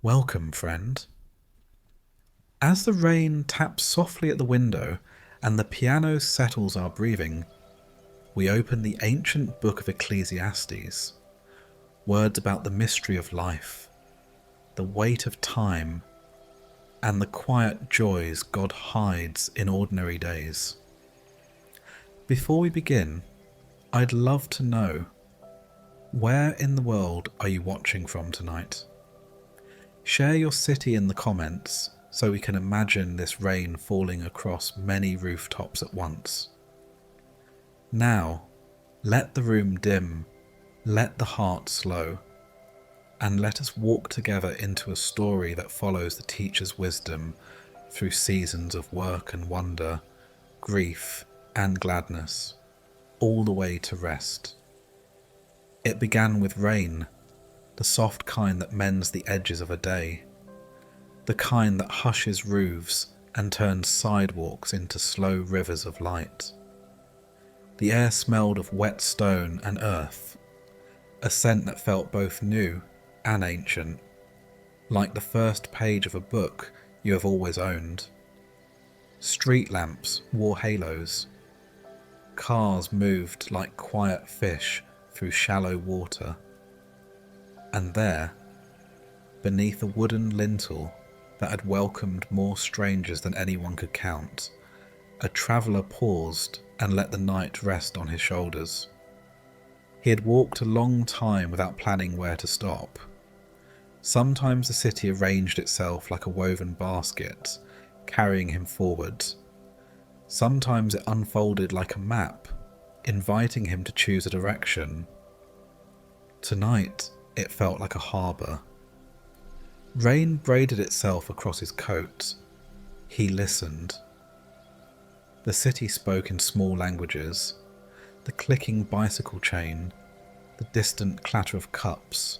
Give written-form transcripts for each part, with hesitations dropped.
Welcome, friend. As the rain taps softly at the window and the piano settles our breathing, we open the ancient book of Ecclesiastes, words about the mystery of life, the weight of time, and the quiet joys God hides in ordinary days. Before we begin, I'd love to know, where in the world are you watching from tonight? Share your city in the comments so we can imagine this rain falling across many rooftops at once. Now, let the room dim, let the heart slow, and let us walk together into a story that follows the teacher's wisdom through seasons of work and wonder, grief and gladness, all the way to rest. It began with rain, the soft kind that mends the edges of a day, the kind that hushes roofs and turns sidewalks into slow rivers of light. The air smelled of wet stone and earth, a scent that felt both new and ancient, like the first page of a book you have always owned. Street lamps wore halos. Cars moved like quiet fish through shallow water. And there, beneath a wooden lintel that had welcomed more strangers than anyone could count, a traveller paused and let the night rest on his shoulders. He had walked a long time without planning where to stop. Sometimes the city arranged itself like a woven basket, carrying him forward. Sometimes it unfolded like a map, inviting him to choose a direction. Tonight, it felt like a harbour. Rain braided itself across his coat. He listened. The city spoke in small languages, the clicking bicycle chain, the distant clatter of cups,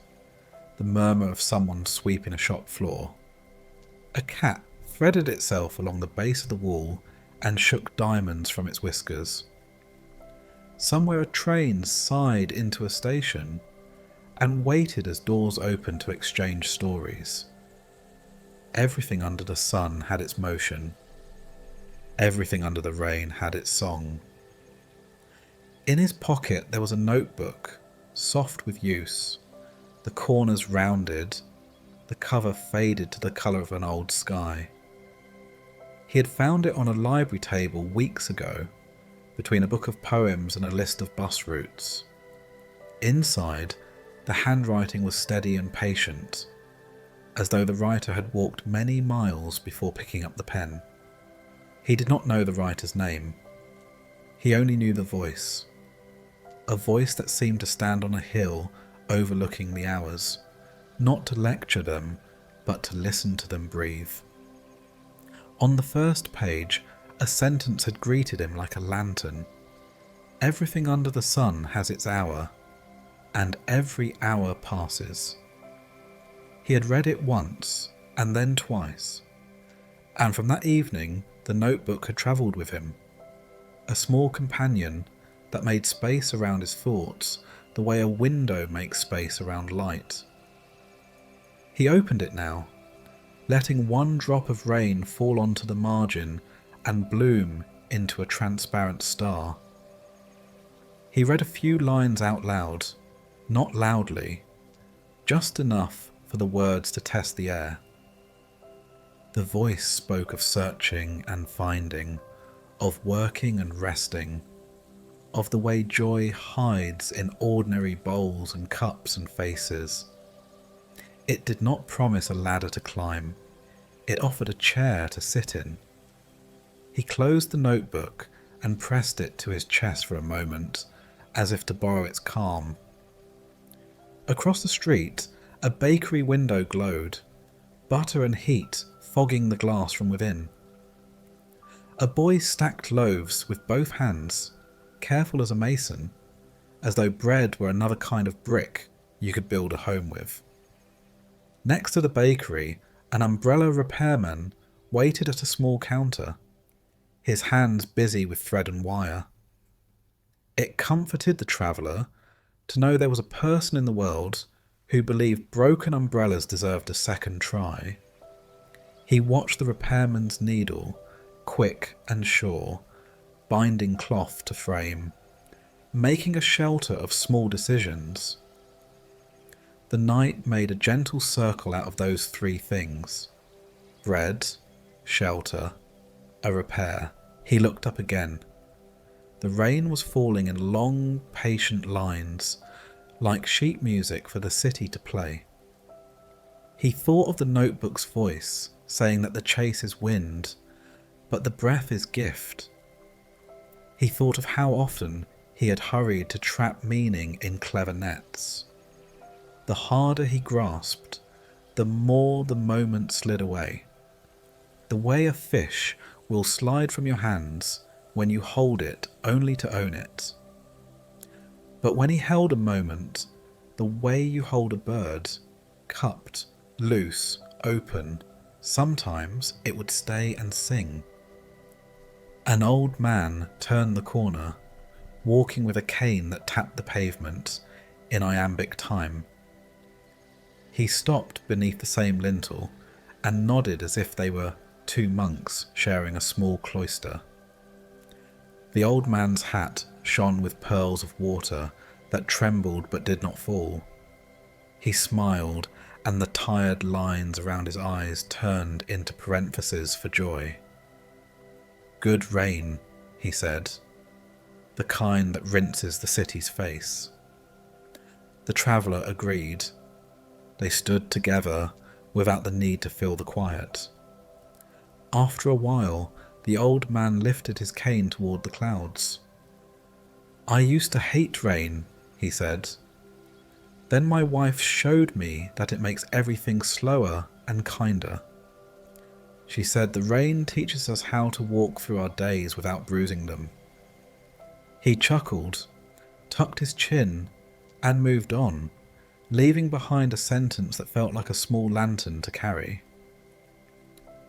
the murmur of someone sweeping a shop floor. A cat threaded itself along the base of the wall and shook diamonds from its whiskers. Somewhere a train sighed into a station and waited as doors opened to exchange stories. Everything under the sun had its motion. Everything under the rain had its song. In his pocket there was a notebook, soft with use, the corners rounded, the cover faded to the colour of an old sky. He had found it on a library table weeks ago, between a book of poems and a list of bus routes. Inside, the handwriting was steady and patient, as though the writer had walked many miles before picking up the pen. He did not know the writer's name. He only knew the voice. A voice that seemed to stand on a hill overlooking the hours, not to lecture them, but to listen to them breathe. On the first page, a sentence had greeted him like a lantern. Everything under the sun has its hour, and every hour passes. He had read it once, and then twice, and from that evening the notebook had travelled with him, a small companion that made space around his thoughts the way a window makes space around light. He opened it now, letting one drop of rain fall onto the margin and bloom into a transparent star. He read a few lines out loud, not loudly, just enough for the words to test the air. The voice spoke of searching and finding, of working and resting, of the way joy hides in ordinary bowls and cups and faces. It did not promise a ladder to climb. It offered a chair to sit in. He closed the notebook and pressed it to his chest for a moment, as if to borrow its calm. Across the street, a bakery window glowed, butter and heat fogging the glass from within. A boy stacked loaves with both hands, careful as a mason, as though bread were another kind of brick you could build a home with. Next to the bakery, an umbrella repairman waited at a small counter, his hands busy with thread and wire. It comforted the traveller to know there was a person in the world who believed broken umbrellas deserved a second try. He watched the repairman's needle, quick and sure, binding cloth to frame, making a shelter of small decisions. The night made a gentle circle out of those three things: bread, shelter, a repair. He looked up again. The rain was falling in long, patient lines, like sheet music for the city to play. He thought of the notebook's voice, saying that the chase is wind, but the breath is gift. He thought of how often he had hurried to trap meaning in clever nets. The harder he grasped, the more the moment slid away. The way a fish will slide from your hands when you hold it only to own it. But when he held a moment, the way you hold a bird, cupped, loose, open, sometimes it would stay and sing. An old man turned the corner, walking with a cane that tapped the pavement in iambic time. He stopped beneath the same lintel and nodded as if they were two monks sharing a small cloister. The old man's hat shone with pearls of water that trembled but did not fall. He smiled, and the tired lines around his eyes turned into parentheses for joy. "Good rain," he said, "the kind that rinses the city's face." The traveller agreed. They stood together without the need to fill the quiet. After a while, the old man lifted his cane toward the clouds. "I used to hate rain," he said. "Then my wife showed me that it makes everything slower and kinder. She said the rain teaches us how to walk through our days without bruising them." He chuckled, tucked his chin, and moved on, leaving behind a sentence that felt like a small lantern to carry.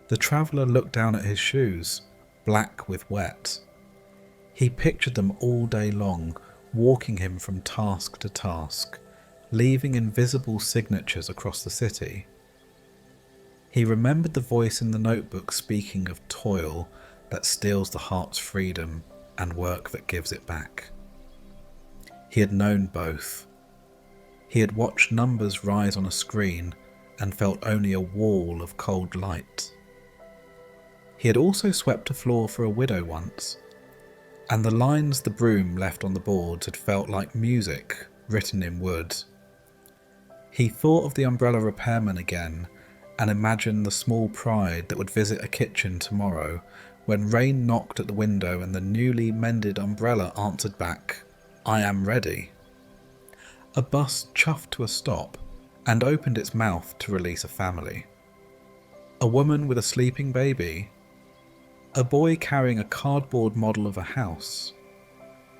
The traveller looked down at his shoes, black with wet. He pictured them all day long, walking him from task to task, leaving invisible signatures across the city. He remembered the voice in the notebook speaking of toil that steals the heart's freedom and work that gives it back. He had known both. He had watched numbers rise on a screen and felt only a wall of cold light. He had also swept a floor for a widow once, and the lines the broom left on the boards had felt like music written in wood. He thought of the umbrella repairman again and imagined the small pride that would visit a kitchen tomorrow when rain knocked at the window and the newly mended umbrella answered back, "I am ready." A bus chuffed to a stop and opened its mouth to release a family. A woman with a sleeping baby. A boy carrying a cardboard model of a house.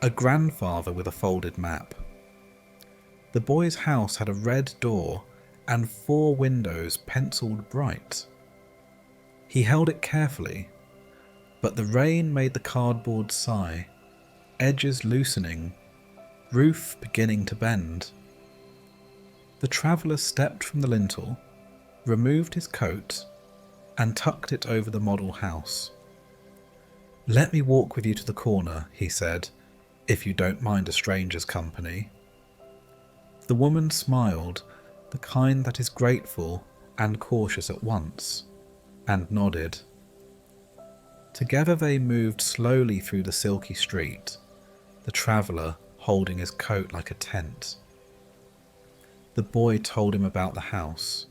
A grandfather with a folded map. The boy's house had a red door and 4 windows penciled bright. He held it carefully, but the rain made the cardboard sigh, edges loosening, roof beginning to bend. The traveller stepped from the lintel, removed his coat, and tucked it over the model house. "Let me walk with you to the corner," he said, "if you don't mind a stranger's company." The woman smiled, the kind that is grateful and cautious at once, and nodded. Together they moved slowly through the silky street, the traveller holding his coat like a tent. The boy told him about the house.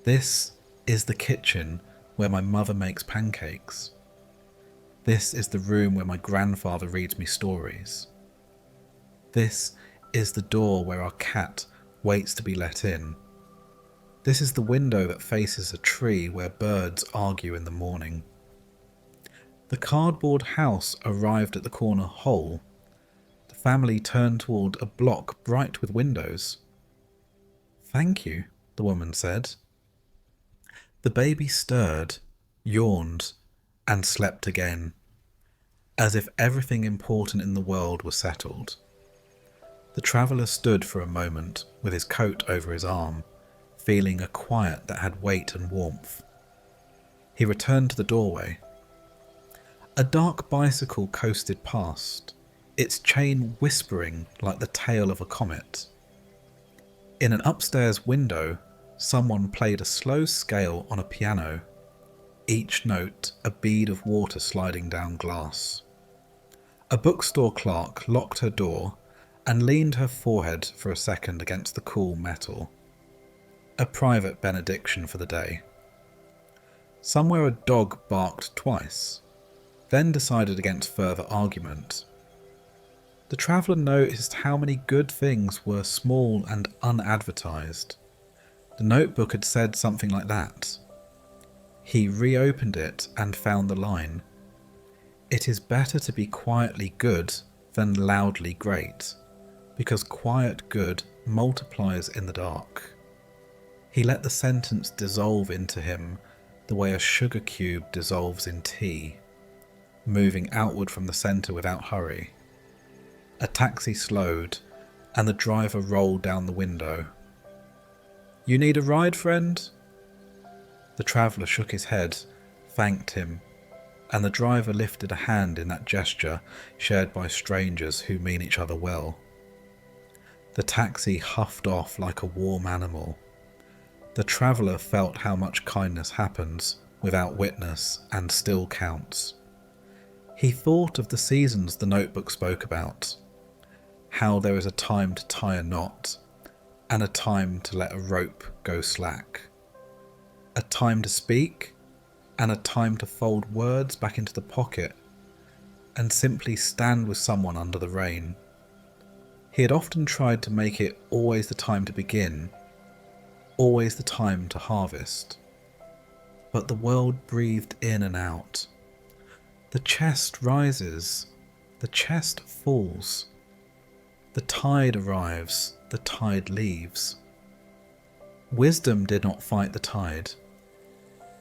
"This is the kitchen where my mother makes pancakes. This is the room where my grandfather reads me stories. This is the door where our cat waits to be let in. This is the window that faces a tree where birds argue in the morning." The cardboard house arrived at the corner whole. The family turned toward a block bright with windows. "Thank you," the woman said. The baby stirred, yawned, and slept again, as if everything important in the world was settled. The traveller stood for a moment with his coat over his arm, feeling a quiet that had weight and warmth. He returned to the doorway. A dark bicycle coasted past, its chain whispering like the tail of a comet. In an upstairs window, someone played a slow scale on a piano, each note a bead of water sliding down glass. A bookstore clerk locked her door and leaned her forehead for a second against the cool metal. A private benediction for the day. Somewhere a dog barked twice, then decided against further argument. The traveller noticed how many good things were small and unadvertised. The notebook had said something like that. He reopened it and found the line, "It is better to be quietly good than loudly great, because quiet good multiplies in the dark." He let the sentence dissolve into him the way a sugar cube dissolves in tea, moving outward from the centre without hurry. A taxi slowed, and the driver rolled down the window. "You need a ride, friend?" The traveller shook his head, thanked him, and the driver lifted a hand in that gesture shared by strangers who mean each other well. The taxi huffed off like a warm animal. The traveller felt how much kindness happens without witness and still counts. He thought of the seasons the notebook spoke about, how there is a time to tie a knot, and a time to let a rope go slack. A time to speak, and a time to fold words back into the pocket, and simply stand with someone under the rain. He had often tried to make it always the time to begin, always the time to harvest. But the world breathed in and out. The chest rises, the chest falls. The tide arrives, the tide leaves. Wisdom did not fight the tide.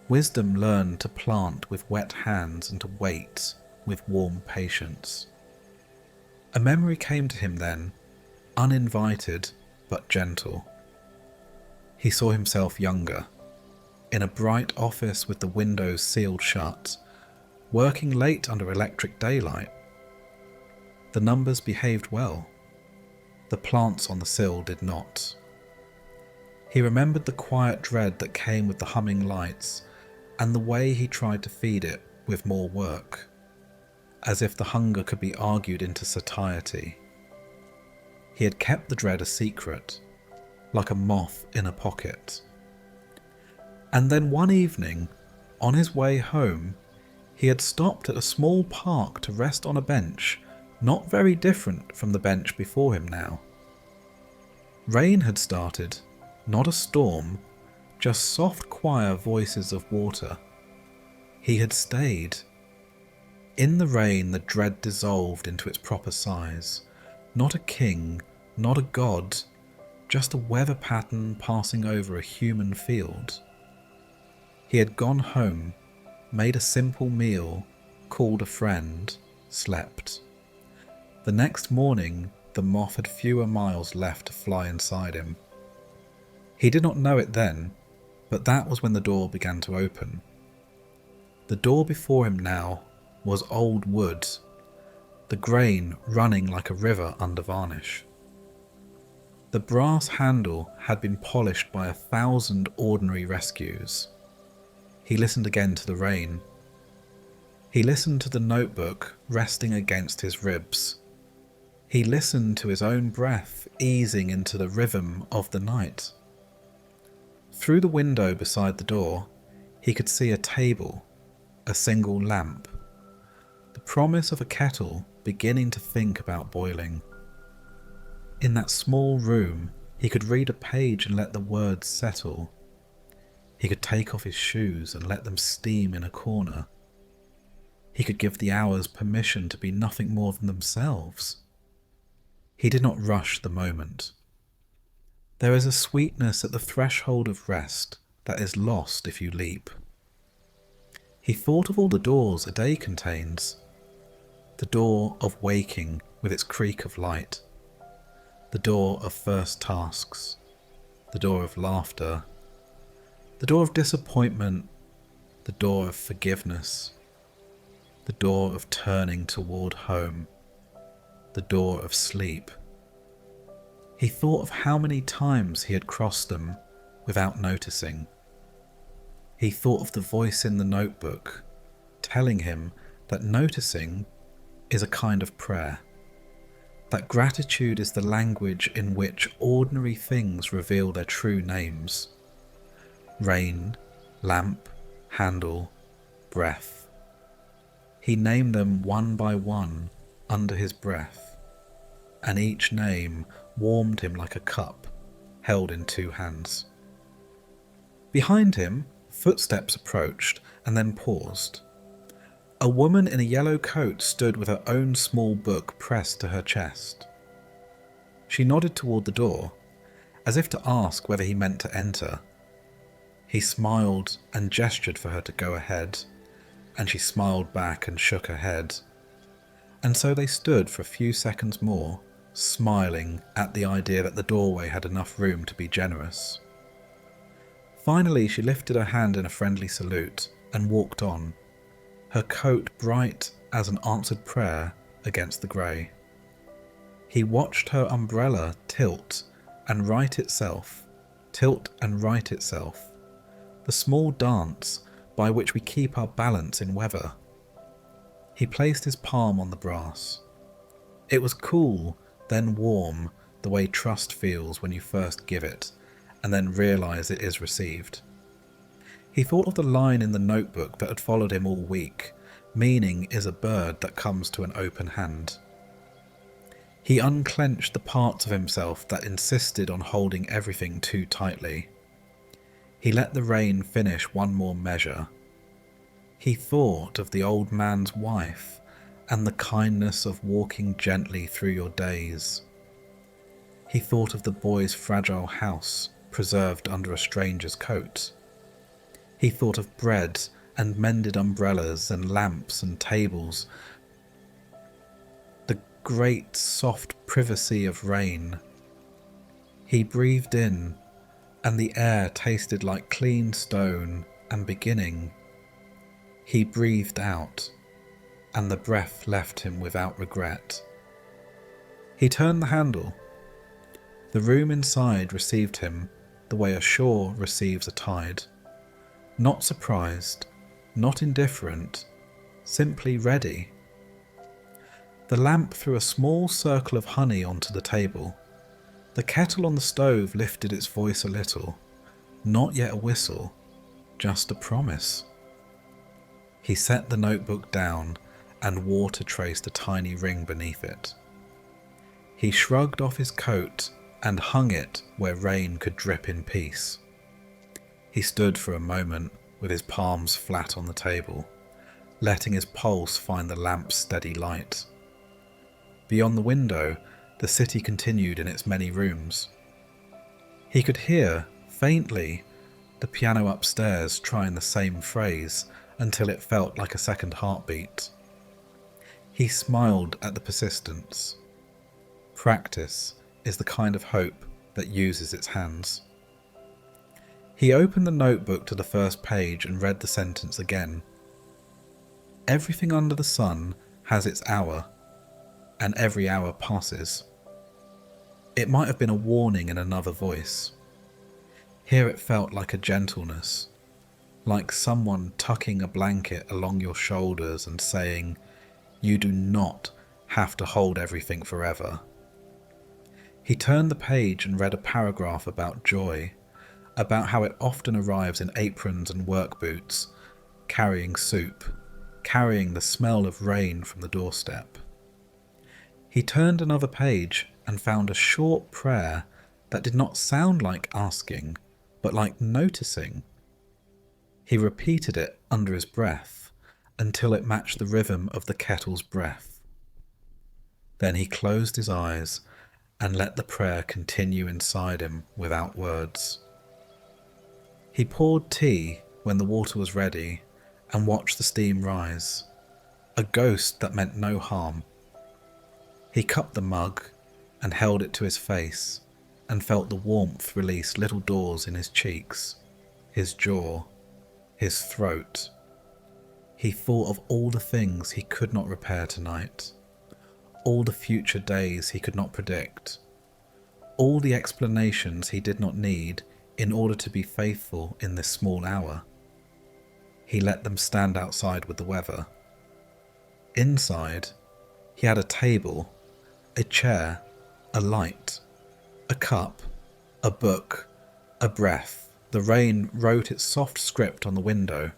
Wisdom learned to plant with wet hands and to wait with warm patience. A memory came to him then, uninvited but gentle. He saw himself younger, in a bright office with the windows sealed shut, working late under electric daylight. The numbers behaved well. The plants on the sill did not. He remembered the quiet dread that came with the humming lights and the way he tried to feed it with more work, as if the hunger could be argued into satiety. He had kept the dread a secret, like a moth in a pocket. And then one evening, on his way home, he had stopped at a small park to rest on a bench not very different from the bench before him now. Rain had started, not a storm, just soft choir voices of water. He had stayed. In the rain the dread dissolved into its proper size. Not a king, not a god, just a weather pattern passing over a human field. He had gone home, made a simple meal, called a friend, slept. The next morning the moth had fewer miles left to fly inside him. He did not know it then, but that was when the door began to open. The door before him now was old wood, the grain running like a river under varnish. The brass handle had been polished by 1,000 ordinary rescues. He listened again to the rain. He listened to the notebook resting against his ribs. He listened to his own breath easing into the rhythm of the night. Through the window beside the door, he could see a table, a single lamp, the promise of a kettle beginning to think about boiling. In that small room, he could read a page and let the words settle. He could take off his shoes and let them steam in a corner. He could give the hours permission to be nothing more than themselves. He did not rush the moment. There is a sweetness at the threshold of rest that is lost if you leap. He thought of all the doors a day contains. The door of waking with its creak of light. The the door of first tasks, the door of laughter, the door of disappointment, the door of forgiveness, the door of turning toward home, the door of sleep. He thought of how many times he had crossed them without noticing. He thought of the voice in the notebook telling him that noticing is a kind of prayer, that gratitude is the language in which ordinary things reveal their true names. Rain, lamp, handle, breath. He named them one by one under his breath, and each name warmed him like a cup held in two hands. Behind him, footsteps approached and then paused. A woman in a yellow coat stood with her own small book pressed to her chest. She nodded toward the door, as if to ask whether he meant to enter. He smiled and gestured for her to go ahead, and she smiled back and shook her head. And so they stood for a few seconds more, smiling at the idea that the doorway had enough room to be generous. Finally, she lifted her hand in a friendly salute and walked on, her coat bright as an answered prayer against the grey. He watched her umbrella tilt and right itself, the small dance by which we keep our balance in weather. He placed his palm on the brass. It was cool, then warm, the way trust feels when you first give it, and then realise it is received. He thought of the line in the notebook that had followed him all week, meaning is a bird that comes to an open hand. He unclenched the parts of himself that insisted on holding everything too tightly. He let the rain finish one more measure. He thought of the old man's wife and the kindness of walking gently through your days. He thought of the boy's fragile house preserved under a stranger's coat. He thought of bread and mended umbrellas and lamps and tables, the great soft privacy of rain. He breathed in, and the air tasted like clean stone and beginning. He breathed out, and the breath left him without regret. He turned the handle. The room inside received him the way a shore receives a tide. Not surprised, not indifferent, simply ready. The lamp threw a small circle of honey onto the table. The kettle on the stove lifted its voice a little. Not yet a whistle, just a promise. He set the notebook down, and water traced a tiny ring beneath it. He shrugged off his coat and hung it where rain could drip in peace. He stood for a moment with his palms flat on the table, letting his pulse find the lamp's steady light. Beyond the window, the city continued in its many rooms. He could hear, faintly, the piano upstairs trying the same phrase until it felt like a second heartbeat. He smiled at the persistence. Practice is the kind of hope that uses its hands. He opened the notebook to the first page and read the sentence again. Everything under the sun has its hour, and every hour passes. It might have been a warning in another voice. Here it felt like a gentleness, like someone tucking a blanket along your shoulders and saying, you do not have to hold everything forever. He turned the page and read a paragraph about joy, about how it often arrives in aprons and work boots, carrying soup, carrying the smell of rain from the doorstep. He turned another page and found a short prayer that did not sound like asking, but like noticing. He repeated it under his breath until it matched the rhythm of the kettle's breath. Then he closed his eyes and let the prayer continue inside him without words. He poured tea when the water was ready and watched the steam rise, a ghost that meant no harm. He cupped the mug, and held it to his face and felt the warmth release little doors in his cheeks, his jaw, his throat. He thought of all the things he could not repair tonight, all the future days he could not predict, all the explanations he did not need in order to be faithful in this small hour. He let them stand outside with the weather. Inside, he had a table, a chair, a light, a cup, a book, a breath. The rain wrote its soft script on the window.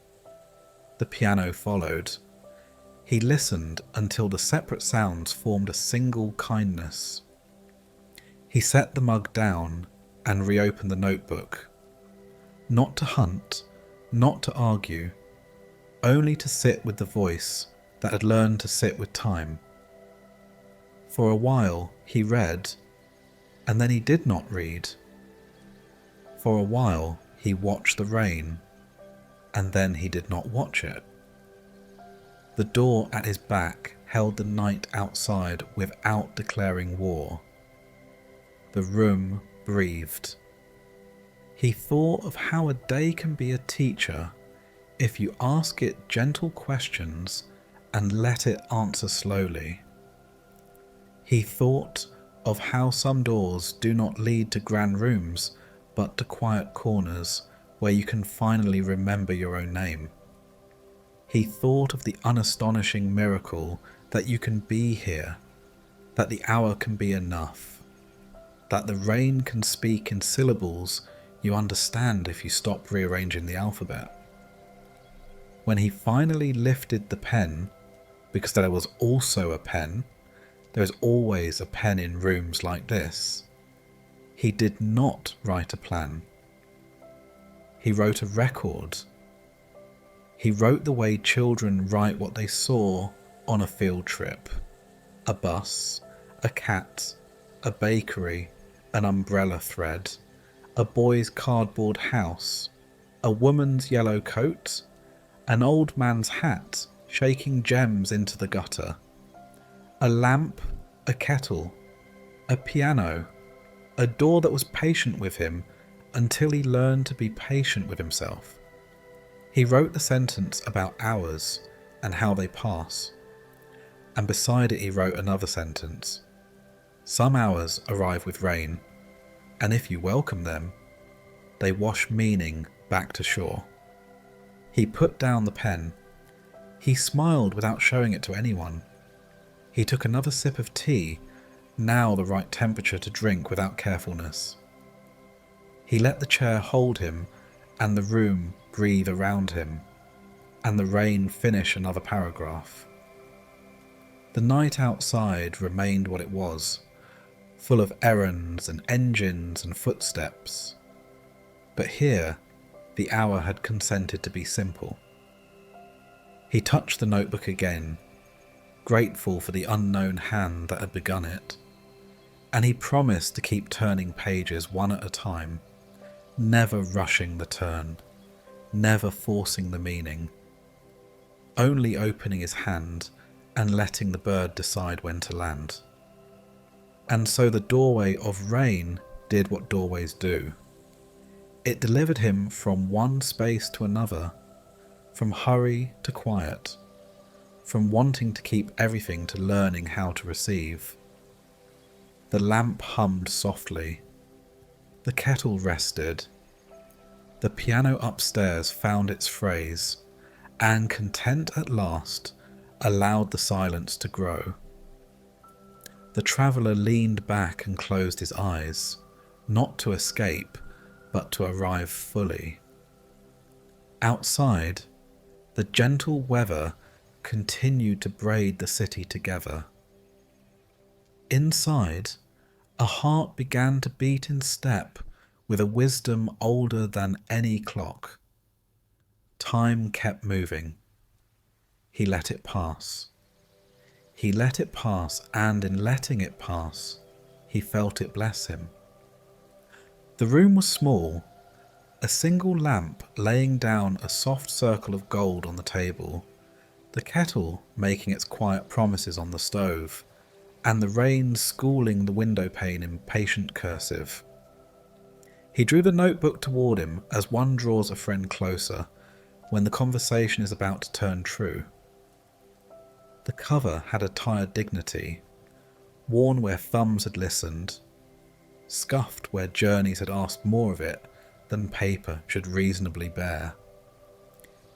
The piano followed. He listened until the separate sounds formed a single kindness. He set the mug down and reopened the notebook. Not to hunt, not to argue, only to sit with the voice that had learned to sit with time. For a while he read, and then he did not read. For a while he watched the rain, and then he did not watch it. The door at his back held the night outside without declaring war. The room breathed. He thought of how a day can be a teacher if you ask it gentle questions and let it answer slowly. He thought of how some doors do not lead to grand rooms, but to quiet corners where you can finally remember your own name. He thought of the unastonishing miracle that you can be here, that the hour can be enough, that the rain can speak in syllables you understand if you stop rearranging the alphabet. When he finally lifted the pen, because there was also a pen, there is always a pen in rooms like this, he did not write a plan. He wrote a record. He wrote the way children write what they saw on a field trip. A bus, a cat, a bakery, an umbrella thread, a boy's cardboard house, a woman's yellow coat, an old man's hat shaking gems into the gutter, a lamp, a kettle, a piano, a door that was patient with him until he learned to be patient with himself. He wrote the sentence about hours and how they pass, and beside it he wrote another sentence. Some hours arrive with rain, and if you welcome them, they wash meaning back to shore. He put down the pen. He smiled without showing it to anyone. He took another sip of tea, now the right temperature to drink without carefulness. He let the chair hold him and the room breathe around him, and the rain finish another paragraph. The night outside remained what it was, full of errands and engines and footsteps. But here, the hour had consented to be simple. He touched the notebook again, grateful for the unknown hand that had begun it, and he promised to keep turning pages one at a time, never rushing the turn, never forcing the meaning, only opening his hand and letting the bird decide when to land. And so the doorway of rain did what doorways do. It delivered him from one space to another, from hurry to quiet, from wanting to keep everything to learning how to receive. The lamp hummed softly. The kettle rested. The piano upstairs found its phrase, and content at last allowed the silence to grow. The traveller leaned back and closed his eyes, not to escape, but to arrive fully. Outside, the gentle weather continued to braid the city together. Inside, a heart began to beat in step with a wisdom older than any clock. Time kept moving. He let it pass. He let it pass, and in letting it pass, he felt it bless him. The room was small, a single lamp laying down a soft circle of gold on the table, the kettle making its quiet promises on the stove, and the rain schooling the window pane in patient cursive. He drew the notebook toward him as one draws a friend closer when the conversation is about to turn true. The cover had a tired dignity, worn where thumbs had listened, scuffed where journeys had asked more of it than paper should reasonably bear.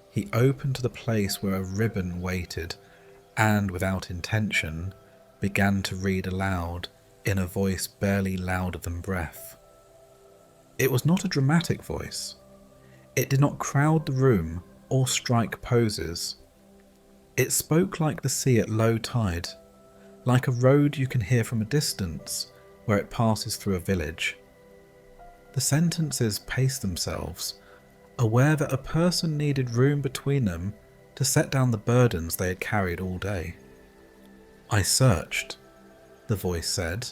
He opened to the place where a ribbon waited and, without intention, began to read aloud in a voice barely louder than breath. It was not a dramatic voice. It did not crowd the room or strike poses. It spoke like the sea at low tide, like a road you can hear from a distance where it passes through a village. The sentences paced themselves, aware that a person needed room between them to set down the burdens they had carried all day. "I searched," the voice said,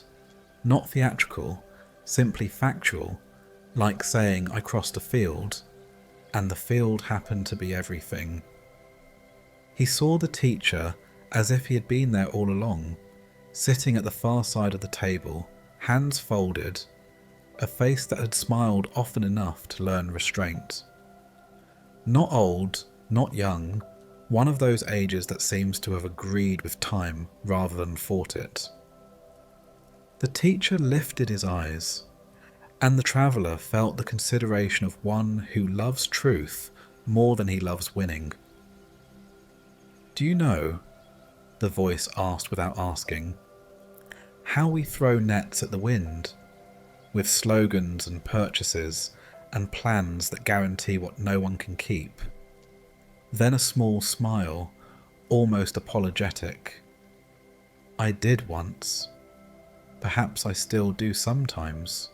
not theatrical, simply factual, like saying I crossed a field, and the field happened to be everything. He saw the teacher as if he had been there all along, sitting at the far side of the table, hands folded, a face that had smiled often enough to learn restraint. Not old, not young, one of those ages that seems to have agreed with time rather than fought it. The teacher lifted his eyes, and the traveller felt the consideration of one who loves truth more than he loves winning. "Do you know," the voice asked without asking, "how we throw nets at the wind, with slogans and purchases and plans that guarantee what no one can keep?" Then a small smile, almost apologetic. "I did once. Perhaps I still do sometimes.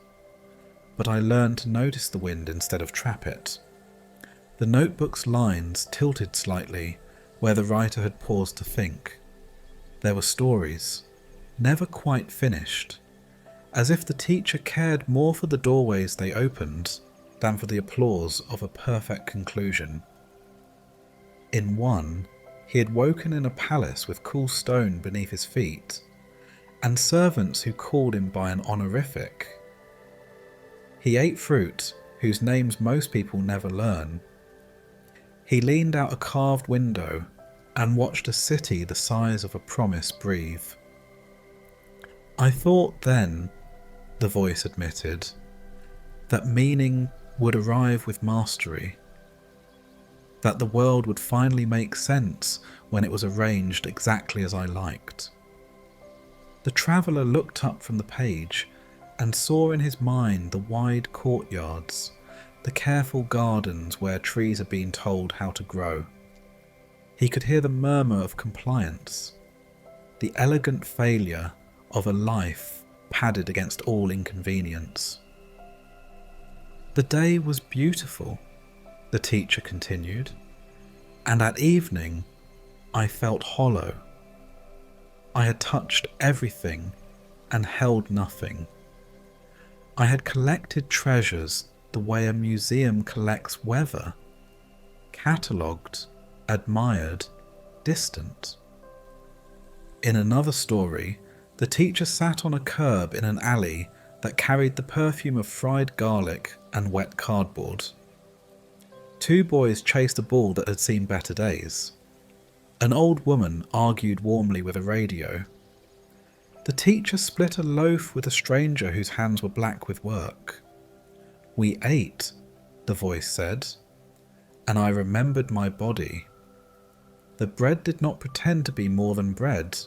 But I learned to notice the wind instead of trap it." The notebook's lines tilted slightly where the writer had paused to think. There were stories, never quite finished, as if the teacher cared more for the doorways they opened than for the applause of a perfect conclusion. In one, he had woken in a palace with cool stone beneath his feet, and servants who called him by an honorific. He ate fruit whose names most people never learn. He leaned out a carved window and watched a city the size of a promise breathe. "I thought then," the voice admitted, "that meaning would arrive with mastery, that the world would finally make sense when it was arranged exactly as I liked." The traveller looked up from the page and saw in his mind the wide courtyards, the careful gardens where trees had been told how to grow. He could hear the murmur of compliance, the elegant failure of a life padded against all inconvenience. "The day was beautiful," the teacher continued, "and at evening I felt hollow. I had touched everything and held nothing. I had collected treasures the way a museum collects weather, catalogued, admired, distant." In another story, the teacher sat on a curb in an alley that carried the perfume of fried garlic and wet cardboard. Two boys chased a ball that had seen better days. An old woman argued warmly with a radio. The teacher split a loaf with a stranger whose hands were black with work. "We ate," the voice said, "and I remembered my body. The bread did not pretend to be more than bread.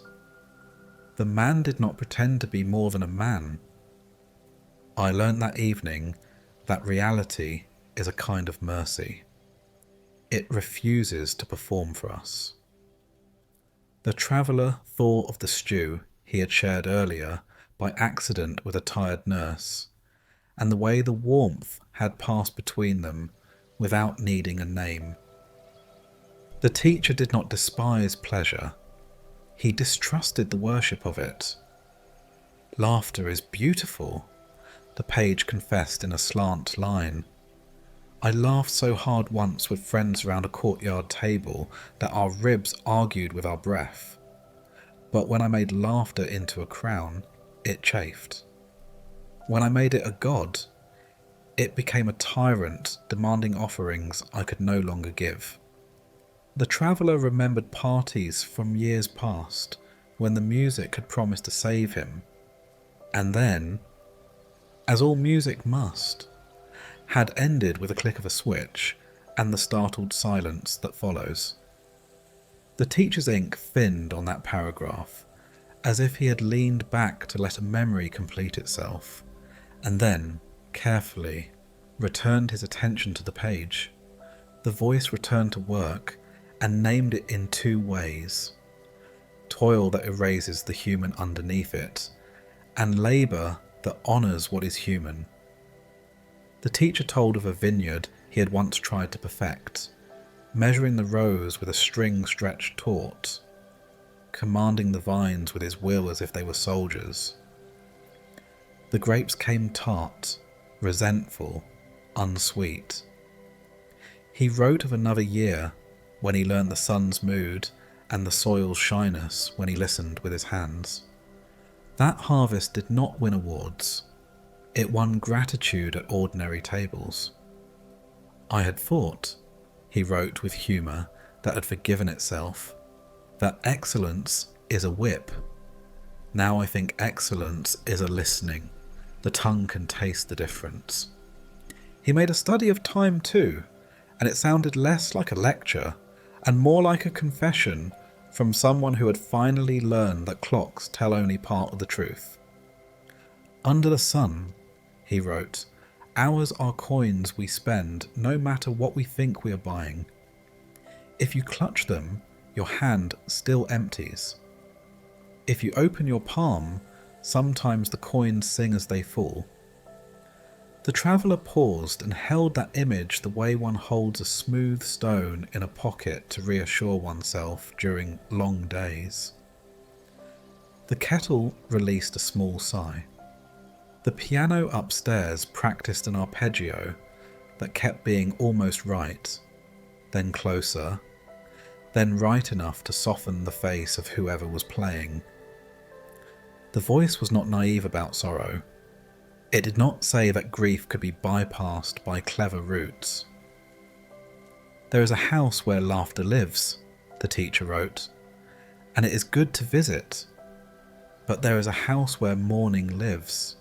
The man did not pretend to be more than a man. I learnt that evening that reality is a kind of mercy. It refuses to perform for us." The traveller thought of the stew he had shared earlier by accident with a tired nurse, and the way the warmth had passed between them without needing a name. The teacher did not despise pleasure. He distrusted the worship of it. "Laughter is beautiful," the page confessed in a slant line. "I laughed so hard once with friends around a courtyard table that our ribs argued with our breath. But when I made laughter into a crown, it chafed. When I made it a god, it became a tyrant demanding offerings I could no longer give. The traveller remembered parties from years past when the music had promised to save him, and then, as all music must, had ended with a click of a switch and the startled silence that follows. The teacher's ink thinned on that paragraph, as if he had leaned back to let a memory complete itself, and then, carefully, returned his attention to the page. The voice returned to work and named it in two ways: toil that erases the human underneath it, and labour that honours what is human. The teacher told of a vineyard he had once tried to perfect, measuring the rows with a string stretched taut, commanding the vines with his will as if they were soldiers. The grapes came tart, resentful, unsweet. He wrote of another year when he learned the sun's mood and the soil's shyness when he listened with his hands. That harvest did not win awards. It won gratitude at ordinary tables. I had thought, he wrote with humour that had forgiven itself, that excellence is a whip. Now I think excellence is a listening. The tongue can taste the difference. He made a study of time too, and it sounded less like a lecture and more like a confession from someone who had finally learned that clocks tell only part of the truth. Under the sun, he wrote, hours are coins we spend no matter what we think we are buying. If you clutch them, your hand still empties. If you open your palm, sometimes the coins sing as they fall. The traveller paused and held that image the way one holds a smooth stone in a pocket to reassure oneself during long days. The kettle released a small sigh. The piano upstairs practiced an arpeggio that kept being almost right, then closer, then right enough to soften the face of whoever was playing. The voice was not naive about sorrow. It did not say that grief could be bypassed by clever routes. There is a house where laughter lives, the teacher wrote, and it is good to visit. But there is a house where mourning lives,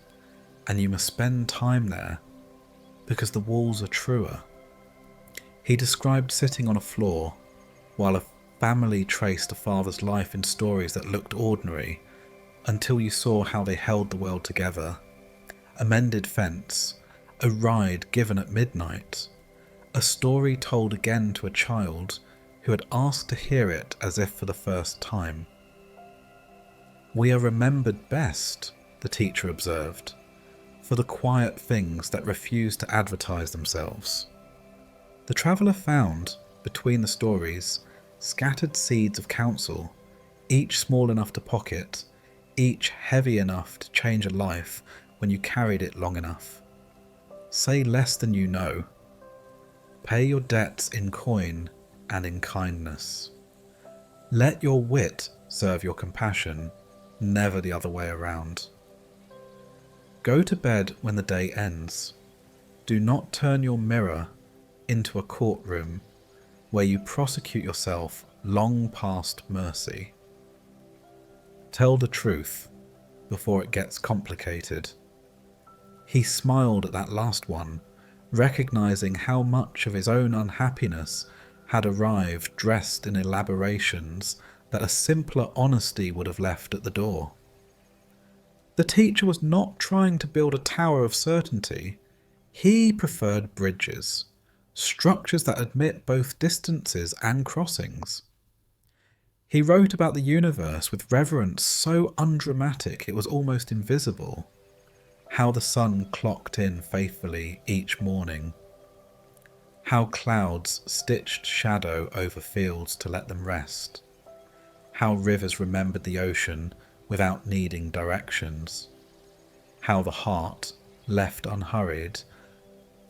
and you must spend time there, because the walls are truer. He described sitting on a floor, while a family traced a father's life in stories that looked ordinary, until you saw how they held the world together. A mended fence, a ride given at midnight, a story told again to a child who had asked to hear it as if for the first time. We are remembered best, the teacher observed, for the quiet things that refuse to advertise themselves. The traveller found, between the stories, scattered seeds of counsel, each small enough to pocket, each heavy enough to change a life when you carried it long enough. Say less than you know. Pay your debts in coin and in kindness. Let your wit serve your compassion, never the other way around. Go to bed when the day ends. Do not turn your mirror into a courtroom where you prosecute yourself long past mercy. Tell the truth before it gets complicated. He smiled at that last one, recognizing how much of his own unhappiness had arrived dressed in elaborations that a simpler honesty would have left at the door. The teacher was not trying to build a tower of certainty. He preferred bridges, structures that admit both distances and crossings. He wrote about the universe with reverence so undramatic it was almost invisible, how the sun clocked in faithfully each morning, how clouds stitched shadow over fields to let them rest, how rivers remembered the ocean without needing directions, how the heart, left unhurried,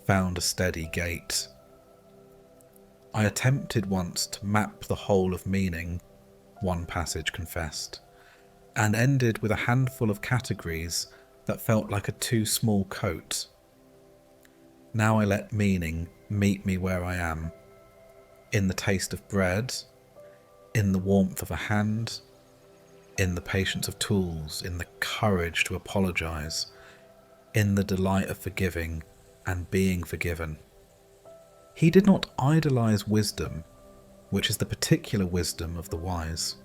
found a steady gait. I attempted once to map the whole of meaning, one passage confessed, and ended with a handful of categories that felt like a too small coat. Now I let meaning meet me where I am, in the taste of bread, in the warmth of a hand, in the patience of tools, in the courage to apologize, in the delight of forgiving and being forgiven. He did not idolize wisdom, which is the particular wisdom of the wise.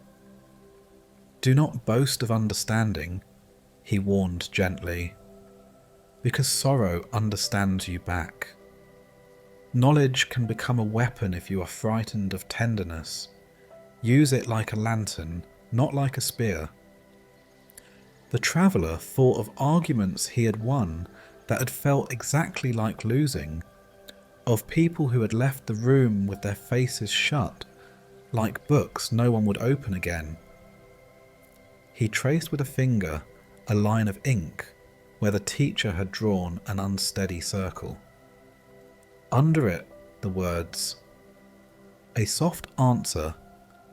Do not boast of understanding, he warned gently, because sorrow understands you back. Knowledge can become a weapon if you are frightened of tenderness. Use it like a lantern, not like a spear. The traveller thought of arguments he had won that had felt exactly like losing, of people who had left the room with their faces shut, like books no one would open again. He traced with a finger a line of ink where the teacher had drawn an unsteady circle. Under it, the words, "A soft answer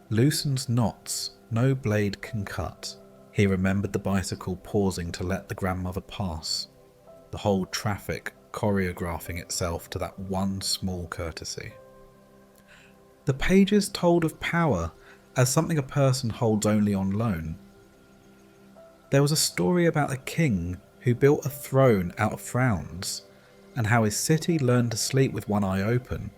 loosens knots no blade can cut." He remembered the bicycle pausing to let the grandmother pass, the whole traffic choreographing itself to that one small courtesy. The pages told of power as something a person holds only on loan. There was a story about a king who built a throne out of frowns, and how his city learned to sleep with one eye open.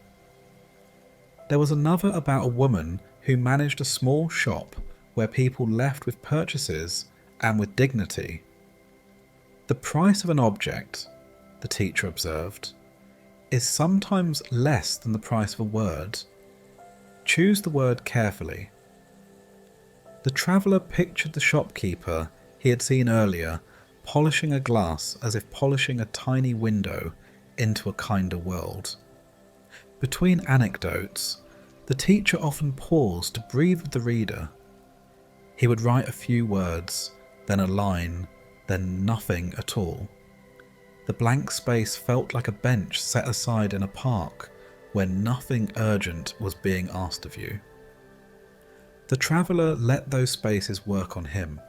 There was another about a woman who managed a small shop where people left with purchases and with dignity. The price of an object, the teacher observed, is sometimes less than the price of a word. Choose the word carefully. The traveller pictured the shopkeeper he had seen earlier polishing a glass as if polishing a tiny window into a kinder world. Between anecdotes, the teacher often paused to breathe with the reader. He would write a few words, then a line, then nothing at all. The blank space felt like a bench set aside in a park where nothing urgent was being asked of you. The traveller let those spaces work on him.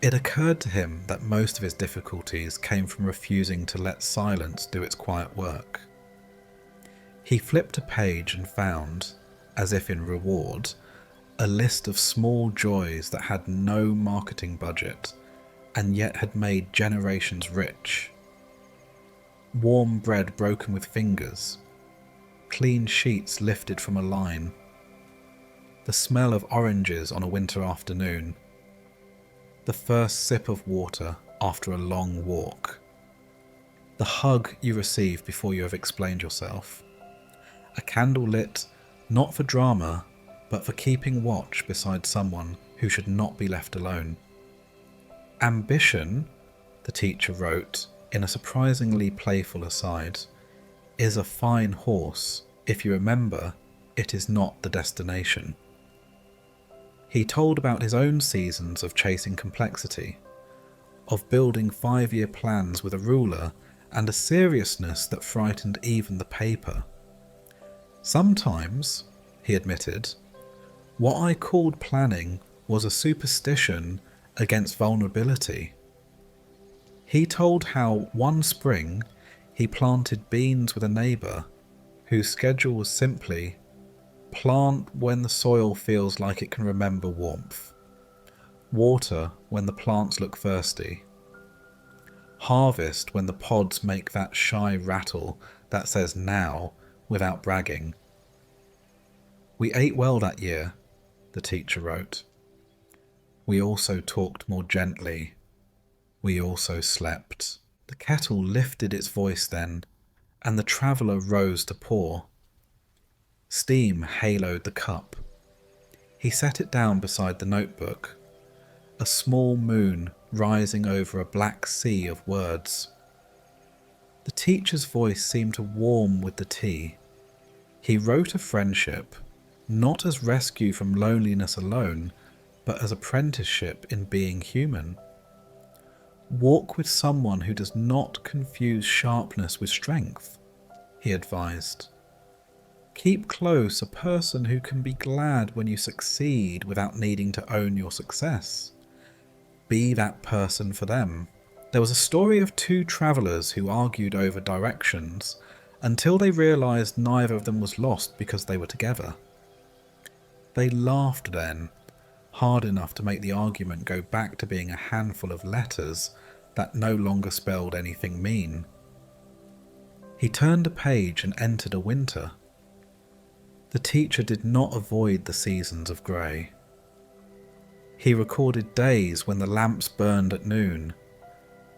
It occurred to him that most of his difficulties came from refusing to let silence do its quiet work. He flipped a page and found, as if in reward, a list of small joys that had no marketing budget and yet had made generations rich. Warm bread broken with fingers, clean sheets lifted from a line, the smell of oranges on a winter afternoon, the first sip of water after a long walk, the hug you receive before you have explained yourself, a candle lit not for drama but for keeping watch beside someone who should not be left alone. Ambition, the teacher wrote in a surprisingly playful aside, is a fine horse if you remember it is not the destination. He told about his own seasons of chasing complexity, of building 5-year plans with a ruler and a seriousness that frightened even the paper. Sometimes, he admitted, what I called planning was a superstition against vulnerability. He told how one spring he planted beans with a neighbour whose schedule was simply plant when the soil feels like it can remember warmth, water when the plants look thirsty, harvest when the pods make that shy rattle that says now without bragging. We ate well that year, the teacher wrote. We also talked more gently. We also slept. The kettle lifted its voice then, and the traveller rose to pour. Steam haloed the cup. He set it down beside the notebook, a small moon rising over a black sea of words. The teacher's voice seemed to warm with the tea. He wrote of friendship, not as rescue from loneliness alone, but as apprenticeship in being human. Walk with someone who does not confuse sharpness with strength, he advised. Keep close a person who can be glad when you succeed without needing to own your success. be that person for them. There was a story of two travellers who argued over directions until they realised neither of them was lost because they were together. They laughed then, hard enough to make the argument go back to being a handful of letters that no longer spelled anything mean. He turned a page and entered a winter. The teacher did not avoid the seasons of grey. He recorded days when the lamps burned at noon,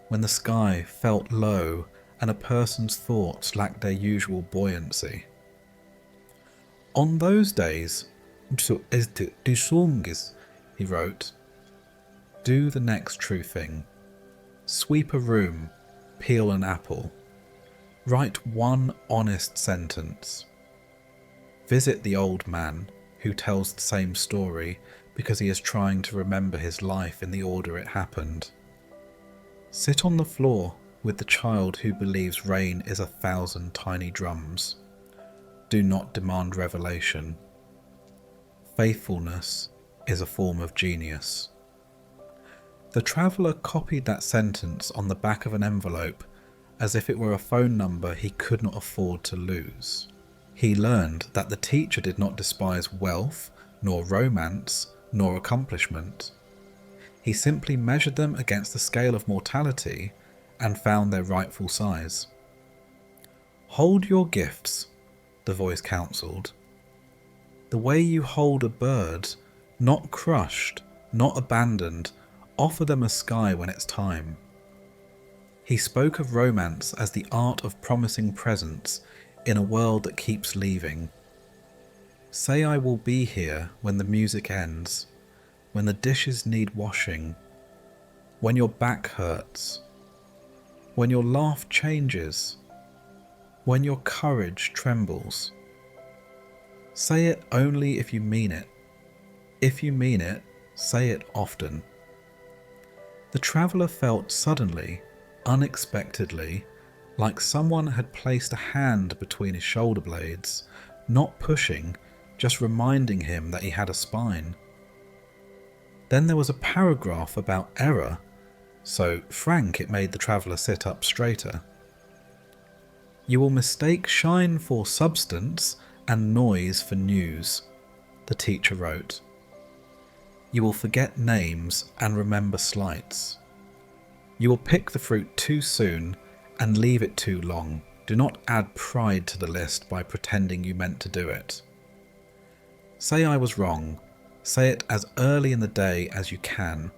when the sky felt low and a person's thoughts lacked their usual buoyancy. On those days, he wrote, do the next true thing. Sweep a room, peel an apple. Write one honest sentence. Visit the old man who tells the same story because he is trying to remember his life in the order it happened. Sit on the floor with the child who believes rain is 1,000 tiny drums. Do not demand revelation. Faithfulness is a form of genius. The traveller copied that sentence on the back of an envelope as if it were a phone number he could not afford to lose. He learned that the teacher did not despise wealth, nor romance, nor accomplishment. He simply measured them against the scale of mortality and found their rightful size. Hold your gifts, the voice counselled. The way you hold a bird, not crushed, not abandoned, offer them a sky when it's time. He spoke of romance as the art of promising presence in a world that keeps leaving. Say I will be here when the music ends, when the dishes need washing, when your back hurts, when your laugh changes, when your courage trembles. Say it only if you mean it. If you mean it, say it often. The traveller felt suddenly, unexpectedly, like someone had placed a hand between his shoulder blades, not pushing, just reminding him that he had a spine. Then there was a paragraph about error, so frank it made the traveller sit up straighter. You will mistake shine for substance and noise for news, the teacher wrote. You will forget names and remember slights. You will pick the fruit too soon and leave it too long. Do not add pride to the list by pretending you meant to do it. Say I was wrong. Say it as early in the day as you can,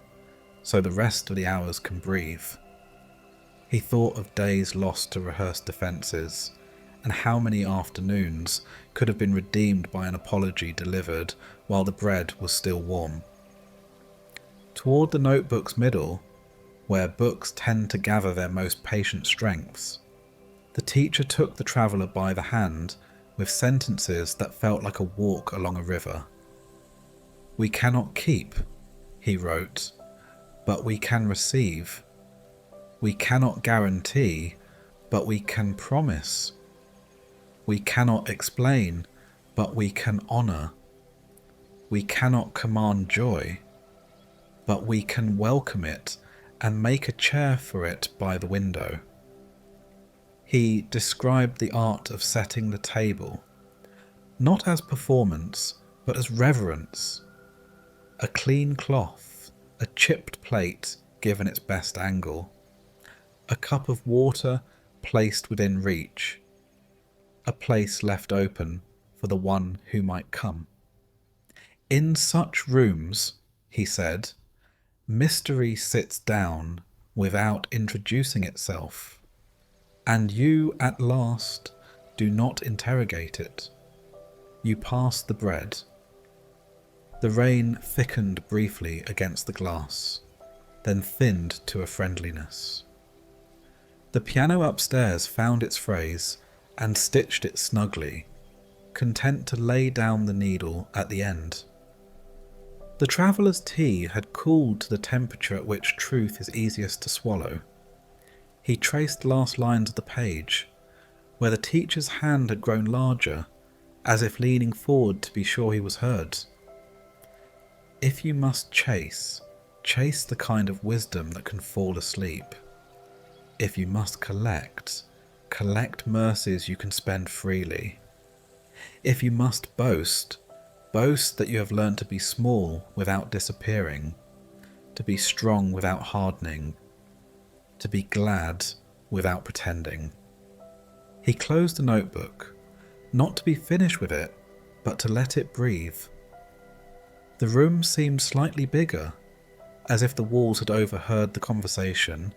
so the rest of the hours can breathe. He thought of days lost to rehearse defences, and how many afternoons could have been redeemed by an apology delivered while the bread was still warm. Toward the notebook's middle, where books tend to gather their most patient strengths, the teacher took the traveller by the hand with sentences that felt like a walk along a river. We cannot keep, he wrote, but we can receive. We cannot guarantee, but we can promise. We cannot explain, but we can honour. We cannot command joy, but we can welcome it and make a chair for it by the window. He described the art of setting the table, not as performance, but as reverence. A clean cloth, a chipped plate given its best angle, a cup of water placed within reach, a place left open for the one who might come. In such rooms, he said, mystery sits down without introducing itself, and you at last do not interrogate it. You pass the bread. The rain thickened briefly against the glass, then thinned to a friendliness. The piano upstairs found its phrase and stitched it snugly, content to lay down the needle at the end. The traveller's tea had cooled to the temperature at which truth is easiest to swallow. He traced the last lines of the page, where the teacher's hand had grown larger, as if leaning forward to be sure he was heard. If you must chase, chase the kind of wisdom that can fall asleep. If you must collect, collect mercies you can spend freely. If you must boast, boast that you have learned to be small without disappearing, to be strong without hardening, to be glad without pretending. He closed the notebook, not to be finished with it, but to let it breathe. The room seemed slightly bigger, as if the walls had overheard the conversation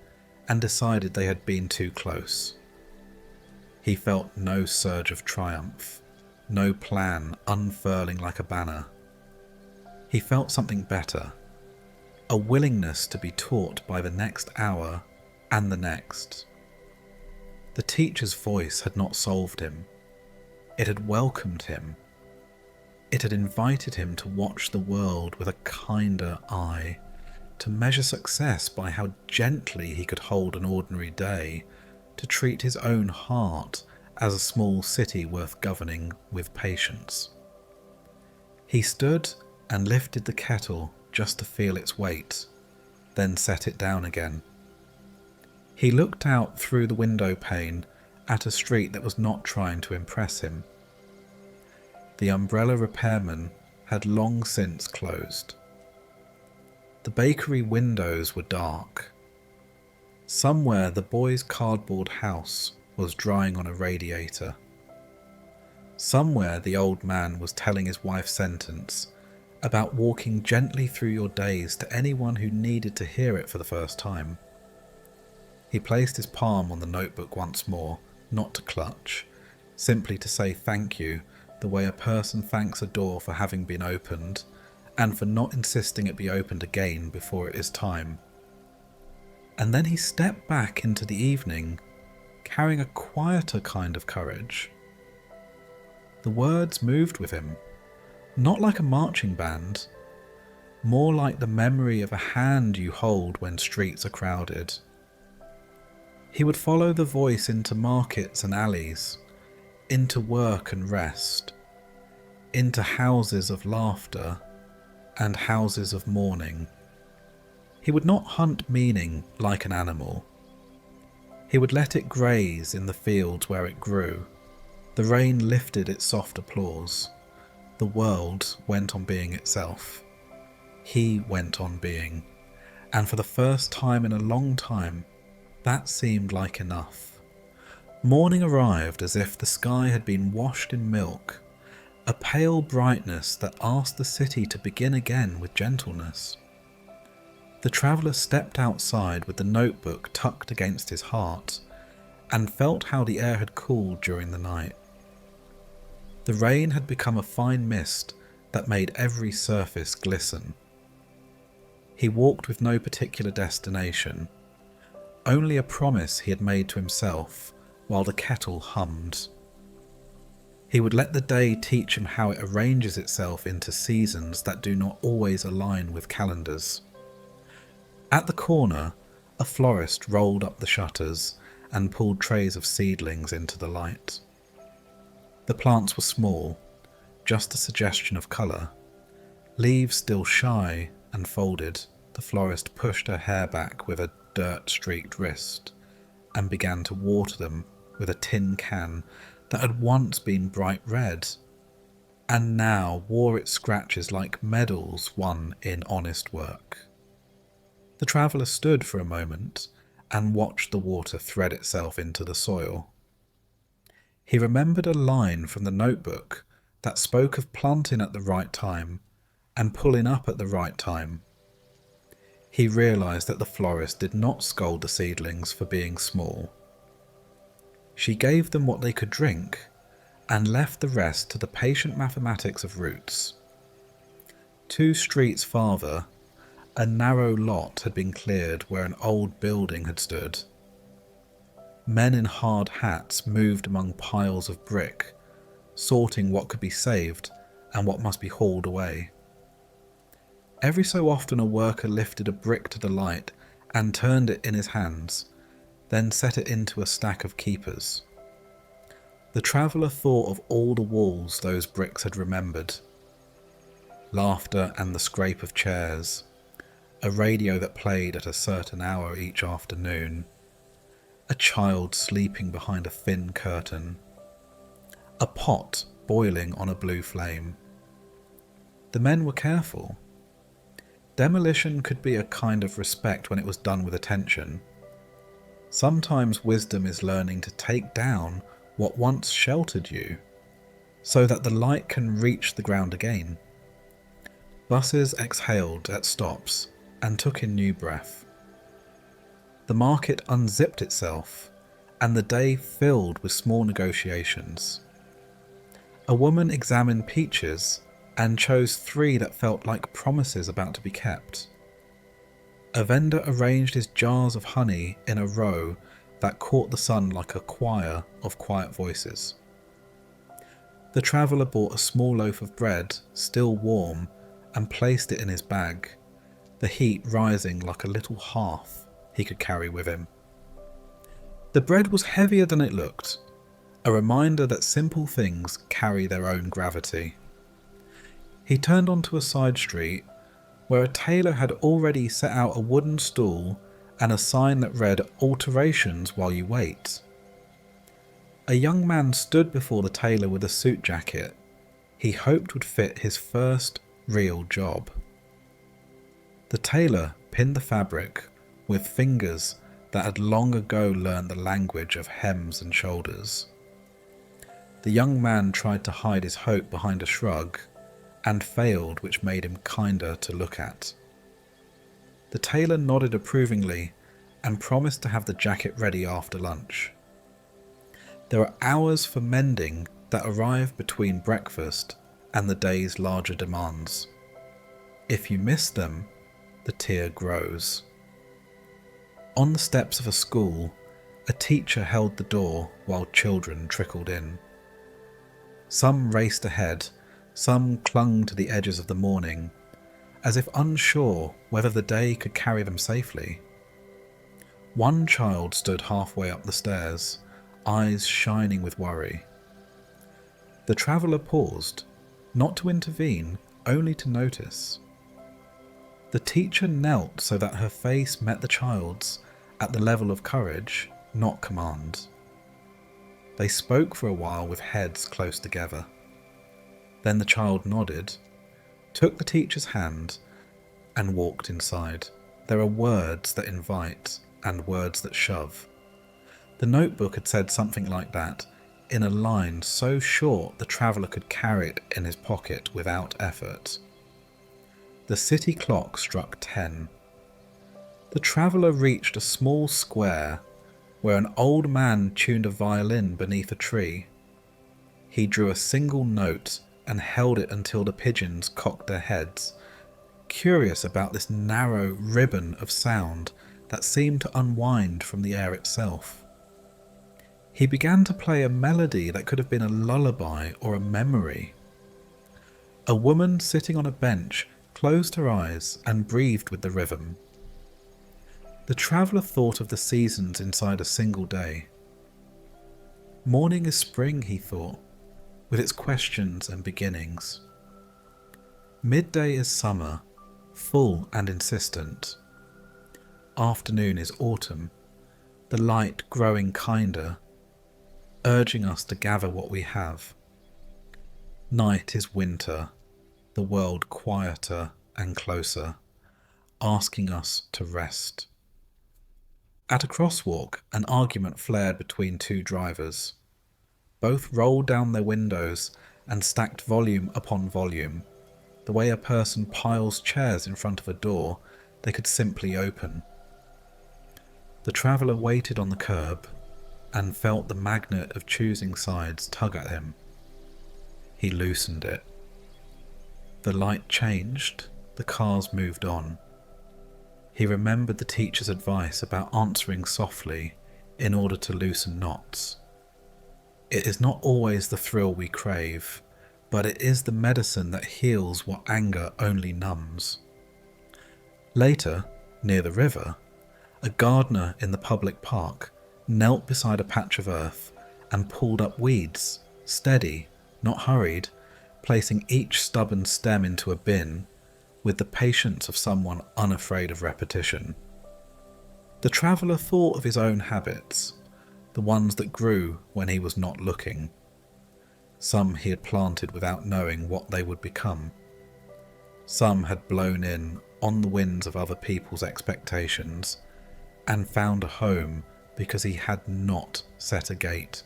and decided they had been too close. He felt no surge of triumph, no plan unfurling like a banner. He felt something better, a willingness to be taught by the next hour and the next. The teacher's voice had not solved him. It had welcomed him. It had invited him to watch the world with a kinder eye, to measure success by how gently he could hold an ordinary day, to treat his own heart as a small city worth governing with patience. He stood and lifted the kettle just to feel its weight, then set it down again. He looked out through the window pane at a street that was not trying to impress him. The umbrella repairman had long since closed. The bakery windows were dark. Somewhere the boy's cardboard house was drying on a radiator. Somewhere the old man was telling his wife's sentence about walking gently through your days to anyone who needed to hear it for the first time. He placed his palm on the notebook once more, not to clutch, simply to say thank you the way a person thanks a door for having been opened, and for not insisting it be opened again before it is time. And then he stepped back into the evening, carrying a quieter kind of courage. The words moved with him, not like a marching band, more like the memory of a hand you hold when streets are crowded. He would follow the voice into markets and alleys, into work and rest, into houses of laughter and houses of mourning. He would not hunt meaning like an animal. He would let it graze in the fields where it grew. The rain lifted its soft applause. The world went on being itself. He went on being, and for the first time in a long time, that seemed like enough. Morning arrived as if the sky had been washed in milk, a pale brightness that asked the city to begin again with gentleness. The traveller stepped outside with the notebook tucked against his heart, and felt how the air had cooled during the night. The rain had become a fine mist that made every surface glisten. He walked with no particular destination, only a promise he had made to himself while the kettle hummed. He would let the day teach him how it arranges itself into seasons that do not always align with calendars. At the corner, a florist rolled up the shutters and pulled trays of seedlings into the light. The plants were small, just a suggestion of colour. Leaves still shy and folded, the florist pushed her hair back with a dirt-streaked wrist and began to water them with a tin can that had once been bright red and now wore its scratches like medals won in honest work. The traveller stood for a moment and watched the water thread itself into the soil. He remembered a line from the notebook that spoke of planting at the right time and pulling up at the right time. He realised that the florist did not scold the seedlings for being small. She gave them what they could drink and left the rest to the patient mathematics of roots. 2 streets farther, a narrow lot had been cleared where an old building had stood. Men in hard hats moved among piles of brick, sorting what could be saved and what must be hauled away. Every so often a worker lifted a brick to the light and turned it in his hands, then set it into a stack of keepers. The traveller thought of all the walls those bricks had remembered. Laughter and the scrape of chairs, a radio that played at a certain hour each afternoon, a child sleeping behind a thin curtain, a pot boiling on a blue flame. The men were careful. Demolition could be a kind of respect when it was done with attention. Sometimes wisdom is learning to take down what once sheltered you, so that the light can reach the ground again. Buses exhaled at stops and took in new breath. The market unzipped itself, and the day filled with small negotiations. A woman examined peaches and chose 3 that felt like promises about to be kept. A vendor arranged his jars of honey in a row that caught the sun like a choir of quiet voices. The traveller bought a small loaf of bread, still warm, and placed it in his bag, the heat rising like a little hearth he could carry with him. The bread was heavier than it looked, a reminder that simple things carry their own gravity. He turned onto a side street where a tailor had already set out a wooden stool and a sign that read "Alterations while you wait." A young man stood before the tailor with a suit jacket he hoped would fit his first real job. The tailor pinned the fabric with fingers that had long ago learned the language of hems and shoulders. The young man tried to hide his hope behind a shrug, and failed, which made him kinder to look at. The tailor nodded approvingly and promised to have the jacket ready after lunch. There are hours for mending that arrive between breakfast and the day's larger demands. If you miss them, the tear grows. On the steps of a school, a teacher held the door while children trickled in. Some raced ahead, some clung to the edges of the morning, as if unsure whether the day could carry them safely. One child stood halfway up the stairs, eyes shining with worry. The traveller paused, not to intervene, only to notice. The teacher knelt so that her face met the child's at the level of courage, not command. They spoke for a while with heads close together. Then the child nodded, took the teacher's hand, and walked inside. There are words that invite and words that shove. The notebook had said something like that, in a line so short the traveller could carry it in his pocket without effort. The city clock struck 10. The traveller reached a small square where an old man tuned a violin beneath a tree. He drew a single note and held it until the pigeons cocked their heads, curious about this narrow ribbon of sound that seemed to unwind from the air itself. He began to play a melody that could have been a lullaby or a memory. A woman sitting on a bench closed her eyes and breathed with the rhythm. The traveller thought of the seasons inside a single day. Morning is spring, he thought, with its questions and beginnings. Midday is summer, full and insistent. Afternoon is autumn, the light growing kinder, urging us to gather what we have. Night is winter, the world quieter and closer, asking us to rest. At a crosswalk, an argument flared between 2 drivers. Both rolled down their windows and stacked volume upon volume, the way a person piles chairs in front of a door they could simply open. The traveller waited on the curb and felt the magnet of choosing sides tug at him. He loosened it. The light changed, the cars moved on. He remembered the teacher's advice about answering softly in order to loosen knots. It is not always the thrill we crave, but it is the medicine that heals what anger only numbs. Later, near the river, a gardener in the public park knelt beside a patch of earth and pulled up weeds, steady, not hurried, placing each stubborn stem into a bin, with the patience of someone unafraid of repetition. The traveller thought of his own habits, the ones that grew when he was not looking. Some he had planted without knowing what they would become. Some had blown in on the winds of other people's expectations and found a home because he had not set a gate.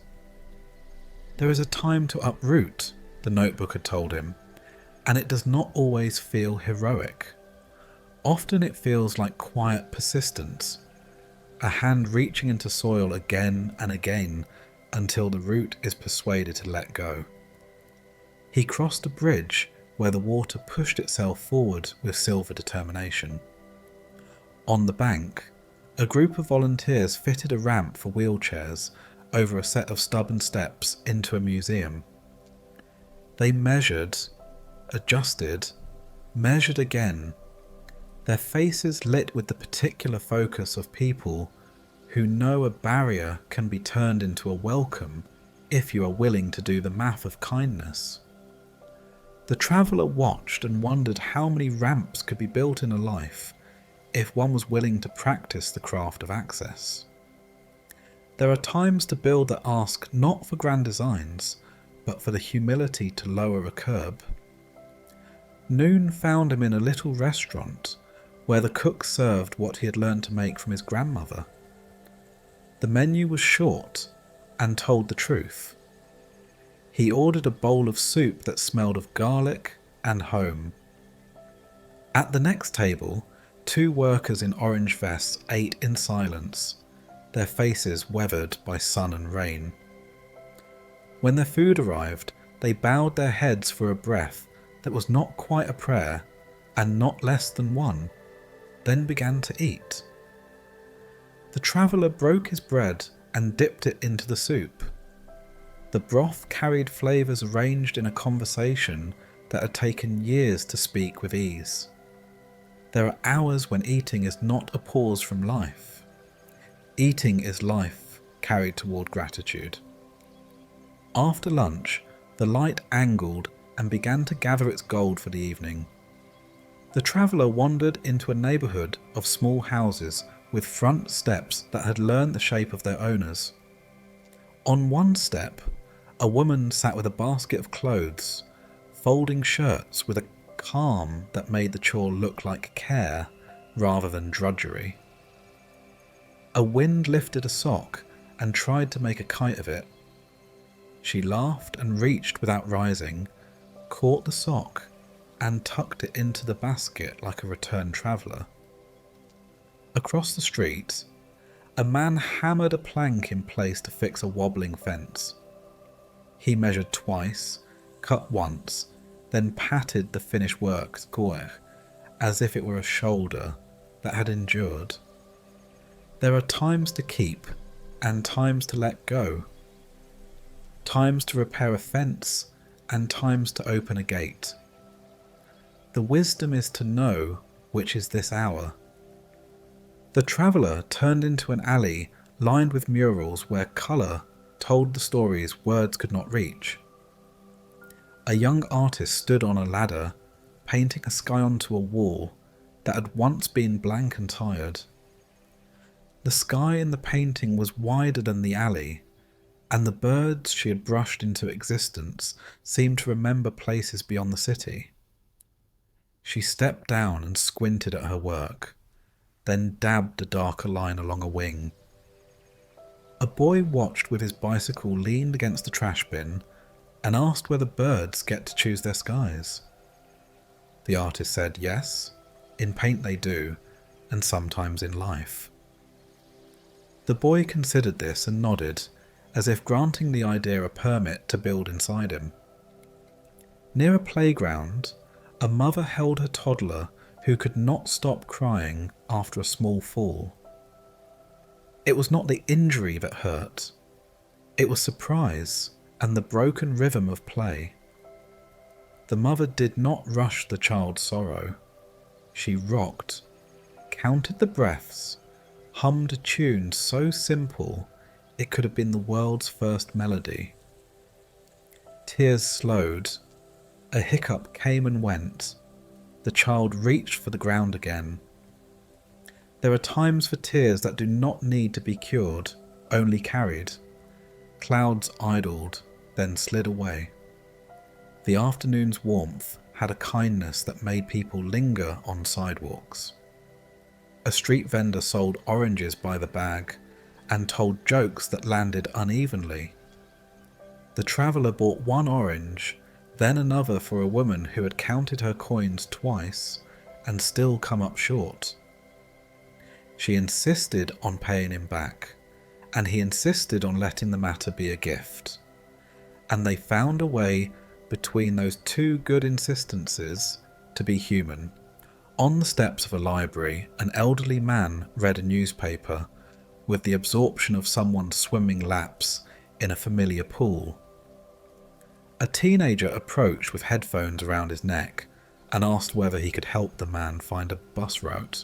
There is a time to uproot, the notebook had told him, and it does not always feel heroic. Often it feels like quiet persistence, a hand reaching into soil again and again until the root is persuaded to let go. He crossed a bridge where the water pushed itself forward with silver determination. On the bank, a group of volunteers fitted a ramp for wheelchairs over a set of stubborn steps into a museum. They measured, adjusted, measured again, their faces lit with the particular focus of people who know a barrier can be turned into a welcome if you are willing to do the math of kindness. The traveller watched and wondered how many ramps could be built in a life if one was willing to practice the craft of access. There are times to build that ask not for grand designs, but for the humility to lower a curb. Noon found him in a little restaurant where the cook served what he had learned to make from his grandmother. The menu was short and told the truth. He ordered a bowl of soup that smelled of garlic and home. At the next table, 2 workers in orange vests ate in silence, their faces weathered by sun and rain. When their food arrived, they bowed their heads for a breath that was not quite a prayer and not less than one, then began to eat. The traveller broke his bread and dipped it into the soup. The broth carried flavours arranged in a conversation that had taken years to speak with ease. There are hours when eating is not a pause from life. Eating is life carried toward gratitude. After lunch, the light angled and began to gather its gold for the evening. The traveller wandered into a neighbourhood of small houses with front steps that had learned the shape of their owners. On one step, a woman sat with a basket of clothes, folding shirts with a calm that made the chore look like care rather than drudgery. A wind lifted a sock and tried to make a kite of it. She laughed and reached without rising, caught the sock and tucked it into the basket like a returned traveller. Across the street, a man hammered a plank in place to fix a wobbling fence. He measured twice, cut once, then patted the finished work as if it were a shoulder that had endured. There are times to keep and times to let go, times to repair a fence and times to open a gate. The wisdom is to know which is this hour. The traveller turned into an alley lined with murals where colour told the stories words could not reach. A young artist stood on a ladder, painting a sky onto a wall that had once been blank and tired. The sky in the painting was wider than the alley, and the birds she had brushed into existence seemed to remember places beyond the city. She stepped down and squinted at her work, then dabbed a darker line along a wing. A boy watched with his bicycle leaned against the trash bin and asked whether birds get to choose their skies. The artist said yes, in paint they do, and sometimes in life. The boy considered this and nodded, as if granting the idea a permit to build inside him. Near a playground, a mother held her toddler who could not stop crying after a small fall. It was not the injury that hurt. It was surprise and the broken rhythm of play. The mother did not rush the child's sorrow. She rocked, counted the breaths, hummed a tune so simple it could have been the world's first melody. Tears slowed. A hiccup came and went. The child reached for the ground again. There are times for tears that do not need to be cured, only carried. Clouds idled, then slid away. The afternoon's warmth had a kindness that made people linger on sidewalks. A street vendor sold oranges by the bag and told jokes that landed unevenly. The traveller bought one orange, then another for a woman who had counted her coins twice and still come up short. She insisted on paying him back, and he insisted on letting the matter be a gift. And they found a way between those two good insistences to be human. On the steps of a library, an elderly man read a newspaper with the absorption of someone swimming laps in a familiar pool. A teenager approached with headphones around his neck and asked whether he could help the man find a bus route.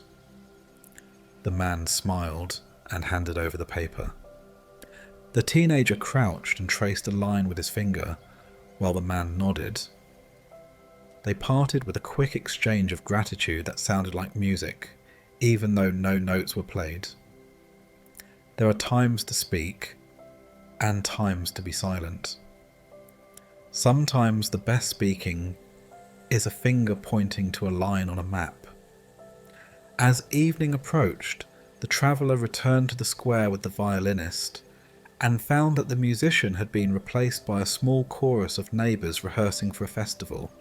The man smiled and handed over the paper. The teenager crouched and traced a line with his finger while the man nodded. They parted with a quick exchange of gratitude that sounded like music, even though no notes were played. There are times to speak and times to be silent. Sometimes the best speaking is a finger pointing to a line on a map. As evening approached, the traveller returned to the square with the violinist and found that the musician had been replaced by a small chorus of neighbours rehearsing for a festival.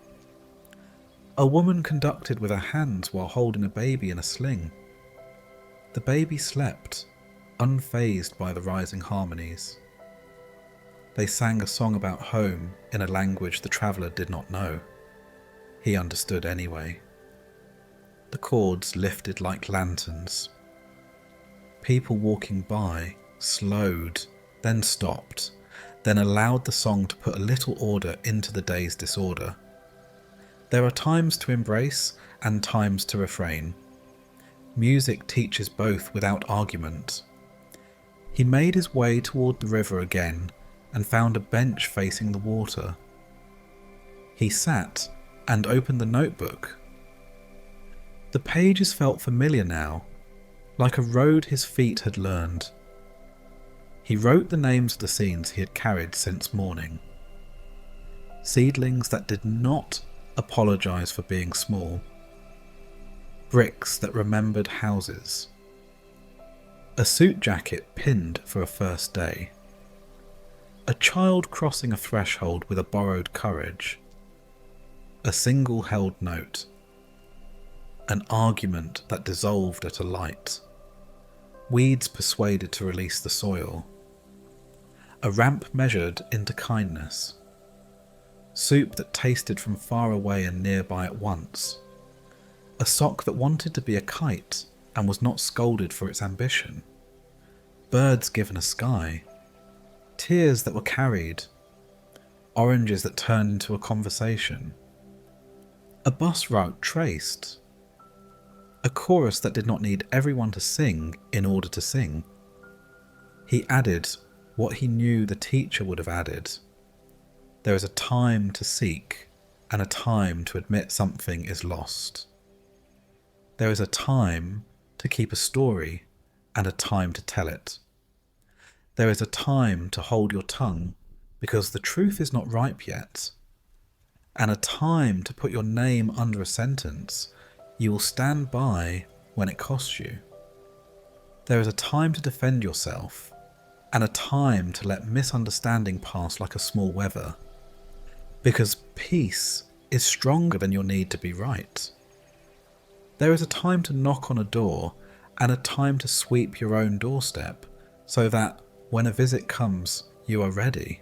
A woman conducted with her hands while holding a baby in a sling. The baby slept, unfazed by the rising harmonies. They sang a song about home in a language the traveller did not know. He understood anyway. The chords lifted like lanterns. People walking by slowed, then stopped, then allowed the song to put a little order into the day's disorder. There are times to embrace and times to refrain. Music teaches both without argument. He made his way toward the river again and found a bench facing the water. He sat and opened the notebook. The pages felt familiar now, like a road his feet had learned. He wrote the names of the scenes he had carried since morning. Seedlings that did not apologize for being small. Bricks that remembered houses. A suit jacket pinned for a first day. A child crossing a threshold with a borrowed courage. A single held note. An argument that dissolved at a light. Weeds persuaded to release the soil. A ramp measured into kindness. Soup that tasted from far away and nearby at once. A sock that wanted to be a kite and was not scolded for its ambition. Birds given a sky. Tears that were carried. Oranges that turned into a conversation. A bus route traced. A chorus that did not need everyone to sing in order to sing. He added what he knew the teacher would have added. There is a time to seek and a time to admit something is lost. There is a time to keep a story and a time to tell it. There is a time to hold your tongue because the truth is not ripe yet, and a time to put your name under a sentence you will stand by when it costs you. There is a time to defend yourself, and a time to let misunderstanding pass like a small weather, because peace is stronger than your need to be right. There is a time to knock on a door, and a time to sweep your own doorstep, so that when a visit comes, you are ready.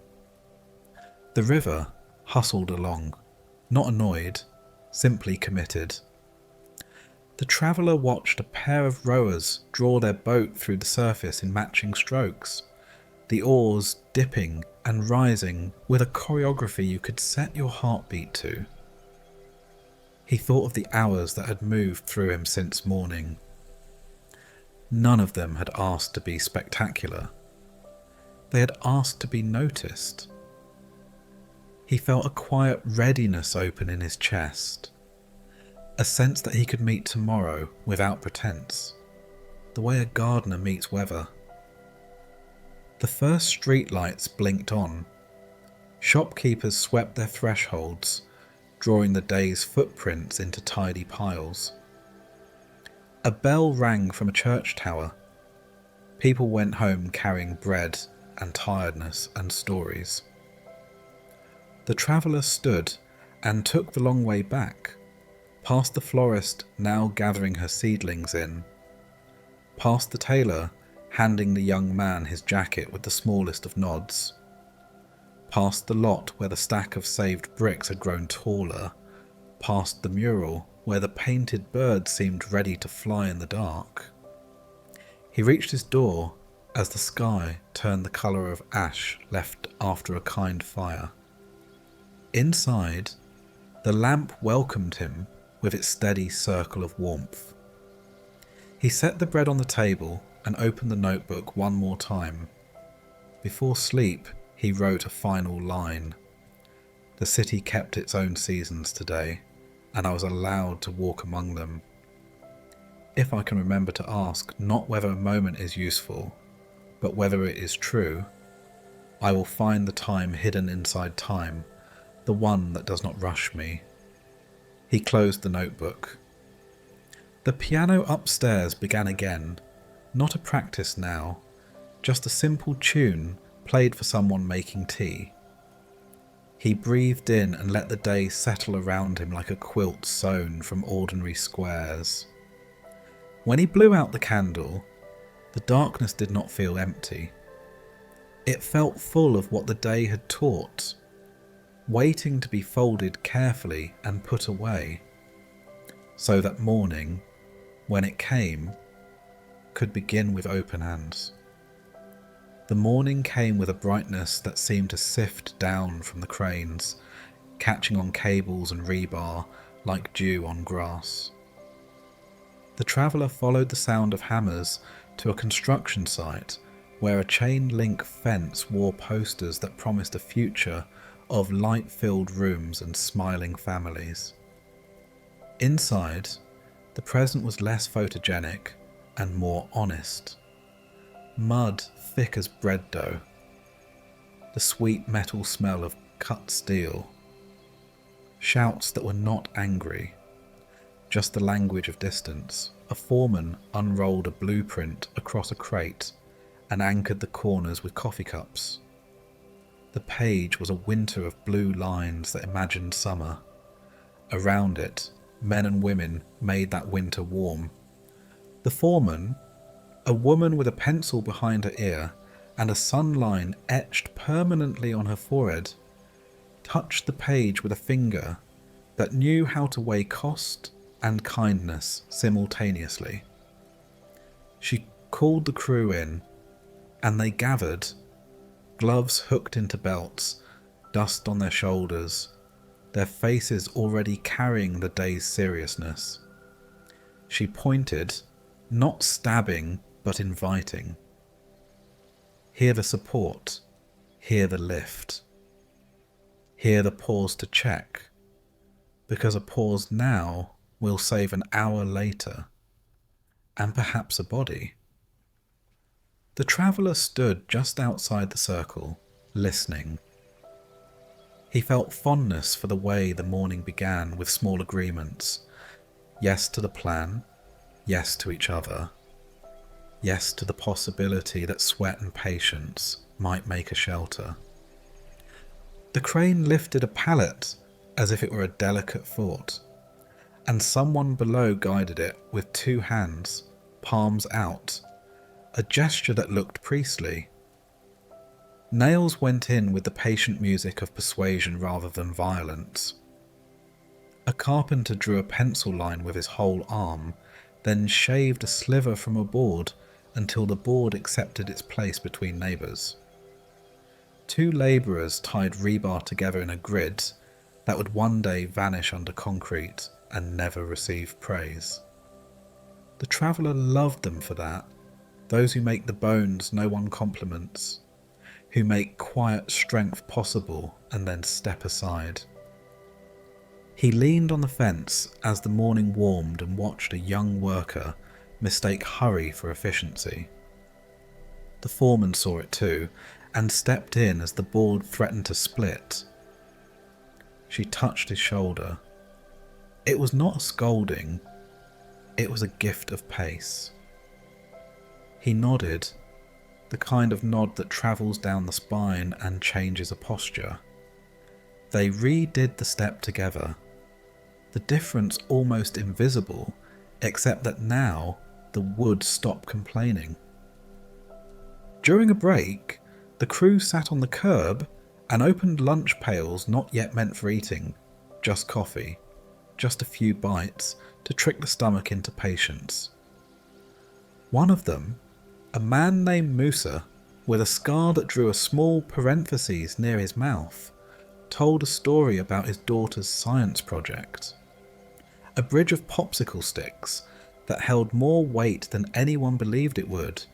The river hustled along, not annoyed, simply committed. The traveller watched a pair of rowers draw their boat through the surface in matching strokes, the oars dipping and rising with a choreography you could set your heartbeat to. He thought of the hours that had moved through him since morning. None of them had asked to be spectacular. They had asked to be noticed. He felt a quiet readiness open in his chest. a sense that he could meet tomorrow without pretense, the way a gardener meets weather. The first streetlights blinked on. Shopkeepers swept their thresholds, drawing the day's footprints into tidy piles. A bell rang from a church tower. People went home carrying bread and tiredness and stories. The traveller stood and took the long way back, past the florist now gathering her seedlings in, past the tailor handing the young man his jacket with the smallest of nods, past the lot where the stack of saved bricks had grown taller, past the mural where the painted bird seemed ready to fly in the dark. He reached his door as the sky turned the colour of ash left after a kind fire. Inside, the lamp welcomed him with its steady circle of warmth. He set the bread on the table and opened the notebook one more time. Before sleep, he wrote a final line. The city kept its own seasons today, and I was allowed to walk among them. If I can remember to ask not whether a moment is useful, but whether it is true, I will find the time hidden inside time, the one that does not rush me. He closed the notebook. The piano upstairs began again, not a practice now, just a simple tune played for someone making tea. He breathed in and let the day settle around him like a quilt sewn from ordinary squares. When he blew out the candle, the darkness did not feel empty. It felt full of what the day had taught, waiting to be folded carefully and put away, so that morning, when it came, could begin with open hands. The morning came with a brightness that seemed to sift down from the cranes, catching on cables and rebar like dew on grass. The traveller followed the sound of hammers to a construction site where a chain-link fence wore posters that promised a future of light-filled rooms and smiling families. Inside, the present was less photogenic and more honest. Mud thick as bread dough, the sweet metal smell of cut steel, shouts that were not angry, just the language of distance. A foreman unrolled a blueprint across a crate and anchored the corners with coffee cups. The page was a winter of blue lines that imagined summer. Around it, men and women made that winter warm. The foreman, a woman with a pencil behind her ear and a sun line etched permanently on her forehead, touched the page with a finger that knew how to weigh cost and kindness simultaneously. She called the crew in, and they gathered, gloves hooked into belts, dust on their shoulders, their faces already carrying the day's seriousness. She pointed, not stabbing, but inviting. Hear the support, hear the lift. Hear the pause to check, because a pause now will save an hour later, and perhaps a body. The traveller stood just outside the circle, listening. He felt fondness for the way the morning began with small agreements. Yes to the plan, yes to each other, yes to the possibility that sweat and patience might make a shelter. The crane lifted a pallet as if it were a delicate thought, and someone below guided it with two hands, palms out, a gesture that looked priestly. Nails went in with the patient music of persuasion rather than violence. A carpenter drew a pencil line with his whole arm, then shaved a sliver from a board until the board accepted its place between neighbours. Two labourers tied rebar together in a grid that would one day vanish under concrete and never receive praise. The traveller loved them for that, those who make the bones no one compliments, who make quiet strength possible and then step aside. He leaned on the fence as the morning warmed and watched a young worker mistake hurry for efficiency. The foreman saw it too and stepped in as the board threatened to split. She touched his shoulder. It was not a scolding, it was a gift of pace. He nodded, the kind of nod that travels down the spine and changes a posture. They redid the step together, the difference almost invisible, except that now the wood stopped complaining. During a break, the crew sat on the curb and opened lunch pails not yet meant for eating, just coffee, just a few bites to trick the stomach into patience. One of them, a man named Musa, with a scar that drew a small parenthesis near his mouth, told a story about his daughter's science project. A bridge of popsicle sticks that held more weight than anyone believed it would.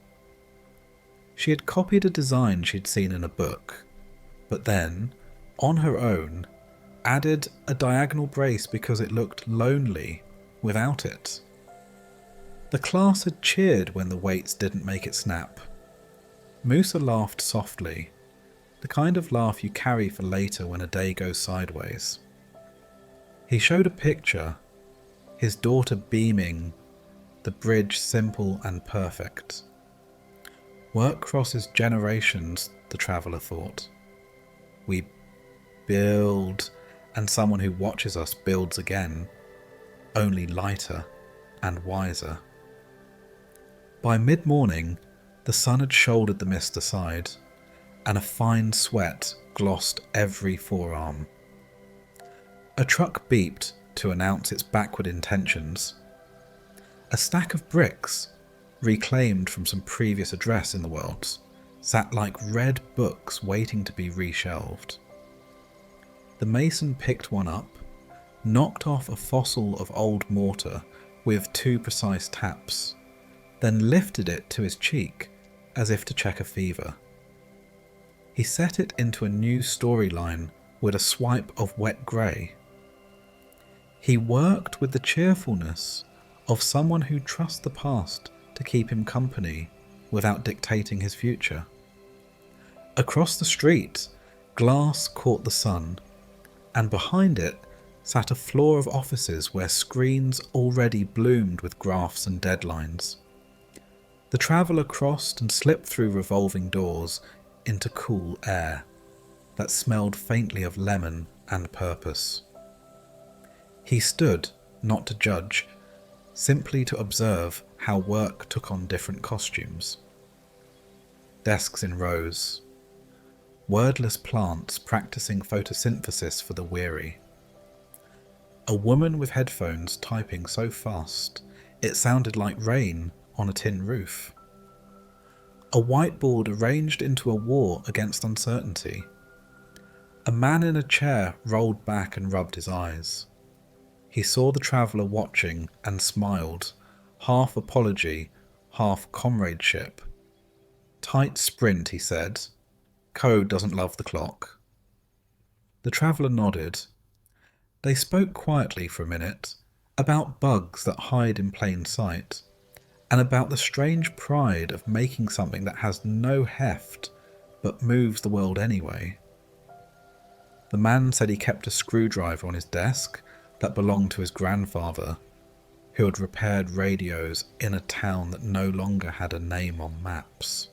She had copied a design she'd seen in a book, but then, on her own, added a diagonal brace because it looked lonely without it. The class had cheered when the weights didn't make it snap. Musa laughed softly, the kind of laugh you carry for later when a day goes sideways. He showed a picture, his daughter beaming, the bridge simple and perfect. Work crosses generations, the traveller thought. We build, and someone who watches us builds again, only lighter and wiser. By mid-morning, the sun had shouldered the mist aside, and a fine sweat glossed every forearm. A truck beeped to announce its backward intentions. A stack of bricks, reclaimed from some previous address in the world, sat like red books waiting to be reshelved. The mason picked one up, knocked off a fossil of old mortar with 2 precise taps, then lifted it to his cheek as if to check a fever. He set it into a new storyline with a swipe of wet grey. He worked with the cheerfulness of someone who trusts the past to keep him company without dictating his future. Across the street, glass caught the sun, and behind it sat a floor of offices where screens already bloomed with graphs and deadlines. The traveller crossed and slipped through revolving doors into cool air that smelled faintly of lemon and purpose. He stood, not to judge, simply to observe how work took on different costumes. Desks in rows, wordless plants practicing photosynthesis for the weary. A woman with headphones typing so fast it sounded like rain on a tin roof. A whiteboard arranged into a war against uncertainty. A man in a chair rolled back and rubbed his eyes. He saw the traveller watching and smiled, half apology, half comradeship. Tight sprint, he said. Code doesn't love the clock. The traveller nodded. They spoke quietly for a minute, about bugs that hide in plain sight, and about the strange pride of making something that has no heft, but moves the world anyway. The man said he kept a screwdriver on his desk that belonged to his grandfather, who had repaired radios in a town that no longer had a name on maps.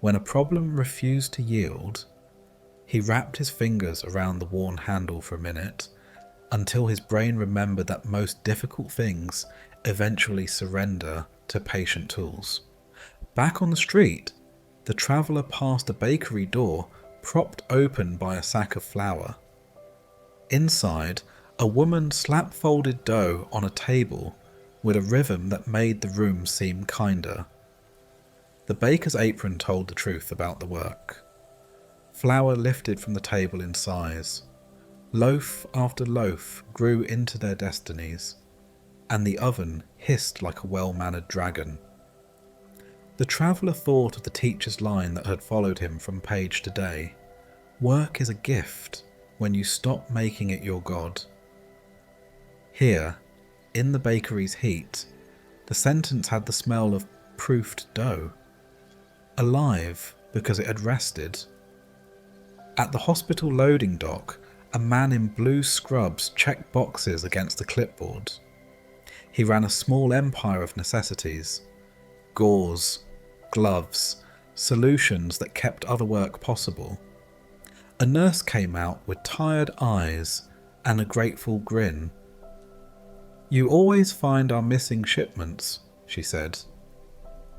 When a problem refused to yield, he wrapped his fingers around the worn handle for a minute, until his brain remembered that most difficult things eventually surrender to patient tools. Back on the street, the traveller passed a bakery door propped open by a sack of flour. Inside, a woman slap-folded dough on a table with a rhythm that made the room seem kinder. The baker's apron told the truth about the work. Flour lifted from the table in size. Loaf after loaf grew into their destinies, and the oven hissed like a well-mannered dragon. The traveller thought of the teacher's line that had followed him from page to day. Work is a gift. when you stop making it your God. Here, in the bakery's heat, the sentence had the smell of proofed dough, alive because it had rested. At the hospital loading dock, a man in blue scrubs checked boxes against a clipboard. He ran a small empire of necessities: gauze, gloves, solutions that kept other work possible. A nurse came out with tired eyes and a grateful grin. "You always find our missing shipments," she said.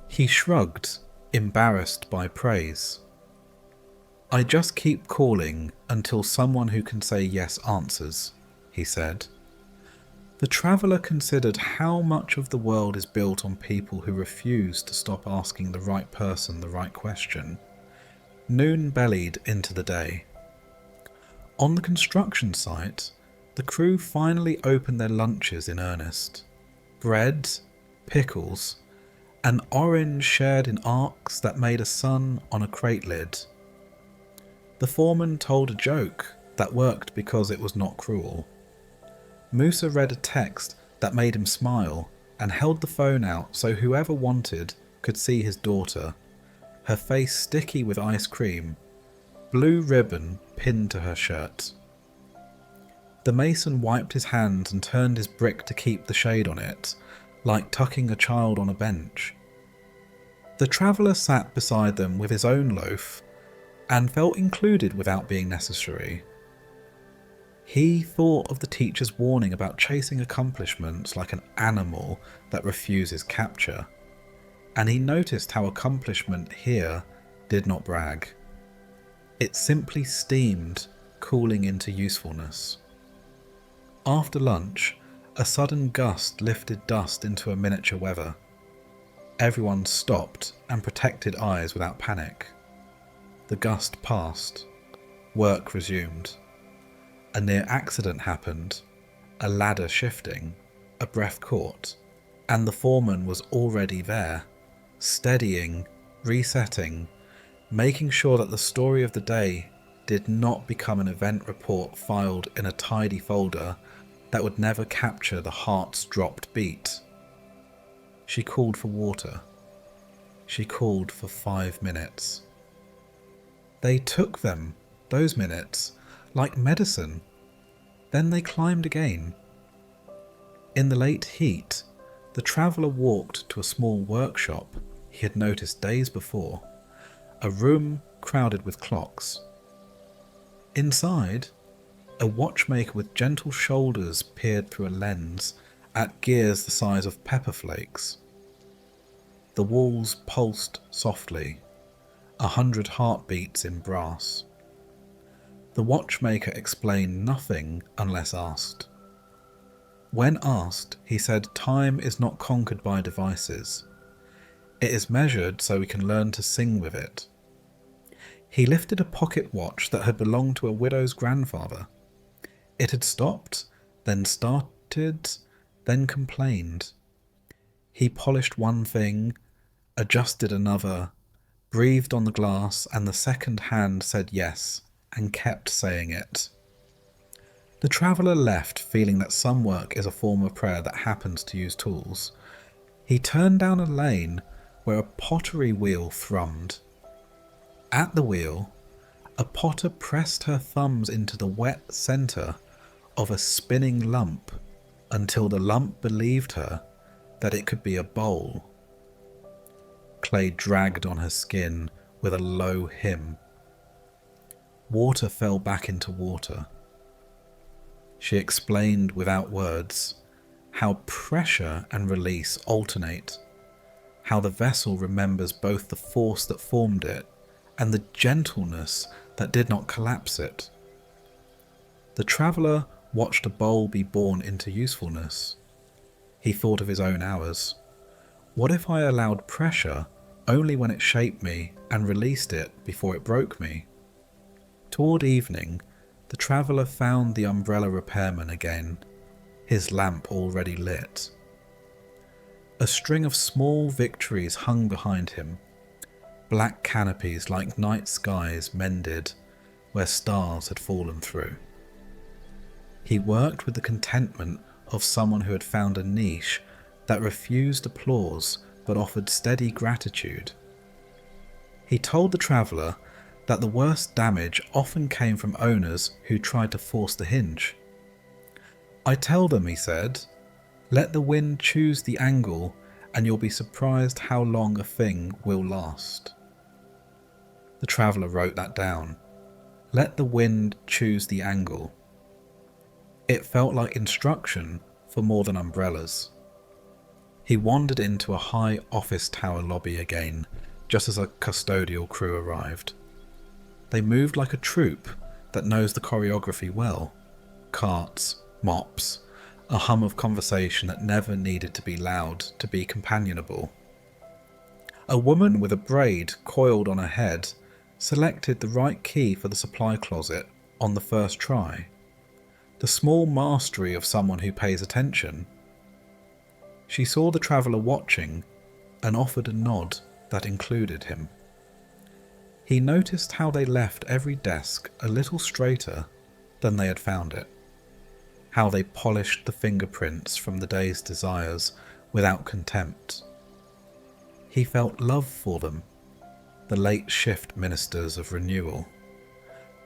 He shrugged, embarrassed by praise. "I just keep calling until someone who can say yes answers," he said. The traveller considered how much of the world is built on people who refuse to stop asking the right person the right question. Noon bellied into the day. On the construction site, the crew finally opened their lunches in earnest. Bread, pickles, an orange shared in arcs that made a sun on a crate lid. The foreman told a joke that worked because it was not cruel. Musa read a text that made him smile and held the phone out so whoever wanted could see his daughter, her face sticky with ice cream, blue ribbon pinned to her shirt. The mason wiped his hands and turned his brick to keep the shade on it, like tucking a child on a bench. The traveller sat beside them with his own loaf and felt included without being necessary. He thought of the teacher's warning about chasing accomplishments like an animal that refuses capture, and he noticed how accomplishment here did not brag. It simply steamed, cooling into usefulness. After lunch, a sudden gust lifted dust into a miniature weather. Everyone stopped and protected eyes without panic. The gust passed. Work resumed. A near accident happened, a ladder shifting, a breath caught, and the foreman was already there, steadying, resetting, making sure that the story of the day did not become an event report filed in a tidy folder that would never capture the heart's dropped beat. She called for water. She called for 5 minutes. They took them, those minutes, like medicine. Then they climbed again. In the late heat, the traveller walked to a small workshop he had noticed days before, a room crowded with clocks. Inside, a watchmaker with gentle shoulders peered through a lens at gears the size of pepper flakes. The walls pulsed softly, 100 heartbeats in brass. The watchmaker explained nothing unless asked. When asked, he said time is not conquered by devices. It is measured so we can learn to sing with it. He lifted a pocket watch that had belonged to a widow's grandfather. It had stopped, then started, then complained. He polished one thing, adjusted another, breathed on the glass, and the second hand said yes, and kept saying it. The traveller left feeling that some work is a form of prayer that happens to use tools. He turned down a lane where a pottery wheel thrummed. At the wheel, a potter pressed her thumbs into the wet centre of a spinning lump until the lump believed her that it could be a bowl. Clay dragged on her skin with a low hymn. Water fell back into water. She explained without words how pressure and release alternate, how the vessel remembers both the force that formed it and the gentleness that did not collapse it. The traveller watched a bowl be born into usefulness. He thought of his own hours. What if I allowed pressure only when it shaped me and released it before it broke me? Toward evening, the traveller found the umbrella repairman again, his lamp already lit. A string of small victories hung behind him, black canopies like night skies mended where stars had fallen through. He worked with the contentment of someone who had found a niche that refused applause but offered steady gratitude. He told the traveller that the worst damage often came from owners who tried to force the hinge. "I tell them," he said, "let the wind choose the angle and you'll be surprised how long a thing will last." The traveller wrote that down. Let the wind choose the angle. It felt like instruction for more than umbrellas. He wandered into a high office tower lobby again, just as a custodial crew arrived. They moved like a troupe that knows the choreography well. Carts, mops, a hum of conversation that never needed to be loud to be companionable. A woman with a braid coiled on her head selected the right key for the supply closet on the first try. The small mastery of someone who pays attention. She saw the traveller watching and offered a nod that included him. He noticed how they left every desk a little straighter than they had found it, how they polished the fingerprints from the day's desires without contempt. He felt love for them, the late shift ministers of renewal,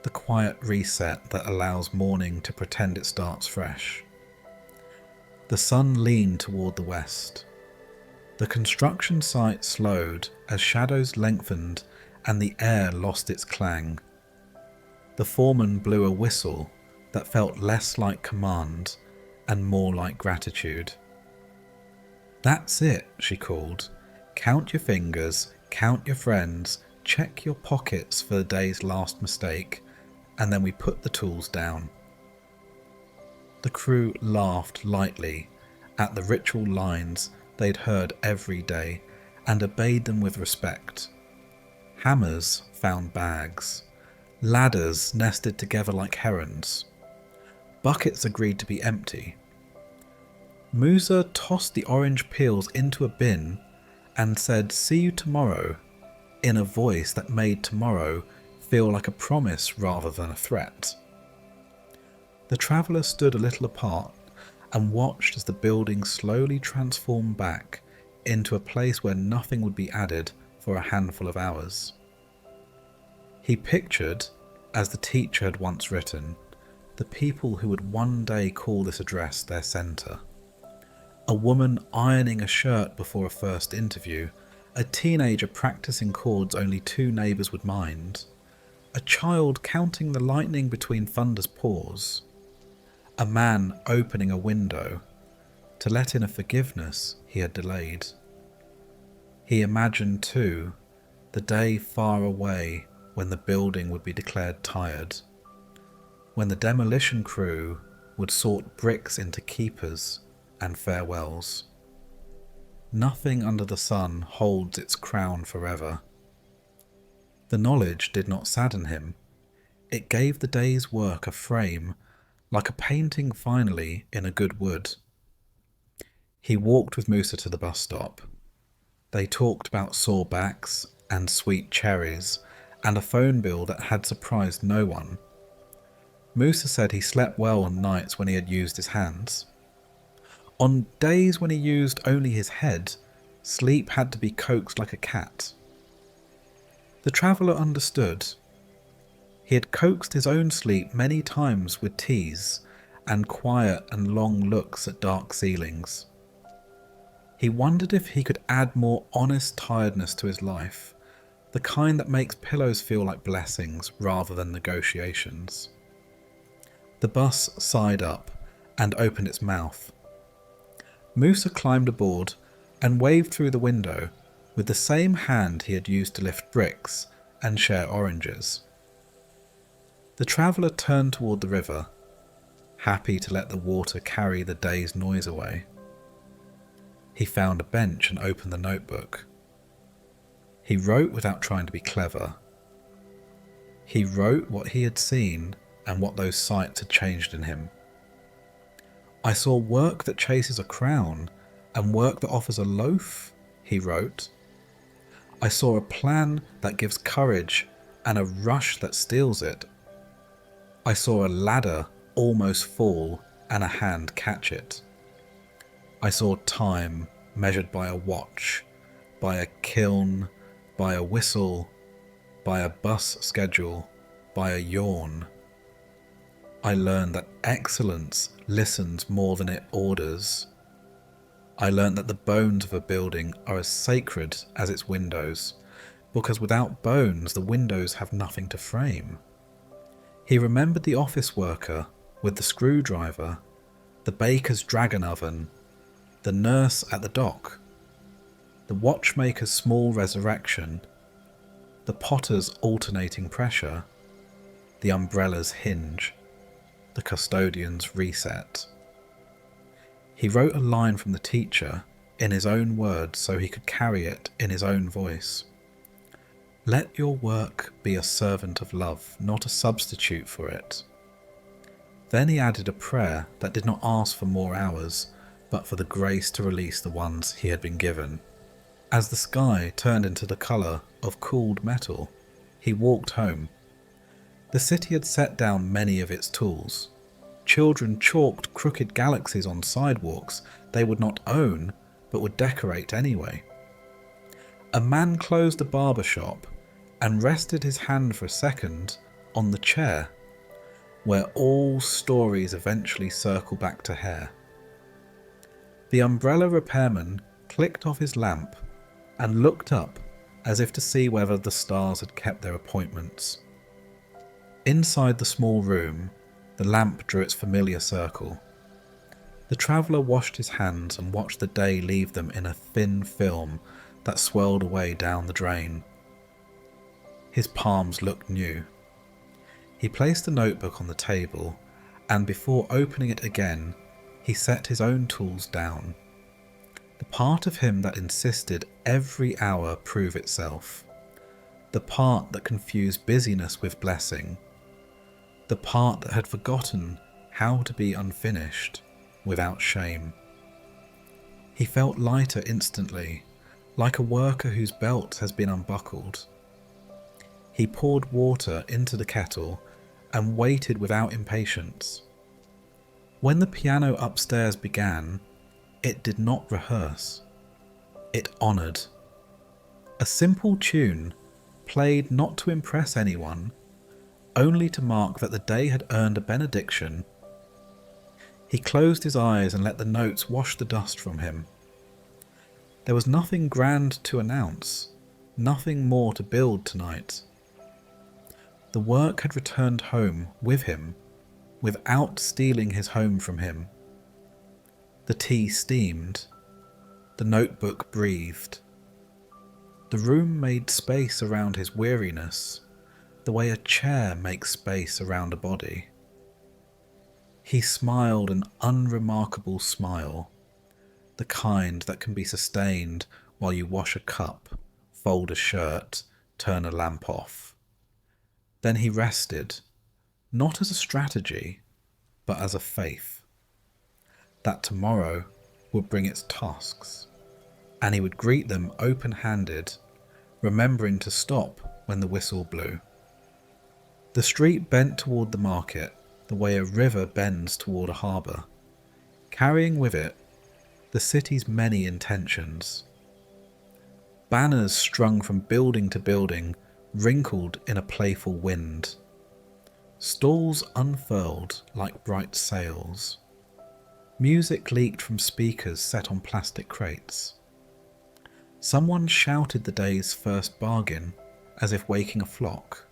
the quiet reset that allows morning to pretend it starts fresh. The sun leaned toward the west. The construction site slowed as shadows lengthened and the air lost its clang. The foreman blew a whistle that felt less like command and more like gratitude. "That's it," she called. "Count your fingers, count your friends, check your pockets for the day's last mistake, and then we put the tools down." The crew laughed lightly at the ritual lines they'd heard every day and obeyed them with respect. Hammers found bags. Ladders nested together like herons. Buckets agreed to be empty. Musa tossed the orange peels into a bin and said, "See you tomorrow," in a voice that made tomorrow feel like a promise rather than a threat. The traveller stood a little apart and watched as the building slowly transformed back into a place where nothing would be added for a handful of hours. He pictured, as the teacher had once written, the people who would one day call this address their centre. A woman ironing a shirt before a first interview, a teenager practicing chords only two neighbours would mind, a child counting the lightning between thunder's pause, a man opening a window to let in a forgiveness he had delayed. He imagined, too, the day far away when the building would be declared tired, when the demolition crew would sort bricks into keepers and farewells. Nothing under the sun holds its crown forever. The knowledge did not sadden him. It gave the day's work a frame, like a painting finally in a good wood. He walked with Musa to the bus stop. They talked about sore backs and sweet cherries and a phone bill that had surprised no one. Musa said he slept well on nights when he had used his hands. On days when he used only his head, sleep had to be coaxed like a cat. The traveller understood. He had coaxed his own sleep many times with tease and quiet and long looks at dark ceilings. He wondered if he could add more honest tiredness to his life, the kind that makes pillows feel like blessings rather than negotiations. The bus sighed up and opened its mouth. Musa climbed aboard and waved through the window with the same hand he had used to lift bricks and share oranges. The traveller turned toward the river, happy to let the water carry the day's noise away. He found a bench and opened the notebook. He wrote without trying to be clever. He wrote what he had seen and what those sights had changed in him. "I saw work that chases a crown and work that offers a loaf," he wrote. "I saw a plan that gives courage and a rush that steals it. I saw a ladder almost fall and a hand catch it. I saw time measured by a watch, by a kiln, by a whistle, by a bus schedule, by a yawn. I learned that excellence listens more than it orders. I learned that the bones of a building are as sacred as its windows, because without bones the windows have nothing to frame. He remembered the office worker with the screwdriver, the baker's dragon oven, the nurse at the dock, the watchmaker's small resurrection, the potter's alternating pressure, the umbrella's hinge, the custodian's reset. He wrote a line from the teacher in his own words so he could carry it in his own voice. Let your work be a servant of love, not a substitute for it. Then he added a prayer that did not ask for more hours, but for the grace to release the ones he had been given. As the sky turned into the colour of cooled metal, he walked home. The city had set down many of its tools. Children chalked crooked galaxies on sidewalks they would not own, but would decorate anyway. A man closed a barber shop and rested his hand for a second on the chair, where all stories eventually circle back to hair. The umbrella repairman clicked off his lamp and looked up as if to see whether the stars had kept their appointments. Inside the small room, the lamp drew its familiar circle. The traveller washed his hands and watched the day leave them in a thin film that swirled away down the drain. His palms looked new. He placed the notebook on the table, and before opening it again, he set his own tools down. The part of him that insisted every hour prove itself. The part that confused busyness with blessing. The part that had forgotten how to be unfinished without shame. He felt lighter instantly, like a worker whose belt has been unbuckled. He poured water into the kettle and waited without impatience. When the piano upstairs began, it did not rehearse. It honoured. A simple tune, played not to impress anyone, only to mark that the day had earned a benediction. He closed his eyes and let the notes wash the dust from him. There was nothing grand to announce, nothing more to build tonight. The work had returned home with him, without stealing his home from him. The tea steamed. The notebook breathed. The room made space around his weariness, the way a chair makes space around a body. He smiled an unremarkable smile, the kind that can be sustained while you wash a cup, fold a shirt, turn a lamp off. Then he rested, not as a strategy, but as a faith, that tomorrow would bring its tasks, and he would greet them open-handed, remembering to stop when the whistle blew. The street bent toward the market, the way a river bends toward a harbour, carrying with it the city's many intentions. Banners strung from building to building wrinkled in a playful wind. Stalls unfurled like bright sails. Music leaked from speakers set on plastic crates. Someone shouted the day's first bargain as if waking a flock.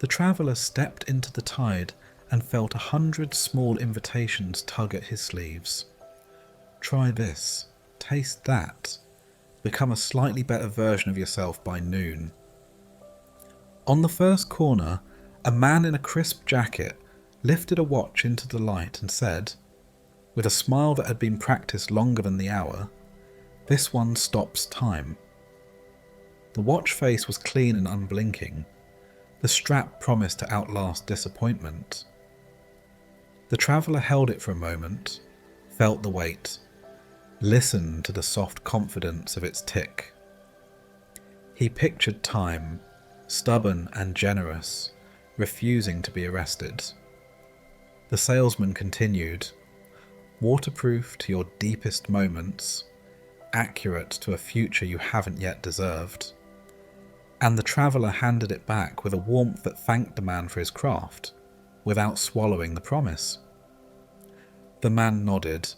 The traveller stepped into the tide and felt 100 small invitations tug at his sleeves. Try this, taste that, become a slightly better version of yourself by noon. On the first corner, a man in a crisp jacket lifted a watch into the light and said, with a smile that had been practiced longer than the hour, "This one stops time." The watch face was clean and unblinking. The strap promised to outlast disappointment. The traveller held it for a moment, felt the weight, listened to the soft confidence of its tick. He pictured time, stubborn and generous, refusing to be arrested. The salesman continued, waterproof to your deepest moments, accurate to a future you haven't yet deserved. And the traveller handed it back with a warmth that thanked the man for his craft, without swallowing the promise. The man nodded,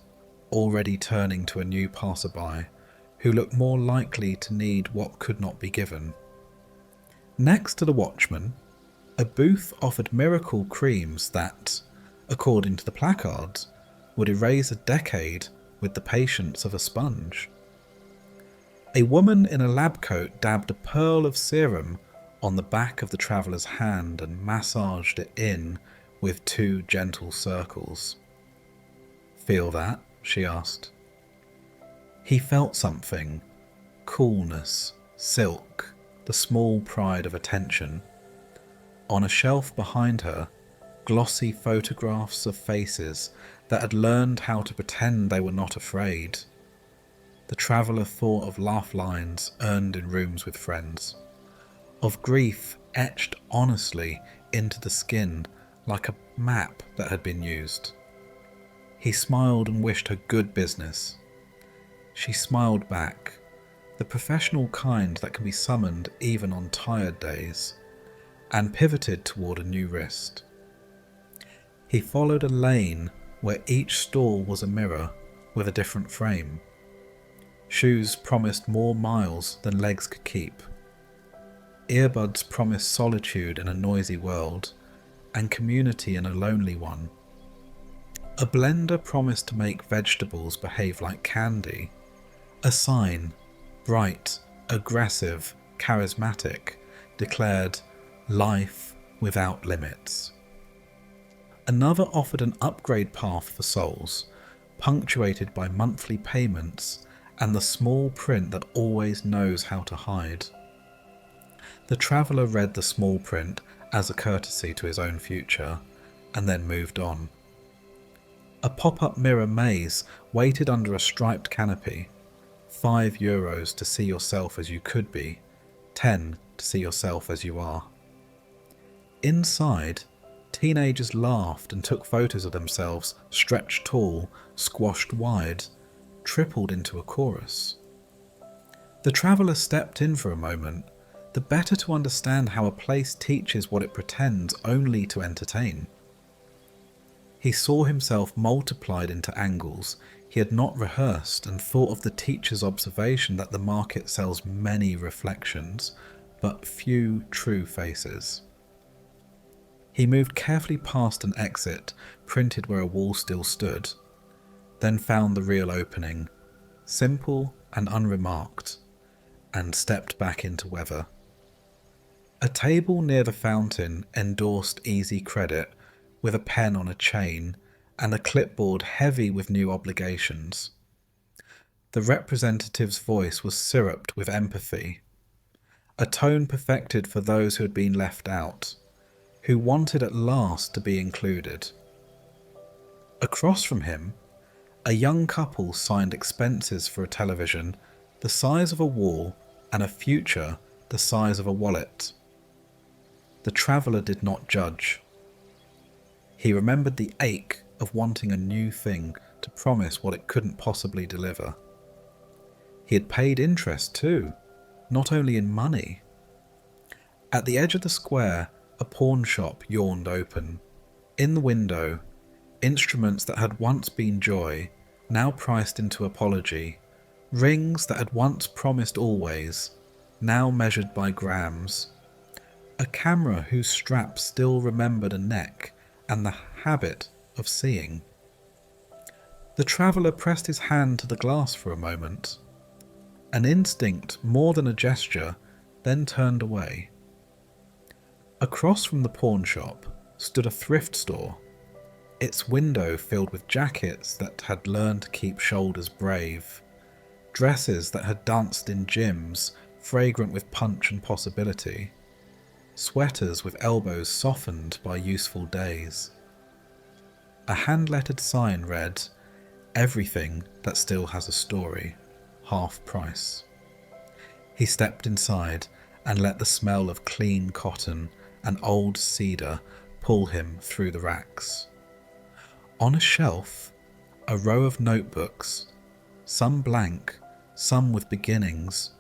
already turning to a new passerby, who looked more likely to need what could not be given. Next to the watchman, a booth offered miracle creams that, according to the placards, would erase a decade with the patience of a sponge. A woman in a lab coat dabbed a pearl of serum on the back of the traveller's hand and massaged it in with 2 gentle circles. "Feel that?" she asked. He felt something. Coolness, silk, the small pride of attention. On a shelf behind her, glossy photographs of faces that had learned how to pretend they were not afraid. The traveller thought of laugh lines earned in rooms with friends, of grief etched honestly into the skin like a map that had been used. He smiled and wished her good business. She smiled back, the professional kind that can be summoned even on tired days, and pivoted toward a new wrist. He followed a lane where each stall was a mirror with a different frame. Shoes promised more miles than legs could keep. Earbuds promised solitude in a noisy world, and community in a lonely one. A blender promised to make vegetables behave like candy. A sign, bright, aggressive, charismatic, declared life without limits. Another offered an upgrade path for souls, punctuated by monthly payments and the small print that always knows how to hide. The traveller read the small print as a courtesy to his own future, and then moved on. A pop-up mirror maze waited under a striped canopy. €5 to see yourself as you could be, 10 to see yourself as you are. Inside, teenagers laughed and took photos of themselves stretched tall, squashed wide, tripled into a chorus. The traveller stepped in for a moment, the better to understand how a place teaches what it pretends only to entertain. He saw himself multiplied into angles he had not rehearsed and thought of the teacher's observation that the market sells many reflections, but few true faces. He moved carefully past an exit printed where a wall still stood, then found the real opening, simple and unremarked, and stepped back into weather. A table near the fountain endorsed easy credit with a pen on a chain and a clipboard heavy with new obligations. The representative's voice was syruped with empathy, a tone perfected for those who had been left out, who wanted at last to be included. Across from him, a young couple signed expenses for a television the size of a wall and a future the size of a wallet. The traveller did not judge. He remembered the ache of wanting a new thing to promise what it couldn't possibly deliver. He had paid interest too, not only in money. At the edge of the square, a pawn shop yawned open. In the window, instruments that had once been joy, now priced into apology, rings that had once promised always, now measured by grams, a camera whose strap still remembered a neck and the habit of seeing. The traveller pressed his hand to the glass for a moment. An instinct more than a gesture, then turned away. Across from the pawn shop stood a thrift store, its window filled with jackets that had learned to keep shoulders brave, dresses that had danced in gyms, fragrant with punch and possibility, sweaters with elbows softened by useful days. A hand-lettered sign read, "Everything that still has a story, half price." He stepped inside and let the smell of clean cotton and old cedar pull him through the racks. On a shelf, a row of notebooks, some blank, some with beginnings,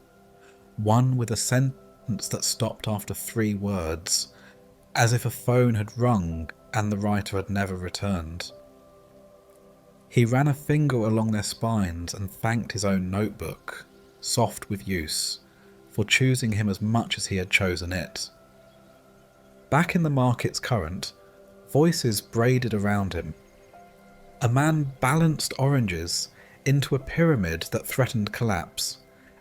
one with a sentence that stopped after 3 words, as if a phone had rung and the writer had never returned. He ran a finger along their spines and thanked his own notebook, soft with use, for choosing him as much as he had chosen it. Back in the market's current, voices braided around him. A man balanced oranges into a pyramid that threatened collapse,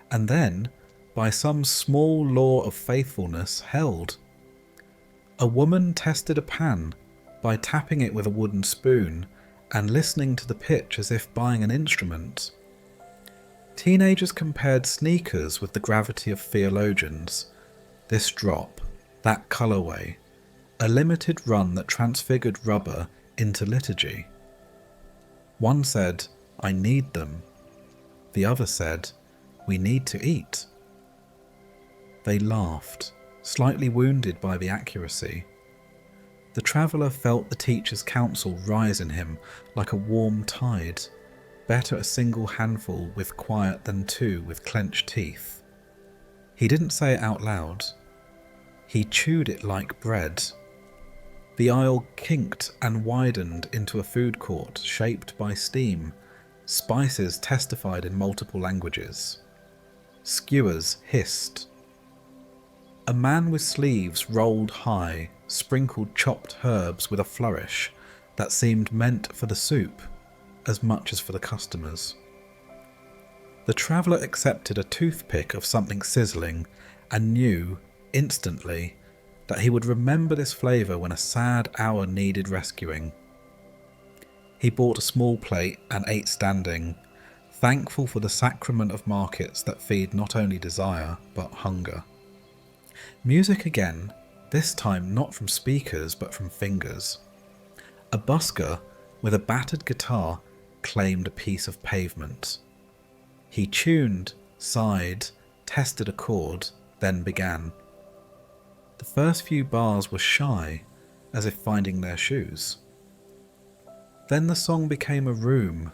and then, by some small law of faithfulness, held. A woman tested a pan by tapping it with a wooden spoon and listening to the pitch as if buying an instrument. Teenagers compared sneakers with the gravity of theologians. This drop, that colourway, a limited run that transfigured rubber into liturgy. One said, "I need them." The other said, "We need to eat." They laughed, slightly wounded by the accuracy. The traveller felt the teacher's counsel rise in him like a warm tide. Better a single handful with quiet than 2 with clenched teeth. He didn't say it out loud. He chewed it like bread. The aisle kinked and widened into a food court shaped by steam. Spices testified in multiple languages. Skewers hissed. A man with sleeves rolled high sprinkled chopped herbs with a flourish that seemed meant for the soup as much as for the customers. The traveller accepted a toothpick of something sizzling and knew, instantly, that he would remember this flavour when a sad hour needed rescuing. He bought a small plate and ate standing, thankful for the sacrament of markets that feed not only desire but hunger. Music again, this time not from speakers but from fingers. A busker with a battered guitar claimed a piece of pavement. He tuned, sighed, tested a chord, then began. The first few bars were shy, as if finding their shoes. Then the song became a room,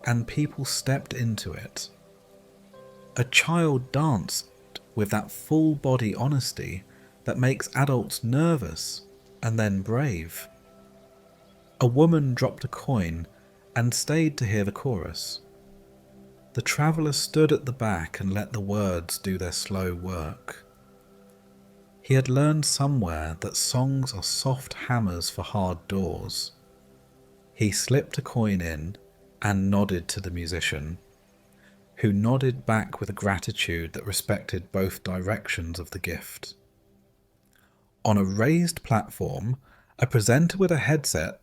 and people stepped into it. A child danced with that full body honesty that makes adults nervous and then brave. A woman dropped a coin and stayed to hear the chorus. The traveller stood at the back and let the words do their slow work. He had learned somewhere that songs are soft hammers for hard doors. He slipped a coin in and nodded to the musician, who nodded back with a gratitude that respected both directions of the gift. On a raised platform, a presenter with a headset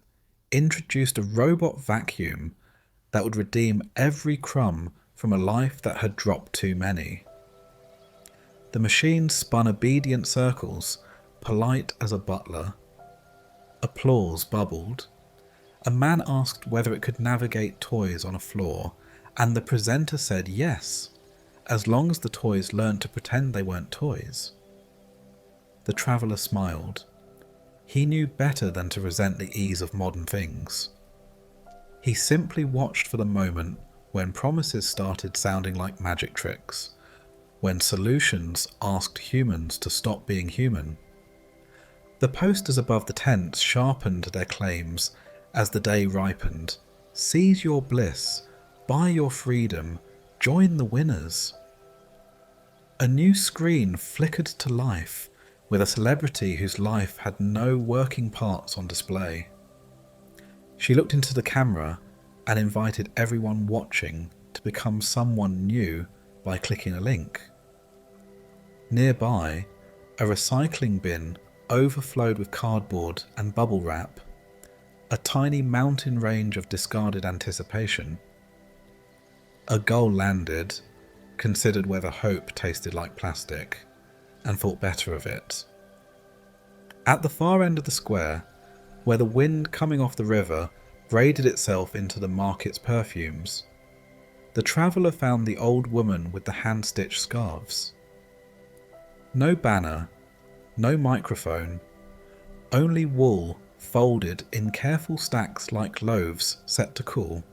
introduced a robot vacuum that would redeem every crumb from a life that had dropped too many. The machine spun obedient circles, polite as a butler. Applause bubbled. A man asked whether it could navigate toys on a floor, and the presenter said yes, as long as the toys learned to pretend they weren't toys. The traveller smiled. He knew better than to resent the ease of modern things. He simply watched for the moment when promises started sounding like magic tricks, when solutions asked humans to stop being human. The posters above the tents sharpened their claims as the day ripened. Seize your bliss, buy your freedom, join the winners. A new screen flickered to life with a celebrity whose life had no working parts on display. She looked into the camera and invited everyone watching to become someone new by clicking a link. Nearby, a recycling bin overflowed with cardboard and bubble wrap, a tiny mountain range of discarded anticipation. A gull landed, considered whether hope tasted like plastic, and thought better of it. At the far end of the square, where the wind coming off the river braided itself into the market's perfumes, the traveller found the old woman with the hand-stitched scarves. No banner, no microphone, only wool folded in careful stacks like loaves set to cool.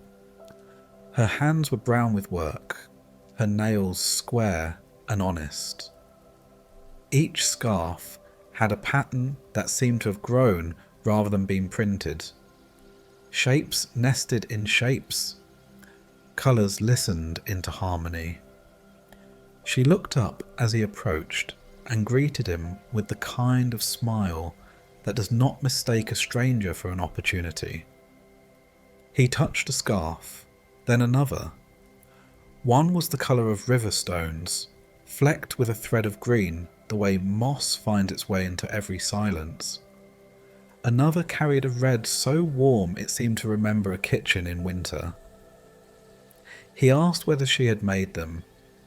Her hands were brown with work, her nails square and honest. Each scarf had a pattern that seemed to have grown rather than been printed. Shapes nested in shapes. Colours listened into harmony. She looked up as he approached and greeted him with the kind of smile that does not mistake a stranger for an opportunity. He touched a scarf, then another. One was the colour of river stones, flecked with a thread of green, the way moss finds its way into every silence. Another carried a red so warm it seemed to remember a kitchen in winter. He asked whether she had made them,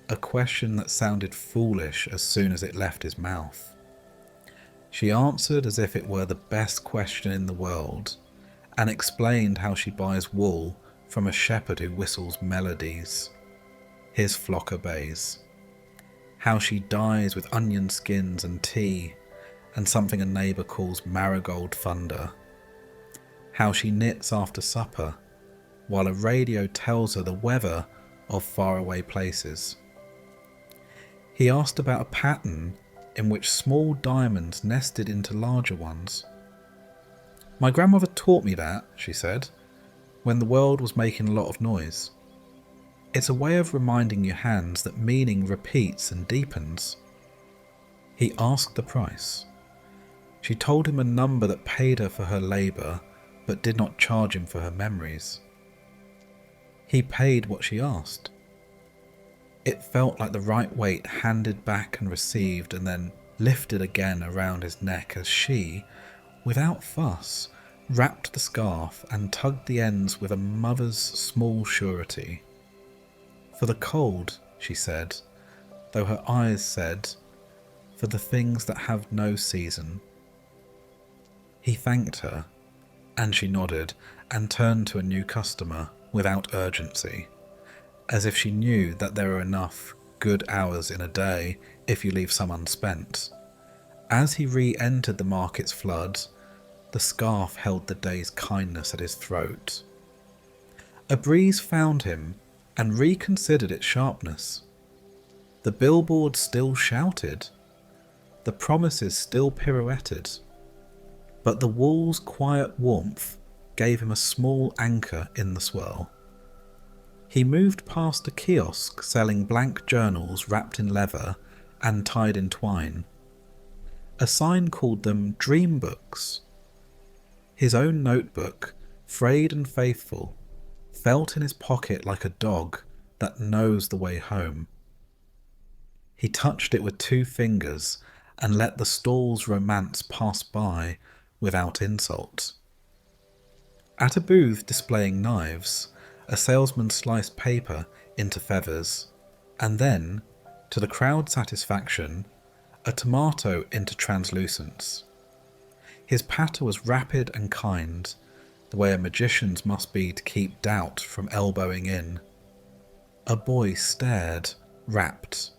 a question that sounded foolish as soon as it left his mouth. She answered as if it were the best question in the world, and explained how she buys wool from a shepherd who whistles melodies. His flock obeys. How she dyes with onion skins and tea, and something a neighbour calls marigold thunder. How she knits after supper, while a radio tells her the weather of faraway places. He asked about a pattern in which small diamonds nested into larger ones. "My grandmother taught me that," she said, "when the world was making a lot of noise. It's a way of reminding your hands that meaning repeats and deepens." He asked the price. She told him a number that paid her for her labour, but did not charge him for her memories. He paid what she asked. It felt like the right weight handed back and received and then lifted again around his neck as she, without fuss, wrapped the scarf and tugged the ends with a mother's small surety. "For the cold," she said, though her eyes said, "For the things that have no season." He thanked her, and she nodded and turned to a new customer without urgency, as if she knew that there are enough good hours in a day if you leave some unspent. As he re-entered the market's flood, the scarf held the day's kindness at his throat. A breeze found him and reconsidered its sharpness. The billboard still shouted. The promises still pirouetted. But the wool's quiet warmth gave him a small anchor in the swirl. He moved past a kiosk selling blank journals wrapped in leather and tied in twine. A sign called them dream books. His own notebook, frayed and faithful, felt in his pocket like a dog that knows the way home. He touched it with 2 fingers and let the stall's romance pass by without insult. At a booth displaying knives, a salesman sliced paper into feathers, and then, to the crowd's satisfaction, a tomato into translucence. His patter was rapid and kind, the way a magician's must be to keep doubt from elbowing in. A boy stared, rapt.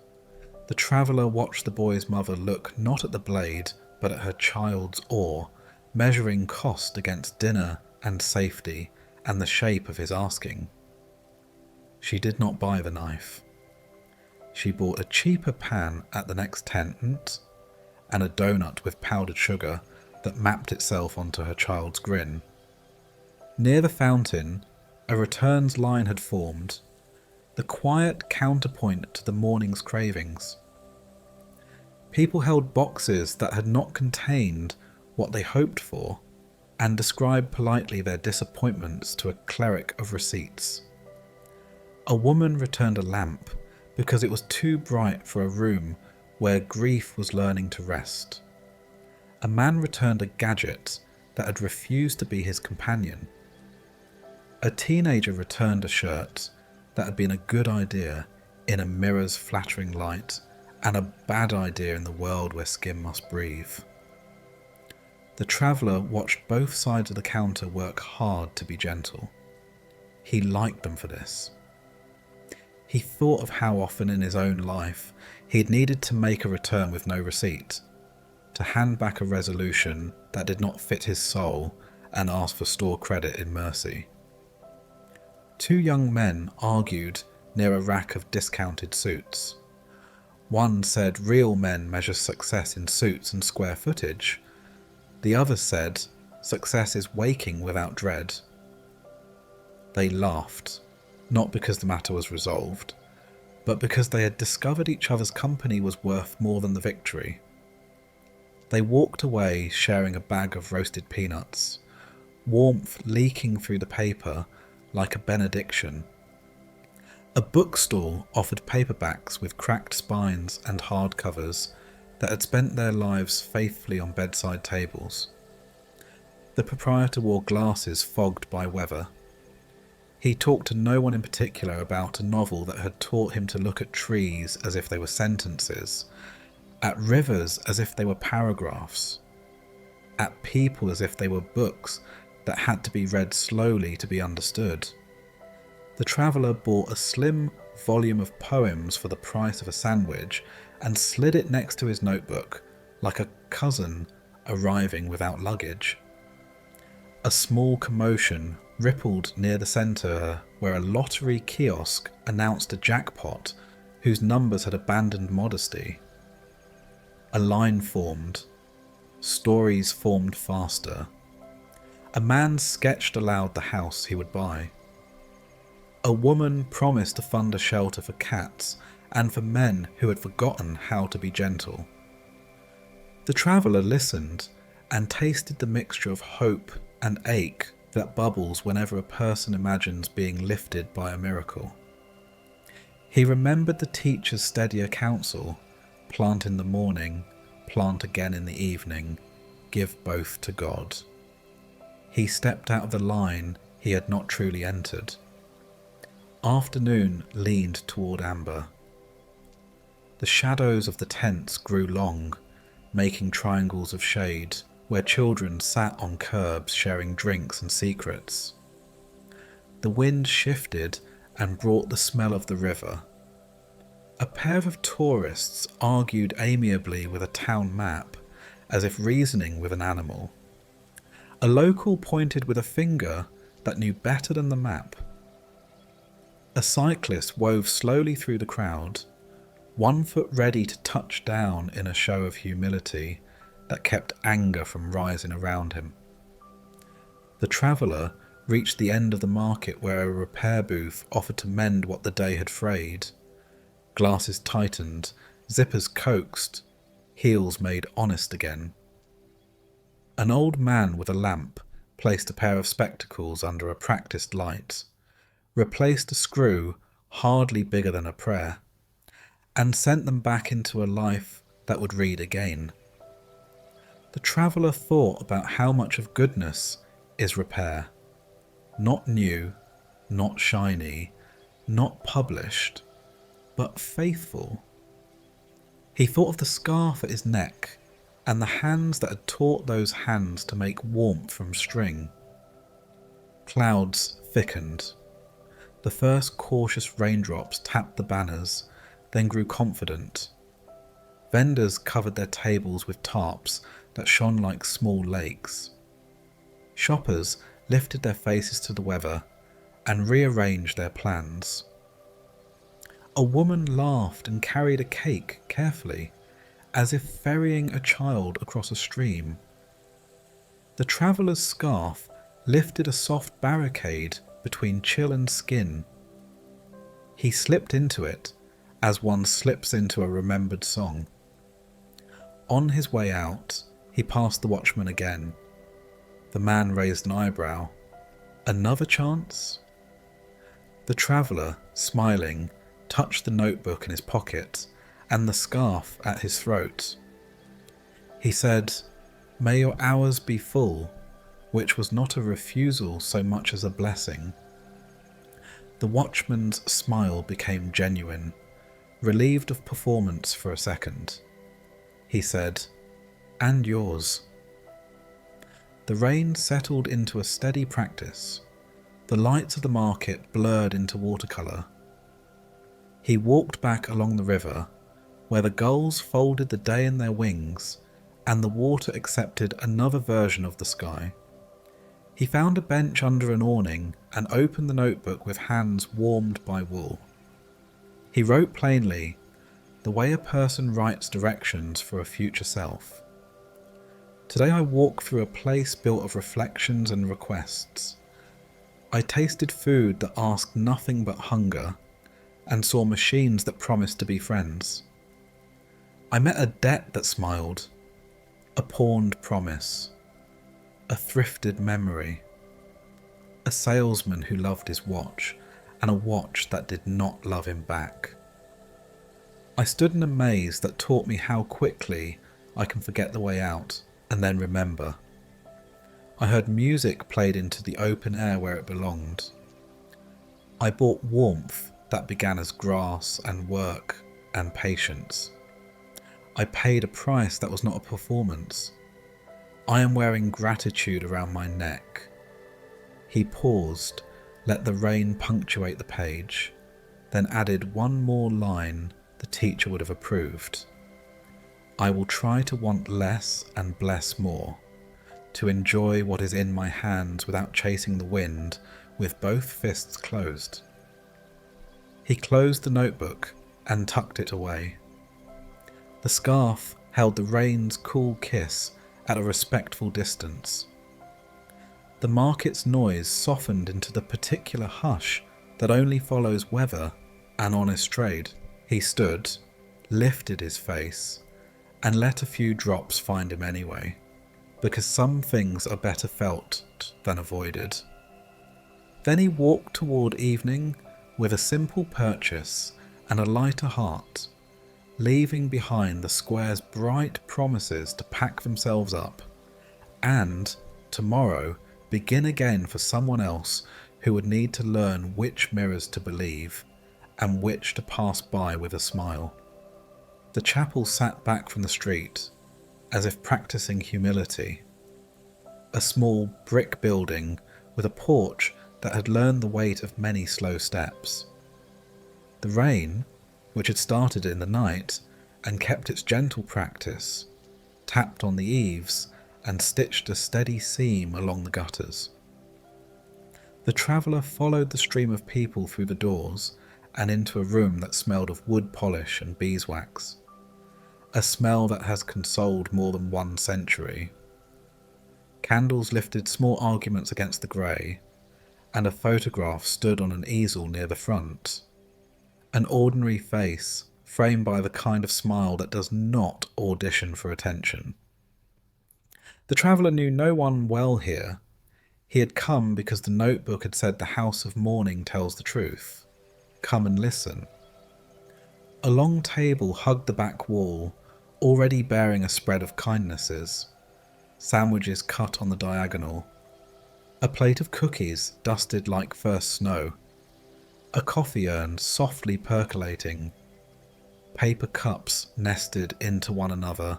The traveller watched the boy's mother look not at the blade, but at her child's oar, measuring cost against dinner and safety and the shape of his asking. She did not buy the knife. She bought a cheaper pan at the next tent and a donut with powdered sugar that mapped itself onto her child's grin. Near the fountain, a returns line had formed, the quiet counterpoint to the morning's cravings. People held boxes that had not contained what they hoped for, and described politely their disappointments to a cleric of receipts. A woman returned a lamp because it was too bright for a room where grief was learning to rest. A man returned a gadget that had refused to be his companion. A teenager returned a shirt that had been a good idea in a mirror's flattering light and a bad idea in the world where skin must breathe. The traveller watched both sides of the counter work hard to be gentle. He liked them for this. He thought of how often in his own life he had needed to make a return with no receipt. to hand back a resolution that did not fit his soul and ask for store credit in mercy. Two young men argued near a rack of discounted suits. One said real men measure success in suits and square footage. The other said success is waking without dread. They laughed, not because the matter was resolved, but because they had discovered each other's company was worth more than the victory. They walked away sharing a bag of roasted peanuts, warmth leaking through the paper like a benediction. A bookstall offered paperbacks with cracked spines and hardcovers that had spent their lives faithfully on bedside tables. The proprietor wore glasses fogged by weather. He talked to no one in particular about a novel that had taught him to look at trees as if they were sentences, at rivers as if they were paragraphs, at people as if they were books that had to be read slowly to be understood. The traveller bought a slim volume of poems for the price of a sandwich and slid it next to his notebook, like a cousin arriving without luggage. A small commotion rippled near the centre where a lottery kiosk announced a jackpot whose numbers had abandoned modesty. A line formed. Stories formed faster. A man sketched aloud the house he would buy. A woman promised to fund a shelter for cats and for men who had forgotten how to be gentle. The traveller listened and tasted the mixture of hope and ache that bubbles whenever a person imagines being lifted by a miracle. He remembered the teacher's steadier counsel: plant in the morning, plant again in the evening, give both to God. He stepped out of the line he had not truly entered. Afternoon leaned toward amber. The shadows of the tents grew long, making triangles of shade where children sat on curbs sharing drinks and secrets. The wind shifted and brought the smell of the river. A pair of tourists argued amiably with a town map, as if reasoning with an animal. A local pointed with a finger that knew better than the map. A cyclist wove slowly through the crowd, one foot ready to touch down in a show of humility that kept anger from rising around him. The traveller reached the end of the market where a repair booth offered to mend what the day had frayed. Glasses tightened, zippers coaxed, heels made honest again. An old man with a lamp placed a pair of spectacles under a practised light, replaced a screw hardly bigger than a prayer, and sent them back into a life that would read again. The traveller thought about how much of goodness is repair. Not new, not shiny, not published, but faithful. He thought of the scarf at his neck and the hands that had taught those hands to make warmth from string. Clouds thickened. The first cautious raindrops tapped the banners, then grew confident. Vendors covered their tables with tarps that shone like small lakes. Shoppers lifted their faces to the weather and rearranged their plans. A woman laughed and carried a cake carefully, as if ferrying a child across a stream. The traveller's scarf lifted a soft barricade between chill and skin. He slipped into it, as one slips into a remembered song. On his way out, he passed the watchman again. The man raised an eyebrow. Another chance? The traveller, smiling, touched the notebook in his pocket and the scarf at his throat. He said, "May your hours be full," which was not a refusal so much as a blessing. The watchman's smile became genuine, relieved of performance for a second. He said, "And yours." The rain settled into a steady practice. The lights of the market blurred into watercolour. He walked back along the river, where the gulls folded the day in their wings and the water accepted another version of the sky. He found a bench under an awning and opened the notebook with hands warmed by wool. He wrote plainly, the way a person writes directions for a future self. Today I walk through a place built of reflections and requests. I tasted food that asked nothing but hunger, and saw machines that promised to be friends. I met a debt that smiled, a pawned promise, a thrifted memory, a salesman who loved his watch, and a watch that did not love him back. I stood in a maze that taught me how quickly I can forget the way out and then remember. I heard music played into the open air where it belonged. I bought warmth that began as grass and work and patience. I paid a price that was not a performance. I am wearing gratitude around my neck. He paused, let the rain punctuate the page, then added one more line the teacher would have approved. I will try to want less and bless more, to enjoy what is in my hands without chasing the wind with both fists closed. He closed the notebook and tucked it away. The scarf held the rain's cool kiss at a respectful distance. The market's noise softened into the particular hush that only follows weather and honest trade. He stood, lifted his face, and let a few drops find him anyway, because some things are better felt than avoided. Then he walked toward evening with a simple purchase and a lighter heart, leaving behind the square's bright promises to pack themselves up, and, tomorrow, begin again for someone else who would need to learn which mirrors to believe and which to pass by with a smile. The chapel sat back from the street, as if practicing humility. A small brick building with a porch that had learned the weight of many slow steps. The rain, which had started in the night and kept its gentle practice, tapped on the eaves and stitched a steady seam along the gutters. The traveller followed the stream of people through the doors and into a room that smelled of wood polish and beeswax, a smell that has consoled more than 1 century. Candles lifted small arguments against the grey, and a photograph stood on an easel near the front. An ordinary face, framed by the kind of smile that does not audition for attention. The traveller knew no one well here. He had come because the notebook had said the house of mourning tells the truth. Come and listen. A long table hugged the back wall, already bearing a spread of kindnesses. Sandwiches cut on the diagonal. A plate of cookies dusted like first snow. A coffee urn softly percolating. Paper cups nested into one another,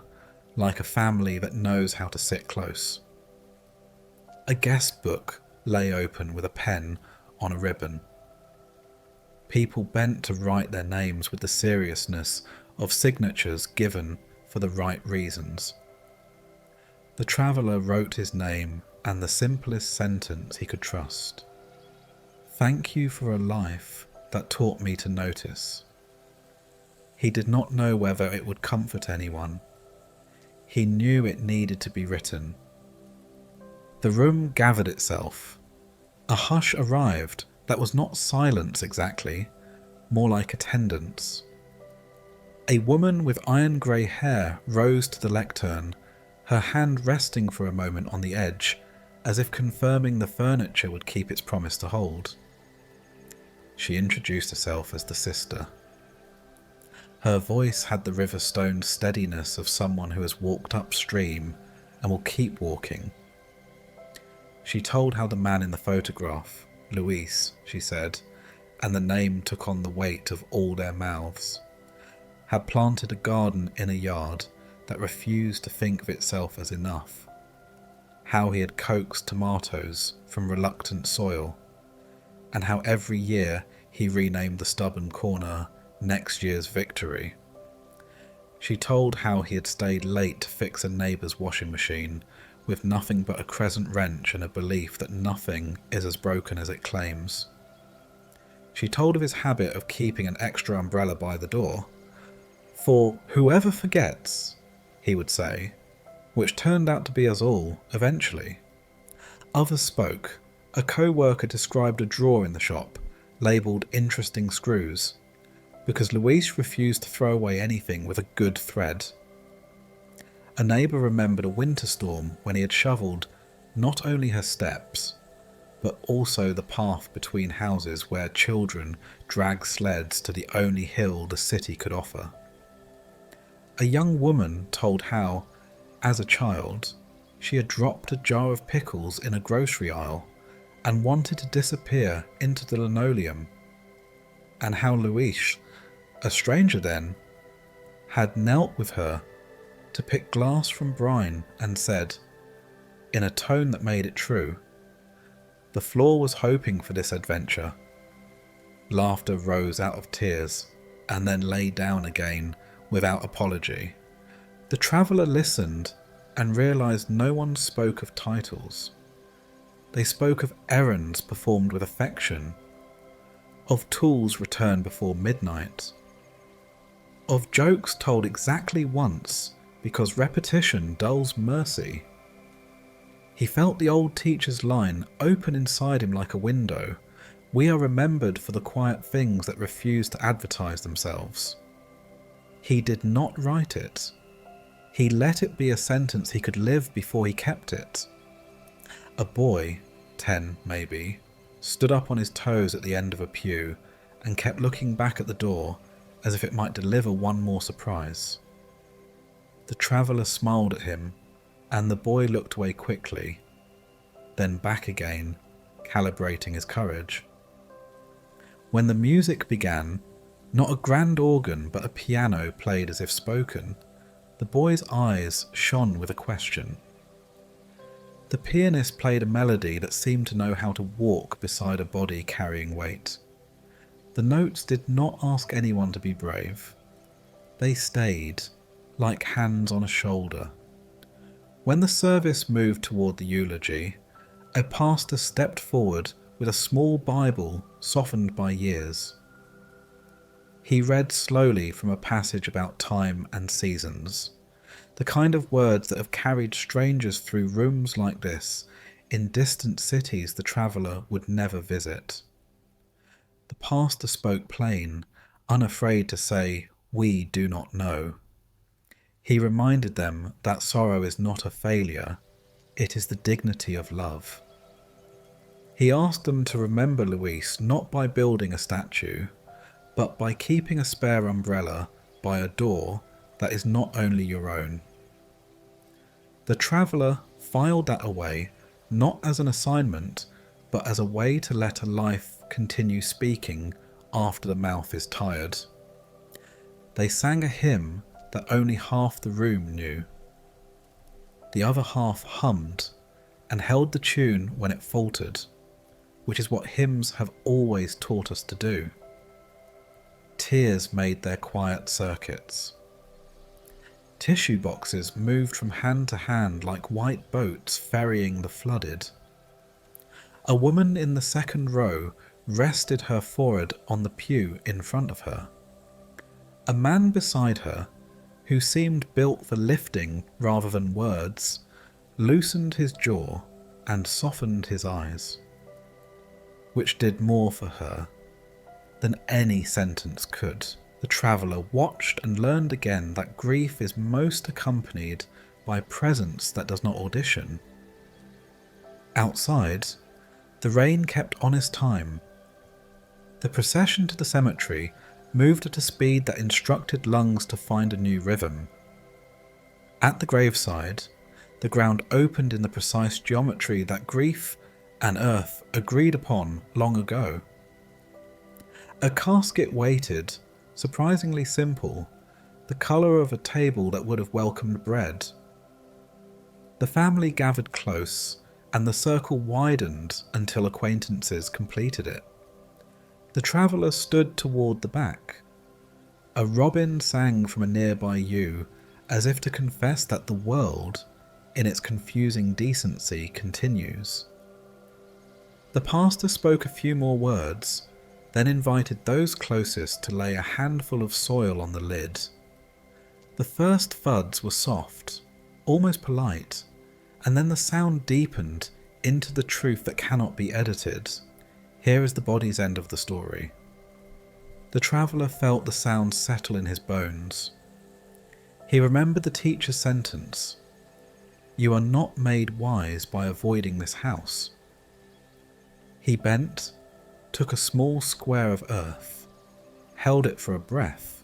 like a family that knows how to sit close. A guest book lay open with a pen on a ribbon. People bent to write their names with the seriousness of signatures given for the right reasons. The traveller wrote his name and the simplest sentence he could trust. Thank you for a life that taught me to notice. He did not know whether it would comfort anyone. He knew it needed to be written. The room gathered itself. A hush arrived that was not silence exactly, more like attendance. A woman with iron grey hair rose to the lectern, her hand resting for a moment on the edge, as if confirming the furniture would keep its promise to hold. She introduced herself as the sister. Her voice had the river-stoned steadiness of someone who has walked upstream and will keep walking. She told how the man in the photograph, Luis, she said, and the name took on the weight of all their mouths, had planted a garden in a yard that refused to think of itself as enough, how he had coaxed tomatoes from reluctant soil, and how every year he renamed the stubborn corner Next Year's Victory. She told how he had stayed late to fix a neighbour's washing machine, with nothing but a crescent wrench and a belief that nothing is as broken as it claims. She told of his habit of keeping an extra umbrella by the door. "For whoever forgets," he would say, which turned out to be us all, eventually. Others spoke. A co-worker described a drawer in the shop, labelled "interesting screws," because Louise refused to throw away anything with a good thread. A neighbour remembered a winter storm when he had shovelled not only her steps, but also the path between houses where children dragged sleds to the only hill the city could offer. A young woman told how, as a child, she had dropped a jar of pickles in a grocery aisle and wanted to disappear into the linoleum, and how Louise, a stranger then, had knelt with her to pick glass from brine and said, in a tone that made it true, the floor was hoping for this adventure. Laughter rose out of tears and then lay down again without apology. The traveller listened and realised no one spoke of titles. They spoke of errands performed with affection, of tools returned before midnight, of jokes told exactly once because repetition dulls mercy. He felt the old teacher's line open inside him like a window. We are remembered for the quiet things that refuse to advertise themselves. He did not write it. He let it be a sentence he could live before he kept it. A boy, 10 maybe, stood up on his toes at the end of a pew and kept looking back at the door as if it might deliver one more surprise. The traveller smiled at him, and the boy looked away quickly, then back again, calibrating his courage. When the music began, not a grand organ but a piano played as if spoken. The boy's eyes shone with a question. The pianist played a melody that seemed to know how to walk beside a body carrying weight. The notes did not ask anyone to be brave. They stayed, like hands on a shoulder. When the service moved toward the eulogy, a pastor stepped forward with a small Bible softened by years. He read slowly from a passage about time and seasons, the kind of words that have carried strangers through rooms like this in distant cities the traveller would never visit. The pastor spoke plain, unafraid to say, "We do not know." He reminded them that sorrow is not a failure, it is the dignity of love. He asked them to remember Louise not by building a statue, but by keeping a spare umbrella by a door that is not only your own. The traveller filed that away, not as an assignment, but as a way to let a life continue speaking after the mouth is tired. They sang a hymn that only half the room knew. The other half hummed and held the tune when it faltered, which is what hymns have always taught us to do. Tears made their quiet circuits. Tissue boxes moved from hand to hand like white boats ferrying the flooded. A woman in the second row rested her forehead on the pew in front of her. A man beside her, who seemed built for lifting rather than words, loosened his jaw and softened his eyes, which did more for her than any sentence could. The traveller watched and learned again that grief is most accompanied by presence that does not audition. Outside, the rain kept honest time. The procession to the cemetery moved at a speed that instructed lungs to find a new rhythm. At the graveside, the ground opened in the precise geometry that grief and earth agreed upon long ago. A casket waited, surprisingly simple, the colour of a table that would have welcomed bread. The family gathered close, and the circle widened until acquaintances completed it. The traveller stood toward the back. A robin sang from a nearby yew, as if to confess that the world, in its confusing decency, continues. The pastor spoke a few more words, then invited those closest to lay a handful of soil on the lid. The first thuds were soft, almost polite, and then the sound deepened into the truth that cannot be edited. Here is the body's end of the story. The traveller felt the sound settle in his bones. He remembered the teacher's sentence, "You are not made wise by avoiding this house." He bent, took a small square of earth, held it for a breath,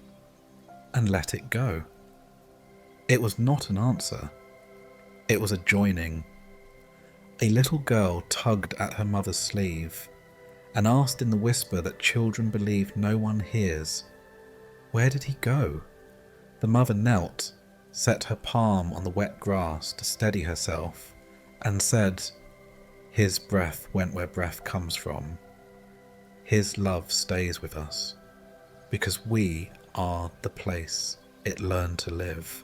and let it go. It was not an answer. It was a joining. A little girl tugged at her mother's sleeve and asked in the whisper that children believe no one hears, "Where did he go?" The mother knelt, set her palm on the wet grass to steady herself, and said, "His breath went where breath comes from. His love stays with us, because we are the place it learned to live."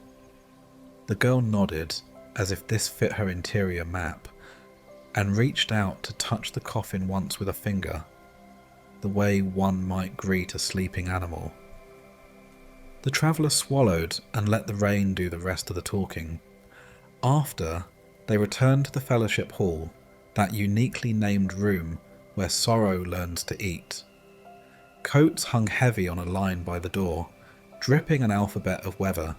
The girl nodded, as if this fit her interior map, and reached out to touch the coffin once with a finger, the way one might greet a sleeping animal. The traveller swallowed and let the rain do the rest of the talking. After, they returned to the fellowship hall, that uniquely named room where sorrow learns to eat. Coats hung heavy on a line by the door, dripping an alphabet of weather.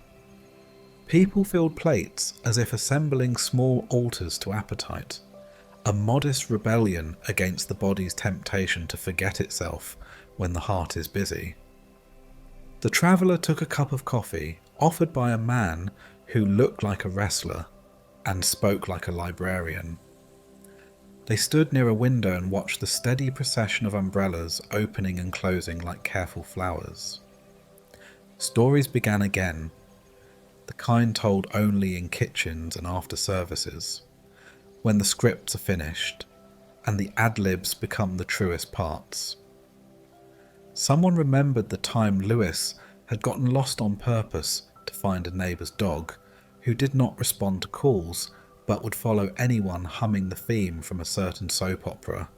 People filled plates as if assembling small altars to appetite, a modest rebellion against the body's temptation to forget itself when the heart is busy. The traveller took a cup of coffee offered by a man who looked like a wrestler and spoke like a librarian. They stood near a window and watched the steady procession of umbrellas opening and closing like careful flowers. Stories began again, the kind told only in kitchens and after services, when the scripts are finished and the ad-libs become the truest parts. Someone remembered the time Lewis had gotten lost on purpose to find a neighbour's dog, who did not respond to calls but would follow anyone humming the theme from a certain soap opera.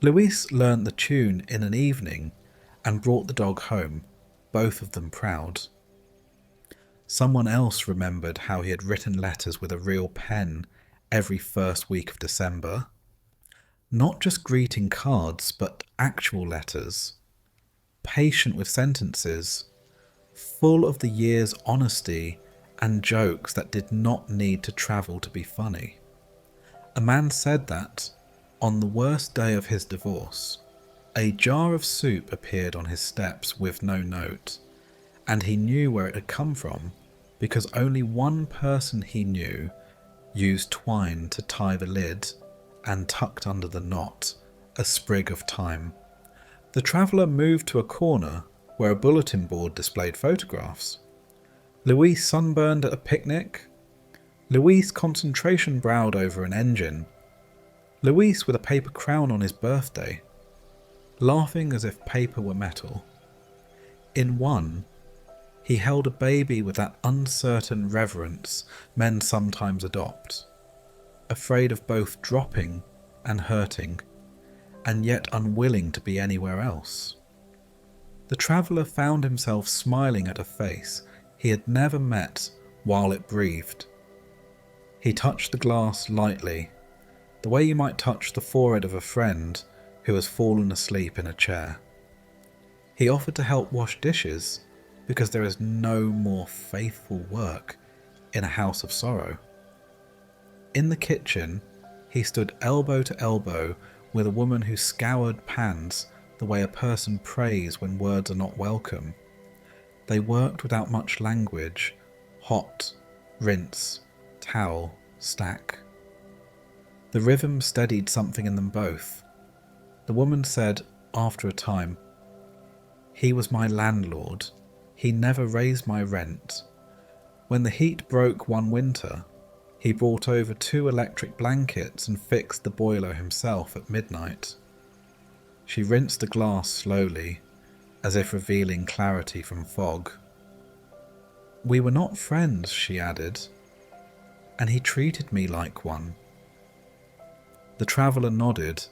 Louise learnt the tune in an evening and brought the dog home, both of them proud. Someone else remembered how he had written letters with a real pen every first week of December. Not just greeting cards, but actual letters, patient with sentences, full of the year's honesty and jokes that did not need to travel to be funny. A man said that, on the worst day of his divorce, a jar of soup appeared on his steps with no note, and he knew where it had come from because only one person he knew used twine to tie the lid and tucked under the knot a sprig of thyme. The traveller moved to a corner where a bulletin board displayed photographs. Louise sunburned at a picnic. Louise concentration browed over an engine. Louise with a paper crown on his birthday, laughing as if paper were metal. In one, he held a baby with that uncertain reverence men sometimes adopt, afraid of both dropping and hurting, and yet unwilling to be anywhere else. The traveller found himself smiling at a face he had never met while it breathed. He touched the glass lightly, the way you might touch the forehead of a friend who has fallen asleep in a chair. He offered to help wash dishes because there is no more faithful work in a house of sorrow. In the kitchen, he stood elbow to elbow with a woman who scoured pans the way a person prays when words are not welcome. They worked without much language, hot, rinse, towel, stack. The rhythm steadied something in them both. The woman said, after a time, "He was my landlord. He never raised my rent. When the heat broke one winter, he brought over 2 electric blankets and fixed the boiler himself at midnight." She rinsed the glass slowly, as if revealing clarity from fog. "We were not friends," she added, "and he treated me like one." The traveller nodded,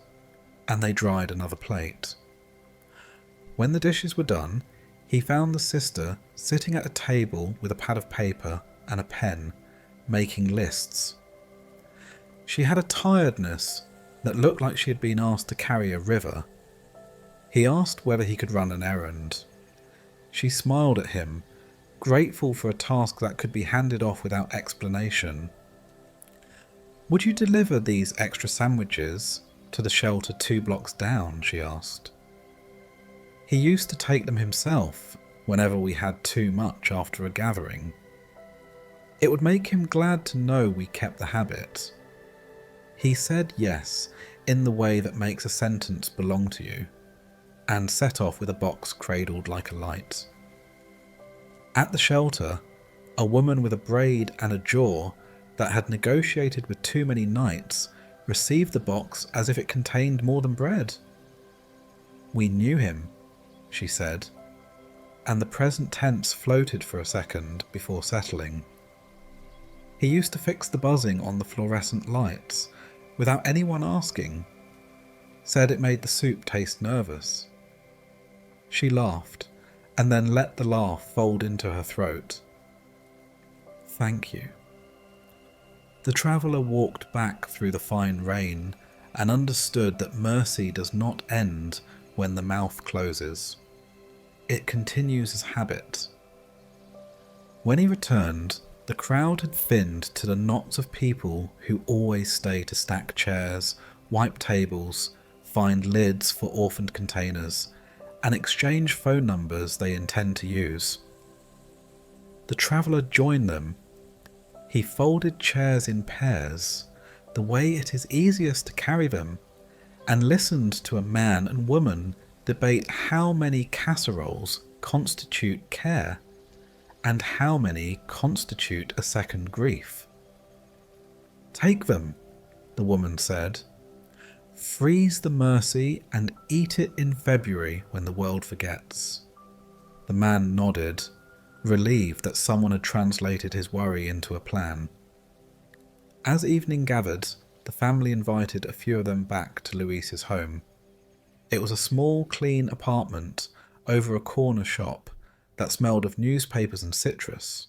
and they dried another plate. When the dishes were done, he found the sister sitting at a table with a pad of paper and a pen, making lists. She had a tiredness that looked like she had been asked to carry a river. He asked whether he could run an errand. She smiled at him, grateful for a task that could be handed off without explanation. "Would you deliver these extra sandwiches to the shelter 2 blocks down?" she asked. He used to take them himself whenever we had too much after a gathering. It would make him glad to know we kept the habit. He said yes in the way that makes a sentence belong to you, and set off with a box cradled like a light. At the shelter, a woman with a braid and a jaw that had negotiated with too many knights received the box as if it contained more than bread. "We knew him," she said, and the present tense floated for a second before settling. "He used to fix the buzzing on the fluorescent lights without anyone asking. Said it made the soup taste nervous." She laughed, and then let the laugh fold into her throat. "Thank you." The traveller walked back through the fine rain and understood that mercy does not end when the mouth closes. It continues as habit. When he returned, the crowd had thinned to the knots of people who always stay to stack chairs, wipe tables, find lids for orphaned containers, and exchange phone numbers they intend to use. The traveller joined them. He folded chairs in pairs, the way it is easiest to carry them, and listened to a man and woman debate how many casseroles constitute care, and how many constitute a second grief. "Take them," the woman said. "Freeze the mercy and eat it in February when the world forgets." The man nodded, relieved that someone had translated his worry into a plan. As evening gathered, the family invited a few of them back to Louise's home. It was a small, clean apartment over a corner shop that smelled of newspapers and citrus.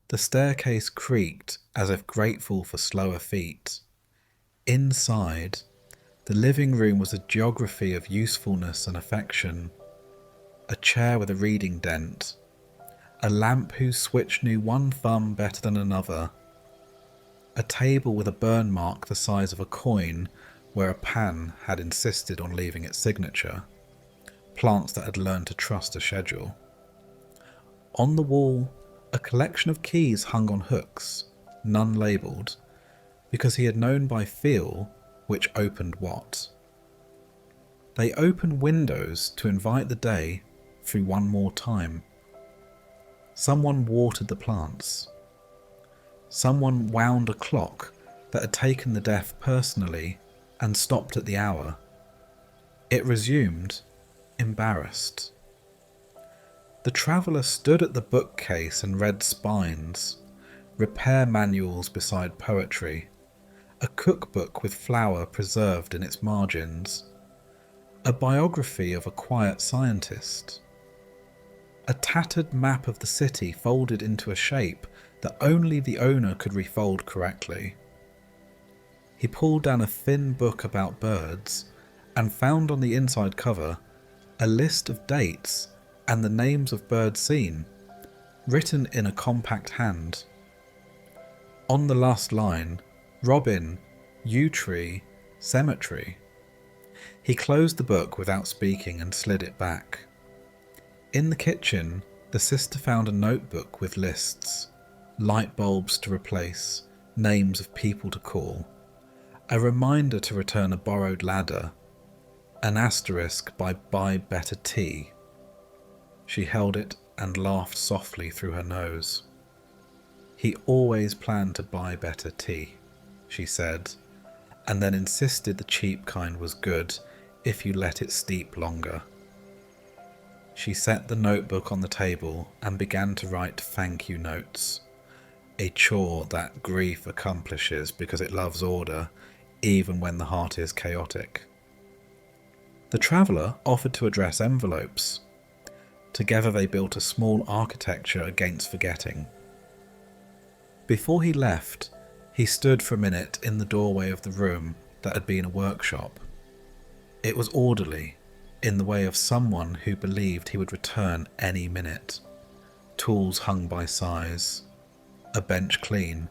The staircase creaked as if grateful for slower feet. Inside, the living room was a geography of usefulness and affection. A chair with a reading dent, a lamp whose switch knew one thumb better than another, a table with a burn mark the size of a coin where a pan had insisted on leaving its signature, plants that had learned to trust a schedule. On the wall, a collection of keys hung on hooks, none labelled, because he had known by feel which opened what. They opened windows to invite the day through one more time. Someone watered the plants. Someone wound a clock that had taken the death personally and stopped at the hour. It resumed, embarrassed. The traveller stood at the bookcase and read spines, repair manuals beside poetry, a cookbook with flour preserved in its margins, a biography of a quiet scientist, a tattered map of the city folded into a shape that only the owner could refold correctly. He pulled down a thin book about birds and found on the inside cover a list of dates and the names of birds seen, written in a compact hand. On the last line, robin, yew tree, cemetery. He closed the book without speaking and slid it back. In the kitchen, the sister found a notebook with lists, light bulbs to replace, names of people to call, a reminder to return a borrowed ladder, an asterisk by buy better tea. She held it and laughed softly through her nose. He always planned to buy better tea, she said, and then insisted the cheap kind was good if you let it steep longer. She set the notebook on the table and began to write thank you notes, a chore that grief accomplishes because it loves order, even when the heart is chaotic. The traveller offered to address envelopes. Together they built a small architecture against forgetting. Before he left, he stood for a minute in the doorway of the room that had been a workshop. It was orderly, in the way of someone who believed he would return any minute. Tools hung by size, a bench clean,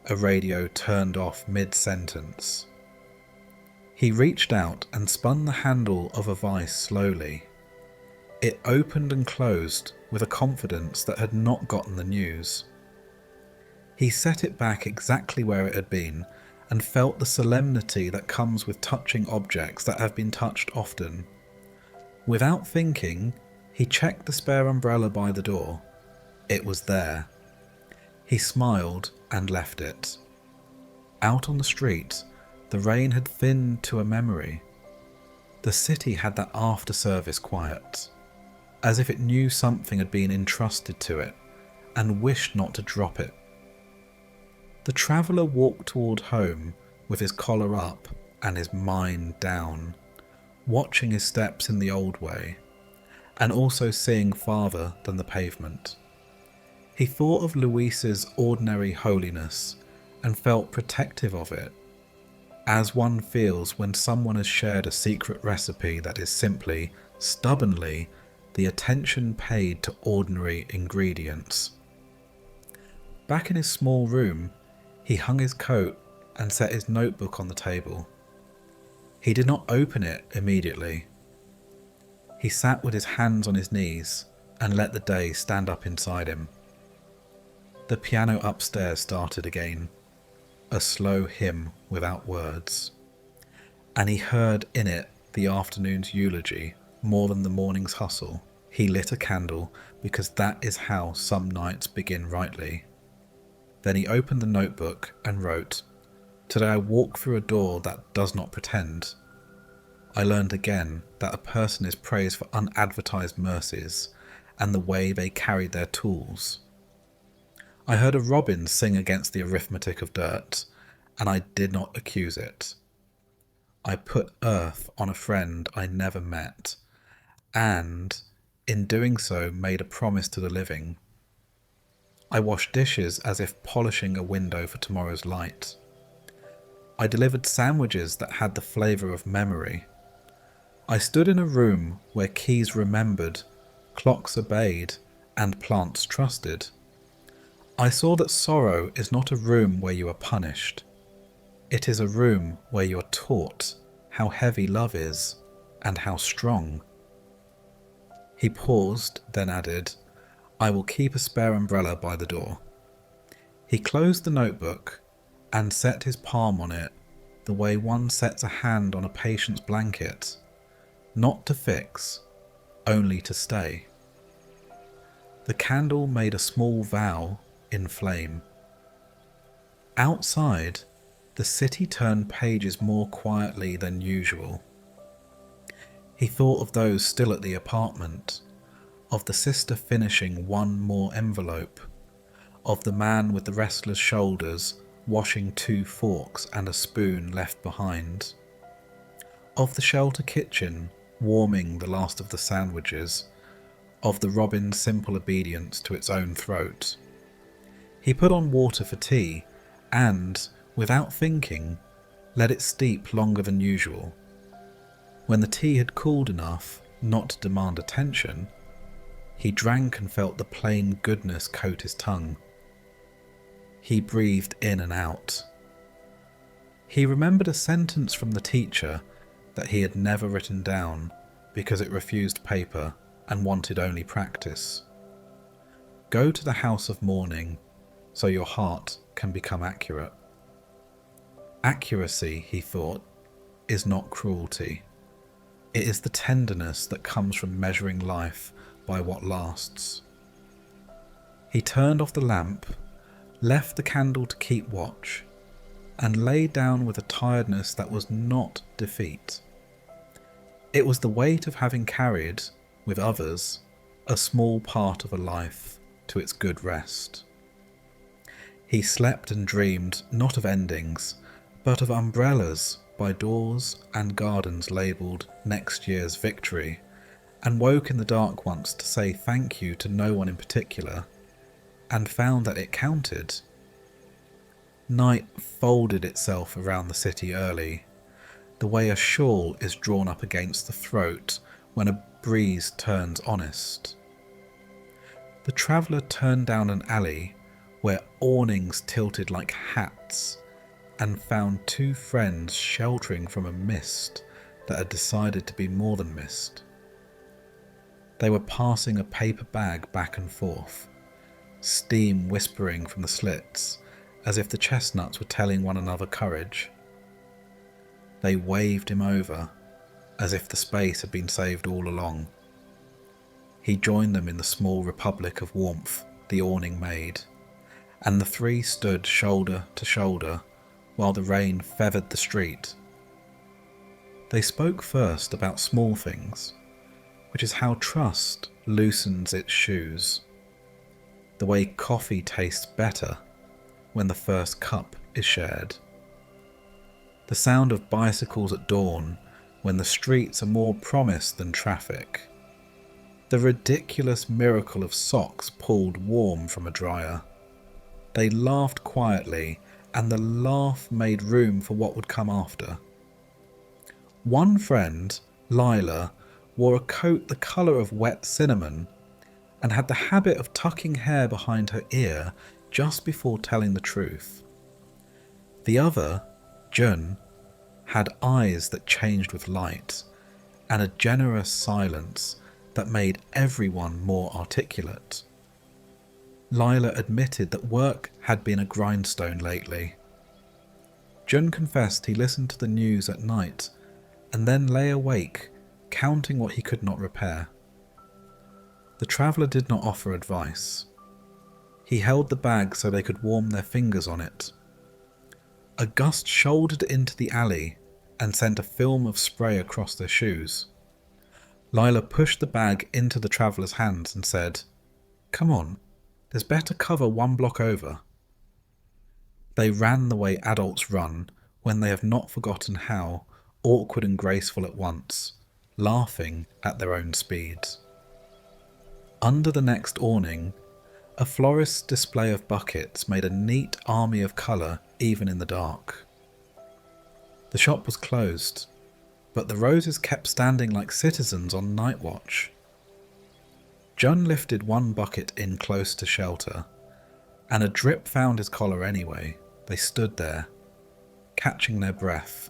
a radio turned off mid-sentence. He reached out and spun the handle of a vice slowly. It opened and closed with a confidence that had not gotten the news. He set it back exactly where it had been and felt the solemnity that comes with touching objects that have been touched often. Without thinking, he checked the spare umbrella by the door. It was there. He smiled and left it. Out on the street, the rain had thinned to a memory. The city had that after-service quiet, as if it knew something had been entrusted to it and wished not to drop it. The traveller walked toward home with his collar up and his mind down, watching his steps in the old way, and also seeing farther than the pavement. He thought of Luis's ordinary holiness and felt protective of it, as one feels when someone has shared a secret recipe that is simply, stubbornly, the attention paid to ordinary ingredients. Back in his small room, he hung his coat and set his notebook on the table. He did not open it immediately. He sat with his hands on his knees and let the day stand up inside him. The piano upstairs started again, a slow hymn without words, and he heard in it the afternoon's eulogy more than the morning's hustle. He lit a candle because that is how some nights begin rightly. Then he opened the notebook and wrote, "Today I walk through a door that does not pretend. I learned again that a person is praised for unadvertised mercies and the way they carried their tools. I heard a robin sing against the arithmetic of dirt, and I did not accuse it. I put earth on a friend I never met, and, in doing so, made a promise to the living. I washed dishes as if polishing a window for tomorrow's light. I delivered sandwiches that had the flavour of memory. I stood in a room where keys remembered, clocks obeyed, and plants trusted. I saw that sorrow is not a room where you are punished. It is a room where you are taught how heavy love is and how strong." He paused, then added, "I will keep a spare umbrella by the door." He closed the notebook and set his palm on it the way one sets a hand on a patient's blanket, not to fix, only to stay. The candle made a small vow in flame. Outside, the city turned pages more quietly than usual. He thought of those still at the apartment, of the sister finishing one more envelope, of the man with the restless shoulders washing 2 forks and a spoon left behind, of the shelter kitchen warming the last of the sandwiches, of the robin's simple obedience to its own throat. He put on water for tea and, without thinking, let it steep longer than usual. When the tea had cooled enough not to demand attention, he drank and felt the plain goodness coat his tongue. He breathed in and out. He remembered a sentence from the teacher that he had never written down because it refused paper and wanted only practice. Go to the house of mourning so your heart can become accurate. Accuracy, he thought, is not cruelty. It is the tenderness that comes from measuring life by what lasts. He turned off the lamp, left the candle to keep watch, and lay down with a tiredness that was not defeat. It was the weight of having carried, with others, a small part of a life to its good rest. He slept and dreamed not of endings, but of umbrellas by doors and gardens labelled next year's victory, and woke in the dark once to say thank you to no one in particular, and found that it counted. Night folded itself around the city early, the way a shawl is drawn up against the throat when a breeze turns honest. The traveller turned down an alley where awnings tilted like hats, and found two friends sheltering from a mist that had decided to be more than mist. They were passing a paper bag back and forth, steam whispering from the slits as if the chestnuts were telling one another courage. They waved him over as if the space had been saved all along. He joined them in the small republic of warmth the awning made, and the three stood shoulder to shoulder while the rain feathered the street. They spoke first about small things, which is how trust loosens its shoes. The way coffee tastes better when the first cup is shared. The sound of bicycles at dawn when the streets are more promised than traffic. The ridiculous miracle of socks pulled warm from a dryer. They laughed quietly, and the laugh made room for what would come after. One friend, Lila, wore a coat the colour of wet cinnamon and had the habit of tucking hair behind her ear just before telling the truth. The other, Jun, had eyes that changed with light and a generous silence that made everyone more articulate. Lila admitted that work had been a grindstone lately. Jun confessed he listened to the news at night and then lay awake, counting what he could not repair. The traveller did not offer advice. He held the bag so they could warm their fingers on it. A gust shouldered into the alley and sent a film of spray across their shoes. Lila pushed the bag into the traveller's hands and said, "Come on, there's better cover one block over." They ran the way adults run when they have not forgotten how, awkward and graceful at once, laughing at their own speeds. Under the next awning, a florist's display of buckets made a neat army of colour even in the dark. The shop was closed, but the roses kept standing like citizens on night watch. Jun lifted one bucket in close to shelter, and a drip found his collar anyway. They stood there, catching their breath,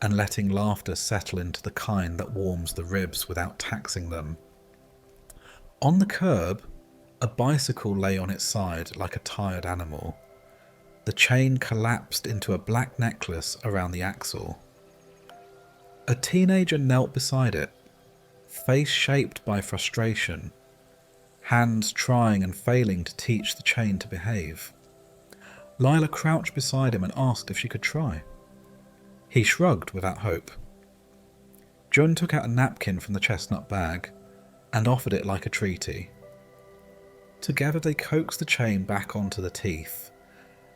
and letting laughter settle into the kind that warms the ribs without taxing them. On the curb, a bicycle lay on its side like a tired animal. The chain collapsed into a black necklace around the axle. A teenager knelt beside it, face shaped by frustration, hands trying and failing to teach the chain to behave. Lila crouched beside him and asked if she could try. He shrugged without hope. Jun took out a napkin from the chestnut bag and offered it like a treaty. Together they coaxed the chain back onto the teeth,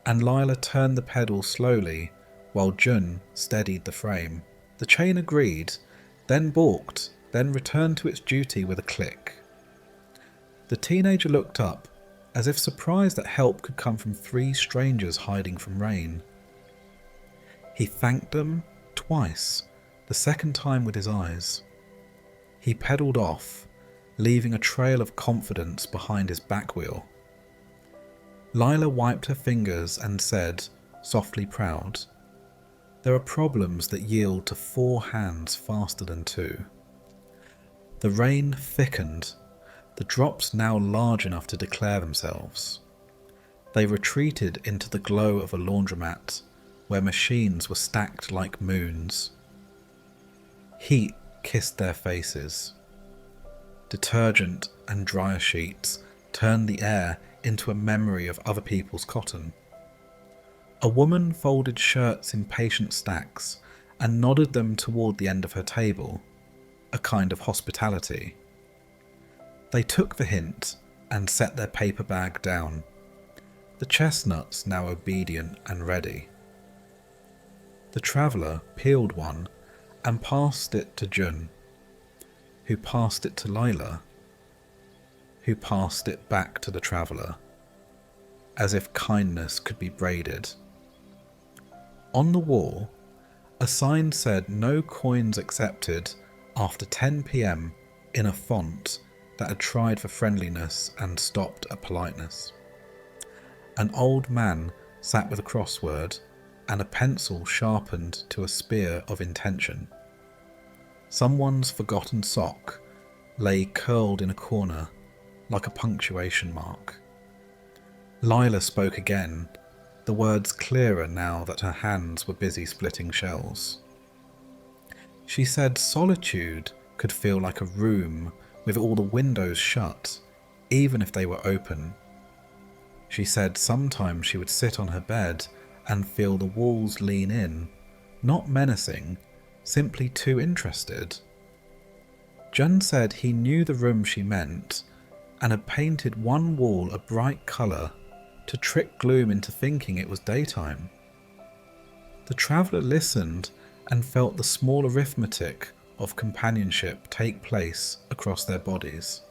and Lila turned the pedal slowly while Jun steadied the frame. The chain agreed, then balked, then returned to its duty with a click. The teenager looked up, as if surprised that help could come from three strangers hiding from rain. He thanked them twice, the second time with his eyes. He pedalled off, leaving a trail of confidence behind his back wheel. Lila wiped her fingers and said, softly proud, "There are problems that yield to 4 hands faster than 2. The rain thickened, the drops now large enough to declare themselves. They retreated into the glow of a laundromat, where machines were stacked like moons. Heat kissed their faces. Detergent and dryer sheets turned the air into a memory of other people's cotton. A woman folded shirts in patient stacks and nodded them toward the end of her table, a kind of hospitality. They took the hint and set their paper bag down, the chestnuts now obedient and ready. The traveller peeled one and passed it to Jun, who passed it to Lila, who passed it back to the traveller, as if kindness could be braided. On the wall, a sign said no coins accepted after 10 p.m. in a font that had tried for friendliness and stopped at politeness. An old man sat with a crossword and a pencil sharpened to a spear of intention. Someone's forgotten sock lay curled in a corner like a punctuation mark. Lila spoke again, the words clearer now that her hands were busy splitting shells. She said solitude could feel like a room with all the windows shut, even if they were open. She said sometimes she would sit on her bed and feel the walls lean in, not menacing, simply too interested. Jun said he knew the room she meant and had painted one wall a bright colour to trick Gloom into thinking it was daytime. The traveller listened and felt the small arithmetic of companionship take place across their bodies,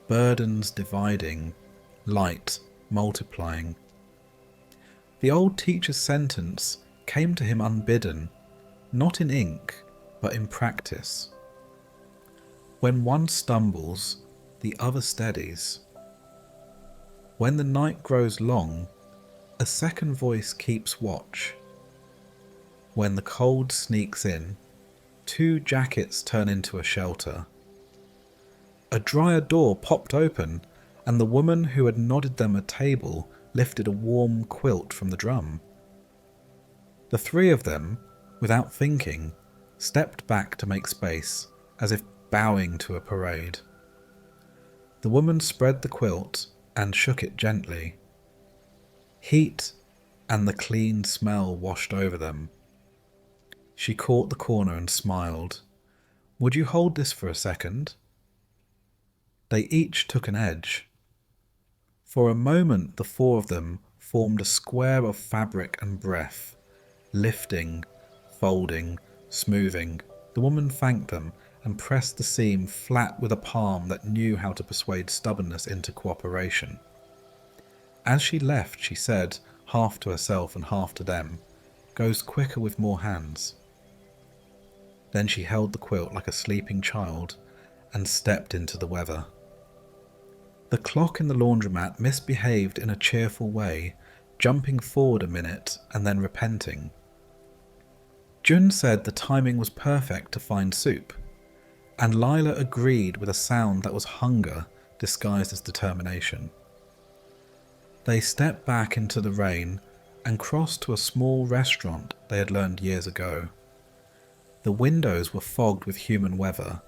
burdens dividing, light multiplying. The old teacher's sentence came to him unbidden, not in ink, but in practice. When one stumbles, the other steadies. When the night grows long, a second voice keeps watch. When the cold sneaks in, 2 jackets turn into a shelter. A dryer door popped open, and the woman who had nodded them a table lifted a warm quilt from the drum. The 3 of them, without thinking, stepped back to make space, as if bowing to a parade. The woman spread the quilt and shook it gently. Heat and the clean smell washed over them. She caught the corner and smiled. "Would you hold this for a second?" They each took an edge. For a moment the 4 of them formed a square of fabric and breath, lifting, folding, smoothing. The woman thanked them and pressed the seam flat with a palm that knew how to persuade stubbornness into cooperation. As she left, she said, half to herself and half to them, "Goes quicker with more hands." Then she held the quilt like a sleeping child and stepped into the weather. The clock in the laundromat misbehaved in a cheerful way, jumping forward a minute and then repenting. Jun said the timing was perfect to find soup, and Lila agreed with a sound that was hunger disguised as determination. They stepped back into the rain and crossed to a small restaurant they had learned years ago. The windows were fogged with human weather.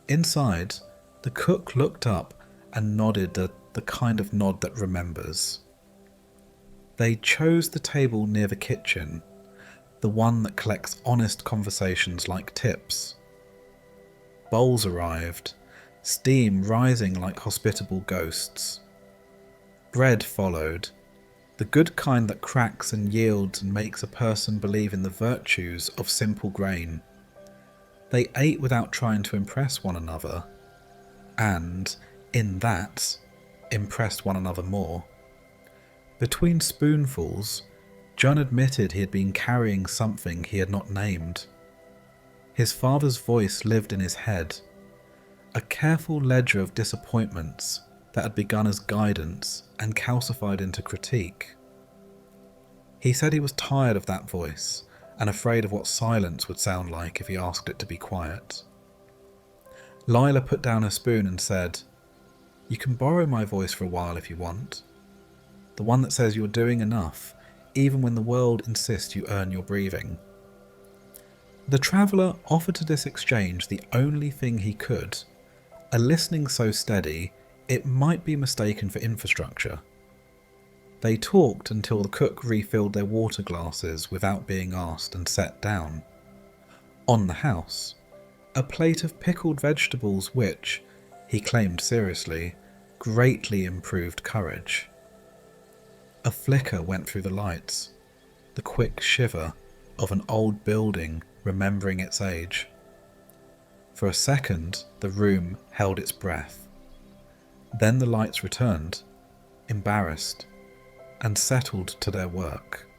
Inside, the cook looked up and nodded the kind of nod that remembers. They chose the table near the kitchen, the one that collects honest conversations like tips. Bowls arrived, steam rising like hospitable ghosts. Bread followed, the good kind that cracks and yields and makes a person believe in the virtues of simple grain. They ate without trying to impress one another, and, in that, impressed one another more. Between spoonfuls, John admitted he had been carrying something he had not named. His father's voice lived in his head, a careful ledger of disappointments that had begun as guidance and calcified into critique. He said he was tired of that voice and afraid of what silence would sound like if he asked it to be quiet. Lila put down her spoon and said, "You can borrow my voice for a while if you want. The one that says you're doing enough, even when the world insists you earn your breathing." The traveller offered to this exchange the only thing he could, a listening so steady it might be mistaken for infrastructure. They talked until the cook refilled their water glasses without being asked and sat down. On the house, a plate of pickled vegetables which, he claimed seriously, greatly improved courage. A flicker went through the lights, the quick shiver of an old building remembering its age. For a second, the room held its breath. Then the lights returned, embarrassed, and settled to their work.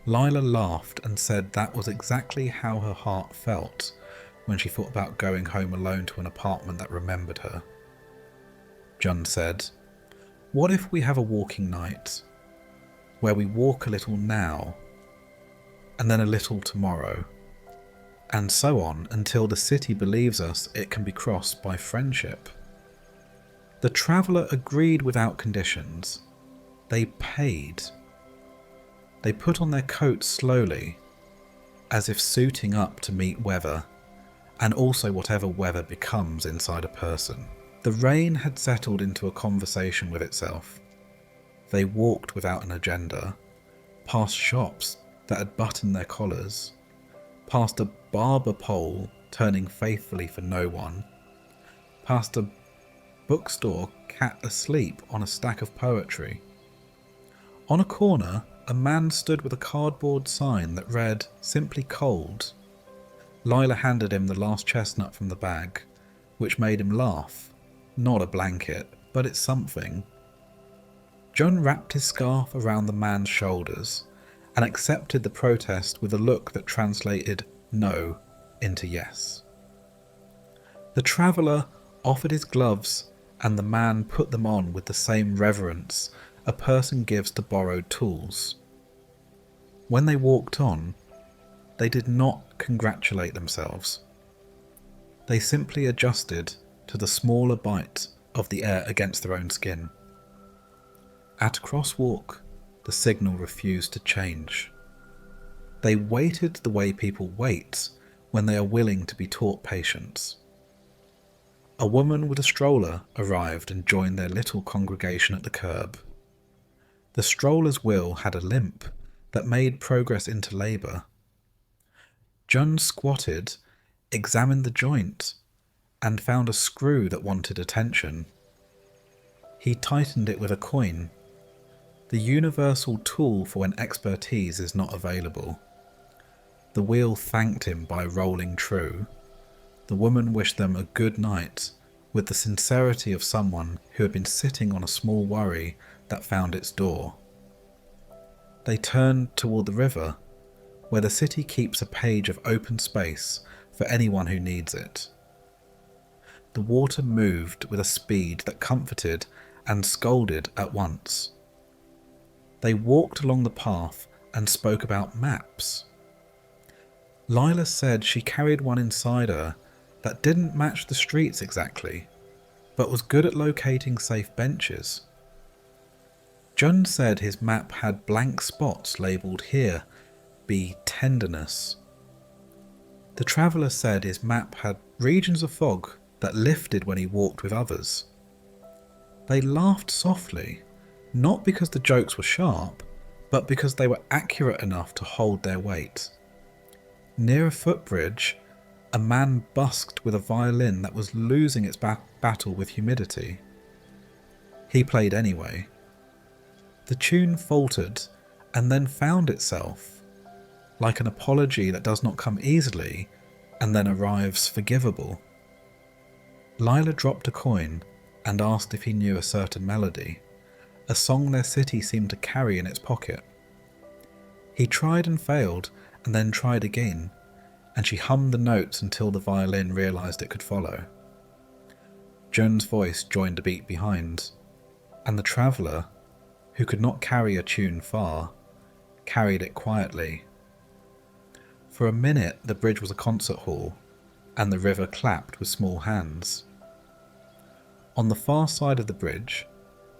Lila laughed and said that was exactly how her heart felt when she thought about going home alone to an apartment that remembered her. John said, "What if we have a walking night, where we walk a little now, and then a little tomorrow, and so on until the city believes us it can be crossed by friendship?" The traveller agreed without conditions. They paid. They put on their coats slowly, as if suiting up to meet weather, and also whatever weather becomes inside a person. The rain had settled into a conversation with itself. They walked without an agenda, past shops that had buttoned their collars, past a barber pole turning faithfully for no one, past a bookstore cat asleep on a stack of poetry. On a corner, a man stood with a cardboard sign that read, "Simply Cold." Lila handed him the last chestnut from the bag, which made him laugh. Not a blanket, but it's something. John wrapped his scarf around the man's shoulders and accepted the protest with a look that translated no into yes. The traveller offered his gloves, and the man put them on with the same reverence a person gives to borrowed tools. When they walked on, they did not congratulate themselves. They simply adjusted to the smaller bite of the air against their own skin. At a crosswalk, the signal refused to change. They waited the way people wait when they are willing to be taught patience. A woman with a stroller arrived and joined their little congregation at the curb. The stroller's wheel had a limp that made progress into labour. John squatted, examined the joint, and found a screw that wanted attention. He tightened it with a coin, the universal tool for when expertise is not available. The wheel thanked him by rolling true. The woman wished them a good night with the sincerity of someone who had been sitting on a small worry that found its door. They turned toward the river, where the city keeps a page of open space for anyone who needs it. The water moved with a speed that comforted and scolded at once. They walked along the path and spoke about maps. Lila said she carried one inside her that didn't match the streets exactly, but was good at locating safe benches. John said his map had blank spots labelled "Here be tenderness." The traveller said his map had regions of fog that lifted when he walked with others. They laughed softly, not because the jokes were sharp, but because they were accurate enough to hold their weight. Near a footbridge, a man busked with a violin that was losing its battle with humidity. He played anyway. The tune faltered and then found itself, like an apology that does not come easily and then arrives forgivable. Lila dropped a coin and asked if he knew a certain melody, a song their city seemed to carry in its pocket. He tried and failed, and then tried again, and she hummed the notes until the violin realised it could follow. Joan's voice joined a beat behind, and the traveller, who could not carry a tune far, carried it quietly. For a minute the bridge was a concert hall, and the river clapped with small hands. On the far side of the bridge,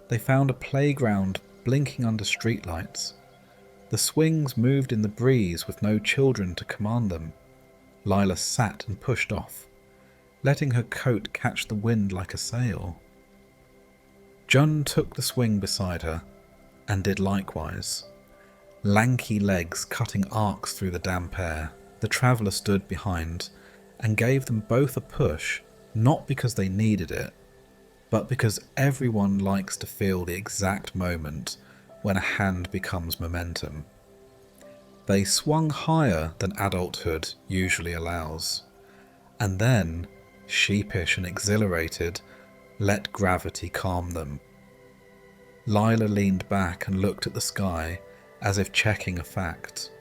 they found a playground blinking under streetlights. The swings moved in the breeze with no children to command them. Lila sat and pushed off, letting her coat catch the wind like a sail. John took the swing beside her and did likewise. Lanky legs cutting arcs through the damp air. The traveller stood behind and gave them both a push not because they needed it, but because everyone likes to feel the exact moment when a hand becomes momentum. They swung higher than adulthood usually allows, and then, sheepish and exhilarated, let gravity calm them. Lila leaned back and looked at the sky as if checking a fact.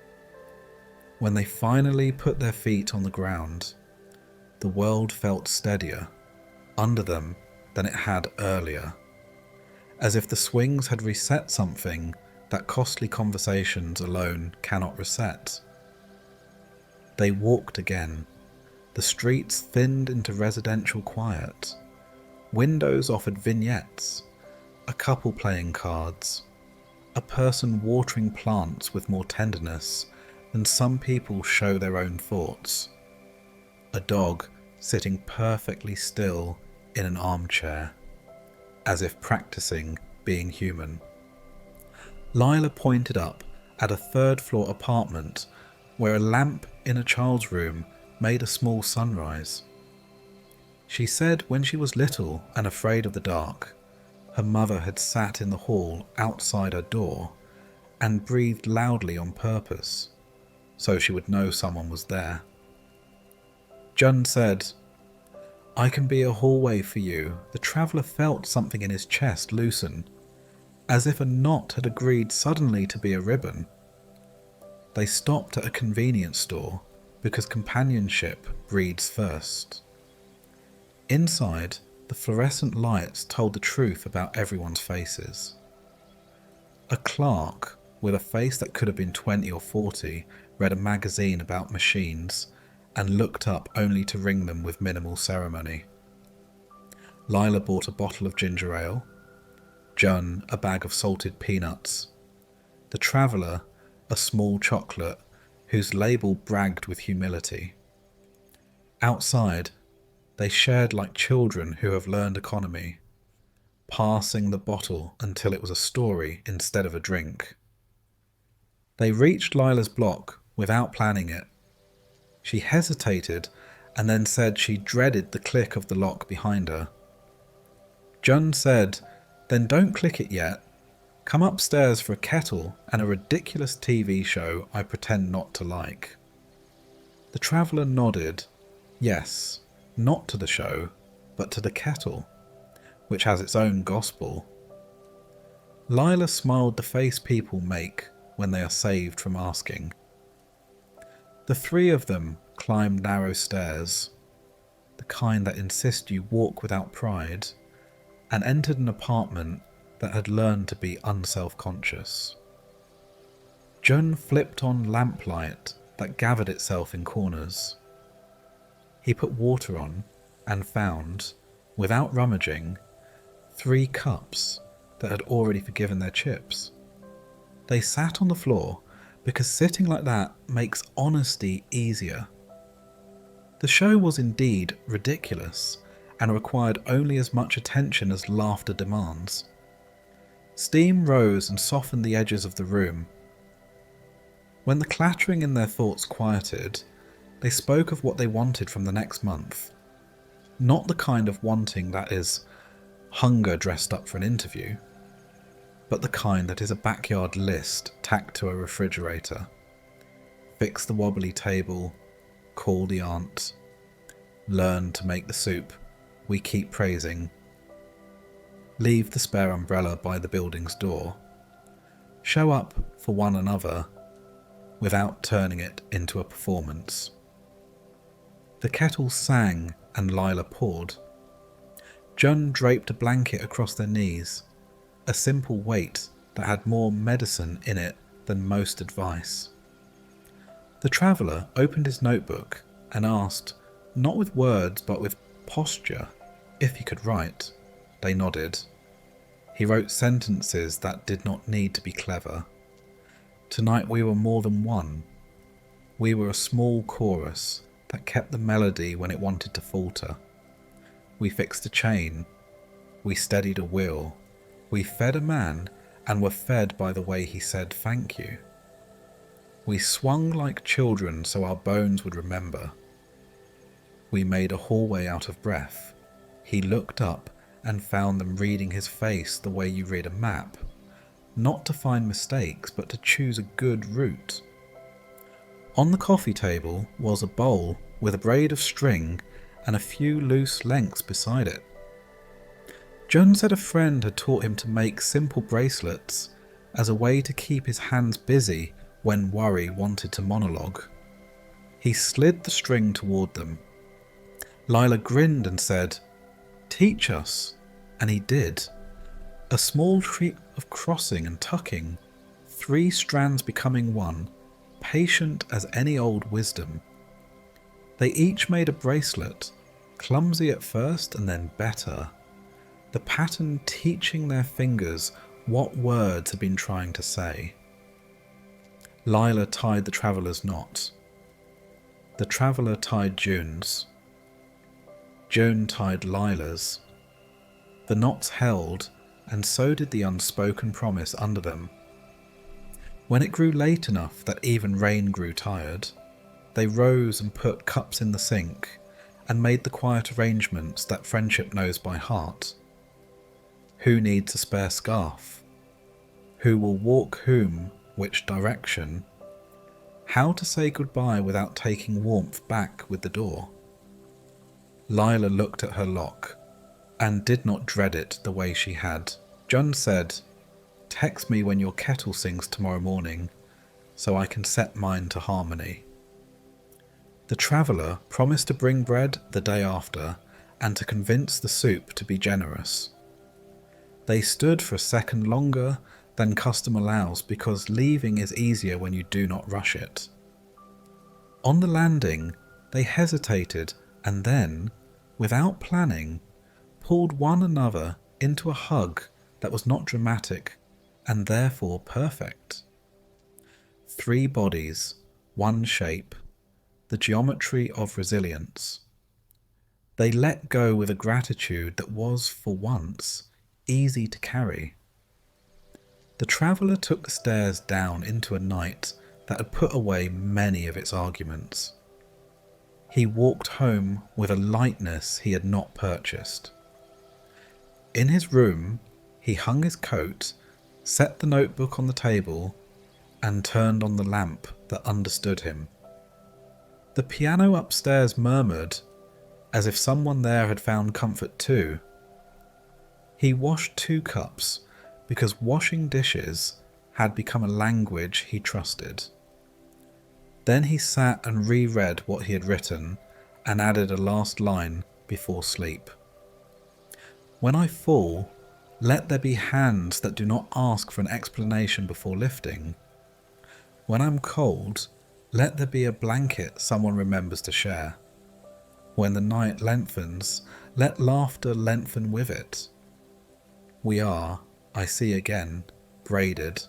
When they finally put their feet on the ground, the world felt steadier under them than it had earlier, as if the swings had reset something that costly conversations alone cannot reset. They walked again. The streets thinned into residential quiet. Windows offered vignettes, a couple playing cards, a person watering plants with more tenderness than some people show their own thoughts, a dog sitting perfectly still in an armchair, as if practicing being human. Lila pointed up at a third-floor apartment where a lamp in a child's room made a small sunrise. She said when she was little and afraid of the dark, her mother had sat in the hall outside her door and breathed loudly on purpose, so she would know someone was there. Jun said, "I can be a hallway for you." The traveller felt something in his chest loosen, as if a knot had agreed suddenly to be a ribbon. They stopped at a convenience store because companionship breeds first. Inside, the fluorescent lights told the truth about everyone's faces. A clerk with a face that could have been 20 or 40 read a magazine about machines and looked up only to ring them with minimal ceremony. Lila bought a bottle of ginger ale, Jun a bag of salted peanuts, the traveller a small chocolate whose label bragged with humility. Outside, they shared like children who have learned economy, passing the bottle until it was a story instead of a drink. They reached Lila's block without planning it. She hesitated and then said she dreaded the click of the lock behind her. Jun said, "Then don't click it yet. Come upstairs for a kettle and a ridiculous TV show I pretend not to like." The traveller nodded, yes, not to the show, but to the kettle, which has its own gospel. Lila smiled the face people make when they are saved from asking. The three of them climbed narrow stairs, the kind that insist you walk without pride, and entered an apartment that had learned to be unself-conscious. Jun flipped on lamplight that gathered itself in corners. He put water on and found, without rummaging, 3 cups that had already forgiven their chips. They sat on the floor because sitting like that makes honesty easier. The show was indeed ridiculous and required only as much attention as laughter demands. Steam rose and softened the edges of the room. When the clattering in their thoughts quieted, they spoke of what they wanted from the next month. Not the kind of wanting that is hunger dressed up for an interview, but the kind that is a backyard list tacked to a refrigerator. Fix the wobbly table, call the aunt, learn to make the soup we keep praising, leave the spare umbrella by the building's door, show up for one another without turning it into a performance. The kettle sang and Lila poured. Jun draped a blanket across their knees, a simple weight that had more medicine in it than most advice. The traveller opened his notebook and asked, not with words but with posture, if he could write. They nodded. He wrote sentences that did not need to be clever. Tonight we were more than one. We were a small chorus that kept the melody when it wanted to falter. We fixed a chain. We steadied a wheel. We fed a man and were fed by the way he said thank you. We swung like children so our bones would remember. We made a hallway out of breath. He looked up and found them reading his face the way you read a map, not to find mistakes but to choose a good route. On the coffee table was a bowl with a braid of string and a few loose lengths beside it. John said a friend had taught him to make simple bracelets as a way to keep his hands busy when worry wanted to monologue. He slid the string toward them. Lila grinned and said, "Teach us," and he did. A small treat of crossing and tucking, 3 strands becoming one, patient as any old wisdom. They each made a bracelet, clumsy at first and then better, the pattern teaching their fingers what words had been trying to say. Lila tied the traveller's knot. The traveller tied June's. June tied Lila's. The knots held, and so did the unspoken promise under them. When it grew late enough that even Rain grew tired, they rose and put cups in the sink and made the quiet arrangements that friendship knows by heart. Who needs a spare scarf? Who will walk whom, which direction? How to say goodbye without taking warmth back with the door? Lila looked at her lock, and did not dread it the way she had. John said, "Text me when your kettle sings tomorrow morning, so I can set mine to harmony." The traveller promised to bring bread the day after, and to convince the soup to be generous. They stood for a second longer than custom allows because leaving is easier when you do not rush it. On the landing, they hesitated and then, without planning, pulled one another into a hug that was not dramatic and therefore perfect. 3 bodies, 1 shape, the geometry of resilience. They let go with a gratitude that was, for once, easy to carry. The traveller took the stairs down into a night that had put away many of its arguments. He walked home with a lightness he had not purchased. In his room, he hung his coat, set the notebook on the table, and turned on the lamp that understood him. The piano upstairs murmured, as if someone there had found comfort too. He washed 2 cups, because washing dishes had become a language he trusted. Then he sat and reread what he had written, and added a last line before sleep. "When I fall, let there be hands that do not ask for an explanation before lifting. When I'm cold, let there be a blanket someone remembers to share. When the night lengthens, let laughter lengthen with it. We are, I see again, braided."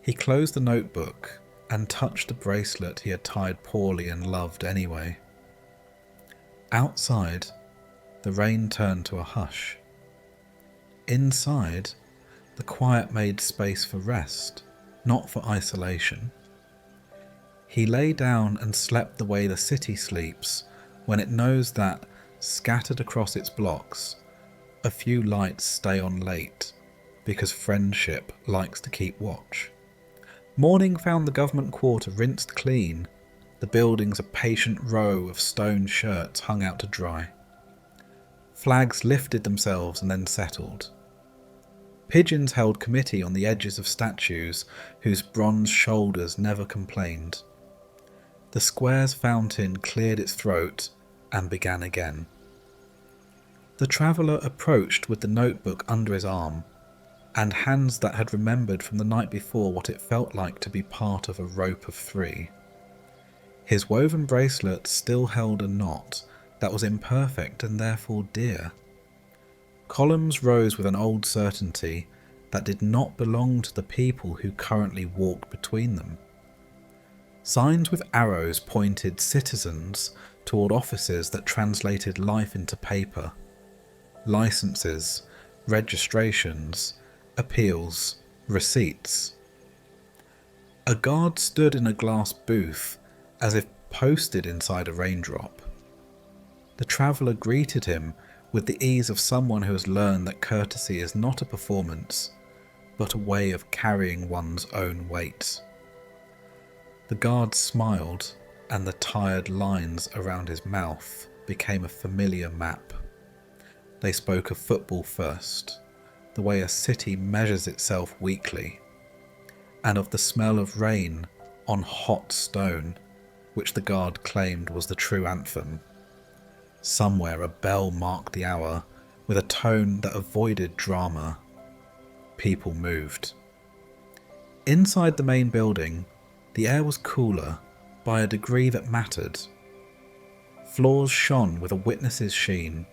He closed the notebook and touched the bracelet he had tied poorly and loved anyway. Outside, the rain turned to a hush. Inside, the quiet made space for rest, not for isolation. He lay down and slept the way the city sleeps when it knows that, scattered across its blocks, a few lights stay on late because friendship likes to keep watch. Morning found the government quarter rinsed clean, the buildings a patient row of stone shirts hung out to dry. Flags lifted themselves and then settled. Pigeons held committee on the edges of statues whose bronze shoulders never complained. The square's fountain cleared its throat and began again. The traveller approached with the notebook under his arm, and hands that had remembered from the night before what it felt like to be part of a rope of 3. His woven bracelet still held a knot that was imperfect and therefore dear. Columns rose with an old certainty that did not belong to the people who currently walked between them. Signs with arrows pointed citizens toward offices that translated life into paper. Licenses, registrations, appeals, receipts. A guard stood in a glass booth as if posted inside a raindrop. The traveller greeted him with the ease of someone who has learned that courtesy is not a performance, but a way of carrying one's own weight. The guard smiled, and the tired lines around his mouth became a familiar map. They spoke of football first, the way a city measures itself weekly, and of the smell of rain on hot stone, which the guard claimed was the true anthem. Somewhere a bell marked the hour with a tone that avoided drama. People moved. Inside the main building, the air was cooler by a degree that mattered. Floors shone with a witness's sheen.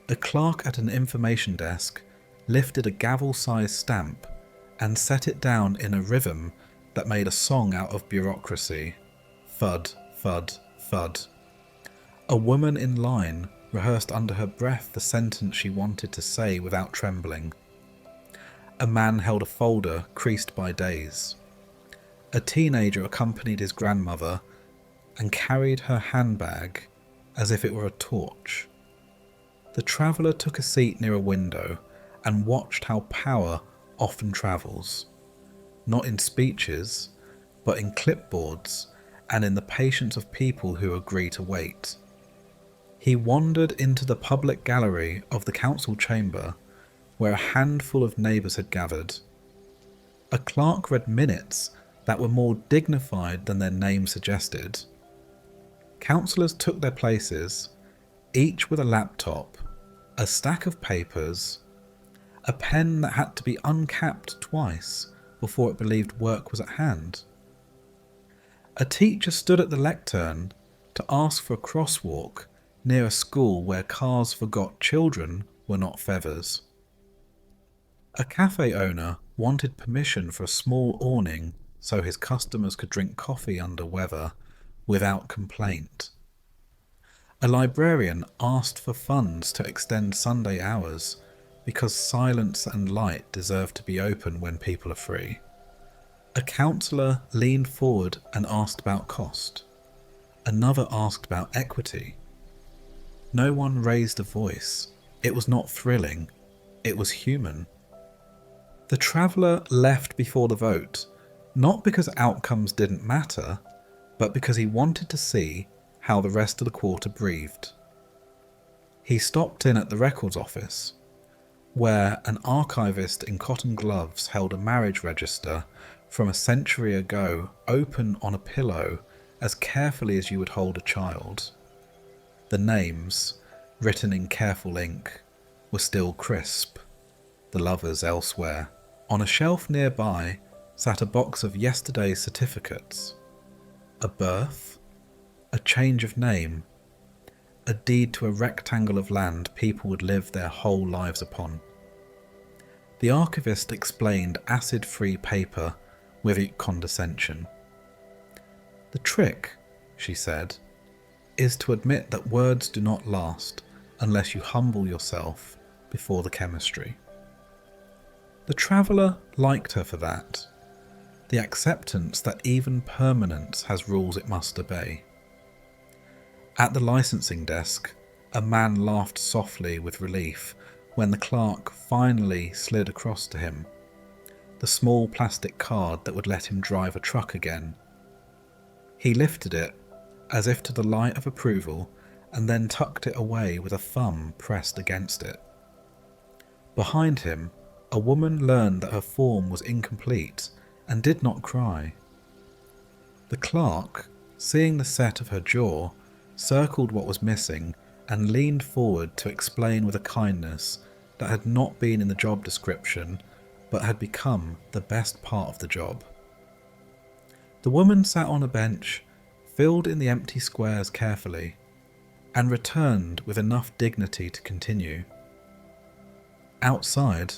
A clerk at an information desk lifted a gavel-sized stamp and set it down in a rhythm that made a song out of bureaucracy. Thud, thud, thud. A woman in line rehearsed under her breath the sentence she wanted to say without trembling. A man held a folder creased by days. A teenager accompanied his grandmother and carried her handbag as if it were a torch. The traveller took a seat near a window and watched how power often travels, not in speeches, but in clipboards and in the patience of people who agree to wait. He wandered into the public gallery of the council chamber, where a handful of neighbours had gathered. A clerk read minutes that were more dignified than their name suggested. Councillors took their places, each with a laptop, a stack of papers, a pen that had to be uncapped twice before it believed work was at hand. A teacher stood at the lectern to ask for a crosswalk near a school where cars forgot children were not feathers. A cafe owner wanted permission for a small awning so his customers could drink coffee under weather without complaint. A librarian asked for funds to extend Sunday hours because silence and light deserve to be open when people are free. A counsellor leaned forward and asked about cost. Another asked about equity. No one raised a voice. It was not thrilling. It was human. The traveller left before the vote, not because outcomes didn't matter, but because he wanted to see how the rest of the quarter breathed. He stopped in at the records office, where an archivist in cotton gloves held a marriage register from a century ago open on a pillow as carefully as you would hold a child. The names, written in careful ink, were still crisp, the lovers elsewhere. On a shelf nearby sat a box of yesterday's certificates. A birth, a change of name, a deed to a rectangle of land people would live their whole lives upon. The archivist explained acid-free paper with condescension. The trick, she said, is to admit that words do not last unless you humble yourself before the chemistry. The traveller liked her for that, the acceptance that even permanence has rules it must obey. At the licensing desk, a man laughed softly with relief when the clerk finally slid across to him the small plastic card that would let him drive a truck again. He lifted it, as if to the light of approval, and then tucked it away with a thumb pressed against it. Behind him, a woman learned that her form was incomplete and did not cry. The clerk, seeing the set of her jaw, circled what was missing and leaned forward to explain with a kindness that had not been in the job description but had become the best part of the job. The woman sat on a bench, filled in the empty squares carefully, and returned with enough dignity to continue. Outside,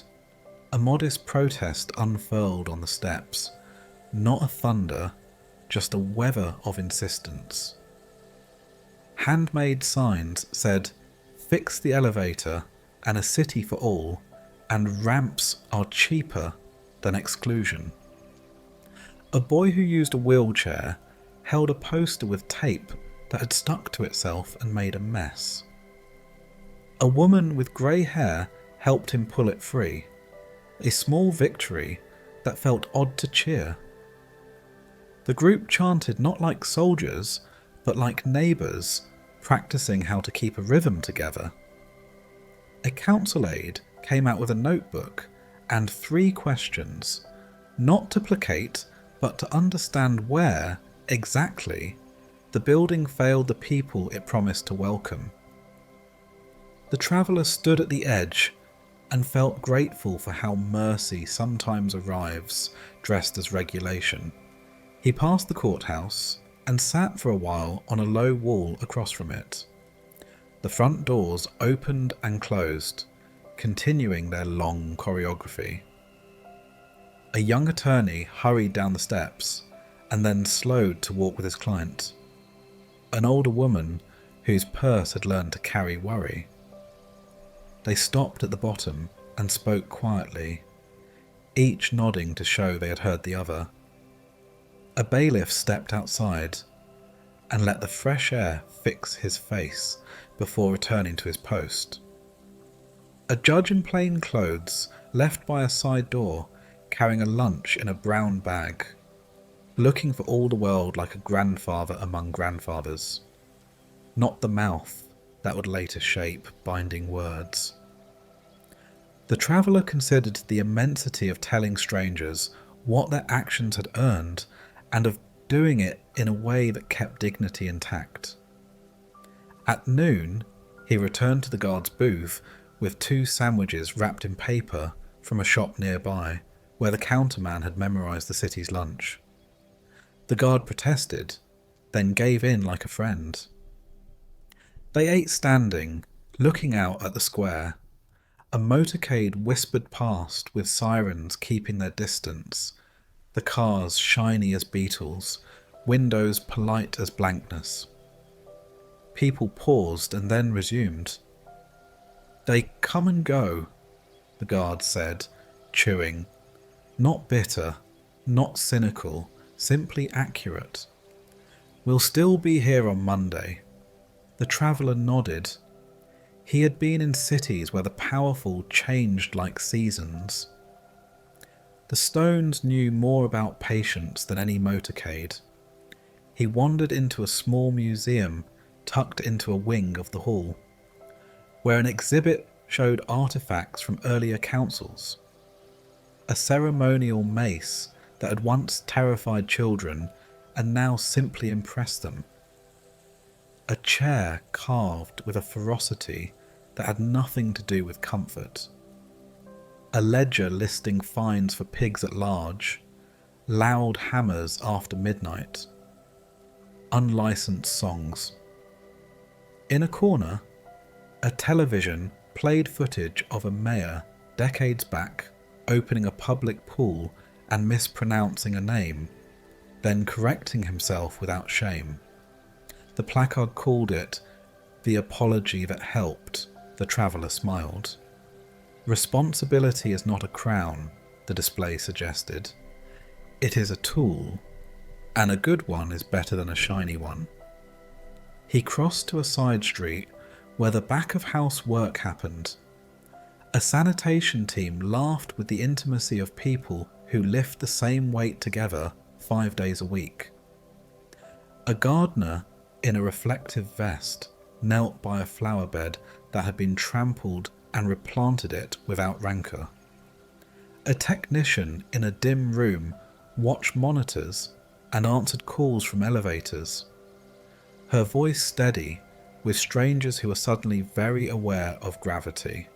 a modest protest unfurled on the steps, not a thunder, just a weather of insistence. Handmade signs said, "Fix the elevator and a city for all, and ramps are cheaper than exclusion." A boy who used a wheelchair held a poster with tape that had stuck to itself and made a mess. A woman with grey hair helped him pull it free, a small victory that felt odd to cheer. The group chanted not like soldiers, but like neighbours, practicing how to keep a rhythm together. A council aide came out with a notebook and 3 questions, not to placate, but to understand where, exactly, the building failed the people it promised to welcome. The traveller stood at the edge and felt grateful for how mercy sometimes arrives dressed as regulation. He passed the courthouse and sat for a while on a low wall across from it. The front doors opened and closed, continuing their long choreography. A young attorney hurried down the steps and then slowed to walk with his client, an older woman whose purse had learned to carry worry. They stopped at the bottom and spoke quietly, each nodding to show they had heard the other. A bailiff stepped outside and let the fresh air fix his face before returning to his post. A judge in plain clothes left by a side door, carrying a lunch in a brown bag, looking for all the world like a grandfather among grandfathers, not the mouth that would later shape binding words. The traveller considered the immensity of telling strangers what their actions had earned and of doing it in a way that kept dignity intact. At noon, he returned to the guard's booth with 2 sandwiches wrapped in paper from a shop nearby where the counterman had memorised the city's lunch. The guard protested, then gave in like a friend. They ate standing, looking out at the square. A motorcade whispered past with sirens keeping their distance, the cars shiny as beetles, windows polite as blankness. People paused and then resumed. "They come and go," the guard said, chewing. Not bitter, not cynical, simply accurate. "We'll still be here on Monday." The traveller nodded. He had been in cities where the powerful changed like seasons. The Stones knew more about patience than any motorcade. He wandered into a small museum tucked into a wing of the hall, where an exhibit showed artifacts from earlier councils. A ceremonial mace that had once terrified children and now simply impressed them. A chair carved with a ferocity that had nothing to do with comfort. A ledger listing fines for pigs at large, loud hammers after midnight, unlicensed songs. In a corner, a television played footage of a mayor decades back opening a public pool and mispronouncing a name, then correcting himself without shame. The placard called it "the apology that helped." The traveller smiled. Responsibility is not a crown, the display suggested. It is a tool, and a good one is better than a shiny one. He crossed to a side street where the back of house work happened. A sanitation team laughed with the intimacy of people who lift the same weight together 5 days a week. A gardener in a reflective vest knelt by a flower bed that had been trampled and replanted it without rancour. A technician in a dim room watched monitors and answered calls from elevators, her voice steady with strangers who were suddenly very aware of gravity.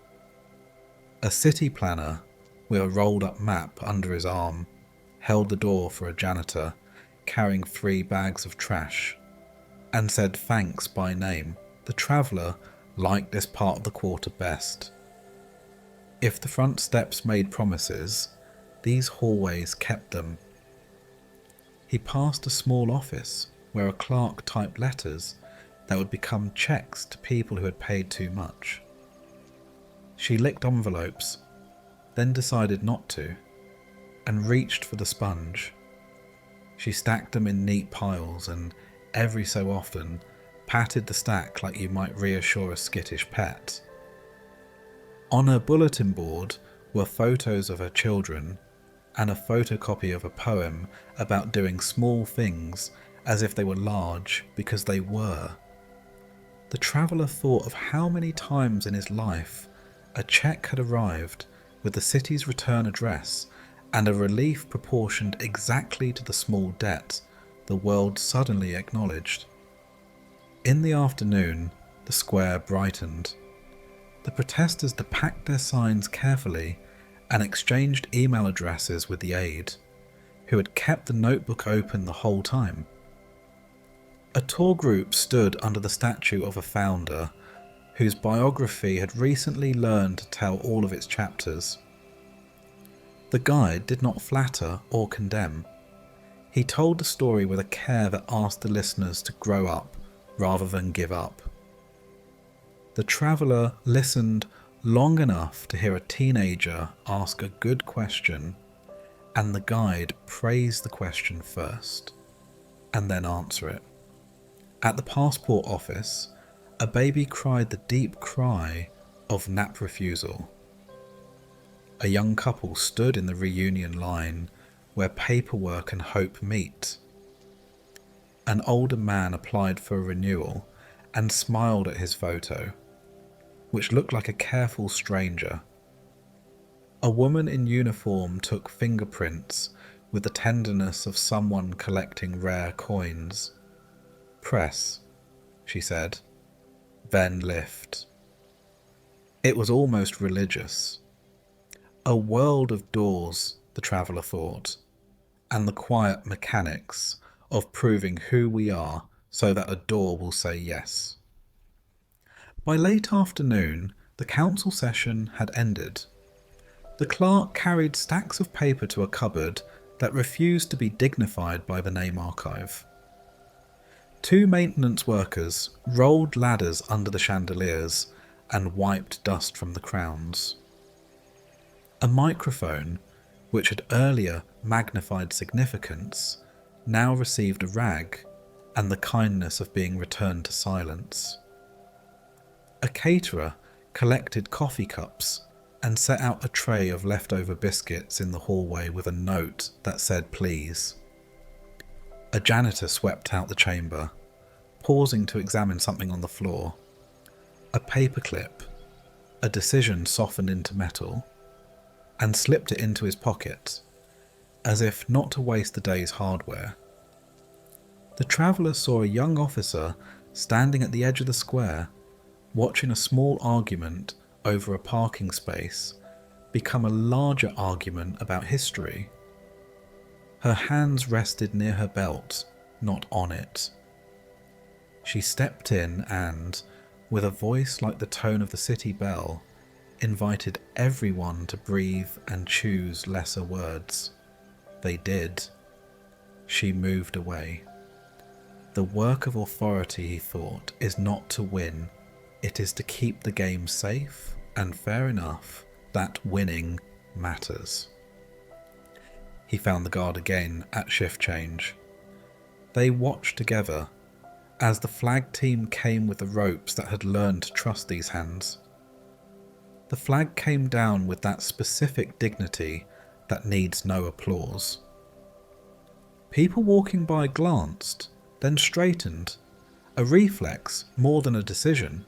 A city planner with a rolled-up map under his arm held the door for a janitor carrying 3 bags of trash and said thanks by name. The traveller liked this part of the quarter best. If the front steps made promises, these hallways kept them. He passed a small office where a clerk typed letters that would become cheques to people who had paid too much. She licked envelopes, then decided not to, and reached for the sponge. She stacked them in neat piles and, every so often, patted the stack like you might reassure a skittish pet. On her bulletin board were photos of her children and a photocopy of a poem about doing small things as if they were large because they were. The traveller thought of how many times in his life a cheque had arrived with the city's return address and a relief proportioned exactly to the small debt the world suddenly acknowledged. In the afternoon, the square brightened. The protesters packed their signs carefully and exchanged email addresses with the aide, who had kept the notebook open the whole time. A tour group stood under the statue of a founder whose biography had recently learned to tell all of its chapters. The guide did not flatter or condemn. He told the story with a care that asked the listeners to grow up rather than give up. The traveller listened long enough to hear a teenager ask a good question, and the guide praise the question first, and then answer it. At the passport office, a baby cried the deep cry of nap refusal. A young couple stood in the reunion line where paperwork and hope meet. An older man applied for a renewal and smiled at his photo, which looked like a careful stranger. A woman in uniform took fingerprints with the tenderness of someone collecting rare coins. "Press," she said, "then lift." It was almost religious. A world of doors, the traveller thought, and the quiet mechanics of proving who we are so that a door will say yes. By late afternoon, the council session had ended. The clerk carried stacks of paper to a cupboard that refused to be dignified by the name archive. Two maintenance workers rolled ladders under the chandeliers and wiped dust from the crowns. A microphone, which had earlier magnified significance, now received a rag and the kindness of being returned to silence. A caterer collected coffee cups and set out a tray of leftover biscuits in the hallway with a note that said please. A janitor swept out the chamber, pausing to examine something on the floor. A paperclip, a decision softened into metal, and slipped it into his pocket, as if not to waste the day's hardware. The traveller saw a young officer standing at the edge of the square, watching a small argument over a parking space become a larger argument about history. Her hands rested near her belt, not on it. She stepped in and, with a voice like the tone of the city bell, invited everyone to breathe and choose lesser words. They did. She moved away. The work of authority, he thought, is not to win. It is to keep the game safe and fair enough that winning matters. He found the guard again at shift change. They watched together as the flag team came with the ropes that had learned to trust these hands. The flag came down with that specific dignity that needs no applause. People walking by glanced, then straightened, a reflex more than a decision.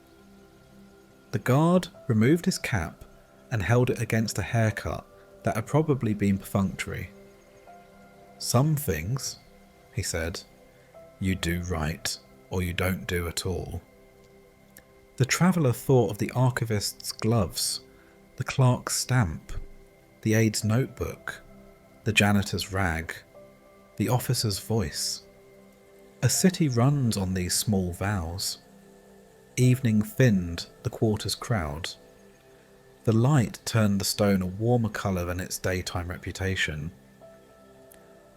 The guard removed his cap and held it against a haircut that had probably been perfunctory. "Some things," he said, "you do right, or you don't do at all." The traveller thought of the archivist's gloves, the clerk's stamp, the aide's notebook, the janitor's rag, the officer's voice. A city runs on these small vows. Evening thinned the quarter's crowd. The light turned the stone a warmer colour than its daytime reputation.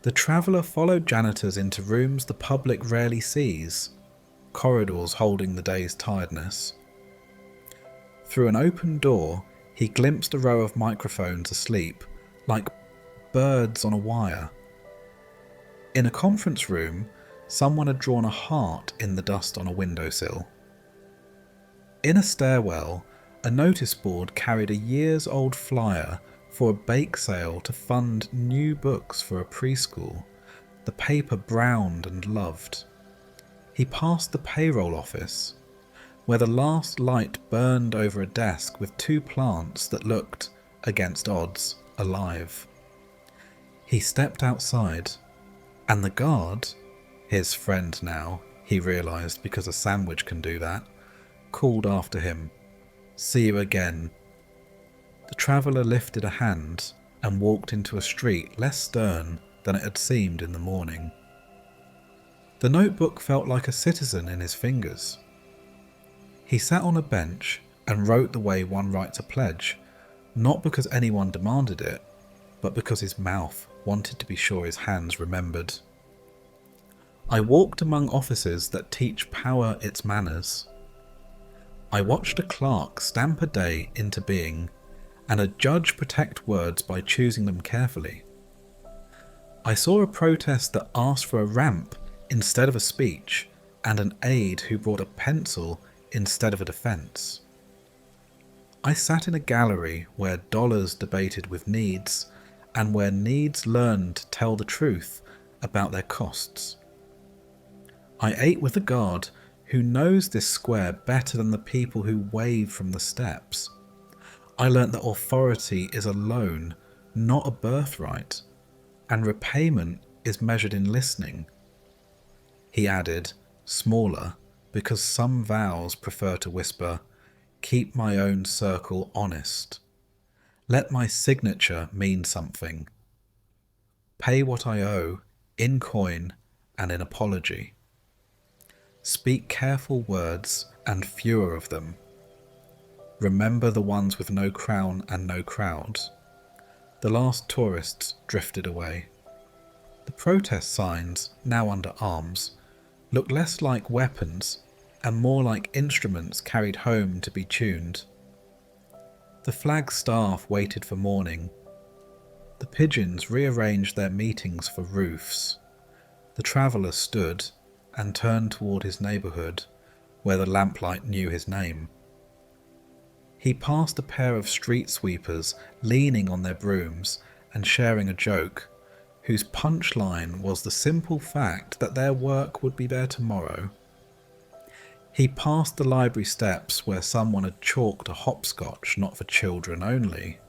The traveller followed janitors into rooms the public rarely sees, corridors holding the day's tiredness. Through an open door, he glimpsed a row of microphones asleep, like birds on a wire. In a conference room, someone had drawn a heart in the dust on a windowsill. In a stairwell, a notice board carried a years-old flyer for a bake sale to fund new books for a preschool, the paper browned and loved. He passed the payroll office, where the last light burned over a desk with 2 plants that looked, against odds, alive. He stepped outside, and the guard, his friend now, he realised because a sandwich can do that, called after him, "See you again." The traveller lifted a hand and walked into a street less stern than it had seemed in the morning. The notebook felt like a citizen in his fingers. He sat on a bench and wrote the way one writes a pledge, not because anyone demanded it, but because his mouth wanted to be sure his hands remembered. I walked among offices that teach power its manners. I watched a clerk stamp a day into being, and a judge protect words by choosing them carefully. I saw a protest that asked for a ramp instead of a speech, and an aide who brought a pencil instead of a defence. I sat in a gallery where dollars debated with needs, and where needs learned to tell the truth about their costs. I ate with a guard who knows this square better than the people who wave from the steps. I learnt that authority is a loan, not a birthright, and repayment is measured in listening. He added, smaller, because some vowels prefer to whisper, "Keep my own circle honest. Let my signature mean something. Pay what I owe, in coin and in apology. Speak careful words and fewer of them. Remember the ones with no crown and no crowd." The last tourists drifted away. The protest signs, now under arms, looked less like weapons and more like instruments carried home to be tuned. The flag staff waited for morning. The pigeons rearranged their meetings for roofs. The traveller stood and turned toward his neighbourhood, where the lamplight knew his name. He passed a pair of street sweepers leaning on their brooms and sharing a joke, whose punchline was the simple fact that their work would be there tomorrow. He passed the library steps where someone had chalked a hopscotch not for children only.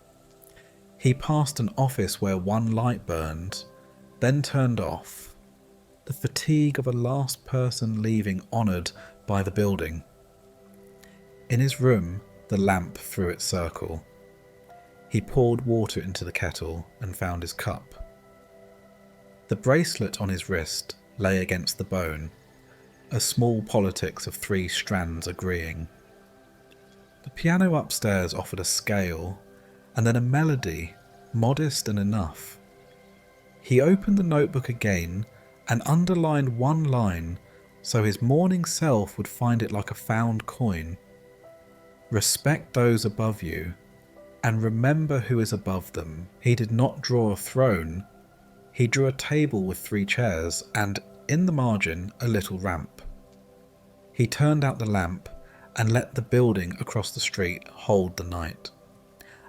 He passed an office where one light burned, then turned off, the fatigue of a last person leaving honoured by the building. In his room, the lamp threw its circle. He poured water into the kettle and found his cup. The bracelet on his wrist lay against the bone, a small politics of 3 strands agreeing. The piano upstairs offered a scale, and then a melody, modest and enough. He opened the notebook again and underlined one line so his morning self would find it like a found coin. Respect those above you, and remember who is above them. He did not draw a throne. He drew a table with 3 chairs and, in the margin, a little ramp. He turned out the lamp and let the building across the street hold the night.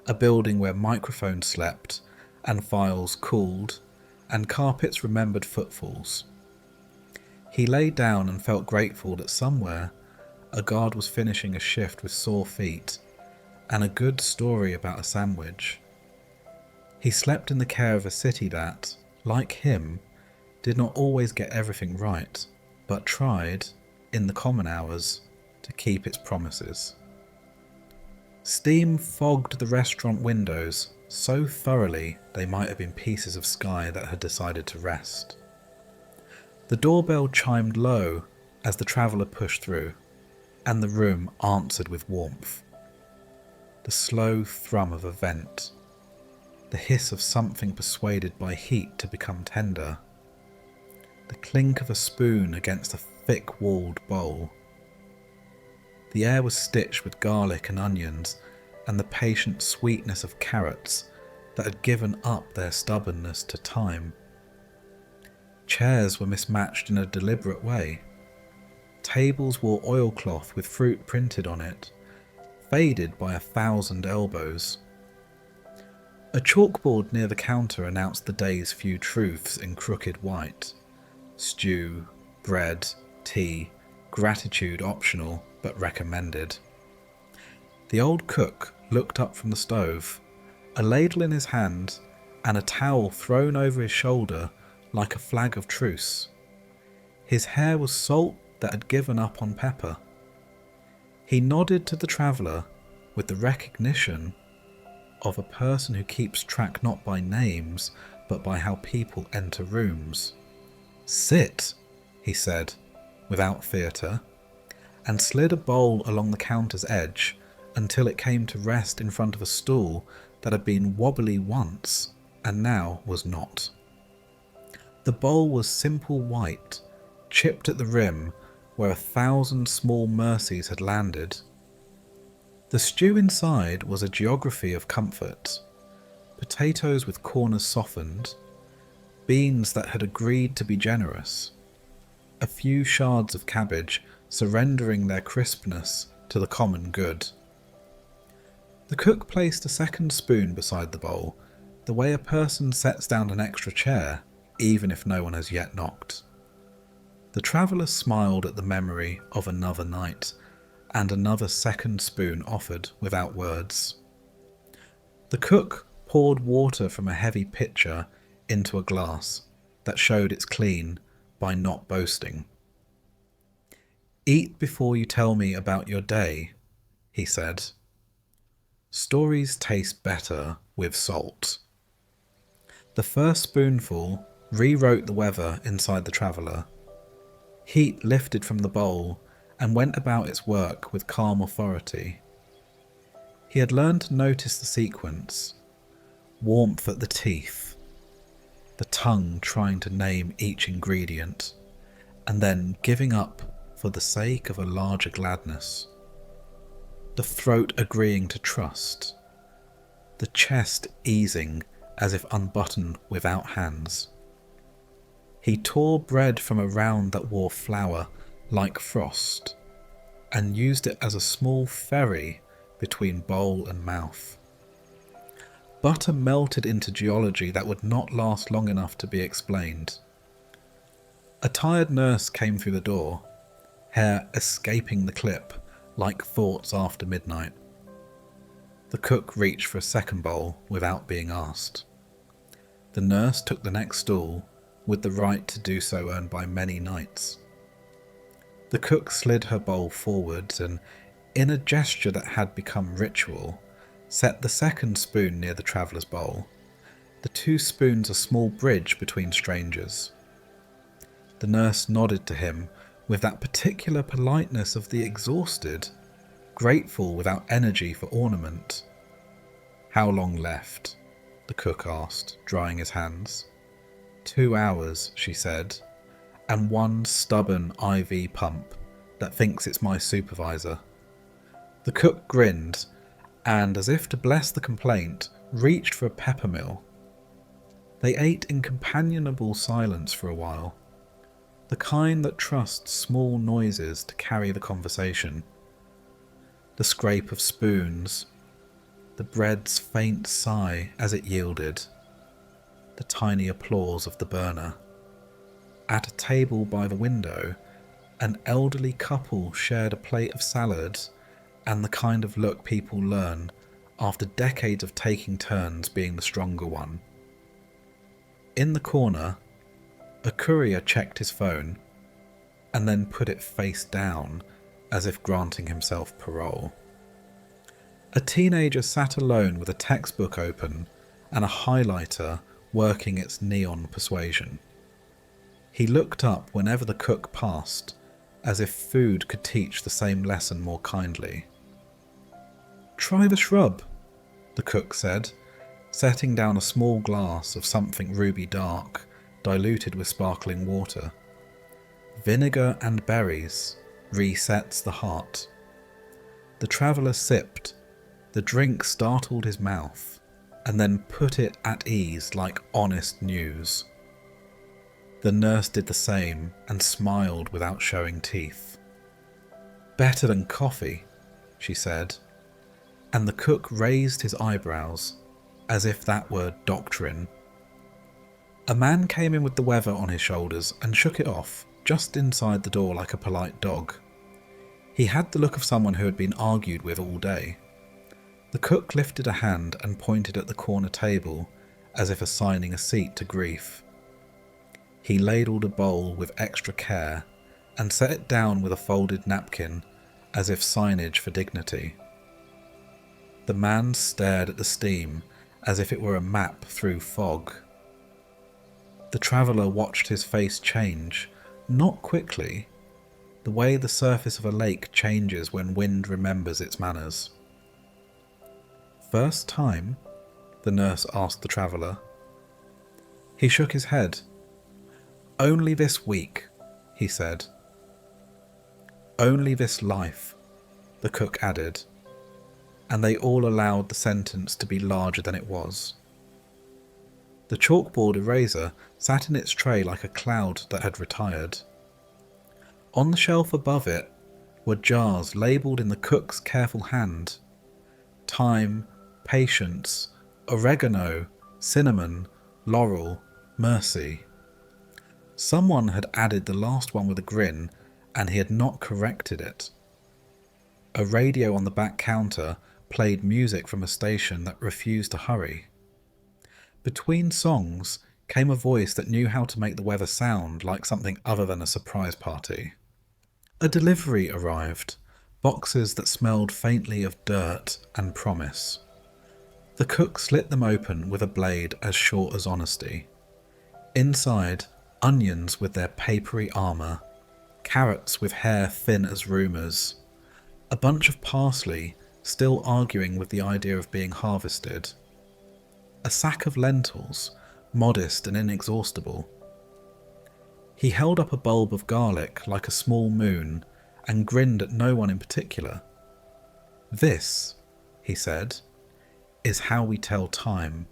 A building where microphones slept and files cooled and carpets remembered footfalls. He lay down and felt grateful that somewhere a guard was finishing a shift with sore feet and a good story about a sandwich. He slept in the care of a city that, like him, did not always get everything right, but tried, in the common hours, to keep its promises. Steam fogged the restaurant windows so thoroughly they might have been pieces of sky that had decided to rest. The doorbell chimed low as the traveller pushed through, and the room answered with warmth. The slow thrum of a vent, the hiss of something persuaded by heat to become tender, the clink of a spoon against a thick-walled bowl. The air was stitched with garlic and onions and the patient sweetness of carrots that had given up their stubbornness to time. Chairs were mismatched in a deliberate way. Tables wore oilcloth with fruit printed on it, faded by 1,000 elbows. A chalkboard near the counter announced the day's few truths in crooked white. Stew, bread, tea, gratitude optional but recommended. The old cook looked up from the stove, a ladle in his hand and a towel thrown over his shoulder like a flag of truce. His hair was salt that had given up on pepper. He nodded to the traveller with the recognition of a person who keeps track not by names but by how people enter rooms. "Sit," he said, without theatre, and slid a bowl along the counter's edge until it came to rest in front of a stool that had been wobbly once and now was not. The bowl was simple white, chipped at the rim where 1,000 small mercies had landed. The stew inside was a geography of comfort. Potatoes with corners softened, beans that had agreed to be generous, a few shards of cabbage surrendering their crispness to the common good. The cook placed a second spoon beside the bowl, the way a person sets down an extra chair, even if no one has yet knocked. The traveller smiled at the memory of another night, and another second spoon offered without words. The cook poured water from a heavy pitcher into a glass that showed it's clean by not boasting. "Eat before you tell me about your day," he said. "Stories taste better with salt." The first spoonful rewrote the weather inside the traveller. Heat lifted from the bowl and went about its work with calm authority. He had learned to notice the sequence: warmth at the teeth, the tongue trying to name each ingredient, and then giving up for the sake of a larger gladness. The throat agreeing to trust, the chest easing as if unbuttoned without hands. He tore bread from a round that wore flour like frost, and used it as a small ferry between bowl and mouth. Butter melted into geology that would not last long enough to be explained. A tired nurse came through the door, hair escaping the clip like thoughts after midnight. The cook reached for a second bowl without being asked. The nurse took the next stool, with the right to do so earned by many nights. The cook slid her bowl forwards and, in a gesture that had become ritual, set the second spoon near the traveller's bowl, the two spoons a small bridge between strangers. The nurse nodded to him with that particular politeness of the exhausted, grateful without energy for ornament. "How long left?" the cook asked, drying his hands. 2 hours, she said, and one stubborn IV pump that thinks it's my supervisor. The cook grinned, and as if to bless the complaint, reached for a peppermill. They ate in companionable silence for a while, the kind that trusts small noises to carry the conversation. The scrape of spoons, the bread's faint sigh as it yielded, the tiny applause of the burner. At a table by the window, an elderly couple shared a plate of salad and the kind of look people learn after decades of taking turns being the stronger one. In the corner, a courier checked his phone and then put it face down as if granting himself parole. A teenager sat alone with a textbook open and a highlighter working its neon persuasion. He looked up whenever the cook passed, as if food could teach the same lesson more kindly. "Try the shrub," the cook said, setting down a small glass of something ruby dark, diluted with sparkling water. "Vinegar and berries resets the heart." The traveller sipped. The drink startled his mouth, and then put it at ease like honest news. The nurse did the same and smiled without showing teeth. "Better than coffee," she said, and the cook raised his eyebrows as if that were doctrine. A man came in with the weather on his shoulders and shook it off just inside the door like a polite dog. He had the look of someone who had been argued with all day. The cook lifted a hand and pointed at the corner table as if assigning a seat to grief. He ladled a bowl with extra care and set it down with a folded napkin as if signage for dignity. The man stared at the steam as if it were a map through fog. The traveller watched his face change, not quickly, the way the surface of a lake changes when wind remembers its manners. "First time?" the nurse asked the traveller. He shook his head. "Only this week," he said. "Only this life," the cook added, and they all allowed the sentence to be larger than it was. The chalkboard eraser sat in its tray like a cloud that had retired. On the shelf above it were jars labelled in the cook's careful hand: thyme, patience, oregano, cinnamon, laurel, mercy. Someone had added the last one with a grin, and he had not corrected it. A radio on the back counter played music from a station that refused to hurry. Between songs came a voice that knew how to make the weather sound like something other than a surprise party. A delivery arrived, boxes that smelled faintly of dirt and promise. The cook slit them open with a blade as short as honesty. Inside, onions with their papery armour, carrots with hair thin as rumours, a bunch of parsley still arguing with the idea of being harvested, a sack of lentils, modest and inexhaustible. He held up a bulb of garlic like a small moon and grinned at no one in particular. "This," he said, "is how we tell time.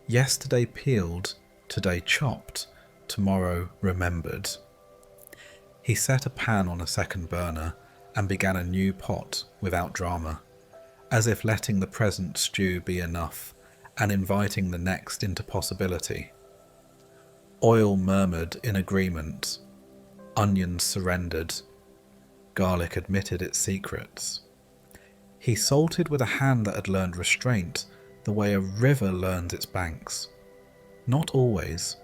Yesterday peeled, today chopped, tomorrow remembered." He set a pan on a second burner and began a new pot without drama, as if letting the present stew be enough and inviting the next into possibility. Oil murmured in agreement. Onions surrendered. Garlic admitted its secrets. He salted with a hand that had learned restraint the way a river learns its banks. Not always,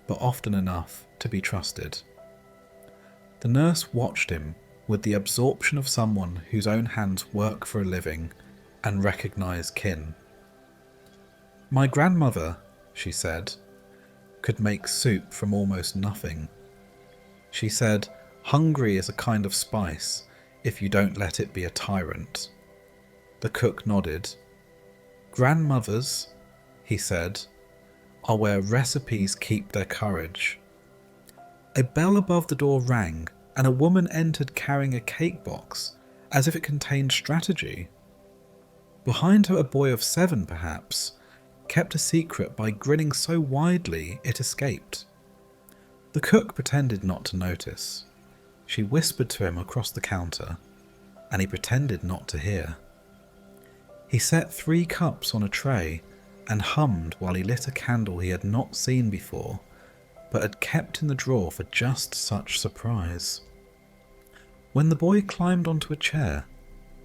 but often enough to be trusted. The nurse watched him with the absorption of someone whose own hands work for a living and recognise kin. "My grandmother," she said, "could make soup from almost nothing. She said, hungry is a kind of spice if you don't let it be a tyrant." The cook nodded. "Grandmothers," he said, "are where recipes keep their courage." A bell above the door rang, and a woman entered carrying a cake box, as if it contained strategy. Behind her a boy of 7, perhaps, kept a secret by grinning so widely it escaped. The cook pretended not to notice. She whispered to him across the counter, and he pretended not to hear. He set 3 cups on a tray and hummed while he lit a candle he had not seen before, but had kept in the drawer for just such surprise. When the boy climbed onto a chair,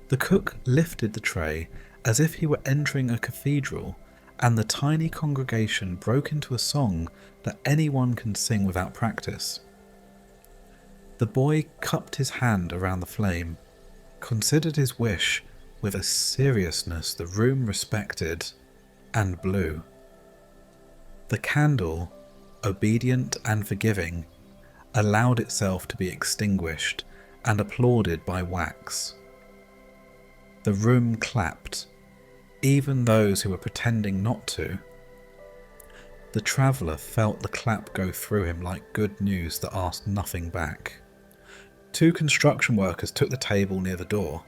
the cook lifted the tray as if he were entering a cathedral, and the tiny congregation broke into a song that anyone can sing without practice. The boy cupped his hand around the flame, considered his wish with a seriousness the room respected, and blew. The candle, obedient and forgiving, allowed itself to be extinguished and applauded by wax. The room clapped, even those who were pretending not to. The traveller felt the clap go through him like good news that asked nothing back. 2 construction workers took the table near the door,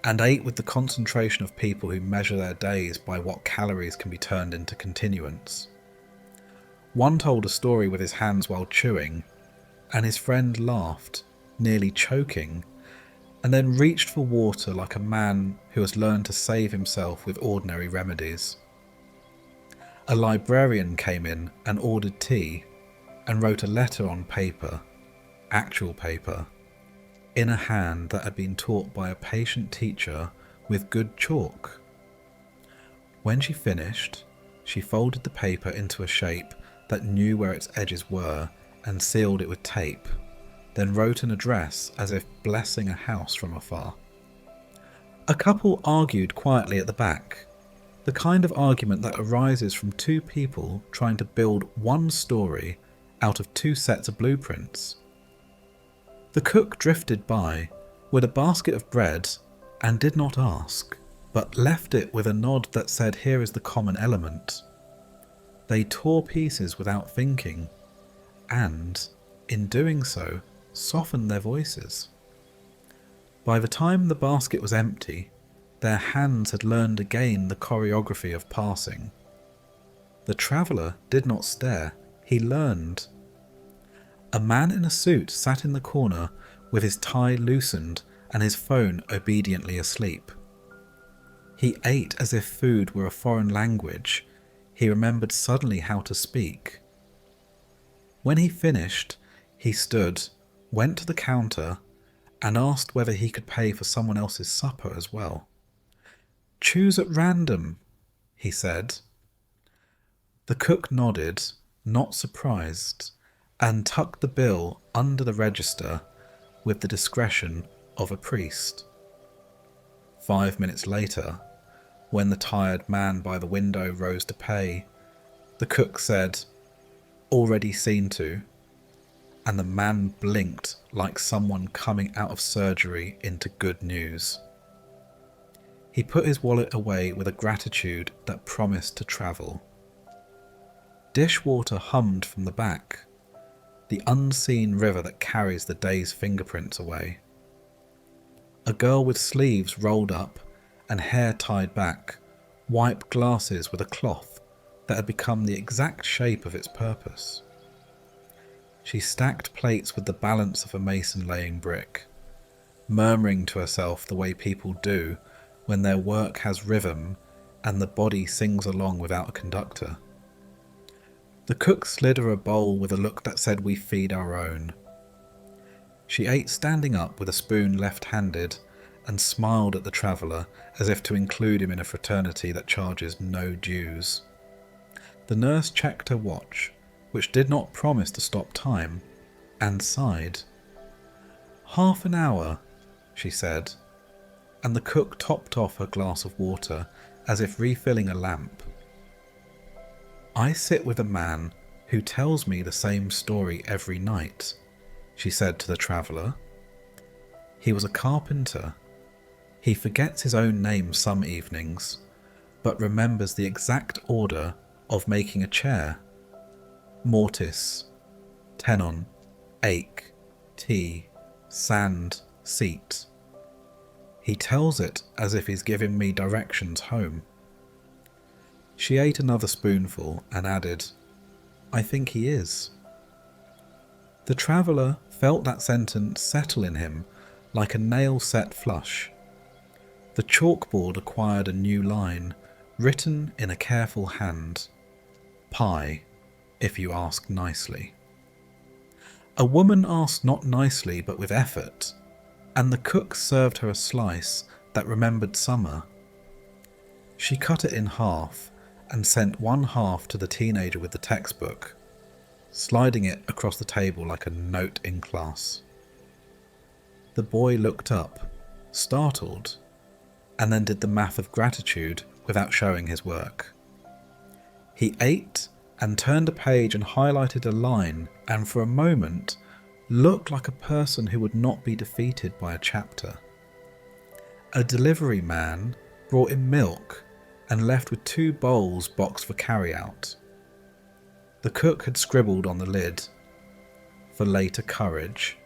and ate with the concentration of people who measure their days by what calories can be turned into continuance. One told a story with his hands while chewing, and his friend laughed, nearly choking, and then reached for water like a man who has learned to save himself with ordinary remedies. A librarian came in and ordered tea, and wrote a letter on paper, actual paper, in a hand that had been taught by a patient teacher with good chalk. When she finished, she folded the paper into a shape that knew where its edges were and sealed it with tape, then wrote an address as if blessing a house from afar. A couple argued quietly at the back, the kind of argument that arises from two people trying to build one story out of two sets of blueprints. The cook drifted by with a basket of bread and did not ask, but left it with a nod that said, "Here is the common element." They tore pieces without thinking, and, in doing so, softened their voices. By the time the basket was empty, their hands had learned again the choreography of passing. The traveller did not stare, he learned. A man in a suit sat in the corner with his tie loosened and his phone obediently asleep. He ate as if food were a foreign language. He remembered suddenly how to speak. When he finished, he stood, went to the counter, and asked whether he could pay for someone else's supper as well. "Choose at random," he said. The cook nodded, not surprised, and tucked the bill under the register with the discretion of a priest. 5 minutes later, when the tired man by the window rose to pay, the cook said, "Already seen to," and the man blinked like someone coming out of surgery into good news. He put his wallet away with a gratitude that promised to travel. Dishwater hummed from the back, the unseen river that carries the day's fingerprints away. A girl with sleeves rolled up and hair tied back wiped glasses with a cloth that had become the exact shape of its purpose. She stacked plates with the balance of a mason laying brick, murmuring to herself the way people do when their work has rhythm and the body sings along without a conductor. The cook slid her a bowl with a look that said, "We feed our own." She ate standing up with a spoon left-handed and smiled at the traveller as if to include him in a fraternity that charges no dues. The nurse checked her watch, which did not promise to stop time, and sighed. "Half an hour," she said, and the cook topped off her glass of water as if refilling a lamp. "I sit with a man who tells me the same story every night," she said to the traveller. "He was a carpenter. He forgets his own name some evenings, but remembers the exact order of making a chair. Mortise, tenon, ache, tea, sand, seat. He tells it as if he's giving me directions home." She ate another spoonful and added, "I think he is." The traveller felt that sentence settle in him like a nail-set flush. The chalkboard acquired a new line, written in a careful hand. "Pie, if you ask nicely." A woman asked not nicely but with effort, and the cook served her a slice that remembered summer. She cut it in half and sent one half to the teenager with the textbook, sliding it across the table like a note in class. The boy looked up, startled, and then did the math of gratitude without showing his work. He ate and turned a page and highlighted a line, and for a moment looked like a person who would not be defeated by a chapter. A delivery man brought him milk and left with 2 bowls boxed for carry-out. The cook had scribbled on the lid, "For later courage."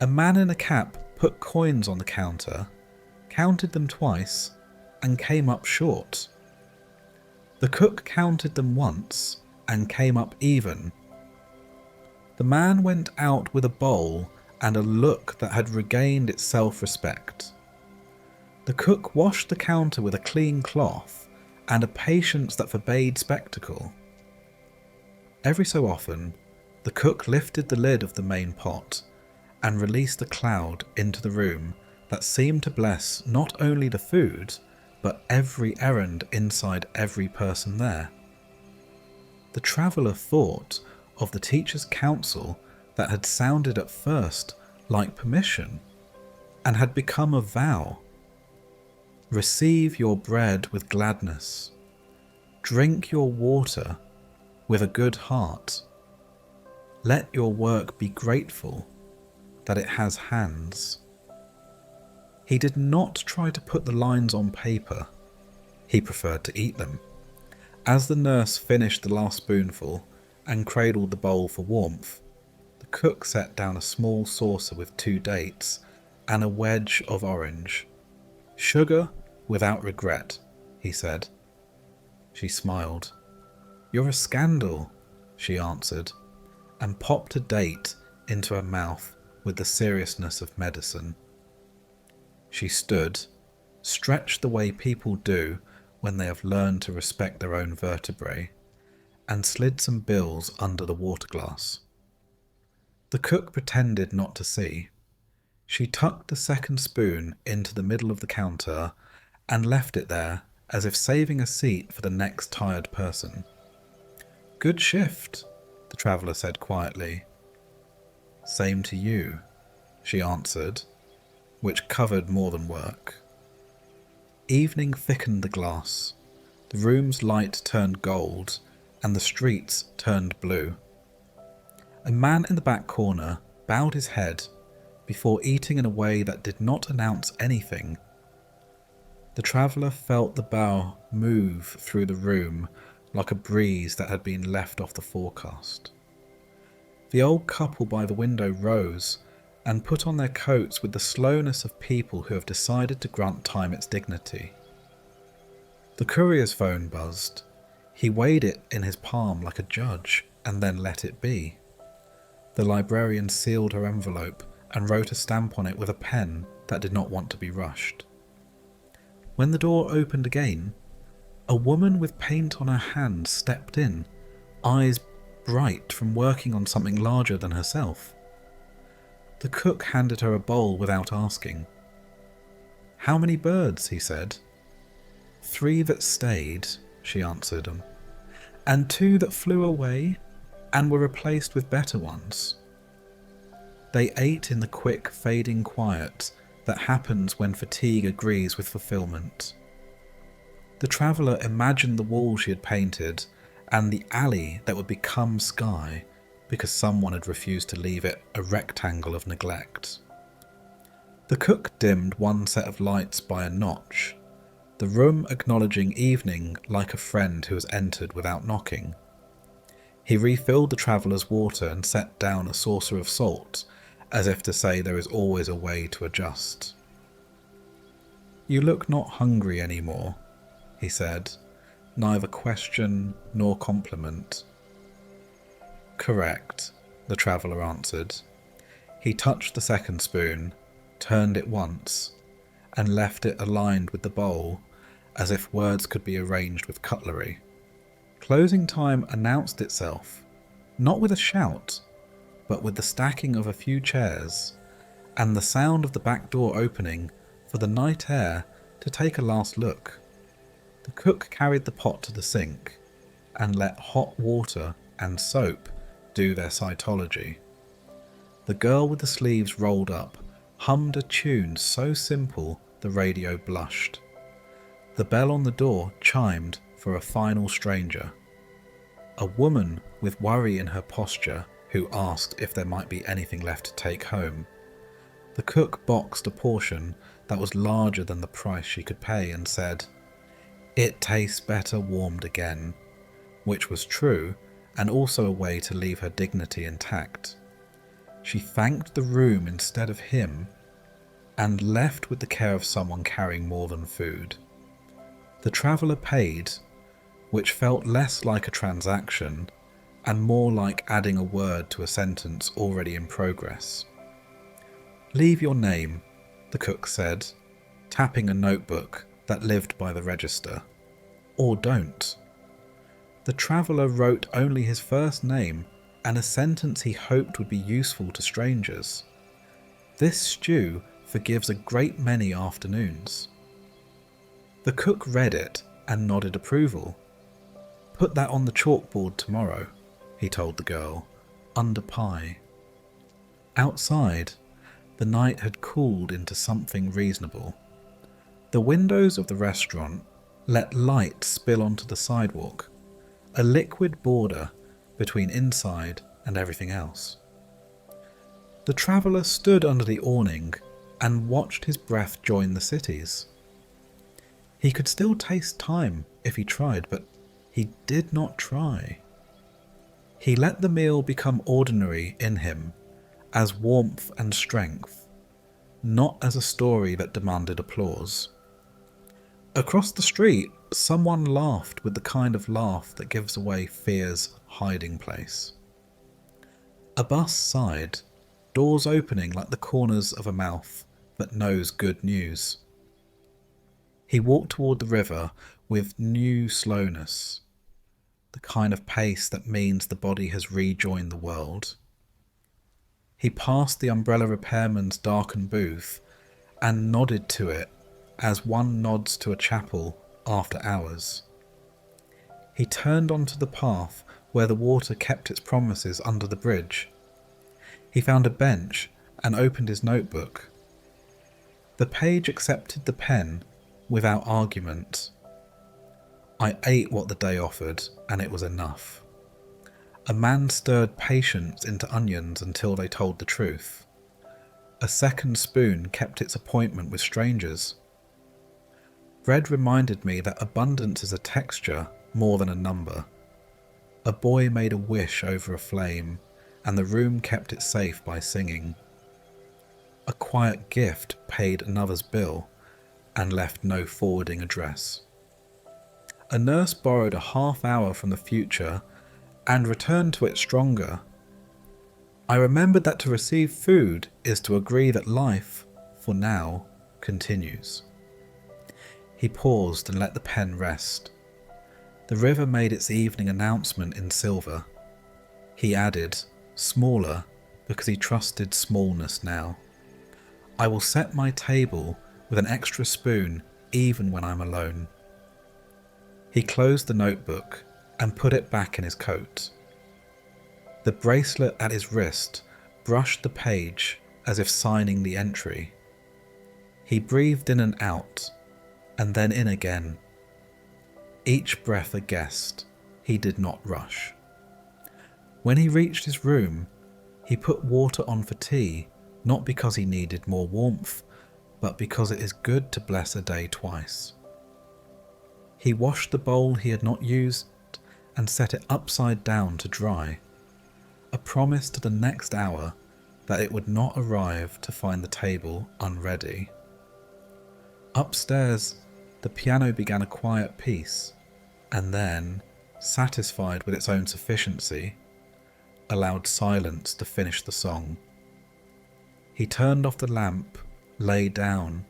A man in a cap put coins on the counter, counted them twice, and came up short. The cook counted them once and came up even. The man went out with a bowl and a look that had regained its self-respect. The cook washed the counter with a clean cloth and a patience that forbade spectacle. Every so often, the cook lifted the lid of the main pot and released a cloud into the room that seemed to bless not only the food, but every errand inside every person there. The traveller thought of the teacher's counsel that had sounded at first like permission and had become a vow. Receive your bread with gladness. Drink your water with a good heart. Let your work be grateful that it has hands. He did not try to put the lines on paper. He preferred to eat them. As the nurse finished the last spoonful and cradled the bowl for warmth, the cook set down a small saucer with 2 dates and a wedge of orange. Sugar without regret, he said. She smiled. You're a scandal, she answered, and popped a date into her mouth with the seriousness of medicine. She stood, stretched the way people do when they have learned to respect their own vertebrae, and slid some bills under the water glass. The cook pretended not to see. She tucked the second spoon into the middle of the counter and left it there as if saving a seat for the next tired person. Good shift, the traveller said quietly. Same to you, she answered, which covered more than work. Evening thickened the glass. The room's light turned gold, and the streets turned blue. A man in the back corner bowed his head before eating in a way that did not announce anything. The traveller felt the bow move through the room like a breeze that had been left off the forecast. The old couple by the window rose and put on their coats with the slowness of people who have decided to grant time its dignity. The courier's phone buzzed. He weighed it in his palm like a judge and then let it be. The librarian sealed her envelope and wrote a stamp on it with a pen that did not want to be rushed. When the door opened again, a woman with paint on her hands stepped in, eyes bright from working on something larger than herself. The cook handed her a bowl without asking. How many birds? He said. 3 that stayed, she answered him, and 2 that flew away and were replaced with better ones. They ate in the quick, fading quiet that happens when fatigue agrees with fulfillment. The traveller imagined the wall she had painted and the alley that would become sky because someone had refused to leave it a rectangle of neglect. The cook dimmed one set of lights by a notch, the room acknowledging evening like a friend who has entered without knocking. He refilled the traveller's water and set down a saucer of salt, as if to say there is always a way to adjust. You look not hungry any more, he said, neither question nor compliment. Correct, the traveller answered. He touched the second spoon, turned it once, and left it aligned with the bowl, as if words could be arranged with cutlery. Closing time announced itself, not with a shout, but with the stacking of a few chairs, and the sound of the back door opening for the night air to take a last look. The cook carried the pot to the sink, and let hot water and soap do their cytology. The girl with the sleeves rolled up hummed a tune so simple the radio blushed. The bell on the door chimed for a final stranger. A woman with worry in her posture who asked if there might be anything left to take home. The cook boxed a portion that was larger than the price she could pay and said, "It tastes better warmed again," which was true and also a way to leave her dignity intact. She thanked the room instead of him and left with the care of someone carrying more than food. The traveller paid, which felt less like a transaction and more like adding a word to a sentence already in progress. "Leave your name," the cook said, tapping a notebook that lived by the register. "Or don't." The traveller wrote only his first name and a sentence he hoped would be useful to strangers. This stew forgives a great many afternoons. The cook read it and nodded approval. "Put that on the chalkboard tomorrow," he told the girl, "under pie." Outside, the night had cooled into something reasonable. The windows of the restaurant let light spill onto the sidewalk, a liquid border between inside and everything else. The traveller stood under the awning and watched his breath join the city's. He could still taste time if he tried, but he did not try. He let the meal become ordinary in him, as warmth and strength, not as a story that demanded applause. Across the street, someone laughed with the kind of laugh that gives away fear's hiding place. A bus sighed, doors opening like the corners of a mouth that knows good news. He walked toward the river with new slowness, the kind of pace that means the body has rejoined the world. He passed the umbrella repairman's darkened booth and nodded to it as one nods to a chapel after hours. He turned onto the path where the water kept its promises under the bridge. He found a bench and opened his notebook. The page accepted the pen without argument. "I ate what the day offered, and it was enough." A man stirred patience into onions until they told the truth. A second spoon kept its appointment with strangers. Bread reminded me that abundance is a texture more than a number. A boy made a wish over a flame, and the room kept it safe by singing. A quiet gift paid another's bill and left no forwarding address. A nurse borrowed a half hour from the future and returned to it stronger. I remembered that to receive food is to agree that life, for now, continues. He paused and let the pen rest. The river made its evening announcement in silver. He added, smaller, because he trusted smallness now. "I will set my table with an extra spoon even when I'm alone." He closed the notebook and put it back in his coat. The bracelet at his wrist brushed the page as if signing the entry. He breathed in and out, and then in again. Each breath a guest, he did not rush. When he reached his room, he put water on for tea, not because he needed more warmth, but because it is good to bless a day twice. He washed the bowl he had not used and set it upside down to dry, a promise to the next hour that it would not arrive to find the table unready. Upstairs, the piano began a quiet piece, and then, satisfied with its own sufficiency, allowed silence to finish the song. He turned off the lamp, lay down,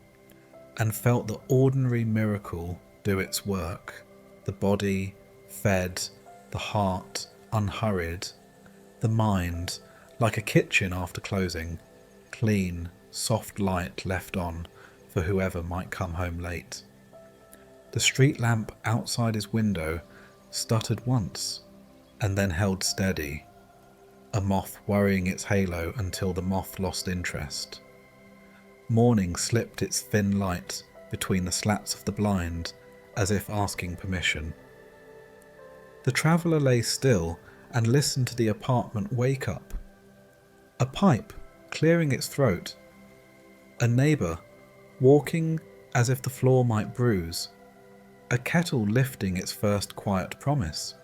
and felt the ordinary miracle do its work. The body fed, the heart unhurried, the mind, like a kitchen after closing, clean, soft light left on for whoever might come home late. The street lamp outside his window stuttered once, and then held steady, a moth worrying its halo until the moth lost interest. Morning slipped its thin light between the slats of the blind, as if asking permission. The traveller lay still and listened to the apartment wake up. A pipe clearing its throat. A neighbour walking as if the floor might bruise. A kettle lifting its first quiet promise.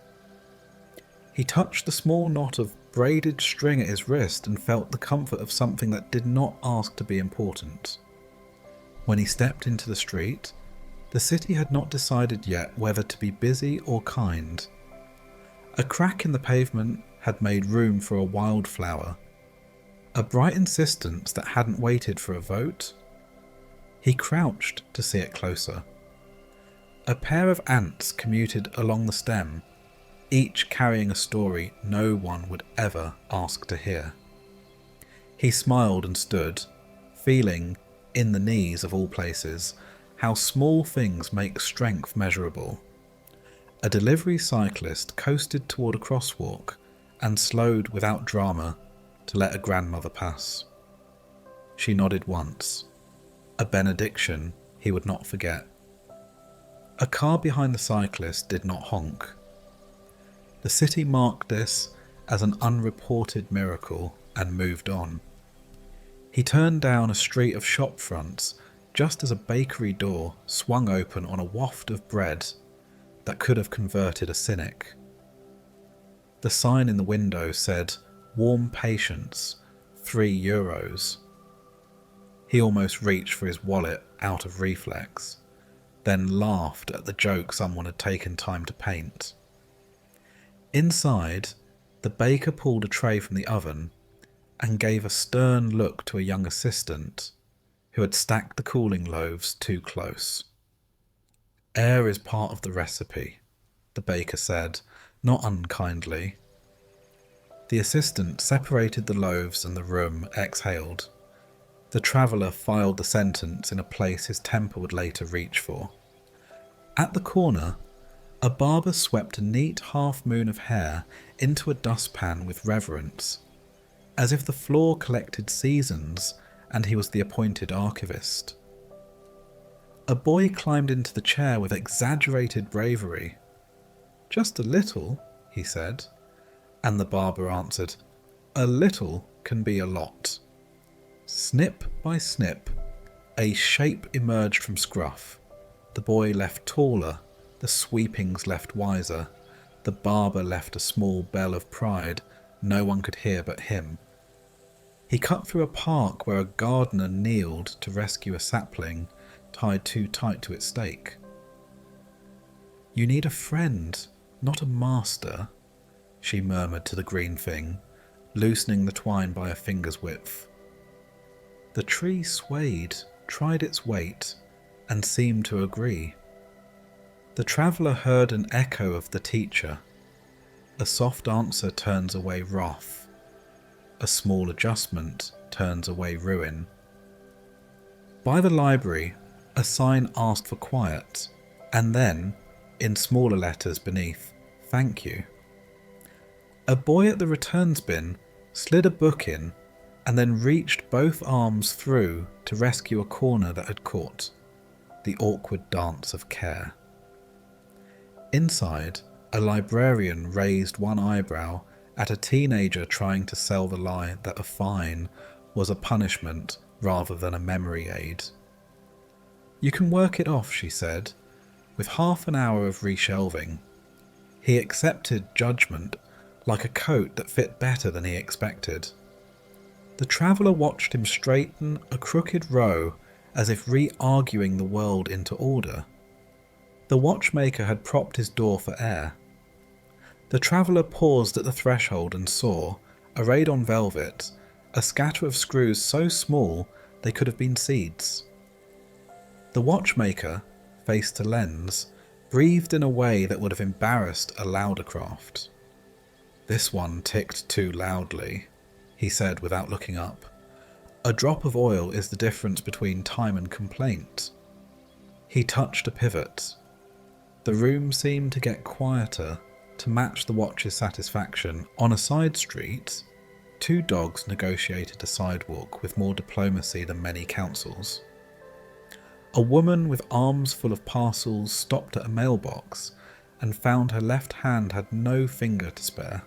He touched the small knot of braided string at his wrist and felt the comfort of something that did not ask to be important. When he stepped into the street, The city had not decided yet whether to be busy or kind. A crack in the pavement had made room for a wildflower, a bright insistence that hadn't waited for a vote. He crouched to see it closer. A pair of ants commuted along the stem, each carrying a story no one would ever ask to hear. He smiled and stood, feeling, in the knees of all places, how small things make strength measurable. A delivery cyclist coasted toward a crosswalk and slowed without drama to let a grandmother pass. She nodded once, a benediction he would not forget. A car behind the cyclist did not honk. The city marked this as an unreported miracle and moved on. He turned down a street of shop fronts just as a bakery door swung open on a waft of bread that could have converted a cynic. The sign in the window said, "Warm patience, €3." He almost reached for his wallet out of reflex, then laughed at the joke someone had taken time to paint. Inside, the baker pulled a tray from the oven and gave a stern look to a young assistant who had stacked the cooling loaves too close. "Air is part of the recipe," the baker said, not unkindly. The assistant separated the loaves and the room exhaled. The traveller filed the sentence in a place his temper would later reach for. At the corner, a barber swept a neat half-moon of hair into a dustpan with reverence, as if the floor collected seasons and he was the appointed archivist. A boy climbed into the chair with exaggerated bravery. "Just a little," he said, and the barber answered, "A little can be a lot." Snip by snip, a shape emerged from scruff. The boy left taller, the sweepings left wiser, the barber left a small bell of pride no one could hear but him. He cut through a park where a gardener kneeled to rescue a sapling tied too tight to its stake. "You need a friend, not a master," she murmured to the green thing, loosening the twine by a finger's width. The tree swayed, tried its weight, and seemed to agree. The traveller heard an echo of the teacher. A soft answer turns away wrath. A small adjustment turns away ruin. By the library, a sign asked for quiet, and then, in smaller letters beneath, "Thank you." A boy at the returns bin slid a book in and then reached both arms through to rescue a corner that had caught. The awkward dance of care. Inside, a librarian raised one eyebrow at a teenager trying to sell the lie that a fine was a punishment rather than a memory aid. "You can work it off," she said, with half an hour of reshelving. He accepted judgment like a coat that fit better than he expected. The traveller watched him straighten a crooked row as if re-arguing the world into order. The watchmaker had propped his door for air. The traveller paused at the threshold and saw, arrayed on velvet, a scatter of screws so small they could have been seeds. The watchmaker, face to lens, breathed in a way that would have embarrassed a louder craft. "This one ticked too loudly," he said without looking up. "A drop of oil is the difference between time and complaint." He touched a pivot. The room seemed to get quieter to match the watch's satisfaction. On a side street, two dogs negotiated a sidewalk with more diplomacy than many councils. A woman with arms full of parcels stopped at a mailbox and found her left hand had no finger to spare.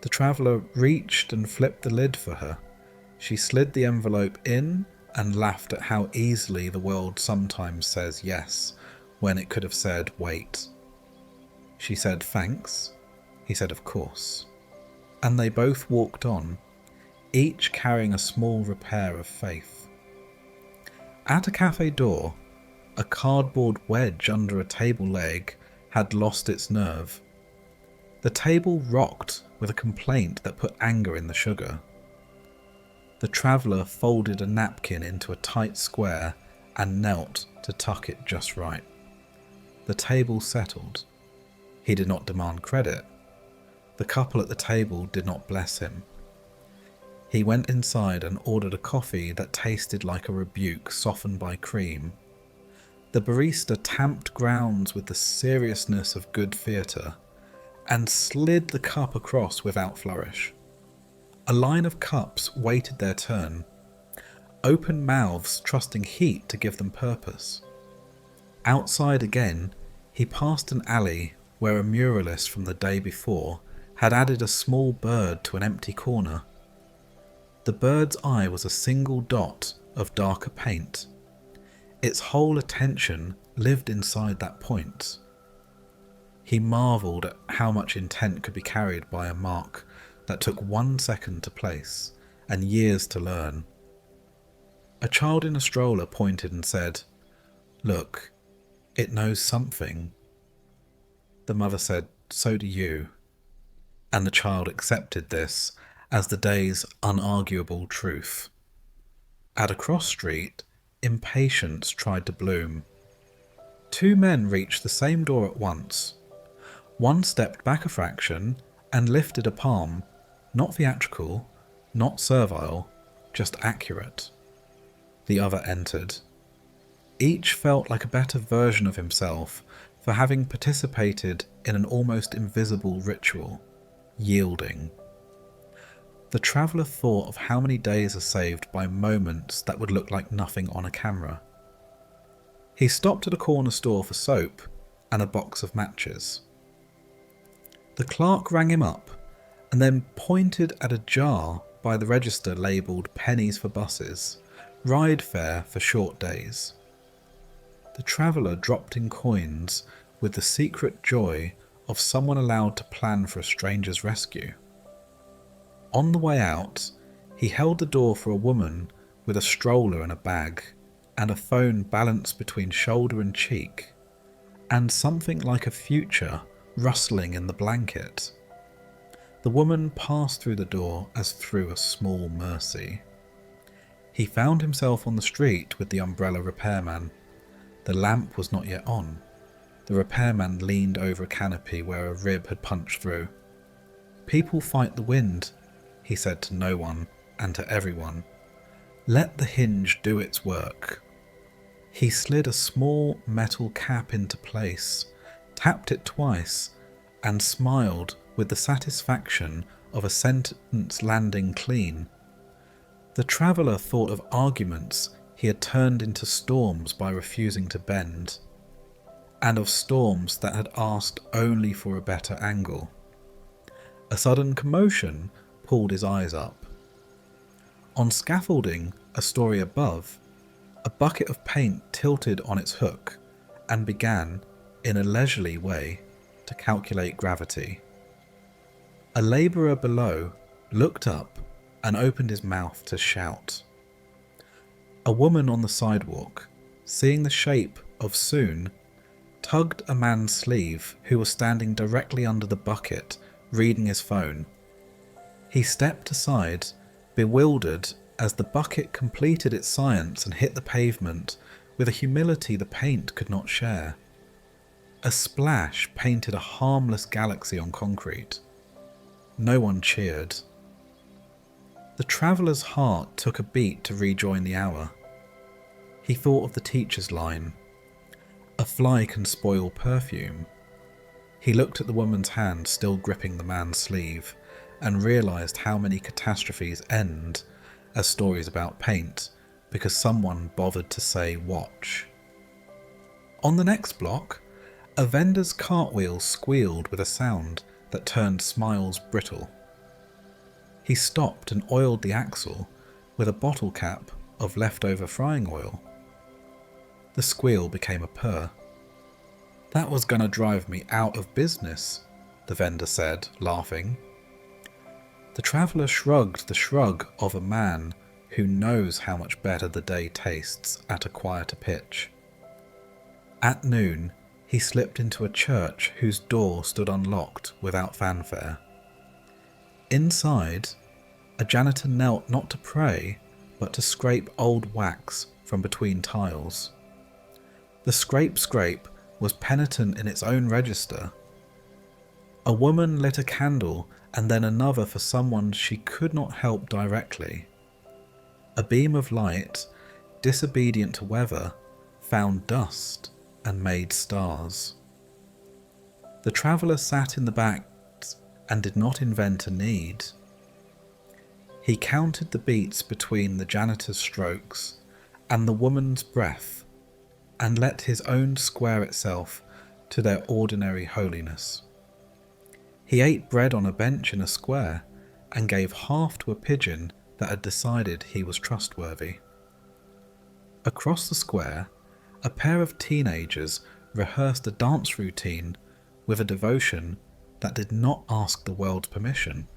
The traveller reached and flipped the lid for her. She slid the envelope in and laughed at how easily the world sometimes says yes when it could have said wait. She said thanks. He said of course. And they both walked on, each carrying a small repair of faith. At a cafe door, A cardboard wedge under a table leg had lost its nerve. The table rocked with a complaint that put anger in the sugar. The traveller folded a napkin into a tight square and knelt to tuck it just right. The table settled. He did not demand credit. The couple at the table did not bless him. He went inside and ordered a coffee that tasted like a rebuke softened by cream. The barista tamped grounds with the seriousness of good theatre and slid the cup across without flourish. A line of cups waited their turn, open mouths trusting heat to give them purpose. Outside again, he passed an alley where a muralist from the day before had added a small bird to an empty corner. The bird's eye was a single dot of darker paint. Its whole attention lived inside that point. He marvelled at how much intent could be carried by a mark that took 1 second to place and years to learn. A child in a stroller pointed and said, "Look, it knows something." The mother said, "So do you." And the child accepted this as the day's unarguable truth. At a cross street, impatience tried to bloom. 2 men reached the same door at once. One stepped back a fraction and lifted a palm, not theatrical, not servile, just accurate. The other entered. Each felt like a better version of himself for having participated in an almost invisible ritual, yielding. The traveller thought of how many days are saved by moments that would look like nothing on a camera. He stopped at a corner store for soap and a box of matches. The clerk rang him up and then pointed at a jar by the register labelled "pennies for buses, ride fare for short days." The traveller dropped in coins with the secret joy of someone allowed to plan for a stranger's rescue. On the way out, he held the door for a woman with a stroller and a bag, and a phone balanced between shoulder and cheek, and something like a future rustling in the blanket. The woman passed through the door as through a small mercy. He found himself on the street with the umbrella repairman. The lamp was not yet on. The repairman leaned over a canopy where a rib had punched through. "People fight the wind," he said to no one and to everyone. "Let the hinge do its work." He slid a small metal cap into place, tapped it twice, and smiled with the satisfaction of a sentence landing clean. The traveller thought of arguments he had turned into storms by refusing to bend, and of storms that had asked only for a better angle. A sudden commotion pulled his eyes up. On scaffolding, a story above, a bucket of paint tilted on its hook and began, in a leisurely way, to calculate gravity. A labourer below looked up and opened his mouth to shout. A woman on the sidewalk, seeing the shape of Soon, tugged a man's sleeve who was standing directly under the bucket, reading his phone. He stepped aside, bewildered as the bucket completed its science and hit the pavement with a humility the paint could not share. A splash painted a harmless galaxy on concrete. No one cheered. The traveller's heart took a beat to rejoin the hour. He thought of the teacher's line, "A fly can spoil perfume." He looked at the woman's hand still gripping the man's sleeve and realised how many catastrophes end as stories about paint because someone bothered to say watch. On the next block, a vendor's cartwheel squealed with a sound that turned Smiles brittle. He stopped and oiled the axle with a bottle cap of leftover frying oil. The squeal became a purr. "That was gonna drive me out of business," the vendor said, laughing. The traveller shrugged the shrug of a man who knows how much better the day tastes at a quieter pitch. At noon, he slipped into a church whose door stood unlocked without fanfare. Inside, a janitor knelt not to pray, but to scrape old wax from between tiles. The scrape was penitent in its own register. A woman lit a candle and then another for someone she could not help directly. A beam of light, disobedient to weather, found dust and made stars. The traveller sat in the back and did not invent a need. He counted the beats between the janitor's strokes and the woman's breath, and let his own square itself to their ordinary holiness. He ate bread on a bench in a square, and gave half to a pigeon that had decided he was trustworthy. Across the square, a pair of teenagers rehearsed a dance routine with a devotion that did not ask the world's permission.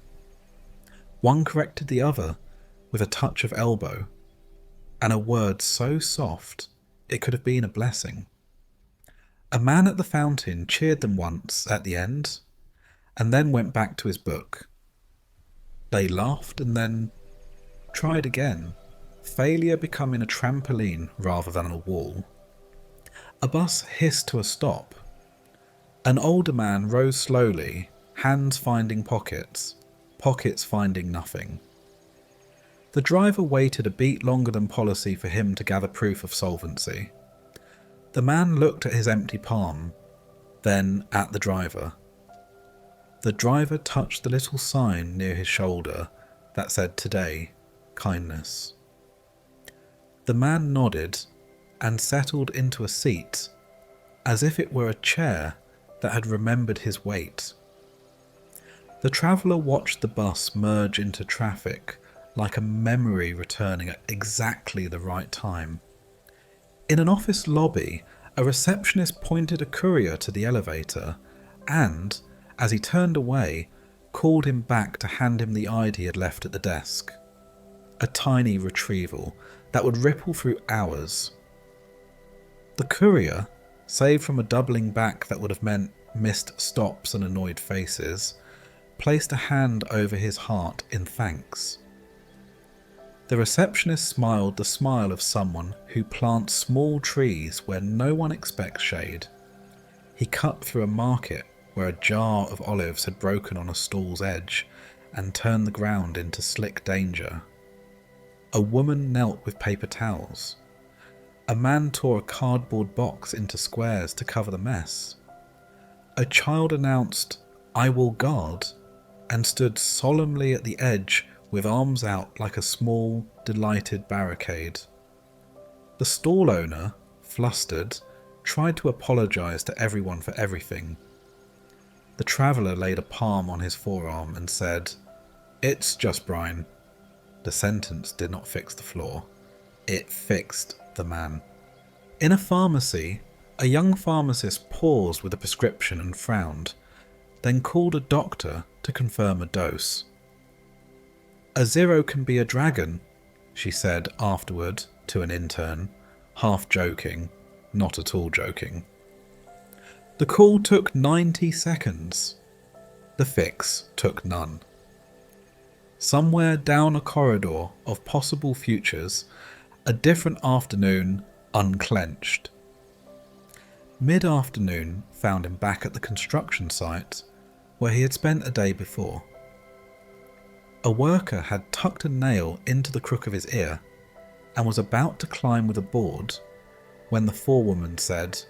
One corrected the other with a touch of elbow, and a word so soft it could have been a blessing. A man at the fountain cheered them once at the end, and then went back to his book. They laughed and then tried again, failure becoming a trampoline rather than a wall. A bus hissed to a stop. An older man rose slowly, hands finding pockets, pockets finding nothing. The driver waited a beat longer than policy for him to gather proof of solvency. The man looked at his empty palm, then at the driver. The driver touched the little sign near his shoulder that said "Today, kindness." The man nodded and settled into a seat as if it were a chair that had remembered his weight. The traveller watched the bus merge into traffic like a memory returning at exactly the right time. In an office lobby, a receptionist pointed a courier to the elevator and, as he turned away, called him back to hand him the ID he had left at the desk. A tiny retrieval that would ripple through hours. The courier, save from a doubling back that would have meant missed stops and annoyed faces, placed a hand over his heart in thanks. The receptionist smiled the smile of someone who plants small trees where no one expects shade. He cut through a market where a jar of olives had broken on a stall's edge and turned the ground into slick danger. A woman knelt with paper towels. A man tore a cardboard box into squares to cover the mess. A child announced, "I will guard," and stood solemnly at the edge with arms out like a small, delighted barricade. The stall owner, flustered, tried to apologise to everyone for everything. The traveller laid a palm on his forearm and said, "It's just Brian." The sentence did not fix the flaw. It fixed the man. In a pharmacy, a young pharmacist paused with a prescription and frowned, then called a doctor to confirm a dose. "A zero can be a dragon," she said afterward to an intern, half joking, not at all joking. The call took 90 seconds. The fix took none. Somewhere down a corridor of possible futures, a different afternoon unclenched. Mid-afternoon found him back at the construction site where he had spent a day before. A worker had tucked a nail into the crook of his ear and was about to climb with a board when the forewoman said,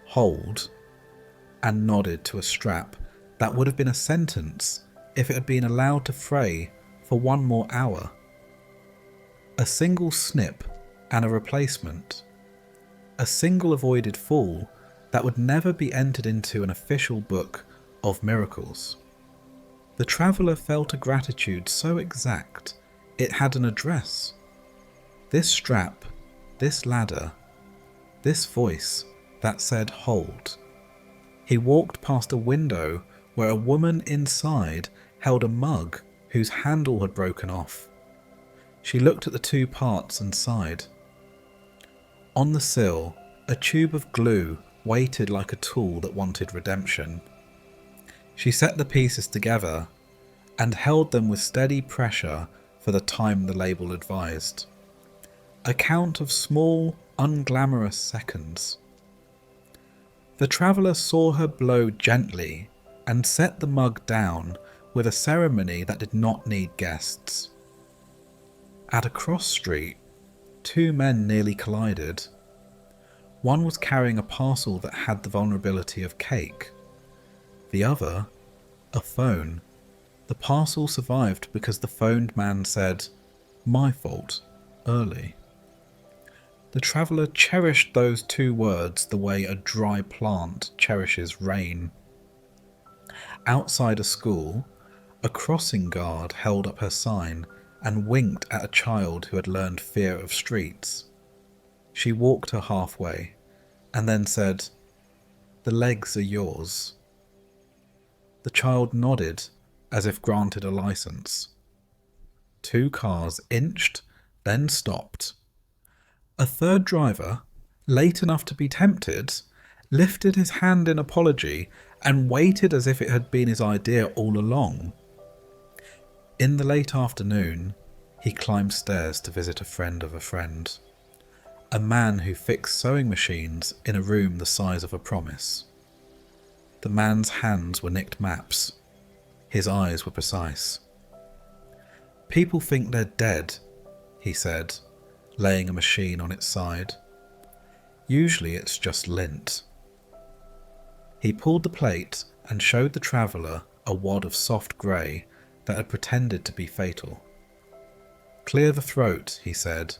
"Hold," and nodded to a strap that would have been a sentence if it had been allowed to fray for one more hour. A single snip and a replacement. A single avoided fall that would never be entered into an official book of miracles. The traveller felt a gratitude so exact it had an address. This strap, this ladder, this voice that said "hold." He walked past a window where a woman inside held a mug whose handle had broken off. She looked at the two parts and sighed. On the sill, A tube of glue weighted like a tool that wanted redemption. She set the pieces together and held them with steady pressure for the time the label advised. A count of small, unglamorous seconds. The traveller saw her blow gently and set the mug down with a ceremony that did not need guests. At a cross street, two men nearly collided. One was carrying a parcel that had the vulnerability of cake. The other, a phone. The parcel survived because the phoned man said, "My fault," early. The traveller cherished those two words the way a dry plant cherishes rain. Outside a school, a crossing guard held up her sign and winked at a child who had learned fear of streets. She walked her halfway and then said, "The legs are yours." The child nodded as if granted a license. Two cars inched, then stopped. A third driver, late enough to be tempted, lifted his hand in apology and waited as if it had been his idea all along. In the late afternoon, he climbed stairs to visit a friend of a friend, a man who fixed sewing machines in a room the size of a promise. The man's hands were nicked maps. His eyes were precise. "People think they're dead," he said, laying a machine on its side. "Usually it's just lint." He pulled the plate and showed the traveller a wad of soft grey that had pretended to be fatal. "Clear the throat," he said,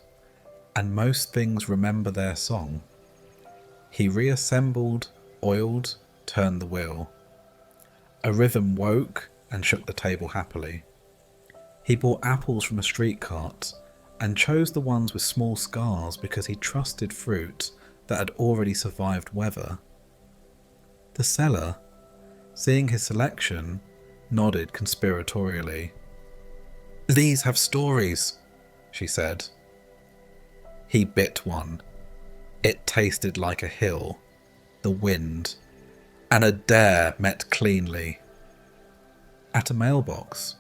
"and most things remember their song." He reassembled, oiled, turned the wheel. A rhythm woke and shook the table happily. He bought apples from a street cart and chose the ones with small scars because he trusted fruit that had already survived weather. The seller, seeing his selection, nodded conspiratorially. "These have stories," she said. He bit one. It tasted like a hill, the wind, and a dare met cleanly. At a mailbox,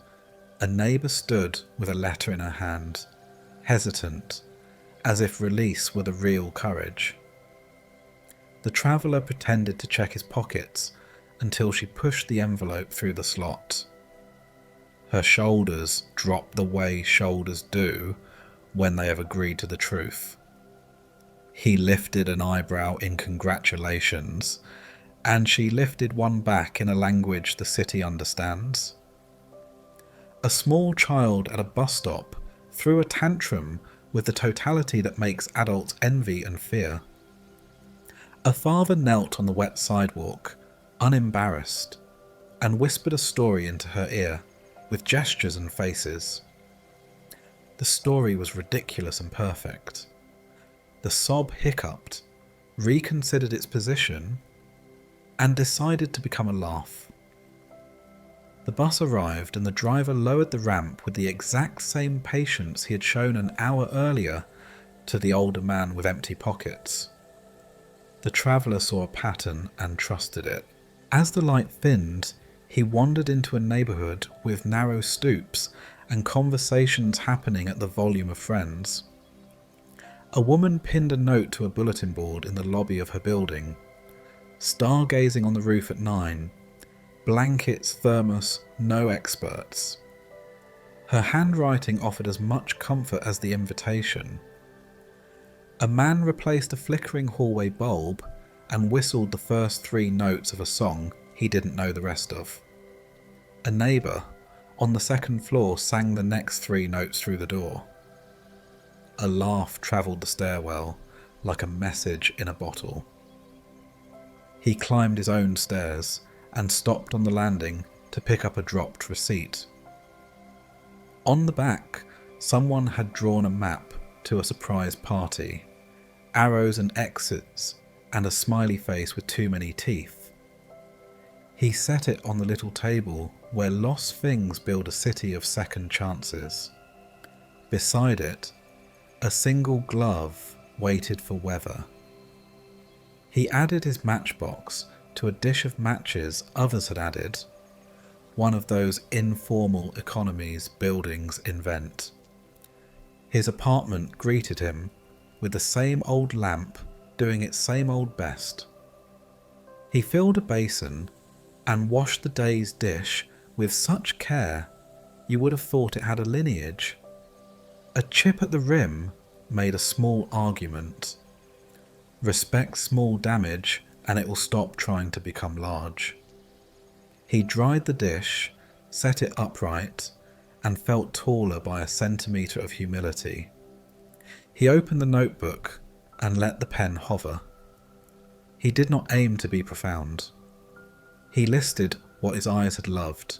a neighbour stood with a letter in her hand, hesitant, as if release were the real courage. The traveller pretended to check his pockets until she pushed the envelope through the slot. Her shoulders dropped the way shoulders do when they have agreed to the truth. He lifted an eyebrow in congratulations, and she lifted one back in a language the city understands. A small child at a bus stop threw a tantrum with the totality that makes adults envy and fear. A father knelt on the wet sidewalk, unembarrassed, and whispered a story into her ear, with gestures and faces. The story was ridiculous and perfect. The sob hiccuped, reconsidered its position, and decided to become a laugh. The bus arrived and the driver lowered the ramp with the exact same patience he had shown an hour earlier to the older man with empty pockets. The traveller saw a pattern and trusted it. As the light thinned, he wandered into a neighbourhood with narrow stoops and conversations happening at the volume of friends. A woman pinned a note to a bulletin board in the lobby of her building. Stargazing on the roof at 9. Blankets, thermos, no experts. Her handwriting offered as much comfort as the invitation. A man replaced a flickering hallway bulb and whistled the first 3 notes of a song he didn't know the rest of. A neighbour on the second floor sang the next 3 notes through the door. A laugh travelled the stairwell like a message in a bottle. He climbed his own stairs and stopped on the landing to pick up a dropped receipt. On the back, someone had drawn a map to a surprise party, arrows and exits, and a smiley face with too many teeth. He set it on the little table where lost things build a city of second chances. Beside it, a single glove waited for weather. He added his matchbox to a dish of matches others had added, one of those informal economies buildings invent. His apartment greeted him with the same old lamp doing its same old best. He filled a basin and washed the day's dish with such care you would have thought it had a lineage. A chip at the rim made a small argument. Respect small damage and it will stop trying to become large. He dried the dish, set it upright, and felt taller by a centimetre of humility. He opened the notebook and let the pen hover. He did not aim to be profound. He listed what his eyes had loved: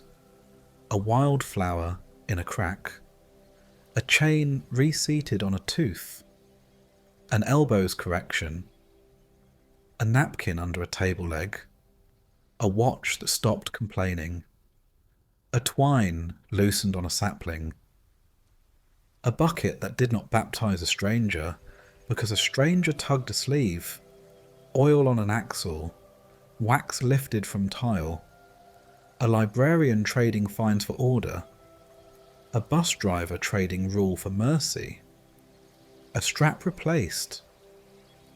a wildflower in a crack, a chain reseated on a tooth, an elbow's correction, a napkin under a table leg, a watch that stopped complaining, a twine loosened on a sapling, a bucket that did not baptize a stranger because a stranger tugged a sleeve, oil on an axle, wax lifted from tile, a librarian trading fines for order, a bus driver trading rule for mercy, a strap replaced,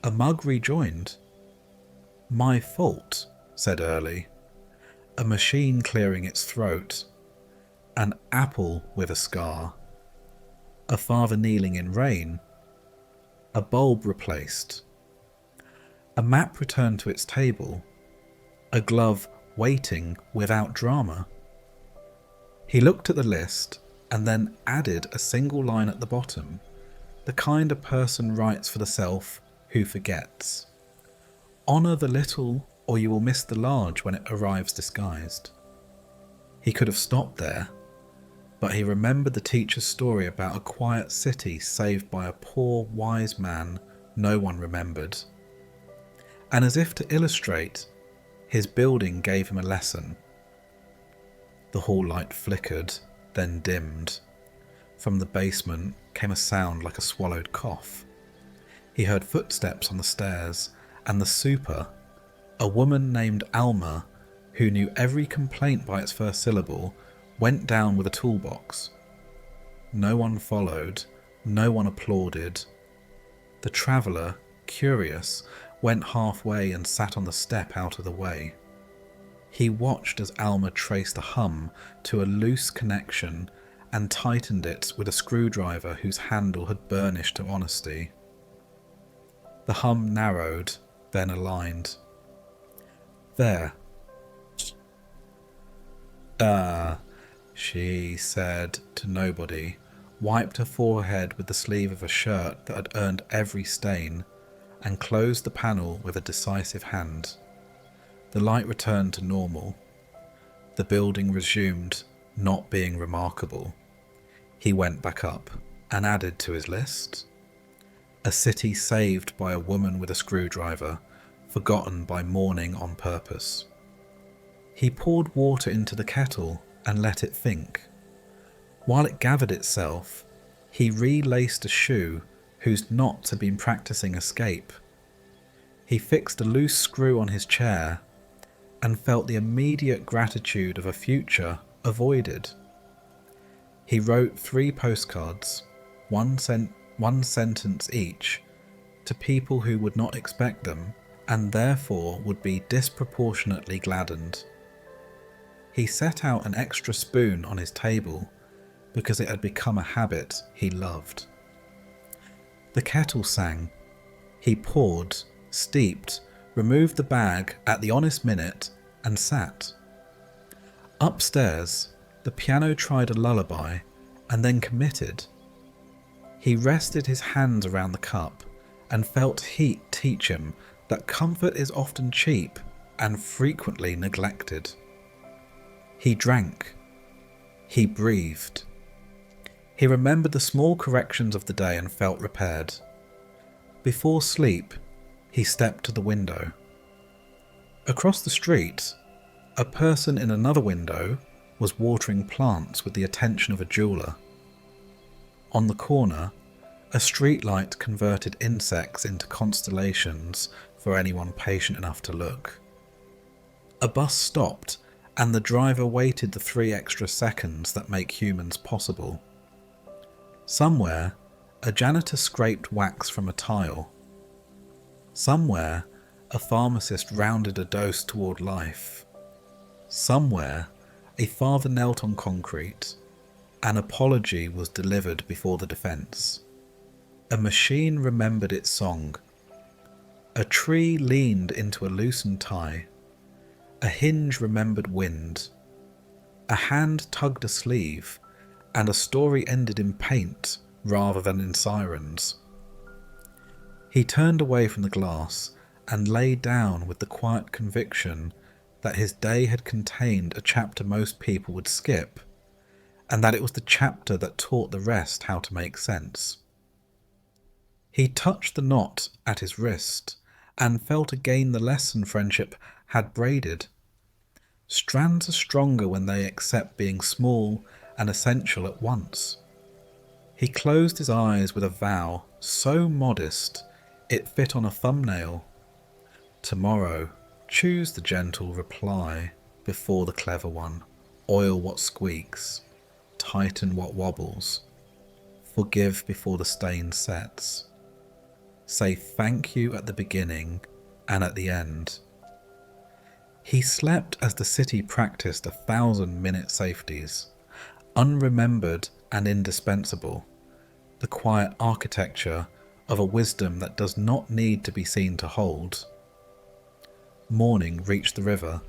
a mug rejoined. My fault, said Early, a machine clearing its throat, an apple with a scar, a father kneeling in rain, a bulb replaced, a map returned to its table, a glove waiting without drama. He looked at the list and then added a single line at the bottom, the kind a person writes for the self who forgets. Honour the little or you will miss the large when it arrives disguised. He could have stopped there, but he remembered the teacher's story about a quiet city saved by a poor wise man no one remembered. And as if to illustrate, his building gave him a lesson. The hall light flickered, then dimmed. From the basement came a sound like a swallowed cough. He heard footsteps on the stairs, and the super, a woman named Alma, who knew every complaint by its first syllable, went down with a toolbox. No one followed, no one applauded. The traveller, curious, went halfway and sat on the step out of the way. He watched as Alma traced a hum to a loose connection and tightened it with a screwdriver whose handle had burnished to honesty. The hum narrowed, then aligned. There. She said to nobody, wiped her forehead with the sleeve of a shirt that had earned every stain, and closed the panel with a decisive hand. The light returned to normal. The building resumed not being remarkable. He went back up and added to his list: a city saved by a woman with a screwdriver, forgotten by mourning on purpose. He poured water into the kettle and let it think. While it gathered itself, he relaced a shoe whose knots had been practicing escape. He fixed a loose screw on his chair and felt the immediate gratitude of a future avoided. He wrote 3 postcards, one sentence each, to people who would not expect them and therefore would be disproportionately gladdened. He set out an extra spoon on his table because it had become a habit he loved. The kettle sang. He poured, steeped, removed the bag at the honest minute, and sat. Upstairs, the piano tried a lullaby and then committed. He rested his hands around the cup and felt heat teach him that comfort is often cheap and frequently neglected. He drank. He breathed. He remembered the small corrections of the day and felt repaired. Before sleep, he stepped to the window. Across the street, a person in another window was watering plants with the attention of a jeweller. On the corner, a streetlight converted insects into constellations for anyone patient enough to look. A bus stopped, and the driver waited the 3 extra seconds that make humans possible. Somewhere, a janitor scraped wax from a tile. Somewhere, a pharmacist rounded a dose toward life. Somewhere, a father knelt on concrete. An apology was delivered before the defense. A machine remembered its song. A tree leaned into a loosened tie. A hinge remembered wind. A hand tugged a sleeve, and a story ended in paint rather than in sirens. He turned away from the glass and lay down with the quiet conviction that his day had contained a chapter most people would skip, and that it was the chapter that taught the rest how to make sense. He touched the knot at his wrist and felt again the lesson friendship had braided. Strands are stronger when they accept being small and essential at once. He closed his eyes with a vow so modest it fit on a thumbnail. Tomorrow, choose the gentle reply before the clever one. Oil what squeaks, tighten what wobbles, forgive before the stain sets. Say thank you at the beginning and at the end. He slept as the city practiced 1,000-minute safeties, unremembered and indispensable, the quiet architecture of a wisdom that does not need to be seen to hold. Morning reached the river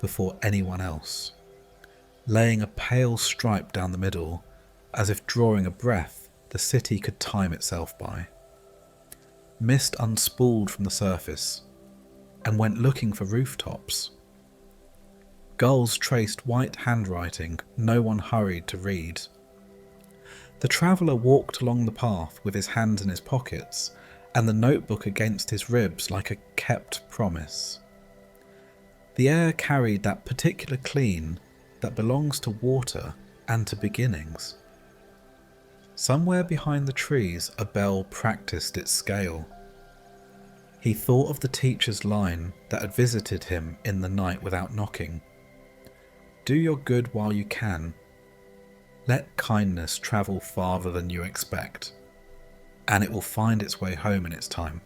before anyone else, laying a pale stripe down the middle, as if drawing a breath the city could time itself by. Mist unspooled from the surface and went looking for rooftops. Gulls traced white handwriting no one hurried to read. The traveller walked along the path with his hands in his pockets and the notebook against his ribs like a kept promise. The air carried that particular clean that belongs to water and to beginnings. Somewhere behind the trees a bell practiced its scale. He thought of the teacher's line that had visited him in the night without knocking. Do your good while you can. Let kindness travel farther than you expect, and it will find its way home in its time.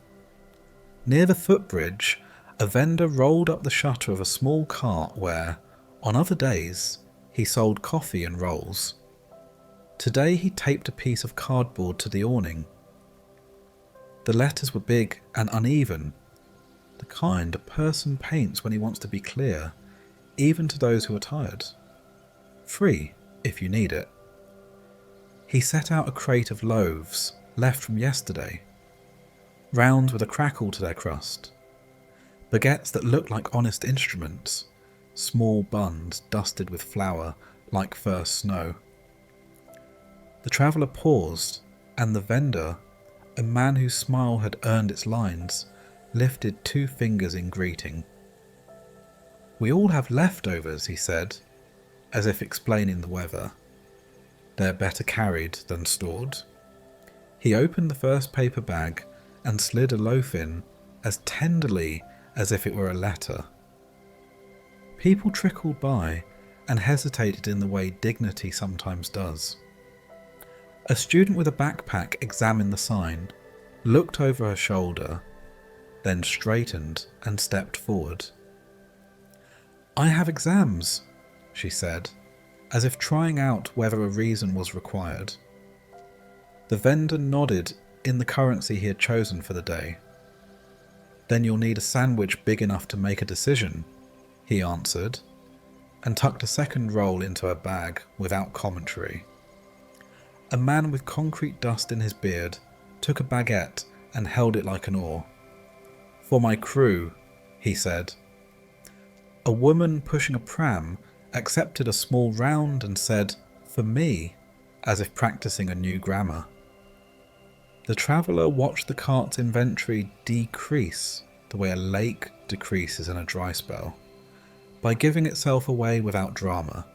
Near the footbridge, a vendor rolled up the shutter of a small cart where, on other days, he sold coffee and rolls. Today he taped a piece of cardboard to the awning. The letters were big and uneven, the kind a person paints when he wants to be clear, even to those who are tired. Free, if you need it. He set out a crate of loaves, left from yesterday, rounds with a crackle to their crust, baguettes that looked like honest instruments, small buns dusted with flour like first snow. The traveller paused, and the vendor, a man whose smile had earned its lines, lifted 2 fingers in greeting. We all have leftovers, he said, as if explaining the weather. They're better carried than stored. He opened the first paper bag and slid a loaf in as tenderly as if it were a letter. People trickled by and hesitated in the way dignity sometimes does. A student with a backpack examined the sign, looked over her shoulder, then straightened and stepped forward. I have exams, she said, as if trying out whether a reason was required. The vendor nodded in the currency he had chosen for the day. Then you'll need a sandwich big enough to make a decision, he answered, and tucked a second roll into her bag without commentary. A man with concrete dust in his beard took a baguette and held it like an oar. For my crew, he said. A woman pushing a pram accepted a small round and said, for me, as if practicing a new grammar. The traveller watched the cart's inventory decrease the way a lake decreases in a dry spell, by giving itself away without drama.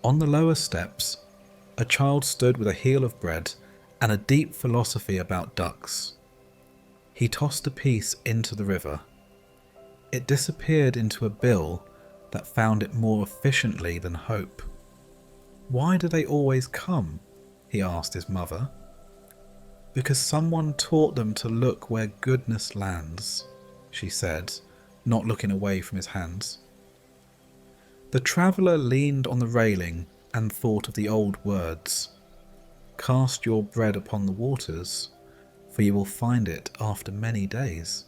On the lower steps, a child stood with a heel of bread and a deep philosophy about ducks. He tossed a piece into the river. It disappeared into a bill that found it more efficiently than hope. "Why do they always come?" he asked his mother. "Because someone taught them to look where goodness lands," she said, not looking away from his hands. The traveller leaned on the railing and thought of the old words, "Cast your bread upon the waters, for you will find it after many days."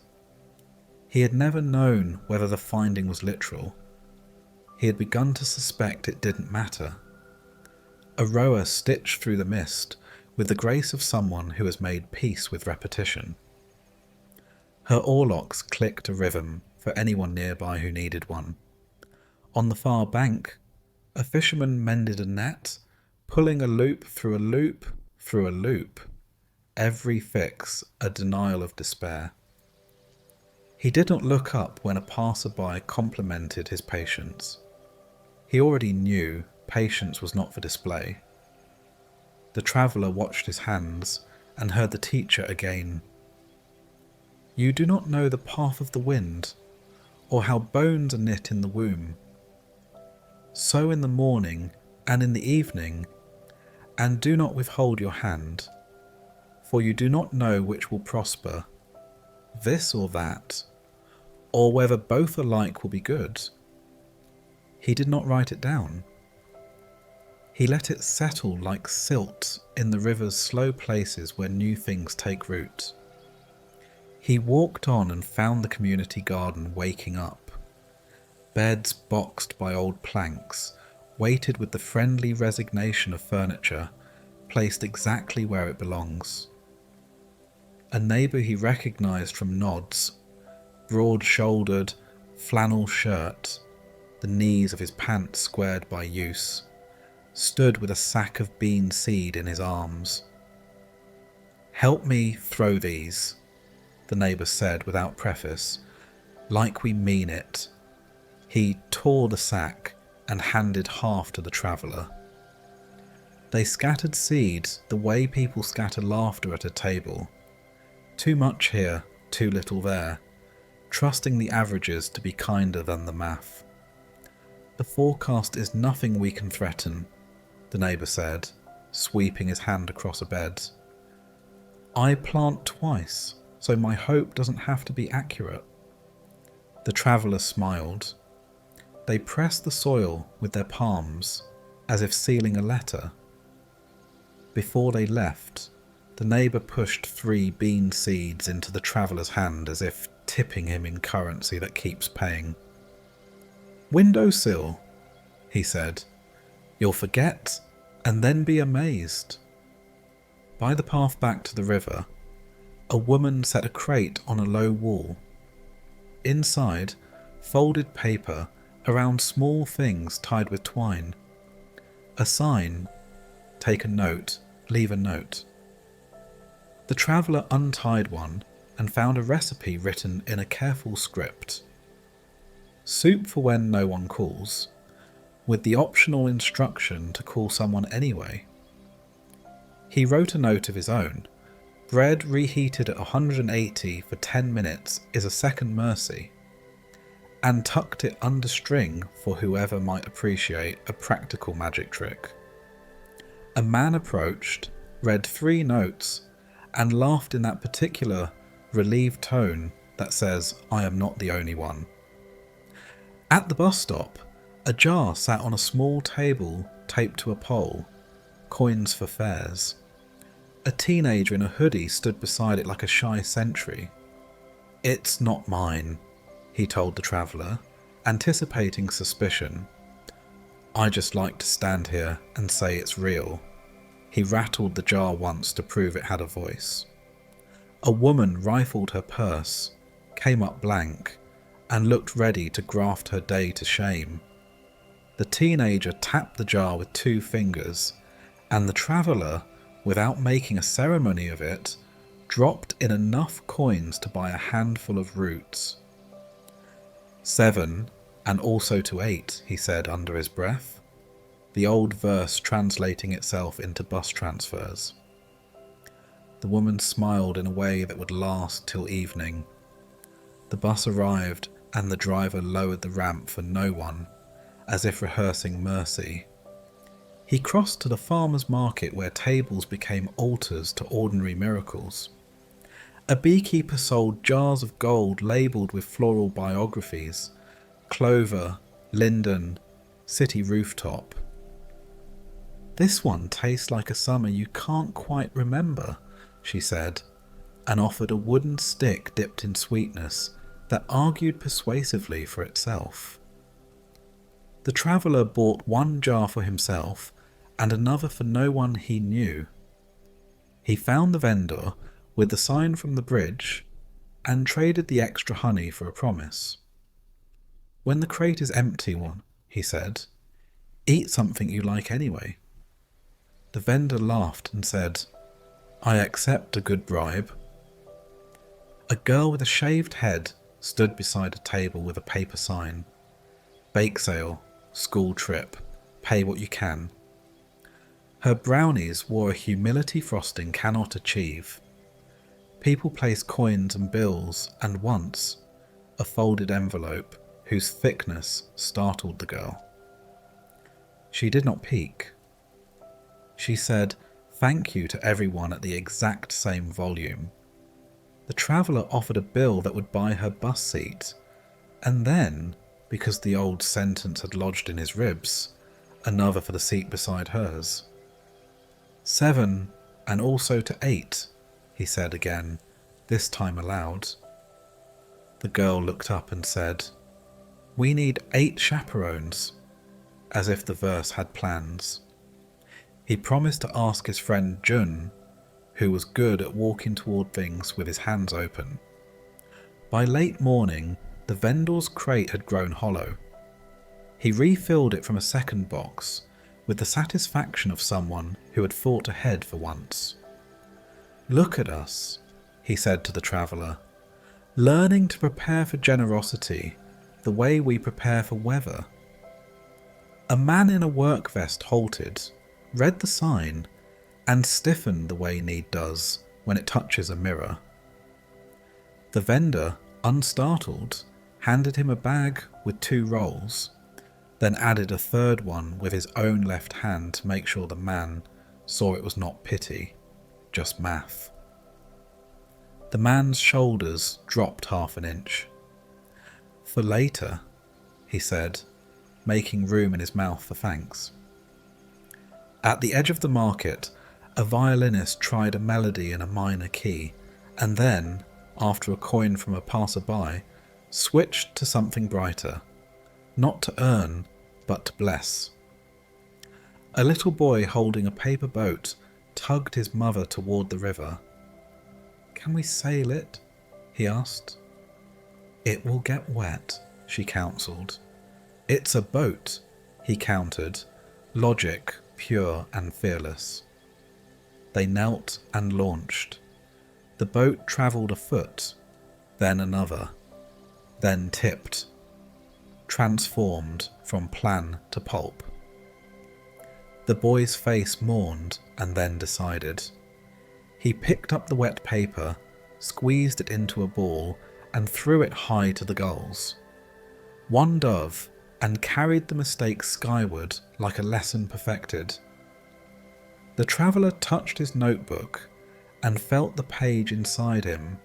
He had never known whether the finding was literal. He had begun to suspect it didn't matter. A rower stitched through the mist with the grace of someone who has made peace with repetition. Her oarlocks clicked a rhythm for anyone nearby who needed one. On the far bank, a fisherman mended a net, pulling a loop through a loop through a loop, every fix a denial of despair. He did not look up when a passer-by complimented his patience. He already knew patience was not for display. The traveller watched his hands and heard the teacher again. "You do not know the path of the wind, or how bones are knit in the womb. So in the morning and in the evening, and do not withhold your hand, for you do not know which will prosper, this or that, or whether both alike will be good." He did not write it down. He let it settle like silt in the river's slow places where new things take root. He walked on and found the community garden waking up. Beds boxed by old planks waited with the friendly resignation of furniture placed exactly where it belongs. A neighbour he recognised from nods, broad-shouldered, flannel shirt, the knees of his pants squared by use, stood with a sack of bean seed in his arms. "Help me throw these," the neighbour said without preface, like we mean it. He tore the sack and handed half to the traveller. They scattered seeds the way people scatter laughter at a table. Too much here, too little there, trusting the averages to be kinder than the math. "The forecast is nothing we can threaten," the neighbour said, sweeping his hand across a bed. "I plant twice, so my hope doesn't have to be accurate." The traveller smiled. They pressed the soil with their palms, as if sealing a letter. Before they left, the neighbour pushed 3 bean seeds into the traveller's hand as if tipping him in currency that keeps paying. "Windowsill," he said. "You'll forget and then be amazed." By the path back to the river, a woman set a crate on a low wall. Inside, folded paper around small things tied with twine. A sign, "Take a note, leave a note." The traveller untied one and found a recipe written in a careful script. Soup for when no one calls, with the optional instruction to call someone anyway. He wrote a note of his own. Bread reheated at 180 for 10 minutes is a second mercy, and tucked it under string for whoever might appreciate a practical magic trick. A man approached, read 3 notes, and laughed in that particular relieved tone that says, "I am not the only one." At the bus stop, a jar sat on a small table taped to a pole, coins for fares. A teenager in a hoodie stood beside it like a shy sentry. "It's not mine," he told the traveller, anticipating suspicion. "I just like to stand here and say it's real." He rattled the jar once to prove it had a voice. A woman rifled her purse, came up blank, and looked ready to graft her day to shame. The teenager tapped the jar with 2 fingers, and the traveller, without making a ceremony of it, dropped in enough coins to buy a handful of roots. "7, and also to 8, he said under his breath, the old verse translating itself into bus transfers. The woman smiled in a way that would last till evening. The bus arrived and the driver lowered the ramp for no one, as if rehearsing mercy. He crossed to the farmer's market where tables became altars to ordinary miracles. A beekeeper sold jars of gold labelled with floral biographies: clover, linden, city rooftop. "This one tastes like a summer you can't quite remember," she said, and offered a wooden stick dipped in sweetness that argued persuasively for itself. The traveller bought one jar for himself and another for no one he knew. He found the vendor with the sign from the bridge and traded the extra honey for a promise. "When the crate is empty," he said, "eat something you like anyway." The vendor laughed and said, "I accept a good bribe." A girl with a shaved head stood beside a table with a paper sign: "Bake sale, school trip, pay what you can." Her brownies wore a humility frosting cannot achieve. People placed coins and bills, and once, a folded envelope whose thickness startled the girl. She did not peek. She said thank you to everyone at the exact same volume. The traveller offered a bill that would buy her bus seat, and then, because the old sentence had lodged in his ribs, another for the seat beside hers. "7, and also to 8, he said again, this time aloud. The girl looked up and said, "We need 8 chaperones," as if the verse had plans. He promised to ask his friend Jun, who was good at walking toward things with his hands open. By late morning, the vendor's crate had grown hollow. He refilled it from a second box, with the satisfaction of someone who had thought ahead for once. "Look at us," he said to the traveller, "learning to prepare for generosity the way we prepare for weather." A man in a work vest halted, read the sign, and stiffened the way need does when it touches a mirror. The vendor, unstartled, handed him a bag with 2 rolls, then added a third one with his own left hand to make sure the man saw it was not pity, just math. The man's shoulders dropped half an inch. "For later," he said, making room in his mouth for thanks. At the edge of the market, a violinist tried a melody in a minor key, and then, after a coin from a passer-by, switched to something brighter, not to earn, but to bless. A little boy holding a paper boat tugged his mother toward the river. "Can we sail it?" he asked. "It will get wet," she counselled. "It's a boat," he countered, logic pure and fearless. They knelt and launched. The boat travelled a foot, then another, then tipped, transformed from plan to pulp. The boy's face mourned and then decided. He picked up the wet paper, squeezed it into a ball, and threw it high to the gulls. One dove, and carried the mistake skyward like a lesson perfected. The traveller touched his notebook and felt the page inside him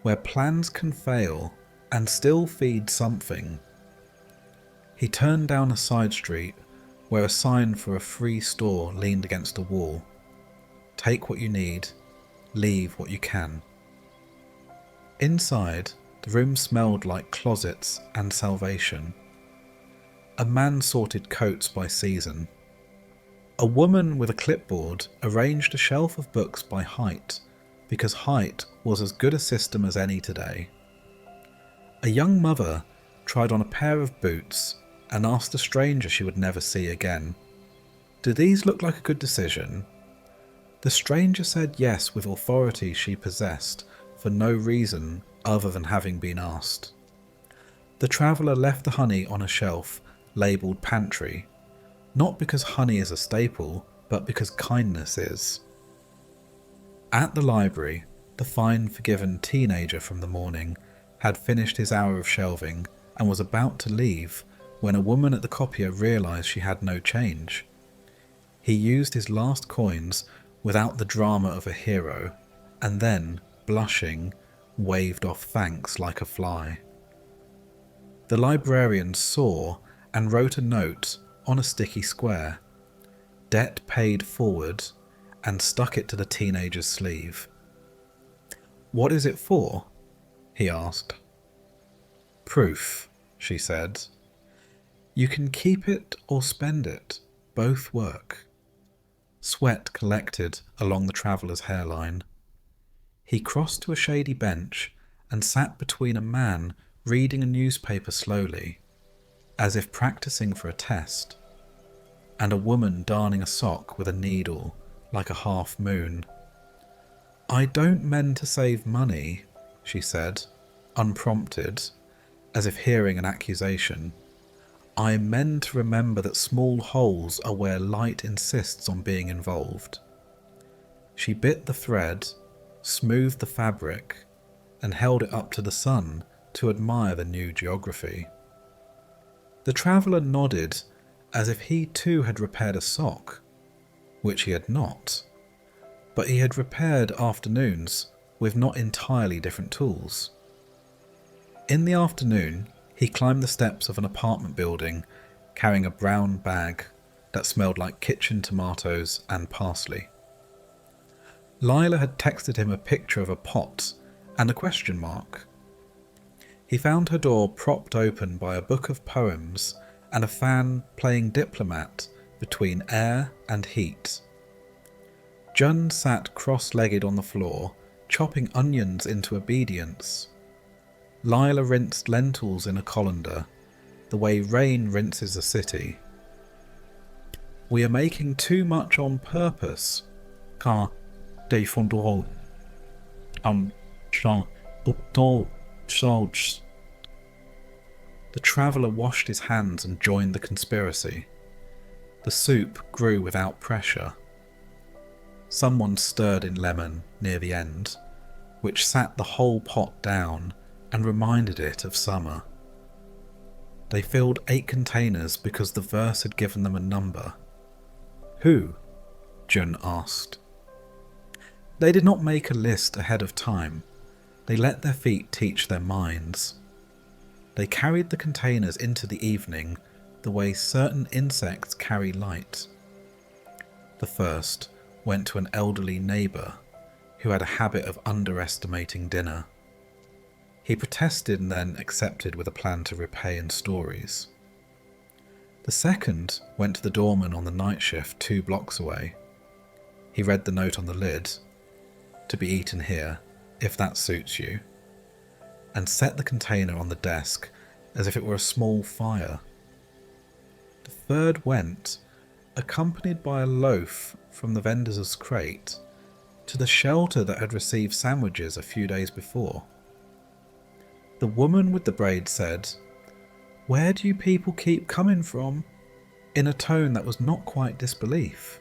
where plans can fail and still feed something. He turned down a side street where a sign for a free store leaned against a wall. "Take what you need, leave what you can." Inside, the room smelled like closets and salvation. A man sorted coats by season. A woman with a clipboard arranged a shelf of books by height, because height was as good a system as any today. A young mother tried on a pair of boots and asked a stranger she would never see again, "Do these look like a good decision?" The stranger said yes with authority she possessed for no reason other than having been asked. The traveller left the honey on a shelf labelled pantry, not because honey is a staple, but because kindness is. At the library, the fine-forgiven teenager from the morning had finished his hour of shelving and was about to leave when a woman at the copier realised she had no change. He used his last coins without the drama of a hero, and then, blushing, waved off thanks like a fly. The librarian saw and wrote a note on a sticky square, "Debt paid forward," and stuck it to the teenager's sleeve. "What is it for?" he asked. "Proof," she said. "You can keep it or spend it. Both work." Sweat collected along the traveller's hairline. He crossed to a shady bench and sat between a man reading a newspaper slowly, as if practicing for a test, and a woman darning a sock with a needle like a half moon. "I don't mend to save money," she said, unprompted, as if hearing an accusation. "I mend to remember that small holes are where light insists on being involved." She bit the thread, smoothed the fabric, and held it up to the sun to admire the new geography. The traveller nodded as if he too had repaired a sock, which he had not, but he had repaired afternoons with not entirely different tools. In the afternoon, he climbed the steps of an apartment building carrying a brown bag that smelled like kitchen tomatoes and parsley. Lila had texted him a picture of a pot and a question mark. He found her door propped open by a book of poems and a fan playing diplomat between air and heat. Jun sat cross-legged on the floor, chopping onions into obedience. Lila rinsed lentils in a colander, the way rain rinses a city. "We are making too much on purpose, car des fondreux. The traveller washed his hands and joined the conspiracy. The soup grew without pressure. Someone stirred in lemon near the end, which sat the whole pot down and reminded it of summer. They filled 8 containers because the verse had given them a number. "Who?" Jun asked. They did not make a list ahead of time. They let their feet teach their minds. They carried the containers into the evening the way certain insects carry light. The first went to an elderly neighbour who had a habit of underestimating dinner. He protested and then accepted with a plan to repay in stories. The second went to the doorman on the night shift 2 blocks away. He read the note on the lid, "To be eaten here, if that suits you," and set the container on the desk as if it were a small fire. The third went, accompanied by a loaf from the vendor's crate, to the shelter that had received sandwiches a few days before. The woman with the braid said, "Where do you people keep coming from?" in a tone that was not quite disbelief.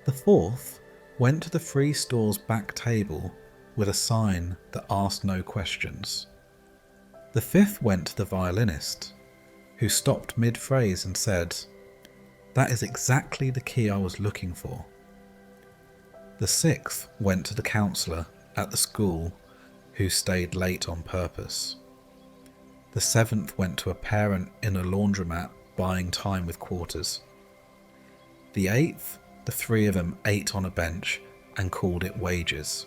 The fourth went to the free store's back table with a sign that asked no questions. The fifth went to the violinist, who stopped mid-phrase and said, "That is exactly the key I was looking for." The sixth went to the counsellor at the school, who stayed late on purpose. The seventh went to a parent in a laundromat buying time with quarters. The eighth, the 3 of them ate on a bench and called it wages.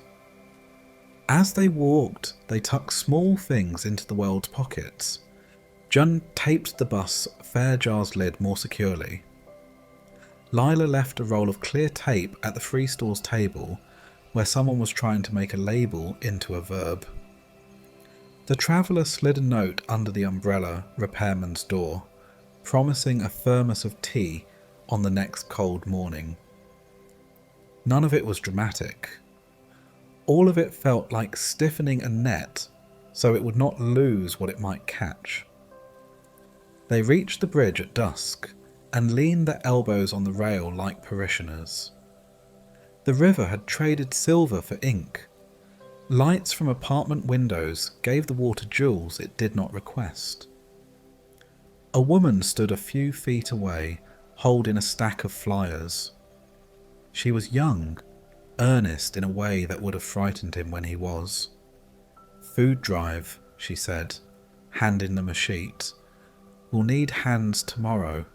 As they walked, they tucked small things into the world's pockets. Jun taped the bus fare jar's lid more securely. Lila left a roll of clear tape at the free store's table where someone was trying to make a label into a verb. The traveller slid a note under the umbrella repairman's door, promising a thermos of tea on the next cold morning. None of it was dramatic. All of it felt like stiffening a net so it would not lose what it might catch. They reached the bridge at dusk and leaned their elbows on the rail like parishioners. The river had traded silver for ink. Lights from apartment windows gave the water jewels it did not request. A woman stood a few feet away, holding a stack of flyers. She was young, earnest in a way that would have frightened him when he was. "Food drive," she said, handing them a sheet. "We'll need hands tomorrow."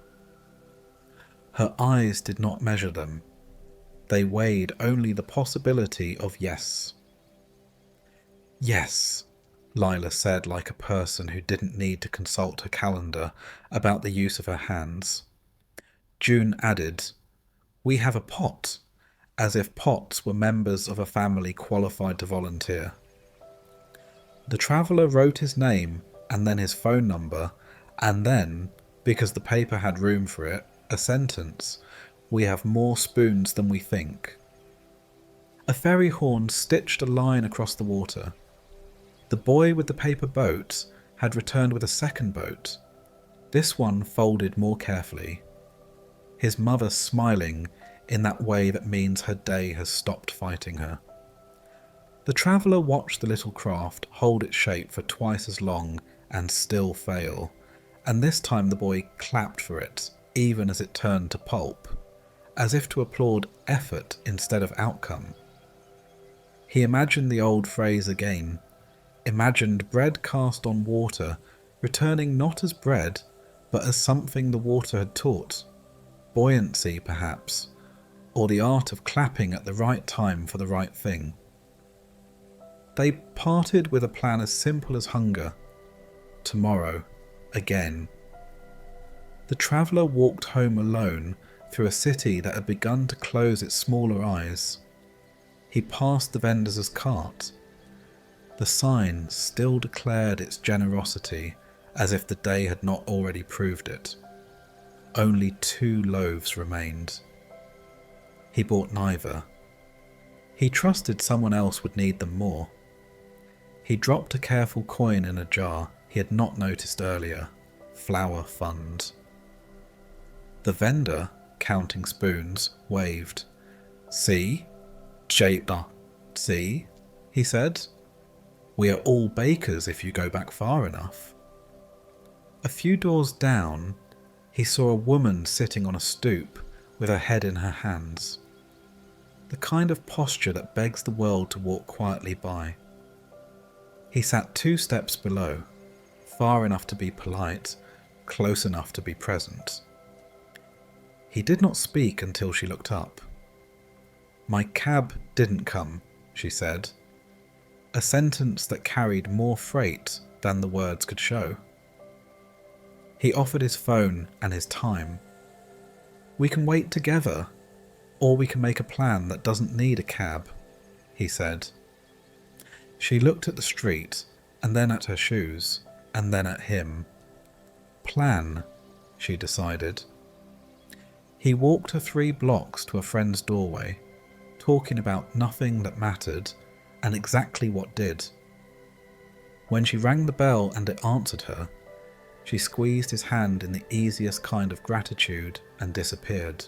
Her eyes did not measure them. They weighed only the possibility of yes. "Yes," Lila said like a person who didn't need to consult her calendar about the use of her hands. June added, "We have a pot," as if pots were members of a family qualified to volunteer. The traveller wrote his name and then his phone number, and then, because the paper had room for it, a sentence: "We have more spoons than we think." A ferry horn stitched a line across the water. The boy with the paper boat had returned with a second boat, this one folded more carefully. His mother smiling in that way that means her day has stopped fighting her. The traveller watched the little craft hold its shape for twice as long and still fail, and this time the boy clapped for it, even as it turned to pulp, as if to applaud effort instead of outcome. He imagined the old phrase again, imagined bread cast on water returning not as bread, but as something the water had taught, buoyancy perhaps, or the art of clapping at the right time for the right thing. They parted with a plan as simple as hunger. Tomorrow, again. The traveller walked home alone through a city that had begun to close its smaller eyes. He passed the vendor's cart. The sign still declared its generosity, as if the day had not already proved it. Only 2 loaves remained. He bought neither. He trusted someone else would need them more. He dropped a careful coin in a jar he had not noticed earlier. Flower fund. The vendor, counting spoons, waved. "See? Jada, see?" he said. "We are all bakers if you go back far enough." A few doors down, he saw a woman sitting on a stoop with her head in her hands. The kind of posture that begs the world to walk quietly by. He sat 2 steps below, far enough to be polite, close enough to be present. He did not speak until she looked up. "My cab didn't come," she said, a sentence that carried more freight than the words could show. He offered his phone and his time. "We can wait together, or we can make a plan that doesn't need a cab," he said. She looked at the street, and then at her shoes, and then at him. Plan, she decided. He walked her 3 blocks to a friend's doorway, talking about nothing that mattered and exactly what did. When she rang the bell and it answered her, she squeezed his hand in the easiest kind of gratitude and disappeared.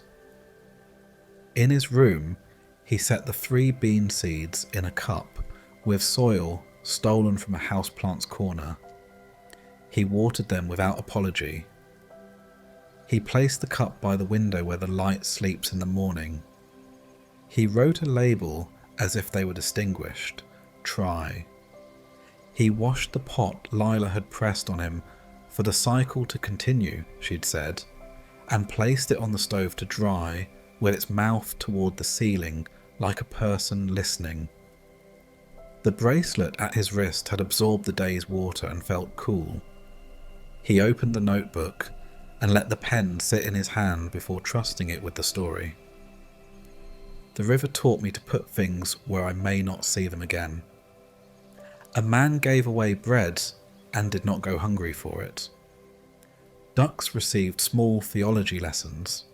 In his room, he set the 3 bean seeds in a cup with soil stolen from a houseplant's corner. He watered them without apology. He placed the cup by the window where the light sleeps in the morning. He wrote a label as if they were distinguished. Try. He washed the pot Lila had pressed on him for the cycle to continue, she'd said, and placed it on the stove to dry with its mouth toward the ceiling like a person listening. The bracelet at his wrist had absorbed the day's water and felt cool. He opened the notebook and let the pen sit in his hand before trusting it with the story. The river taught me to put things where I may not see them again. A man gave away bread and did not go hungry for it. Ducks received small theology lessons.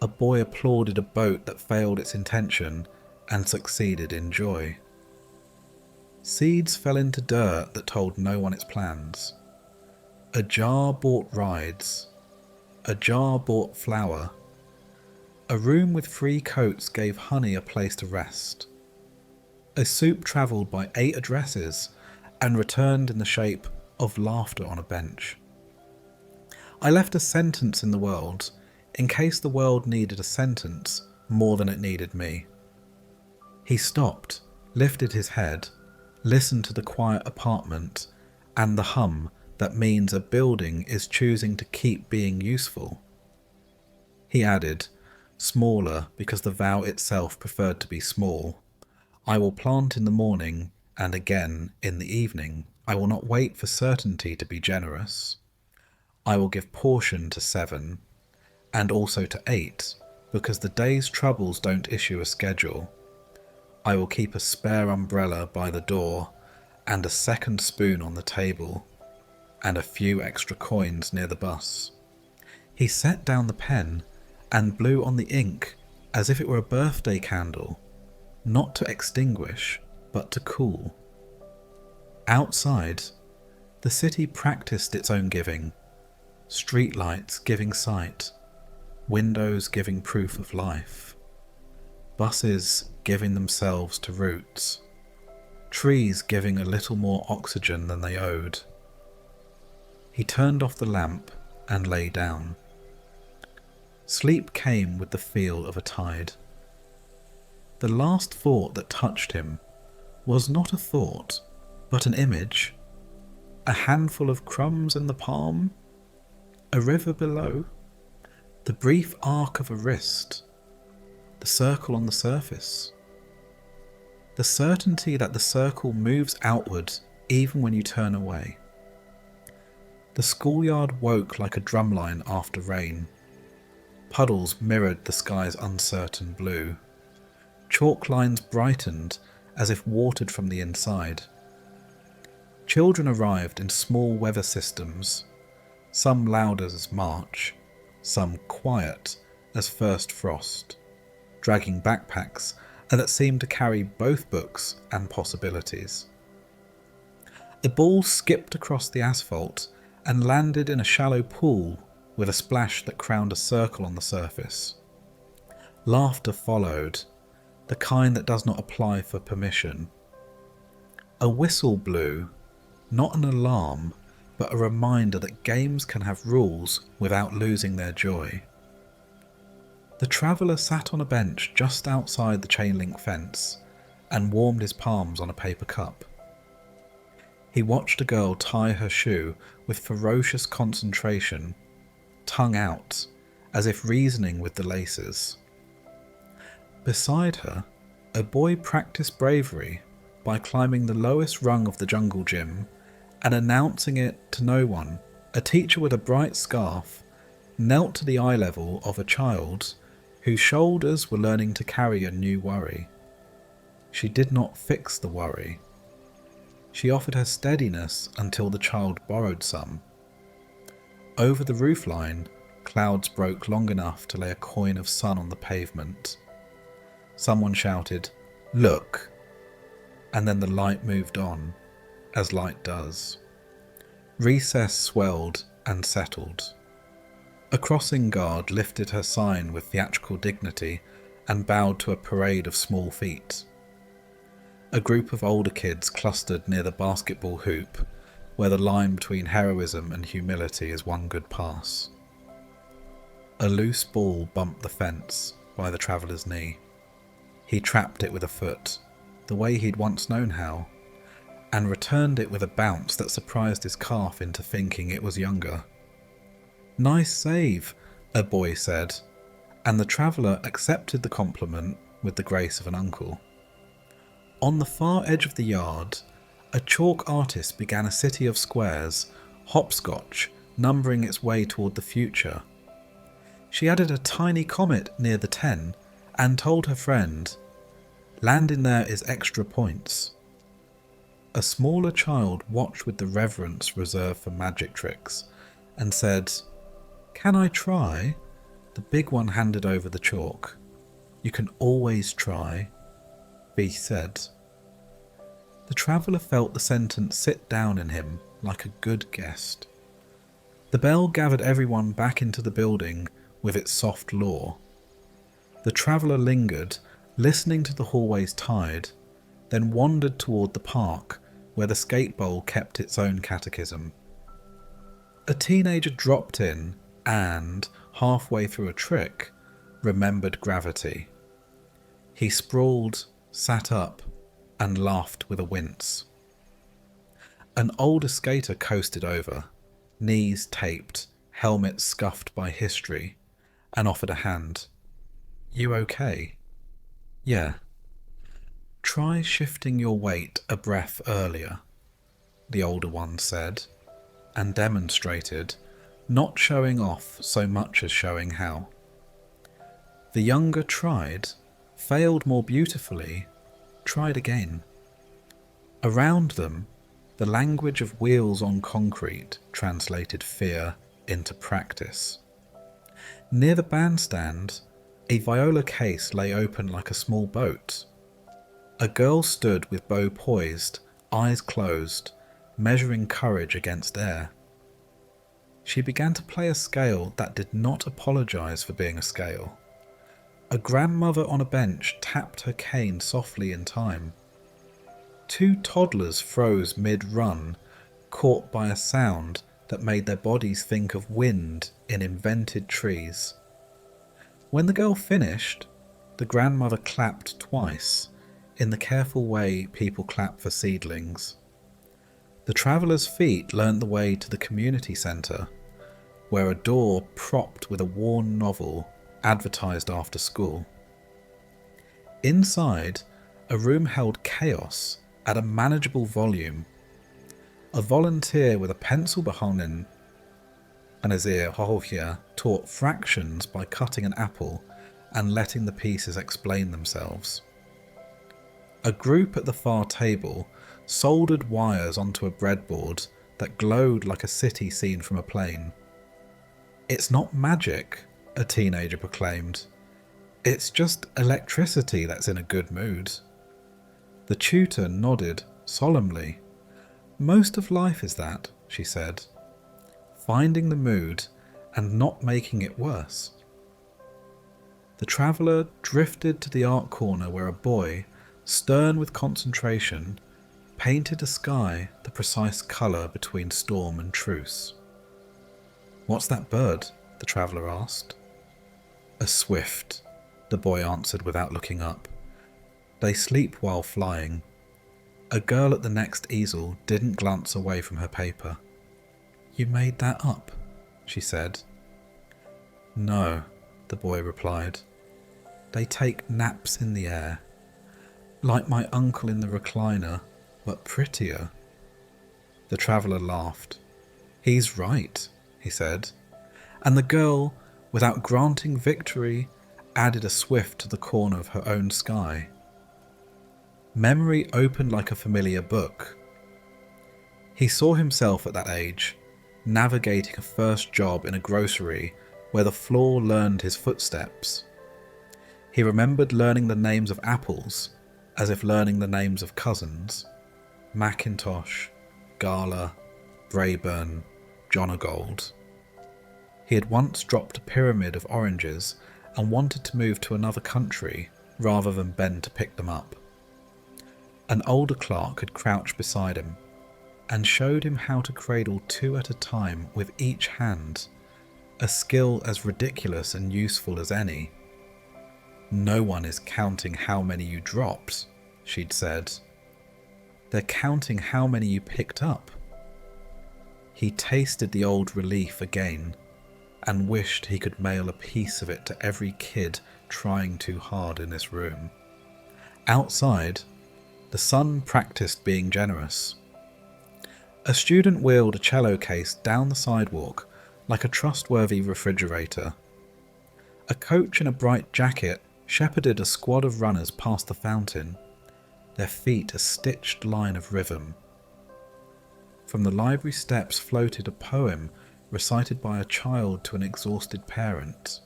A boy applauded a boat that failed its intention and succeeded in joy. Seeds fell into dirt that told no one its plans. A jar bought rides. A jar bought flour. A room with 3 coats gave Honey a place to rest. A soup travelled by 8 addresses and returned in the shape of laughter on a bench. I left a sentence in the world in case the world needed a sentence more than it needed me. He stopped, lifted his head, listened to the quiet apartment and the hum that means a building is choosing to keep being useful. He added, smaller because the vow itself preferred to be small, I will plant in the morning and again in the evening. I will not wait for certainty to be generous. I will give portion to 7 and also to 8 because the day's troubles don't issue a schedule. I will keep a spare umbrella by the door and a second spoon on the table and a few extra coins near the bus. He set down the pen and blew on the ink as if it were a birthday candle, not to extinguish, but to cool. Outside, the city practiced its own giving, streetlights giving sight, windows giving proof of life, buses giving themselves to roots, trees giving a little more oxygen than they owed. He turned off the lamp and lay down. Sleep came with the feel of a tide. The last thought that touched him was not a thought, but an image. A handful of crumbs in the palm, a river below, the brief arc of a wrist, the circle on the surface. The certainty that the circle moves outward even when you turn away. The schoolyard woke like a drumline after rain. Puddles mirrored the sky's uncertain blue. Chalk lines brightened as if watered from the inside. Children arrived in small weather systems, some loud as March, some quiet as first frost, dragging backpacks that seemed to carry both books and possibilities. A ball skipped across the asphalt and landed in a shallow pool with a splash that crowned a circle on the surface. Laughter followed, the kind that does not apply for permission. A whistle blew, not an alarm, but a reminder that games can have rules without losing their joy. The traveller sat on a bench just outside the chain-link fence and warmed his palms on a paper cup. He watched a girl tie her shoe with ferocious concentration, tongue out, as if reasoning with the laces. Beside her, a boy practiced bravery by climbing the lowest rung of the jungle gym and announcing it to no one. A teacher with a bright scarf knelt to the eye level of a child whose shoulders were learning to carry a new worry. She did not fix the worry. She offered her steadiness until the child borrowed some. Over the roofline, clouds broke long enough to lay a coin of sun on the pavement. Someone shouted, "Look!" And then the light moved on, as light does. Recess swelled and settled. A crossing guard lifted her sign with theatrical dignity and bowed to a parade of small feet. A group of older kids clustered near the basketball hoop, where the line between heroism and humility is one good pass. A loose ball bumped the fence by the traveller's knee. He trapped it with a foot, the way he'd once known how, and returned it with a bounce that surprised his calf into thinking it was younger. "Nice save," a boy said, and the traveller accepted the compliment with the grace of an uncle. On the far edge of the yard, a chalk artist began a city of squares, hopscotch, numbering its way toward the future. She added a tiny comet near the 10 and told her friend, "Landing there is extra points." A smaller child watched with the reverence reserved for magic tricks and said, "Can I try?" The big one handed over the chalk. "You can always try," B said. The traveller felt the sentence sit down in him like a good guest. The bell gathered everyone back into the building with its soft law. The traveller lingered, listening to the hallway's tide, then wandered toward the park where the skate bowl kept its own catechism. A teenager dropped in and, halfway through a trick, remembered gravity. He sprawled, sat up, and laughed with a wince. An older skater coasted over, knees taped, helmet scuffed by history, and offered a hand. "You okay?" "Yeah." "Try shifting your weight a breath earlier," the older one said, and demonstrated, not showing off so much as showing how. The younger tried, failed more beautifully, tried again. Around them, the language of wheels on concrete translated fear into practice. Near the bandstand, a viola case lay open like a small boat. A girl stood with bow poised, eyes closed, measuring courage against air. She began to play a scale that did not apologize for being a scale. A grandmother on a bench tapped her cane softly in time. Two toddlers froze mid-run, caught by a sound that made their bodies think of wind in invented trees. When the girl finished, the grandmother clapped twice, in the careful way people clap for seedlings. The traveller's feet learnt the way to the community centre, where a door propped with a worn novel advertised after school. Inside, a room held chaos at a manageable volume. A volunteer with a pencil behind an Azir Hohia taught fractions by cutting an apple and letting the pieces explain themselves. A group at the far table soldered wires onto a breadboard that glowed like a city seen from a plane. "It's not magic," a teenager proclaimed. "It's just electricity that's in a good mood." The tutor nodded solemnly. "Most of life is that," she said. "Finding the mood and not making it worse." The traveller drifted to the art corner where a boy, stern with concentration, painted a sky the precise colour between storm and truce. "What's that bird?" the traveller asked. "A swift," the boy answered without looking up. "They sleep while flying." A girl at the next easel didn't glance away from her paper. "You made that up?" she said. "No," the boy replied. "They take naps in the air. Like my uncle in the recliner, but prettier." The traveller laughed. "He's right," he said, and the girl, without granting victory, added a swift to the corner of her own sky. Memory opened like a familiar book. He saw himself at that age, navigating a first job in a grocery where the floor learned his footsteps. He remembered learning the names of apples as if learning the names of cousins: Macintosh, Gala, Brayburn, Jonagold. He had once dropped a pyramid of oranges and wanted to move to another country rather than bend to pick them up. An older clerk had crouched beside him and showed him how to cradle two at a time with each hand, a skill as ridiculous and useful as any. "No one is counting how many you dropped," she'd said. "They're counting how many you picked up." He tasted the old relief again and wished he could mail a piece of it to every kid trying too hard in this room. Outside, the sun practiced being generous. A student wheeled a cello case down the sidewalk like a trustworthy refrigerator. A coach in a bright jacket shepherded a squad of runners past the fountain, their feet a stitched line of rhythm. From the library steps floated a poem recited by a child to an exhausted parent.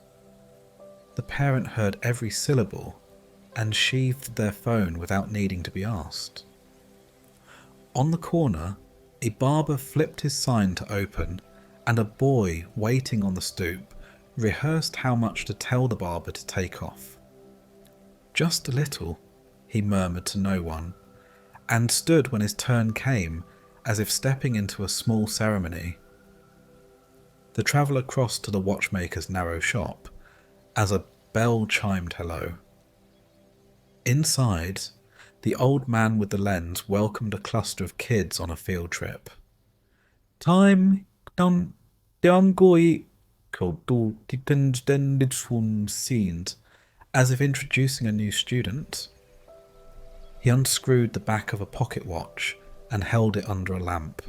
The parent heard every syllable and sheathed their phone without needing to be asked. On the corner, a barber flipped his sign to open, and a boy waiting on the stoop rehearsed how much to tell the barber to take off. Just a little, he murmured to no one, and stood when his turn came, as if stepping into a small ceremony. The traveller crossed to the watchmaker's narrow shop, as a bell chimed hello. Inside, the old man with the lens welcomed a cluster of kids on a field trip. Time done goi seemed, as if introducing a new student. He unscrewed the back of a pocket watch and held it under a lamp.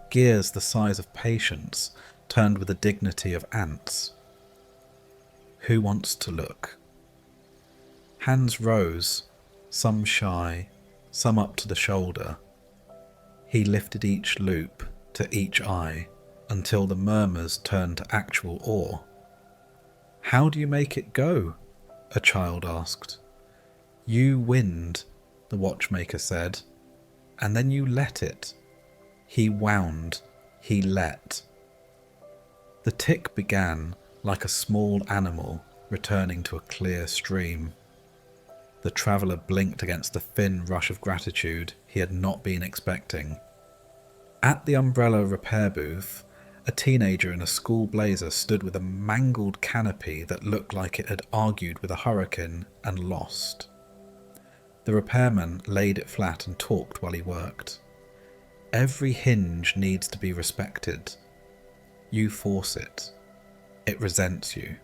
Gears the size of patience turned with the dignity of ants. Who wants to look? Hands rose, some shy, some up to the shoulder. He lifted each loop to each eye until the murmurs turned to actual awe. How do you make it go? A child asked. You wind, the watchmaker said, and then you let it. He wound, he let. The tick began like a small animal returning to a clear stream. The traveller blinked against a thin rush of gratitude he had not been expecting. At the umbrella repair booth, a teenager in a school blazer stood with a mangled canopy that looked like it had argued with a hurricane and lost. The repairman laid it flat and talked while he worked. Every hinge needs to be respected. You force it. It resents you.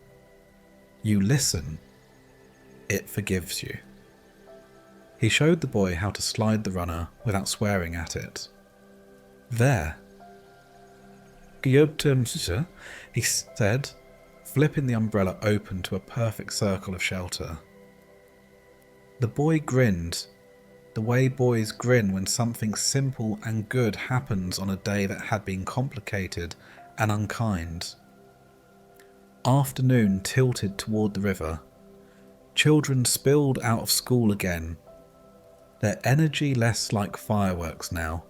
You listen. It forgives you. He showed the boy how to slide the runner without swearing at it. There. He said, flipping the umbrella open to a perfect circle of shelter. The boy grinned, the way boys grin when something simple and good happens on a day that had been complicated and unkind. Afternoon tilted toward the river. Children spilled out of school again, their energy less like fireworks now,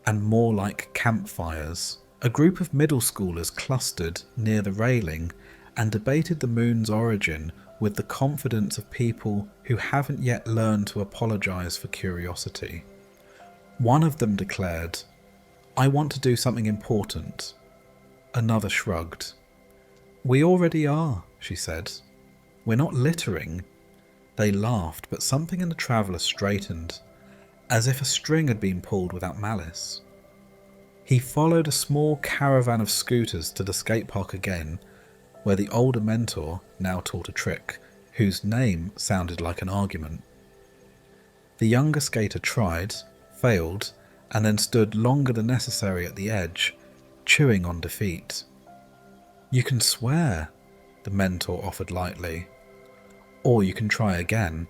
and more like campfires. A group of middle schoolers clustered near the railing and debated the moon's origin with the confidence of people who haven't yet learned to apologise for curiosity. One of them declared, "I want to do something important." Another shrugged. "We already are," she said. "We're not littering." They laughed, but something in the traveller straightened, as if a string had been pulled without malice. He followed a small caravan of scooters to the skate park again, where the older mentor now taught a trick, whose name sounded like an argument. The younger skater tried, failed, and then stood longer than necessary at the edge, chewing on defeat. "You can swear," the mentor offered lightly. "Or you can try again."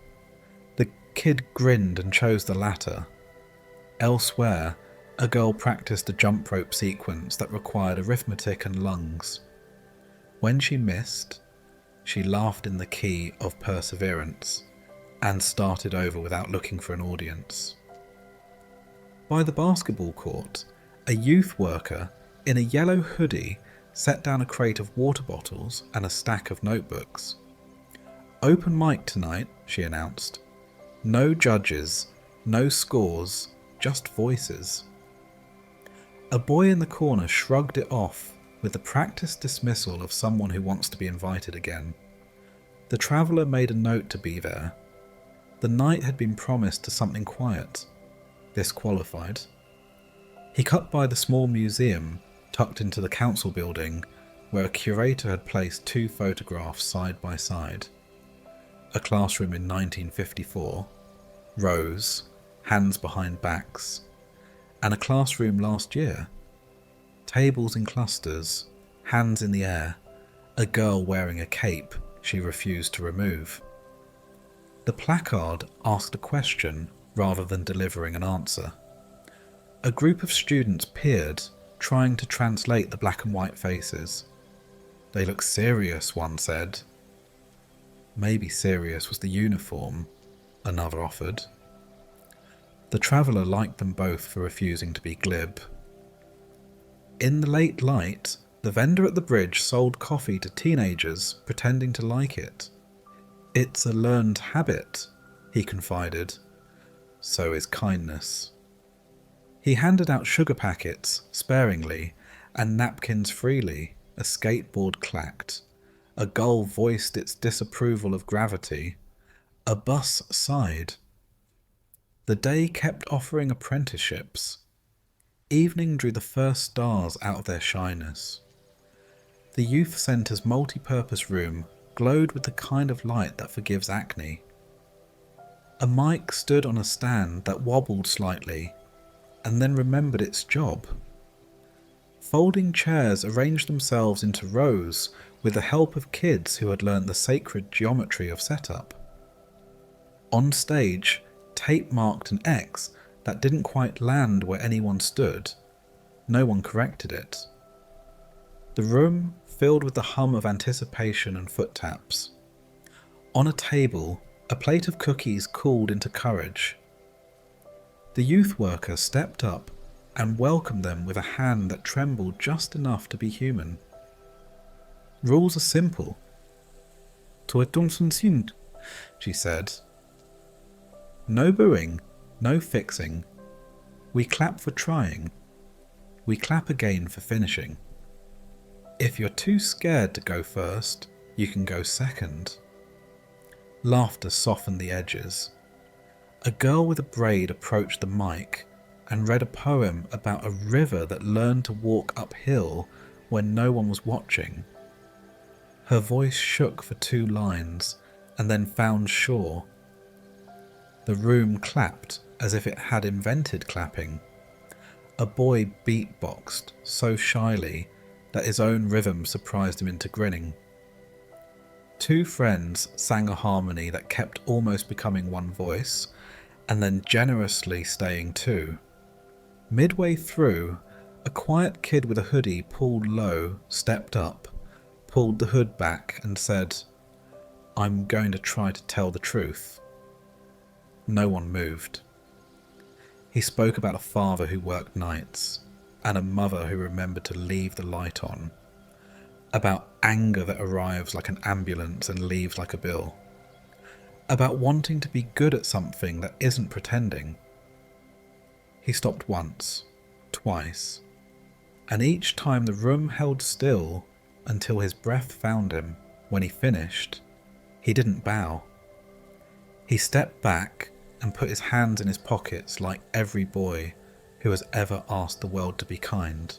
The kid grinned and chose the latter. Elsewhere, a girl practiced a jump rope sequence that required arithmetic and lungs. When she missed, she laughed in the key of perseverance and started over without looking for an audience. By the basketball court, a youth worker in a yellow hoodie set down a crate of water bottles and a stack of notebooks. "Open mic tonight," she announced. "No judges, no scores, just voices." A boy in the corner shrugged it off with the practiced dismissal of someone who wants to be invited again. The traveller made a note to be there. The night had been promised to something quiet. This qualified. He cut by the small museum tucked into the council building, where a curator had placed two photographs side by side. A classroom in 1954, rows, hands behind backs, and a classroom last year. Tables in clusters, hands in the air, a girl wearing a cape she refused to remove. The placard asked a question rather than delivering an answer. A group of students peered, trying to translate the black and white faces. "They look serious," one said. "Maybe serious was the uniform," another offered. The traveller liked them both for refusing to be glib. In the late light, the vendor at the bridge sold coffee to teenagers pretending to like it. It's a learned habit, he confided. So is kindness. He handed out sugar packets sparingly and napkins freely. A skateboard clacked. A gull voiced its disapproval of gravity. A bus sighed. The day kept offering apprenticeships. Evening drew the first stars out of their shyness. The youth centre's multi-purpose room glowed with the kind of light that forgives acne. A mic stood on a stand that wobbled slightly, and then remembered its job. Folding chairs arranged themselves into rows with the help of kids who had learnt the sacred geometry of setup. On stage, tape marked an X that didn't quite land where anyone stood. No one corrected it. The room filled with the hum of anticipation and foot taps. On a table, a plate of cookies cooled into courage. The youth worker stepped up and welcomed them with a hand that trembled just enough to be human. Rules are simple. She said. No booing, no fixing. We clap for trying. We clap again for finishing. If you're too scared to go first, you can go second. Laughter softened the edges. A girl with a braid approached the mic and read a poem about a river that learned to walk uphill when no one was watching. Her voice shook for 2 lines and then found shore. The room clapped as if it had invented clapping. A boy beatboxed so shyly that his own rhythm surprised him into grinning. 2 friends sang a harmony that kept almost becoming one voice, and then generously staying 2. Midway through, a quiet kid with a hoodie pulled low stepped up, pulled the hood back and said, "I'm going to try to tell the truth." No one moved. He spoke about a father who worked nights, and a mother who remembered to leave the light on, about anger that arrives like an ambulance and leaves like a bill, about wanting to be good at something that isn't pretending. He stopped once, twice, and each time the room held still until his breath found him. When he finished, he didn't bow. He stepped back and put his hands in his pockets like every boy who has ever asked the world to be kind.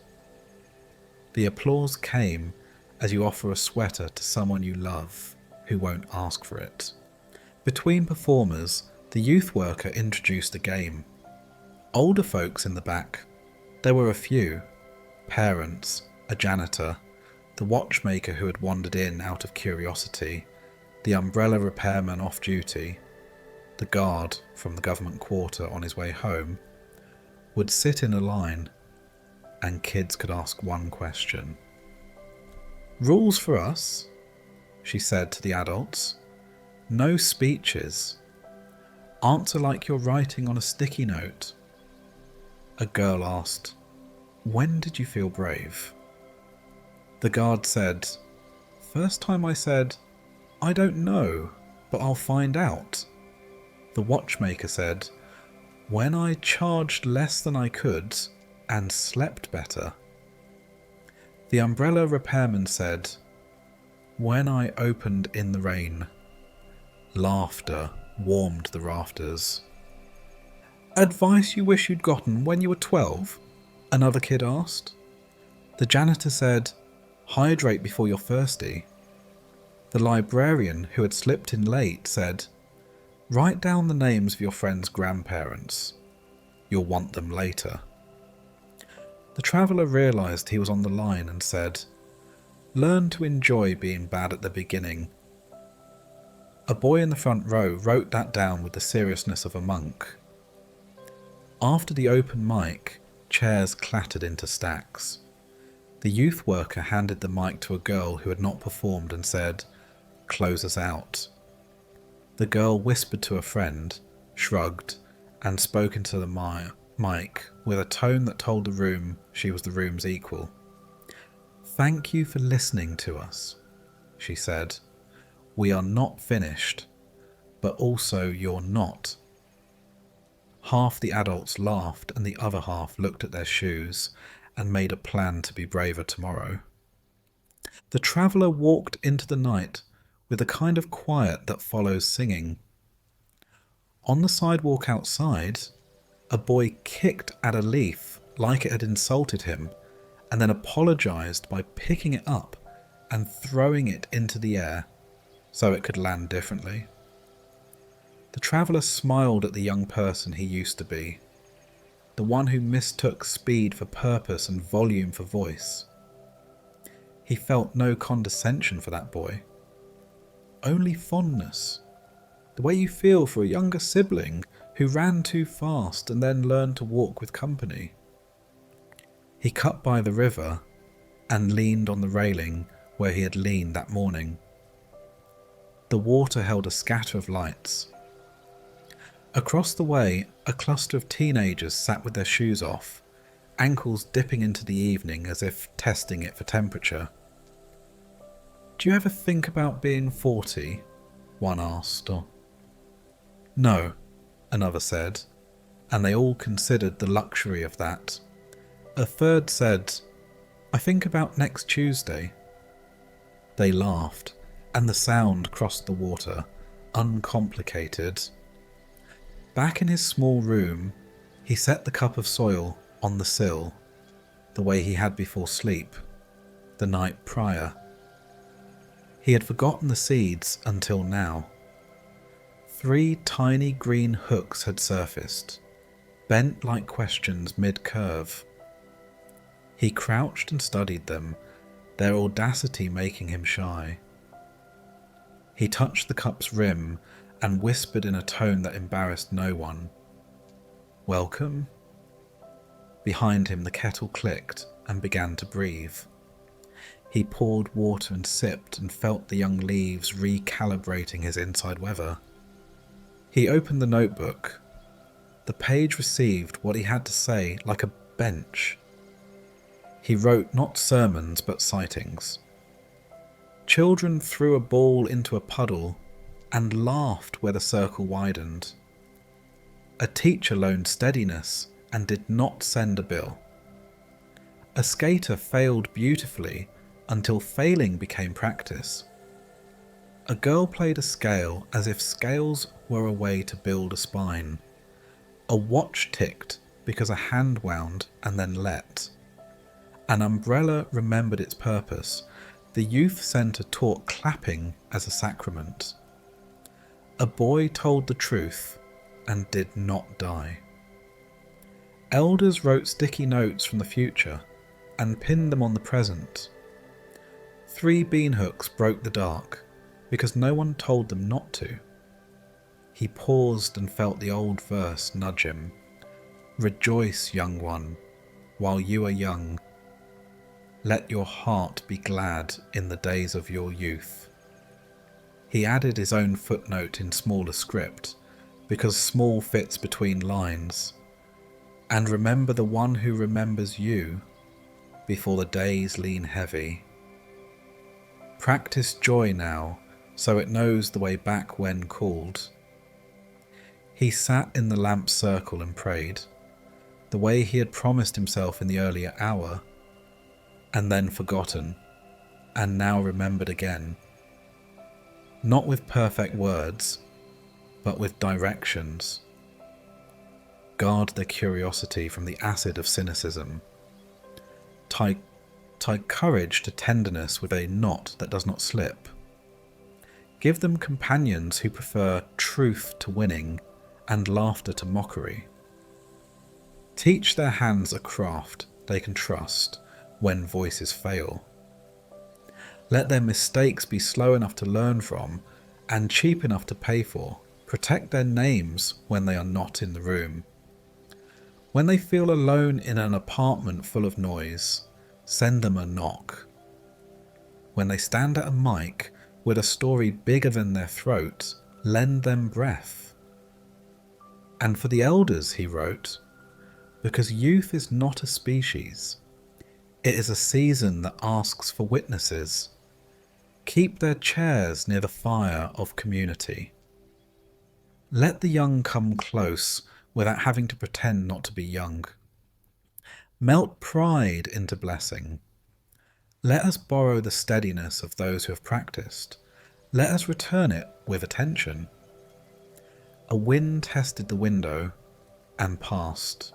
The applause came as you offer a sweater to someone you love who won't ask for it. Between performers, the youth worker introduced a game. Older folks in the back, there were a few, parents, a janitor, the watchmaker who had wandered in out of curiosity, the umbrella repairman off duty, the guard from the government quarter on his way home, would sit in a line, and kids could ask one question. "Rules for us," she said to the adults. "No speeches. Answer like you're writing on a sticky note." A girl asked, "When did you feel brave?" The guard said, "First time I said, 'I don't know, but I'll find out.'" The watchmaker said, "When I charged less than I could and slept better." The umbrella repairman said, "When I opened in the rain." Laughter warmed the rafters. "Advice you wish you'd gotten when you were 12? Another kid asked. The janitor said, "Hydrate before you're thirsty." The librarian, who had slipped in late, said, "Write down the names of your friends' grandparents. You'll want them later." The traveller realised he was on the line and said, "Learn to enjoy being bad at the beginning." A boy in the front row wrote that down with the seriousness of a monk. After the open mic, chairs clattered into stacks. The youth worker handed the mic to a girl who had not performed and said, "Close us out." The girl whispered to a friend, shrugged, and spoke into the mic with a tone that told the room she was the room's equal. "Thank you for listening to us," she said. We are not finished, but also you're not. Half the adults laughed and the other half looked at their shoes and made a plan to be braver tomorrow. The traveller walked into the night with the kind of quiet that follows singing. On the sidewalk outside, a boy kicked at a leaf like it had insulted him and then apologised by picking it up and throwing it into the air so it could land differently. The traveller smiled at the young person he used to be, the one who mistook speed for purpose and volume for voice. He felt no condescension for that boy, only fondness, the way you feel for a younger sibling who ran too fast and then learned to walk with company. He cut by the river and leaned on the railing where he had leaned that morning. The water held a scatter of lights. Across the way, a cluster of teenagers sat with their shoes off, ankles dipping into the evening as if testing it for temperature. "Do you ever think about being 40? One asked. "No," another said, and they all considered the luxury of that. A third said, "I think about next Tuesday." They laughed, and the sound crossed the water, uncomplicated. Back in his small room, he set the cup of soil on the sill, the way he had before sleep, the night prior. He had forgotten the seeds until now. 3 tiny green hooks had surfaced, bent like questions mid-curve. He crouched and studied them, their audacity making him shy. He touched the cup's rim and whispered in a tone that embarrassed no one, "Welcome?" Behind him the kettle clicked and began to breathe. He poured water and sipped and felt the young leaves recalibrating his inside weather. He opened the notebook. The page received what he had to say like a bench. He wrote not sermons but sightings. Children threw a ball into a puddle and laughed where the circle widened. A teacher loaned steadiness and did not send a bill. A skater failed beautifully until failing became practice. A girl played a scale as if scales were a way to build a spine. A watch ticked because a hand wound and then let. An umbrella remembered its purpose. The youth centre taught clapping as a sacrament. A boy told the truth and did not die. Elders wrote sticky notes from the future and pinned them on the present. 3 bean hooks broke the dark because no one told them not to. He paused and felt the old verse nudge him. "Rejoice, young one, while you are young. Let your heart be glad in the days of your youth." He added his own footnote in smaller script, because small fits between lines. "And remember the one who remembers you before the days lean heavy. Practice joy now, so it knows the way back when called." He sat in the lamp's circle and prayed, the way he had promised himself in the earlier hour, and then forgotten, and now remembered again. Not with perfect words, but with directions. Guard their curiosity from the acid of cynicism. Tie courage to tenderness with a knot that does not slip. Give them companions who prefer truth to winning and laughter to mockery. Teach their hands a craft they can trust when voices fail. Let their mistakes be slow enough to learn from and cheap enough to pay for. Protect their names when they are not in the room. When they feel alone in an apartment full of noise, send them a knock. When they stand at a mic with a story bigger than their throat, lend them breath. And for the elders, he wrote, because youth is not a species. It is a season that asks for witnesses. keep their chairs near the fire of community. Let the young come close without having to pretend not to be young. Melt pride into blessing. Let us borrow the steadiness of those who have practiced. Let us return it with attention. A wind tested the window and passed.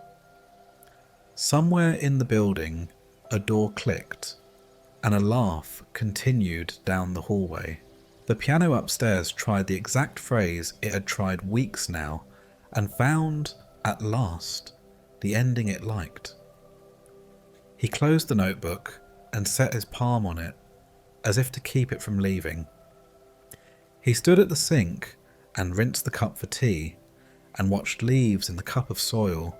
Somewhere in the building, a door clicked, and a laugh continued down the hallway. The piano upstairs tried the exact phrase it had tried weeks now, and found, at last, the ending it liked. He closed the notebook and set his palm on it, as if to keep it from leaving. He stood at the sink and rinsed the cup for tea, and watched leaves in the cup of soil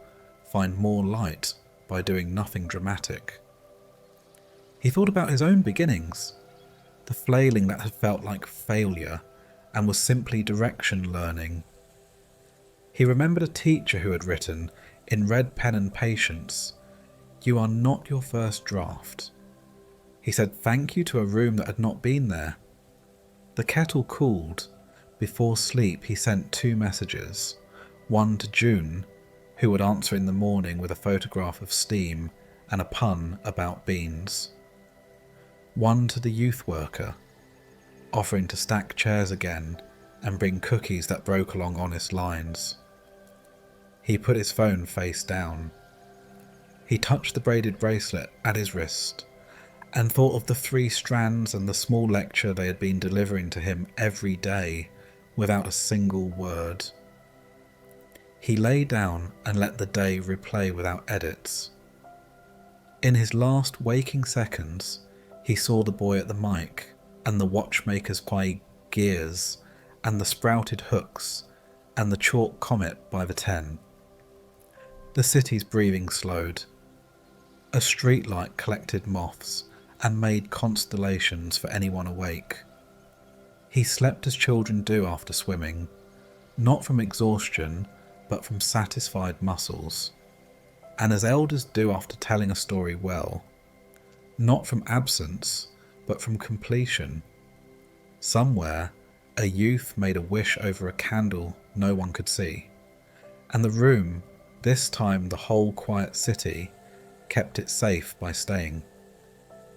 find more light by doing nothing dramatic. He thought about his own beginnings, the flailing that had felt like failure and was simply direction learning. He remembered a teacher who had written, in red pen and patience, "You are not your first draft." He said thank you to a room that had not been there. The kettle cooled. Before sleep he sent 2 messages, one to June, who would answer in the morning with a photograph of steam and a pun about beans. One to the youth worker, offering to stack chairs again and bring cookies that broke along honest lines. He put his phone face down. He touched the braided bracelet at his wrist and thought of the 3 strands and the small lecture they had been delivering to him every day without a single word. He lay down and let the day replay without edits. In his last waking seconds, he saw the boy at the mic and the watchmaker's pie gears and the sprouted hooks and the chalk comet by the 10. The city's breathing slowed. A streetlight collected moths and made constellations for anyone awake. He slept as children do after swimming, not from exhaustion, but from satisfied muscles, and as elders do after telling a story well, not from absence, but from completion. Somewhere, a youth made a wish over a candle no one could see, and the room, this time the whole quiet city, kept it safe by staying.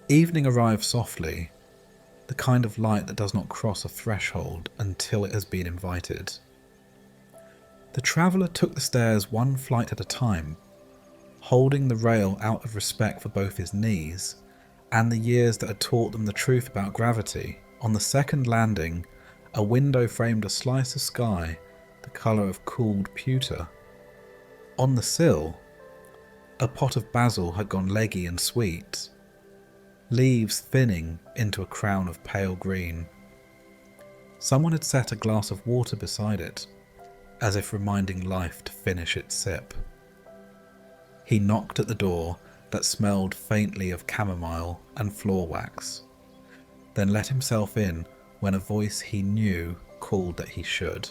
Evening arrived softly, the kind of light that does not cross a threshold until it has been invited. The traveller took the stairs 1 flight at a time, holding the rail out of respect for both his knees and the years that had taught them the truth about gravity. On the second landing, a window framed a slice of sky the colour of cooled pewter. On the sill, a pot of basil had gone leggy and sweet, leaves thinning into a crown of pale green. Someone had set a glass of water beside it, as if reminding life to finish its sip. He knocked at the door that smelled faintly of chamomile and floor wax, then let himself in when a voice he knew called that he should.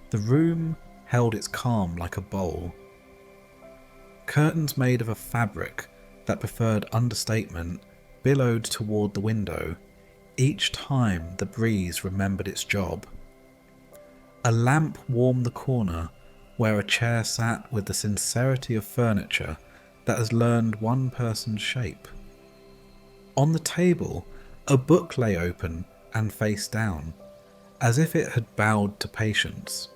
The room held its calm like a bowl. Curtains made of a fabric that preferred understatement billowed toward the window each time the breeze remembered its job. A lamp warmed the corner where a chair sat with the sincerity of furniture that has learned one person's shape. On the table, a book lay open and face down, as if it had bowed to patience.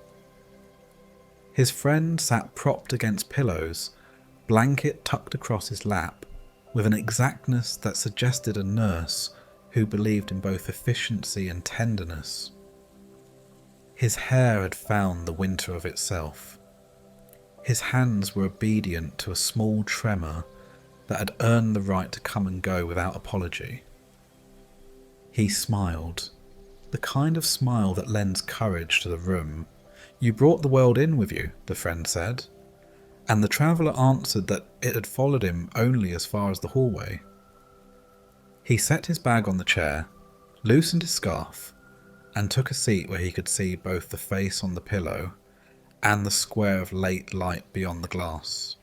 His friend sat propped against pillows, blanket tucked across his lap, with an exactness that suggested a nurse who believed in both efficiency and tenderness. His hair had found the winter of itself. His hands were obedient to a small tremor that had earned the right to come and go without apology. He smiled, the kind of smile that lends courage to the room. "You brought the world in with you," the friend said, and the traveller answered that it had followed him only as far as the hallway. He set his bag on the chair, loosened his scarf, and took a seat where he could see both the face on the pillow and the square of late light beyond the glass.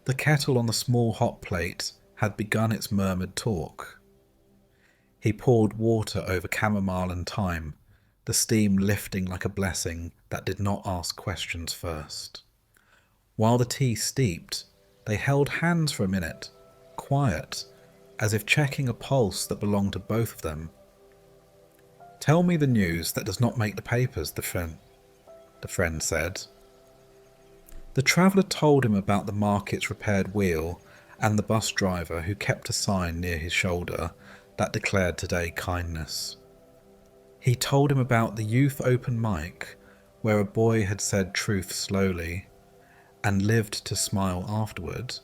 The kettle on the small hot plate had begun its murmured talk. He poured water over chamomile and thyme, the steam lifting like a blessing that did not ask questions first. While the tea steeped, they held hands for a minute, quiet, as if checking a pulse that belonged to both of them. "Tell me the news that does not make the papers," the friend said. The traveller told him about the market's repaired wheel and the bus driver who kept a sign near his shoulder that declared today kindness. He told him about the youth open mic where a boy had said truth slowly and lived to smile afterward,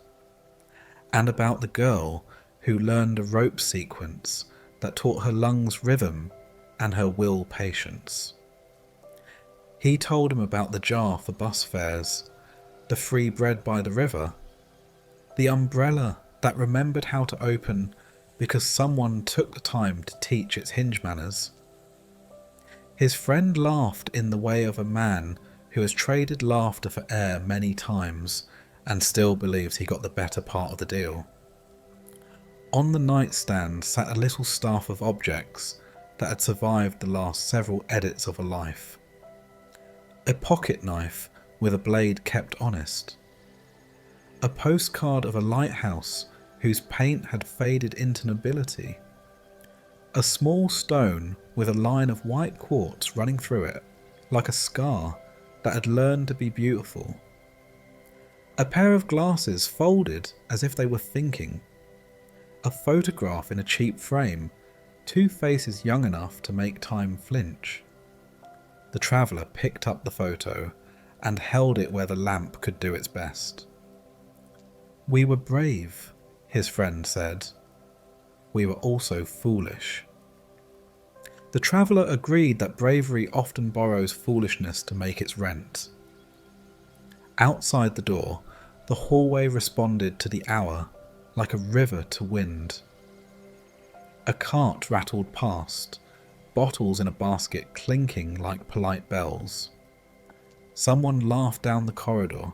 and about the girl who learned a rope sequence that taught her lungs rhythm and her will patience. He told him about the jar for bus fares, the free bread by the river, the umbrella that remembered how to open because someone took the time to teach its hinge manners. His friend laughed in the way of a man who has traded laughter for air many times and still believes he got the better part of the deal. On the nightstand sat a little staff of objects that had survived the last several edits of a life. A pocket knife with a blade kept honest. A postcard of a lighthouse whose paint had faded into nobility. A small stone with a line of white quartz running through it, like a scar that had learned to be beautiful. A pair of glasses folded as if they were thinking. A photograph in a cheap frame, two faces young enough to make time flinch. The traveller picked up the photo and held it where the lamp could do its best. "We were brave," his friend said. "We were also foolish." The traveller agreed that bravery often borrows foolishness to make its rent. Outside the door, the hallway responded to the hour like a river to wind. A cart rattled past, bottles in a basket clinking like polite bells. Someone laughed down the corridor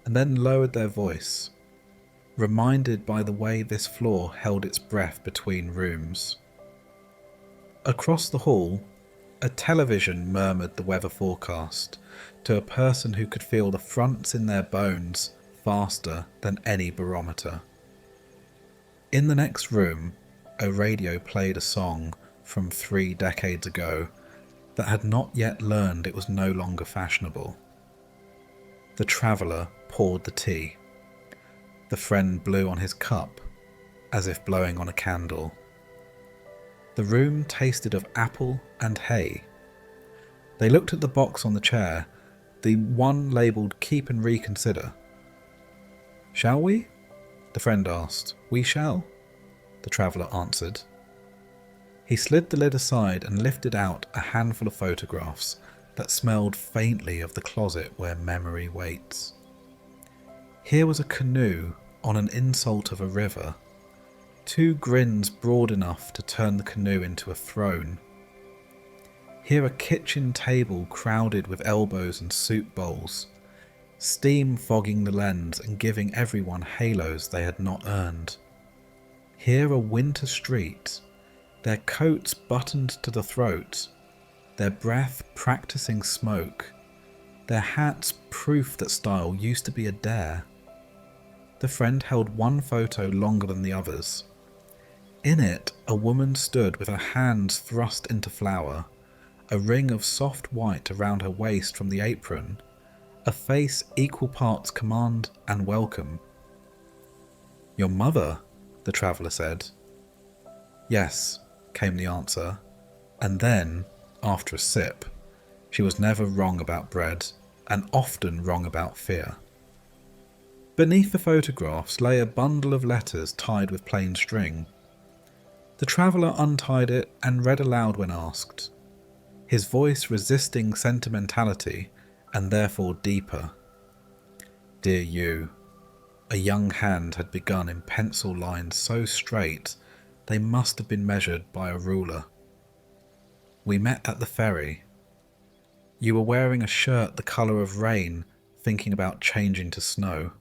and then lowered their voice, reminded by the way this floor held its breath between rooms. Across the hall, a television murmured the weather forecast to a person who could feel the fronts in their bones faster than any barometer. In the next room, a radio played a song from 3 decades ago that had not yet learned it was no longer fashionable. The traveller poured the tea. The friend blew on his cup, as if blowing on a candle. The room tasted of apple and hay. They looked at the box on the chair, the one labelled "Keep and Reconsider." "Shall we?" the friend asked. "We shall," the traveller answered. He slid the lid aside and lifted out a handful of photographs that smelled faintly of the closet where memory waits. Here was a canoe on an insult of a river, 2 grins broad enough to turn the canoe into a throne. Here a kitchen table crowded with elbows and soup bowls, steam fogging the lens and giving everyone halos they had not earned. Here a winter street, their coats buttoned to the throat, their breath practicing smoke, their hats proof that style used to be a dare. The friend held one photo longer than the others. In it, a woman stood with her hands thrust into flour, a ring of soft white around her waist from the apron, a face equal parts command and welcome. "Your mother?" the traveller said. "Yes," came the answer, and then, after a sip, she was never wrong about bread, and often wrong about fear. Beneath the photographs lay a bundle of letters tied with plain string. The traveller untied it and read aloud when asked, his voice resisting sentimentality and therefore deeper. "Dear you," a young hand had begun in pencil lines so straight they must have been measured by a ruler. "We met at the ferry. You were wearing a shirt the colour of rain, thinking about changing to snow.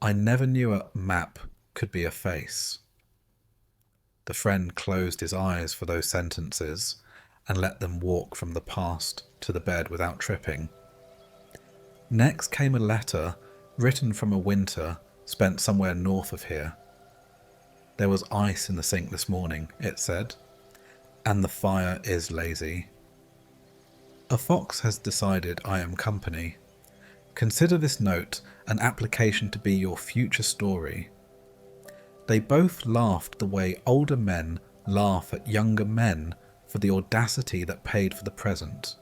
I never knew a map could be a face." The friend closed his eyes for those sentences and let them walk from the past to the bed without tripping. Next came a letter written from a winter spent somewhere north of here. There was ice in the sink this morning, it said, and the fire is lazy. A fox has decided I am company. Consider this note an application to be your future story. They both laughed the way older men laugh at younger men for the audacity that paid for the present.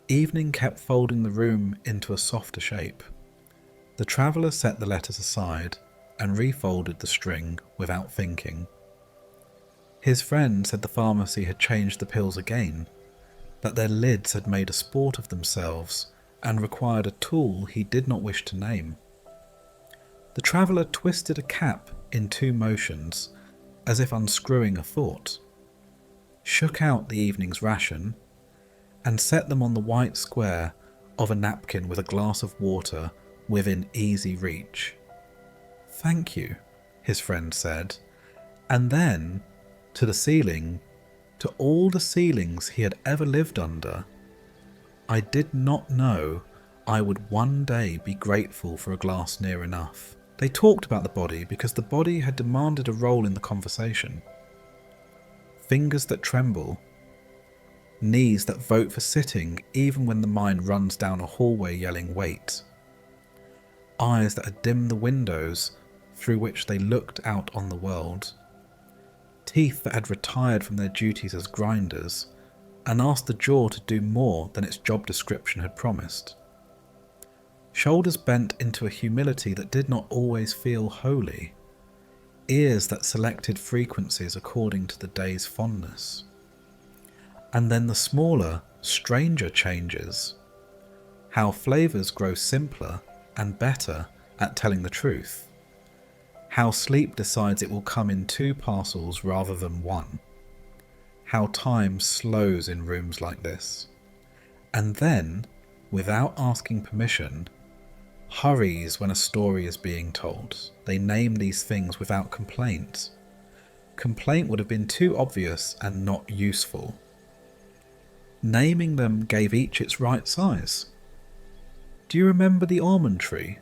Evening kept folding the room into a softer shape. The traveller set the letters aside and refolded the string without thinking. His friend said the pharmacy had changed the pills again, that their lids had made a sport of themselves and required a tool he did not wish to name. The traveller twisted a cap in 2 motions, as if unscrewing a thought, shook out the evening's ration, and set them on the white square of a napkin with a glass of water within easy reach. "Thank you," his friend said, and then, to the ceiling, to all the ceilings he had ever lived under, "I did not know I would one day be grateful for a glass near enough." They talked about the body because the body had demanded a role in the conversation. Fingers that tremble, knees that vote for sitting even when the mind runs down a hallway yelling wait, eyes that had dimmed the windows through which they looked out on the world, teeth that had retired from their duties as grinders and asked the jaw to do more than its job description had promised, shoulders bent into a humility that did not always feel holy, ears that selected frequencies according to the day's fondness. And then the smaller, stranger changes, how flavours grow simpler and better at telling the truth, how sleep decides it will come in 2 parcels rather than 1, how time slows in rooms like this, and then, without asking permission, hurries when a story is being told. They name these things without complaint. Complaint would have been too obvious and not useful. Naming them gave each its right size. "Do you remember the almond tree?"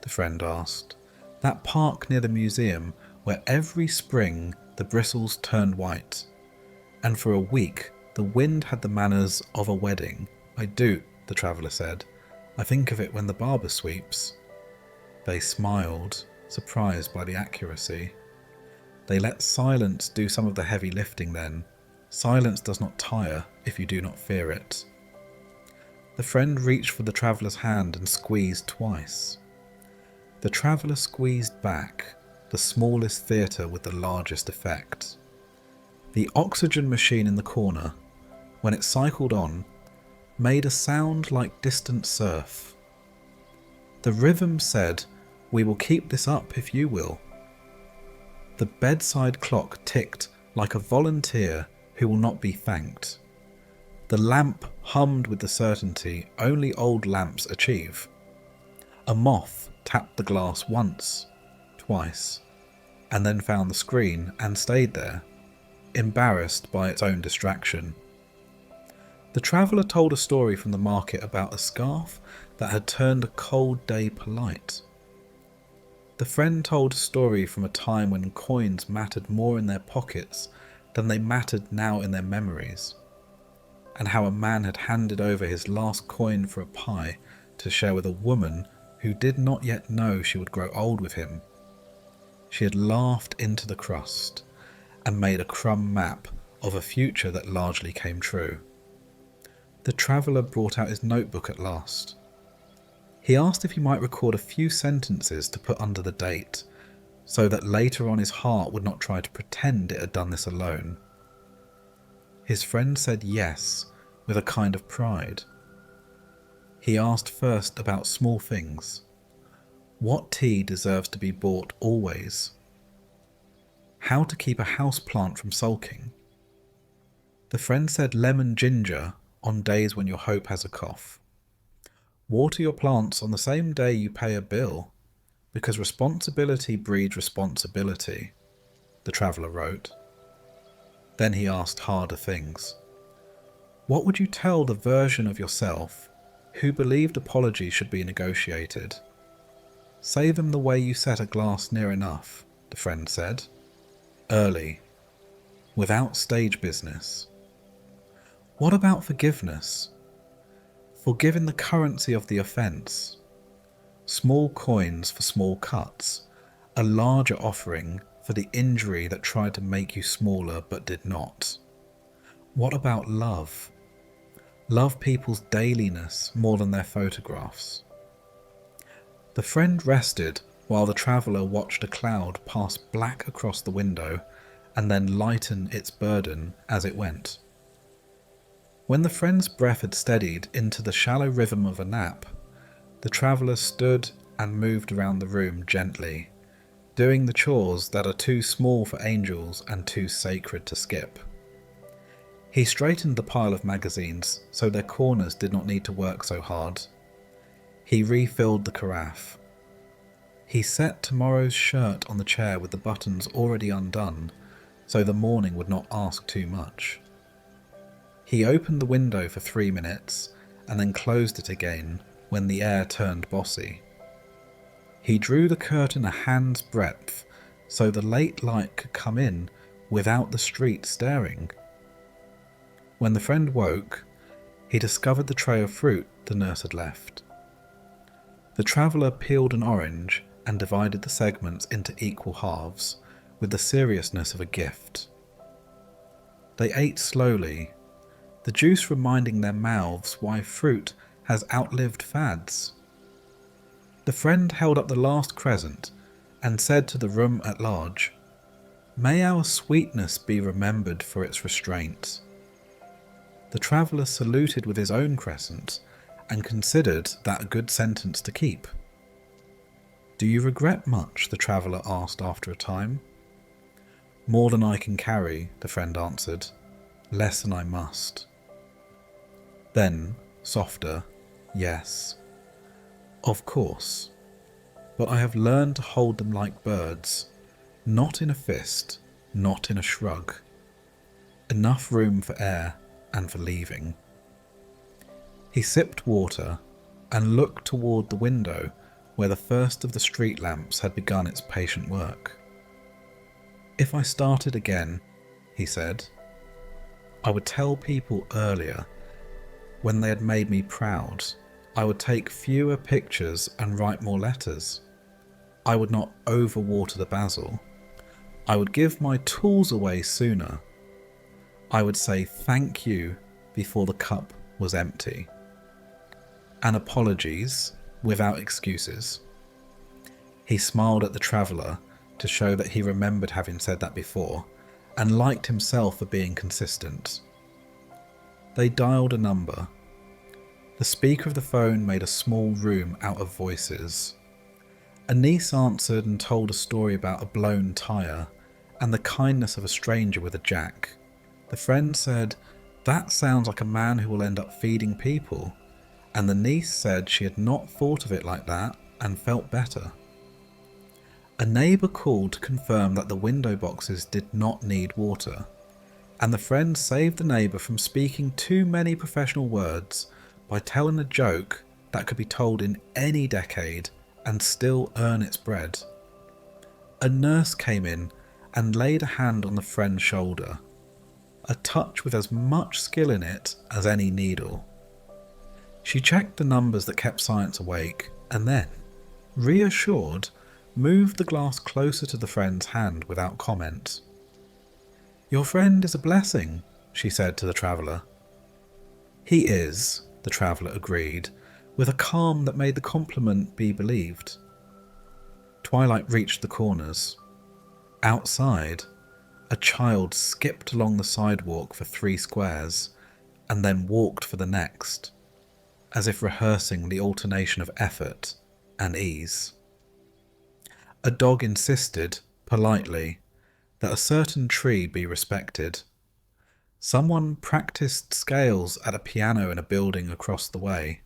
the friend asked. "That park near the museum where every spring the bristles turned white, and for a week the wind had the manners of a wedding." "I do," the traveller said. "I think of it when the barber sweeps." They smiled, surprised by the accuracy. They let silence do some of the heavy lifting then. Silence does not tire if you do not fear it. The friend reached for the traveller's hand and squeezed twice. The traveller squeezed back, the smallest theatre with the largest effect. The oxygen machine in the corner, when it cycled on, made a sound like distant surf. The rhythm said, "We will keep this up if you will." The bedside clock ticked like a volunteer who will not be thanked. The lamp hummed with the certainty only old lamps achieve. A moth tapped the glass once, twice, and then found the screen and stayed there, embarrassed by its own distraction. The traveller told a story from the market about a scarf that had turned a cold day polite. The friend told a story from a time when coins mattered more in their pockets than they mattered now in their memories, and how a man had handed over his last coin for a pie to share with a woman who did not yet know she would grow old with him. She had laughed into the crust and made a crumb map of a future that largely came true. The traveller brought out his notebook at last. He asked if he might record a few sentences to put under the date, so that later on his heart would not try to pretend it had done this alone. His friend said yes, with a kind of pride. He asked first about small things. What tea deserves to be bought always? How to keep a house plant from sulking? The friend said lemon ginger on days when your hope has a cough. Water your plants on the same day you pay a bill, because responsibility breeds responsibility. the traveller wrote. Then he asked harder things. What would you tell the version of yourself who believed apologies should be negotiated? Say them the way you set a glass near enough, the friend said. Early. Without stage business. What about forgiveness? Forgive in the currency of the offence. Small coins for small cuts, a larger offering for the injury that tried to make you smaller but did not. What about love? Love people's dailiness more than their photographs. The friend rested while the traveller watched a cloud pass black across the window and then lighten its burden as it went. When the friend's breath had steadied into the shallow rhythm of a nap, the traveller stood and moved around the room gently, doing the chores that are too small for angels and too sacred to skip. He straightened the pile of magazines so their corners did not need to work so hard. He refilled the carafe. He set tomorrow's shirt on the chair with the buttons already undone, so the morning would not ask too much. He opened the window for 3 minutes and then closed it again when the air turned bossy. He drew the curtain a hand's breadth so the late light could come in without the street staring. When the friend woke, he discovered the tray of fruit the nurse had left. The traveller peeled an orange and divided the segments into equal halves with the seriousness of a gift. They ate slowly, the juice reminding their mouths why fruit has outlived fads. The friend held up the last crescent and said to the room at large, "May our sweetness be remembered for its restraint." The traveller saluted with his own crescent and considered that a good sentence to keep. "Do you regret much?" the traveller asked after a time. "More than I can carry," the friend answered. "Less than I must." Then, softer, "Yes. Of course. But I have learned to hold them like birds, not in a fist, not in a shrug. Enough room for air and for leaving." He sipped water and looked toward the window where the first of the street lamps had begun its patient work. "If I started again," he said, "I would tell people earlier, when they had made me proud. I would take fewer pictures and write more letters. I would not overwater the basil. I would give my tools away sooner. I would say thank you before the cup was empty. And apologies without excuses." He smiled at the traveller to show that he remembered having said that before, and liked himself for being consistent. They dialed a number. The speaker of the phone made a small room out of voices. A niece answered and told a story about a blown tyre and the kindness of a stranger with a jack. The friend said, "That sounds like a man who will end up feeding people," and the niece said she had not thought of it like that and felt better. A neighbour called to confirm that the window boxes did not need water, and the friend saved the neighbour from speaking too many professional words by telling a joke that could be told in any decade and still earn its bread. A nurse came in and laid a hand on the friend's shoulder, a touch with as much skill in it as any needle. She checked the numbers that kept science awake and then, reassured, moved the glass closer to the friend's hand without comment. "Your friend is a blessing," she said to the traveller. "He is," the traveller agreed, with a calm that made the compliment be believed. Twilight reached the corners. Outside, a child skipped along the sidewalk for 3 squares and then walked for the next, as if rehearsing the alternation of effort and ease. A dog insisted, politely, that a certain tree be respected. Someone practiced scales at a piano in a building across the way,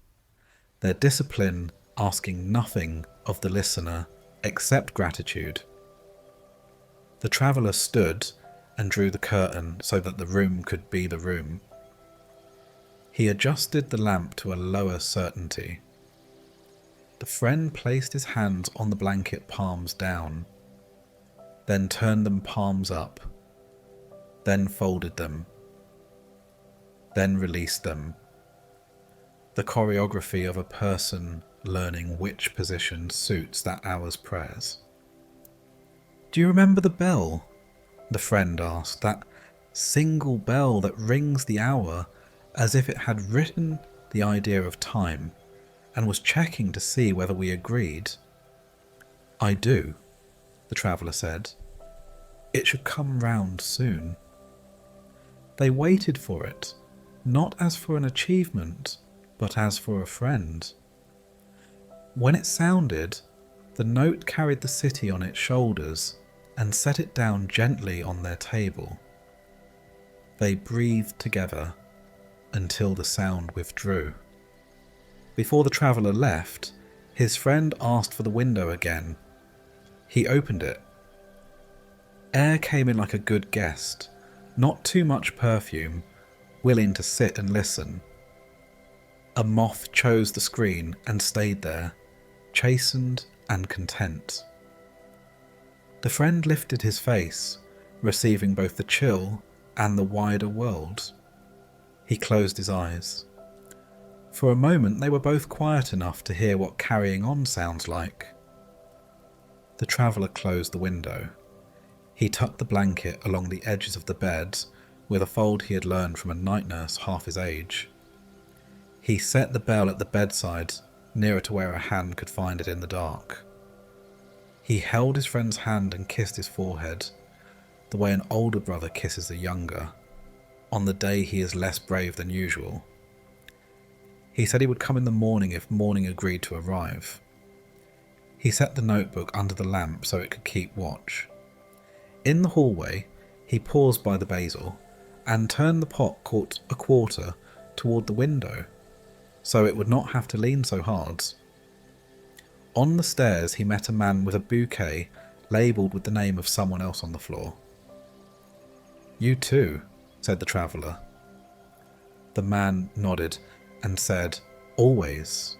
their discipline asking nothing of the listener except gratitude. The The traveller stood and drew the curtain so that the room could be the room. He adjusted the lamp to a lower certainty. The friend placed his hands on the blanket, palms down, then turned them palms up, then folded them, then released them. The choreography of a person learning which position suits that hour's prayers. "Do you remember the bell?" the friend asked. "That single bell that rings the hour as if it had written the idea of time and was checking to see whether we agreed." "I do," the traveller said. "It should come round soon." They waited for it, not as for an achievement, but as for a friend. When it sounded, the note carried the city on its shoulders and set it down gently on their table. They breathed together until the sound withdrew. Before the traveller left, his friend asked for the window again. He opened it. Air came in like a good guest, not too much perfume, willing to sit and listen. A moth chose the screen and stayed there, chastened and content. The friend lifted his face, receiving both the chill and the wider world. He closed his eyes. For a moment they were both quiet enough to hear what carrying on sounds like. The traveller closed the window. He tucked the blanket along the edges of the bed with a fold he had learned from a night nurse half his age. He set the bell at the bedside, nearer to where a hand could find it in the dark. He held his friend's hand and kissed his forehead, the way an older brother kisses a younger, on the day he is less brave than usual. He said he would come in the morning if morning agreed to arrive. He set the notebook under the lamp so it could keep watch. In the hallway, he paused by the basil and turned the pot a quarter toward the window, so it would not have to lean so hard. On the stairs he met a man with a bouquet labelled with the name of someone else on the floor. "You too," said the traveller. The man nodded and said, "Always."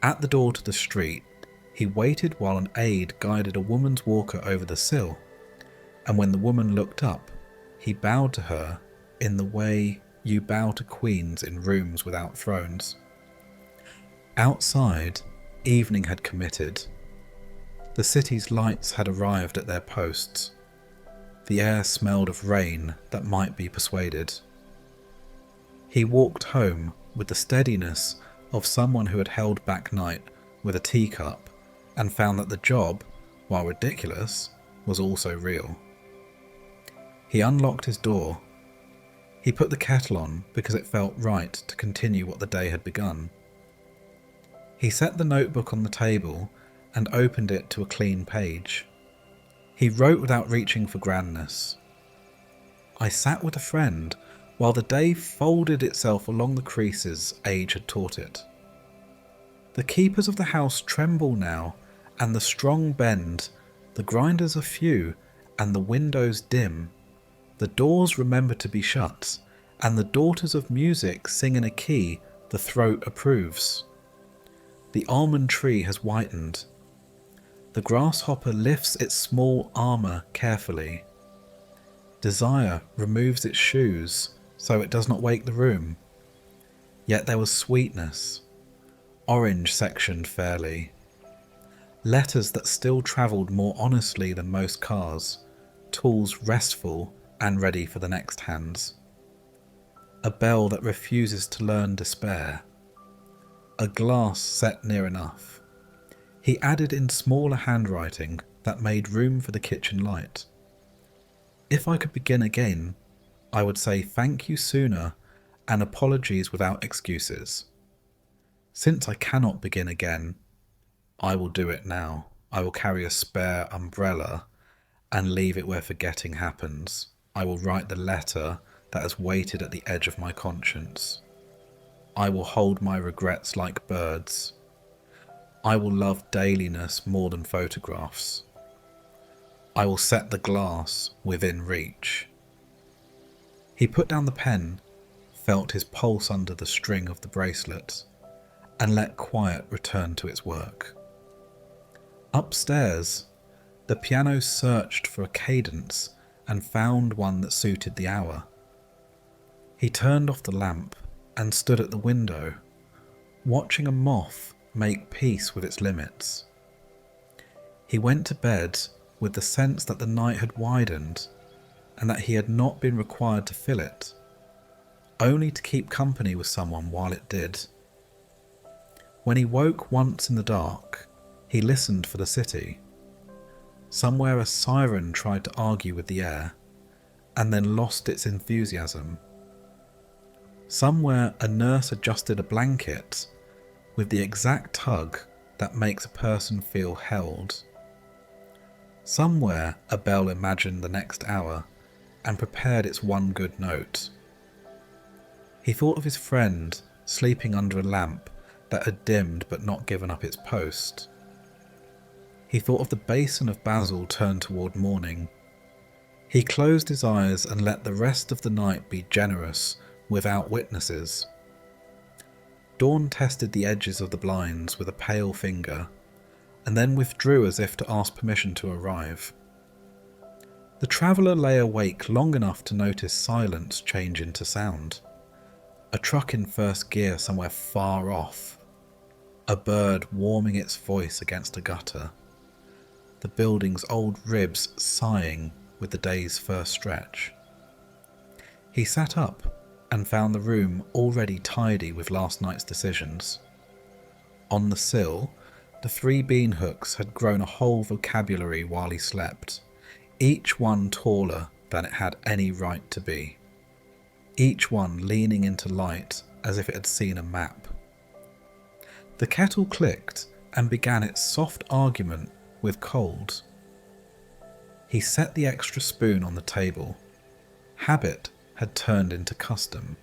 At the door to the street, he waited while an aide guided a woman's walker over the sill, and when the woman looked up, he bowed to her in the way you bow to queens in rooms without thrones. Outside, evening had committed. The city's lights had arrived at their posts. The air smelled of rain that might be persuaded. He walked home with the steadiness of someone who had held back night with a teacup and found that the job, while ridiculous, was also real. He unlocked his door. He put the kettle on because it felt right to continue what the day had begun. He set the notebook on the table and opened it to a clean page. He wrote without reaching for grandness. "I sat with a friend while the day folded itself along the creases age had taught it. The keepers of the house tremble now, and the strong bend, the grinders are few, and the windows dim. The doors remember to be shut, and the daughters of music sing in a key the throat approves. The almond tree has whitened. The grasshopper lifts its small armour carefully. Desire removes its shoes so it does not wake the room. Yet there was sweetness, orange sectioned fairly. Letters that still travelled more honestly than most cars, tools restful and ready for the next hands. A bell that refuses to learn despair. A glass set near enough. He added in smaller handwriting that made room for the kitchen light. If I could begin again, I would say thank you sooner and apologies without excuses. Since I cannot begin again, I will do it now. I will carry a spare umbrella and leave it where forgetting happens. I will write the letter that has waited at the edge of my conscience. I will hold my regrets like birds. I will love dailiness more than photographs. I will set the glass within reach. He put down the pen, felt his pulse under the string of the bracelet, and let quiet return to its work. Upstairs, the piano searched for a cadence and found one that suited the hour. He turned off the lamp and stood at the window, watching a moth make peace with its limits. He went to bed with the sense that the night had widened and that he had not been required to fill it, only to keep company with someone while it did. When he woke once in the dark, he listened for the city. Somewhere a siren tried to argue with the air, and then lost its enthusiasm. Somewhere a nurse adjusted a blanket with the exact tug that makes a person feel held. Somewhere a bell imagined the next hour and prepared its one good note. He thought of his friend sleeping under a lamp that had dimmed but not given up its post. He thought of the basin of basil turned toward morning. He closed his eyes and let the rest of the night be generous without witnesses. Dawn tested the edges of the blinds with a pale finger, and then withdrew as if to ask permission to arrive. The traveller lay awake long enough to notice silence change into sound. A truck in first gear somewhere far off. A bird warming its voice against a gutter. The building's old ribs sighing with the day's first stretch. He sat up and found the room already tidy with last night's decisions. On the sill, the 3 bean hooks had grown a whole vocabulary while he slept, each one taller than it had any right to be. Each one leaning into light as if it had seen a map. The kettle clicked and began its soft argument with cold. He set the extra spoon on the table. Habit had turned into custom.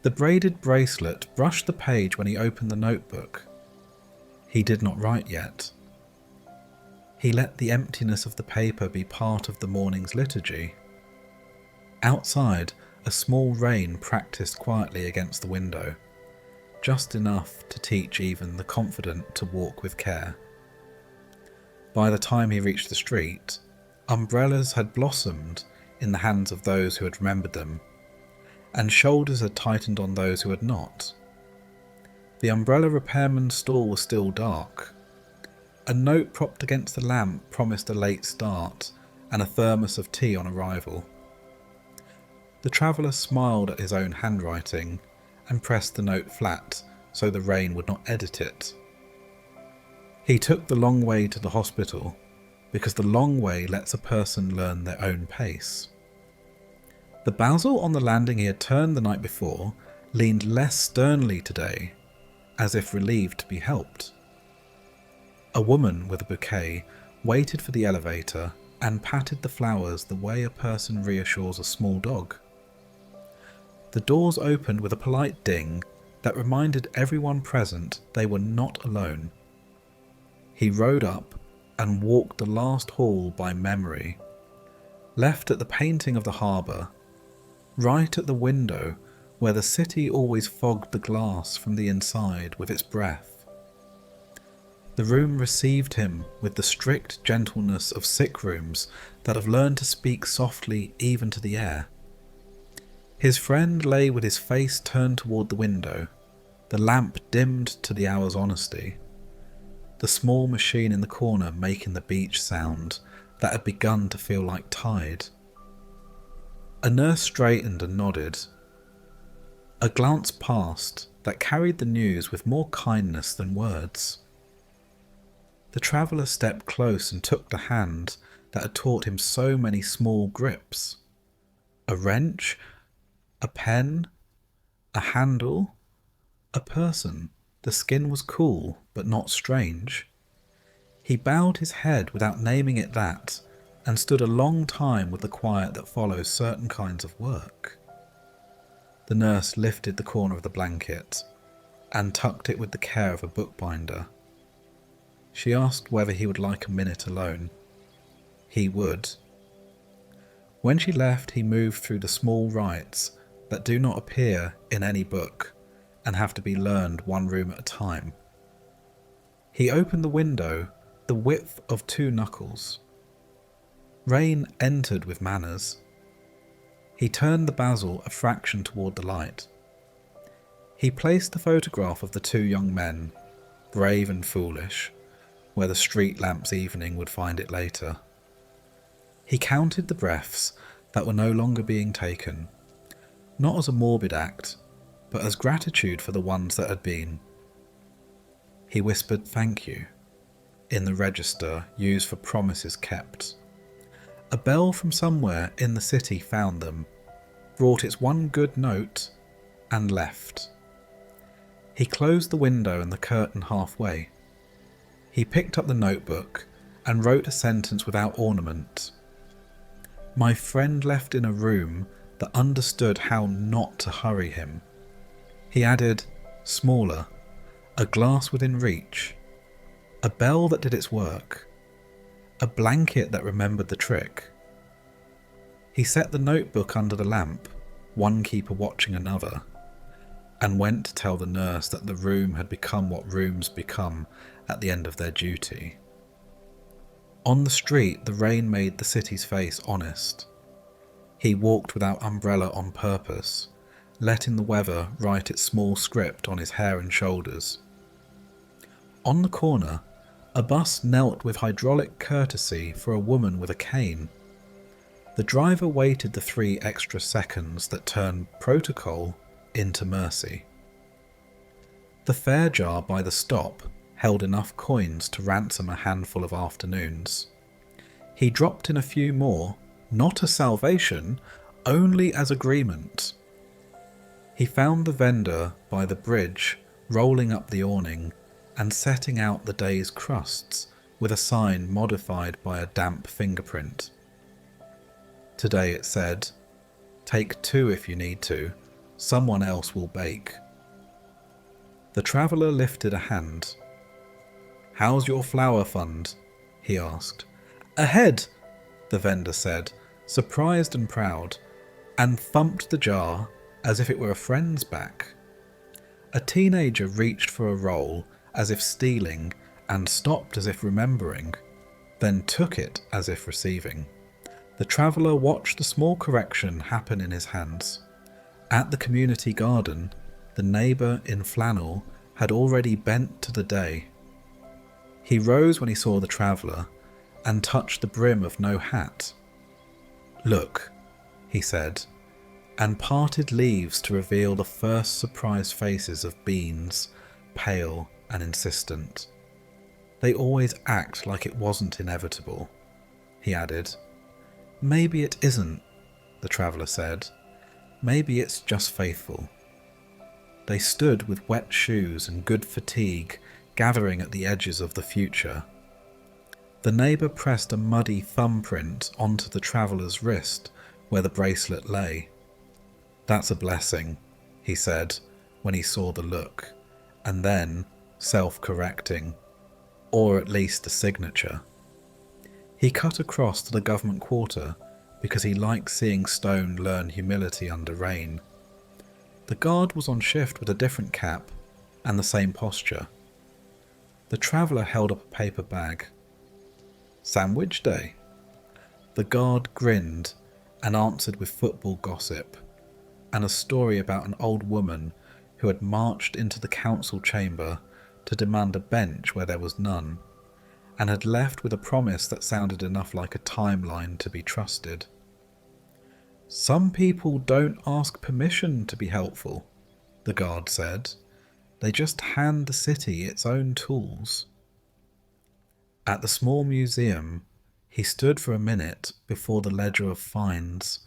The braided bracelet brushed the page when he opened the notebook. He did not write yet. He let the emptiness of the paper be part of the morning's liturgy. Outside, a small rain practiced quietly against the window, just enough to teach even the confident to walk with care. By the time he reached the street, umbrellas had blossomed in the hands of those who had remembered them, and shoulders had tightened on those who had not. The umbrella repairman's stall was still dark. A note propped against the lamp promised a late start and a thermos of tea on arrival. The traveller smiled at his own handwriting and pressed the note flat so the rain would not edit it. He took the long way to the hospital because the long way lets a person learn their own pace. The basil on the landing he had turned the night before leaned less sternly today, as if relieved to be helped. A woman with a bouquet waited for the elevator and patted the flowers the way a person reassures a small dog. The doors opened with a polite ding that reminded everyone present they were not alone. He rode up and walked the last hall by memory, left at the painting of the harbour, right at the window where the city always fogged the glass from the inside with its breath. The room received him with the strict gentleness of sick rooms that have learned to speak softly even to the air. His friend lay with his face turned toward the window, the lamp dimmed to the hour's honesty, the small machine in the corner making the beach sound that had begun to feel like tide. A nurse straightened and nodded. A glance passed that carried the news with more kindness than words. The traveller stepped close and took the hand that had taught him so many small grips. A wrench, a pen, a handle, a person. The skin was cool, but not strange. He bowed his head without naming it that, and stood a long time with the quiet that follows certain kinds of work. The nurse lifted the corner of the blanket and tucked it with the care of a bookbinder. She asked whether he would like a minute alone. He would. When she left, he moved through the small rites that do not appear in any book and have to be learned one room at a time. He opened the window the width of 2 knuckles. Rain entered with manners. He turned the basil a fraction toward the light. He placed the photograph of the 2 young men, brave and foolish, where the street lamp's evening would find it later. He counted the breaths that were no longer being taken, not as a morbid act, but as gratitude for the ones that had been. He whispered thank you in the register used for promises kept. A bell from somewhere in the city found them, brought its one good note, and left. He closed the window and the curtain halfway. He picked up the notebook and wrote a sentence without ornament. My friend left in a room that understood how not to hurry him. He added, smaller, a glass within reach, a bell that did its work, a blanket that remembered the trick. He set the notebook under the lamp, one keeper watching another, and went to tell the nurse that the room had become what rooms become at the end of their duty. On the street, the rain made the city's face honest. He walked without umbrella on purpose, letting the weather write its small script on his hair and shoulders. On the corner, a bus knelt with hydraulic courtesy for a woman with a cane. The driver waited the 3 extra seconds that turned protocol into mercy. The fare jar by the stop held enough coins to ransom a handful of afternoons. He dropped in a few more, not as salvation, only as agreement. He found the vendor by the bridge, rolling up the awning and setting out the day's crusts with a sign modified by a damp fingerprint. Today it said, "Take 2 if you need to, someone else will bake." The traveller lifted a hand. "How's your flower fund?" he asked. "Ahead," the vendor said, surprised and proud, and thumped the jar as if it were a friend's back. A teenager reached for a roll as if stealing and stopped as if remembering, then took it as if receiving. The traveller watched the small correction happen in his hands. At the community garden, the neighbour in flannel had already bent to the day. He rose when he saw the traveller and touched the brim of no hat. "Look," he said, and parted leaves to reveal the first surprised faces of beans, pale and insistent. "They always act like it wasn't inevitable," he added. "Maybe it isn't," the traveller said. "Maybe it's just faithful." They stood with wet shoes and good fatigue, gathering at the edges of the future. The neighbour pressed a muddy thumbprint onto the traveller's wrist where the bracelet lay. "That's a blessing," he said when he saw the look, and then, self-correcting, "or at least a signature." He cut across to the government quarter because he liked seeing Stone learn humility under rain. The guard was on shift with a different cap and the same posture. The traveller held up a paper bag. "Sandwich day?" The guard grinned and answered with football gossip and a story about an old woman who had marched into the council chamber to demand a bench where there was none, and had left with a promise that sounded enough like a timeline to be trusted. "Some people don't ask permission to be helpful," the guard said. "They just hand the city its own tools." At the small museum, he stood for a minute before the ledger of fines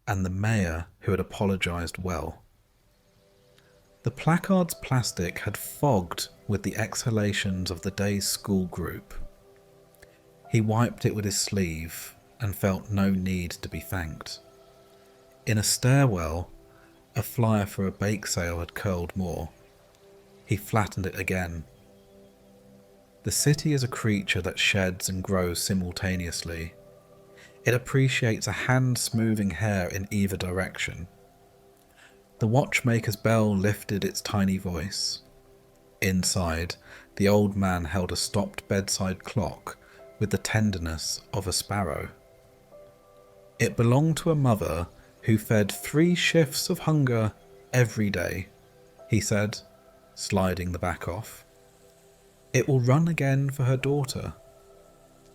and the mayor who had apologised well. The placard's plastic had fogged with the exhalations of the day's school group. He wiped it with his sleeve and felt no need to be thanked. In a stairwell, a flyer for a bake sale had curled more. He flattened it again. The city is a creature that sheds and grows simultaneously, It appreciates a hand smoothing hair in either direction. The watchmaker's bell lifted its tiny voice. Inside, the old man held a stopped bedside clock with the tenderness of a sparrow. It belonged to a mother who fed 3 shifts of hunger every day, he said, sliding the back off. It will run again for her daughter.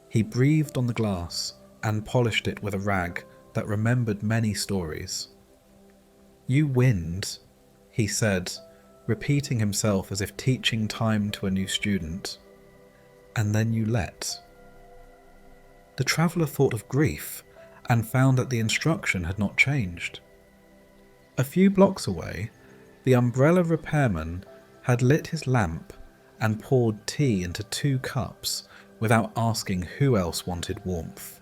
He breathed on the glass and polished it with a rag that remembered many stories. You wind, he said, repeating himself as if teaching time to a new student. And then you let. The traveller thought of grief and found that the instruction had not changed. A few blocks away, the umbrella repairman had lit his lamp and poured tea into 2 cups without asking who else wanted warmth.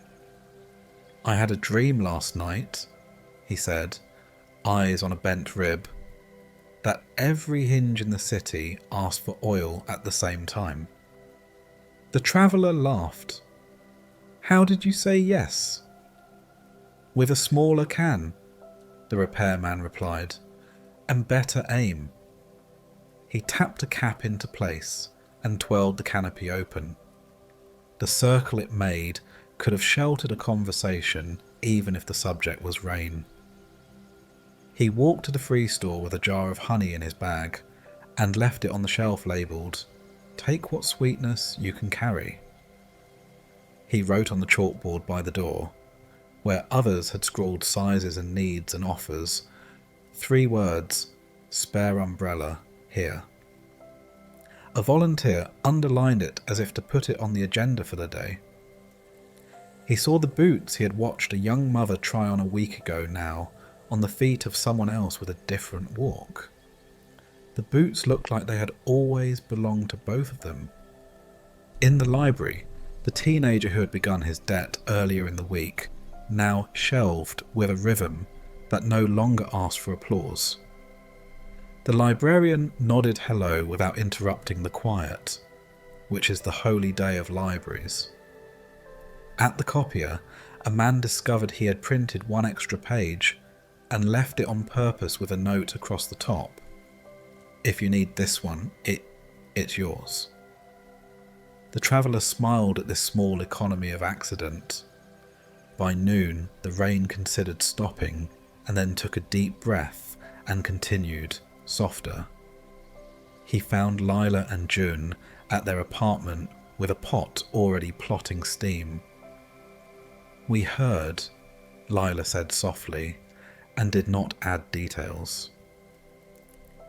I had a dream last night, he said, eyes on a bent rib, that every hinge in the city asked for oil at the same time. The traveller laughed. How did you say yes? With a smaller can, the repairman replied, and better aim. He tapped a cap into place and twirled the canopy open. The circle it made could have sheltered a conversation even if the subject was rain. He walked to the free store with a jar of honey in his bag and left it on the shelf labelled, "Take what sweetness you can carry." He wrote on the chalkboard by the door, where others had scrawled sizes and needs and offers, 3 words, "Spare umbrella, here." A volunteer underlined it as if to put it on the agenda for the day. He saw the boots he had watched a young mother try on a week ago now on the feet of someone else with a different walk. The boots looked like they had always belonged to both of them. In the library, the teenager who had begun his debt earlier in the week now shelved with a rhythm that no longer asked for applause. The librarian nodded hello without interrupting the quiet, which is the holy day of libraries. At the copier, a man discovered he had printed 1 extra page and left it on purpose with a note across the top. If you need this one, it's yours. The traveller smiled at this small economy of accident. By noon, the rain considered stopping and then took a deep breath and continued, softer. He found Lila and June at their apartment with a pot already plotting steam. We heard, Lila said softly, and did not add details.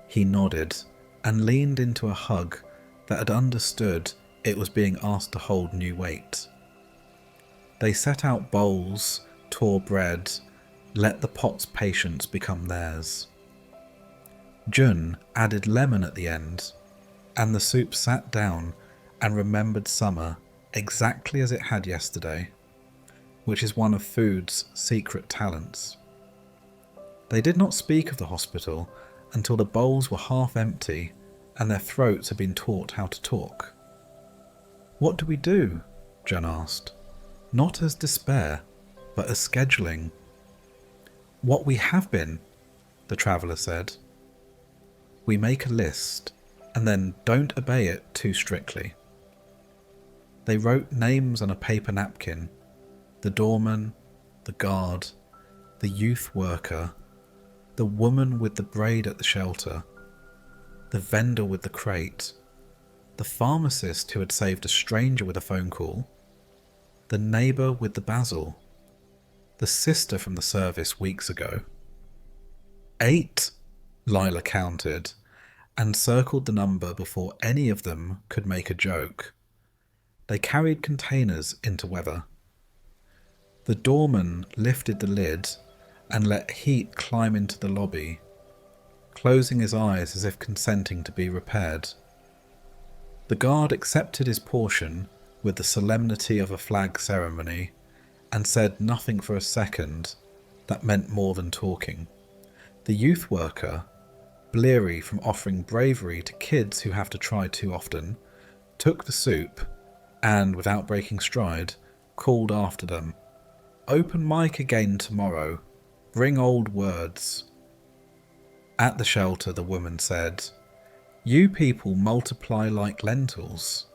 He nodded and leaned into a hug that had understood it was being asked to hold new weight. They set out bowls, tore bread, let the pot's patience become theirs. Jun added lemon at the end, and the soup sat down and remembered summer exactly as it had yesterday, which is one of food's secret talents. They did not speak of the hospital until the bowls were half empty and their throats had been taught how to talk. "What do we do?" Jun asked, not as despair, but as scheduling. "What we have been," the traveller said. "We make a list, and then don't obey it too strictly." They wrote names on a paper napkin, the doorman, the guard, the youth worker, the woman with the braid at the shelter, the vendor with the crate, the pharmacist who had saved a stranger with a phone call, the neighbour with the basil, the sister from the service weeks ago. 8, Lila counted, and circled the number before any of them could make a joke. They carried containers into weather. The doorman lifted the lid and let heat climb into the lobby, closing his eyes as if consenting to be repaired. The guard accepted his portion with the solemnity of a flag ceremony and said nothing for a second that meant more than talking. The youth worker, bleary from offering bravery to kids who have to try too often, took the soup and, without breaking stride, called after them, Open mic again tomorrow. Bring old words. At the shelter, the woman said, You people multiply like lentils,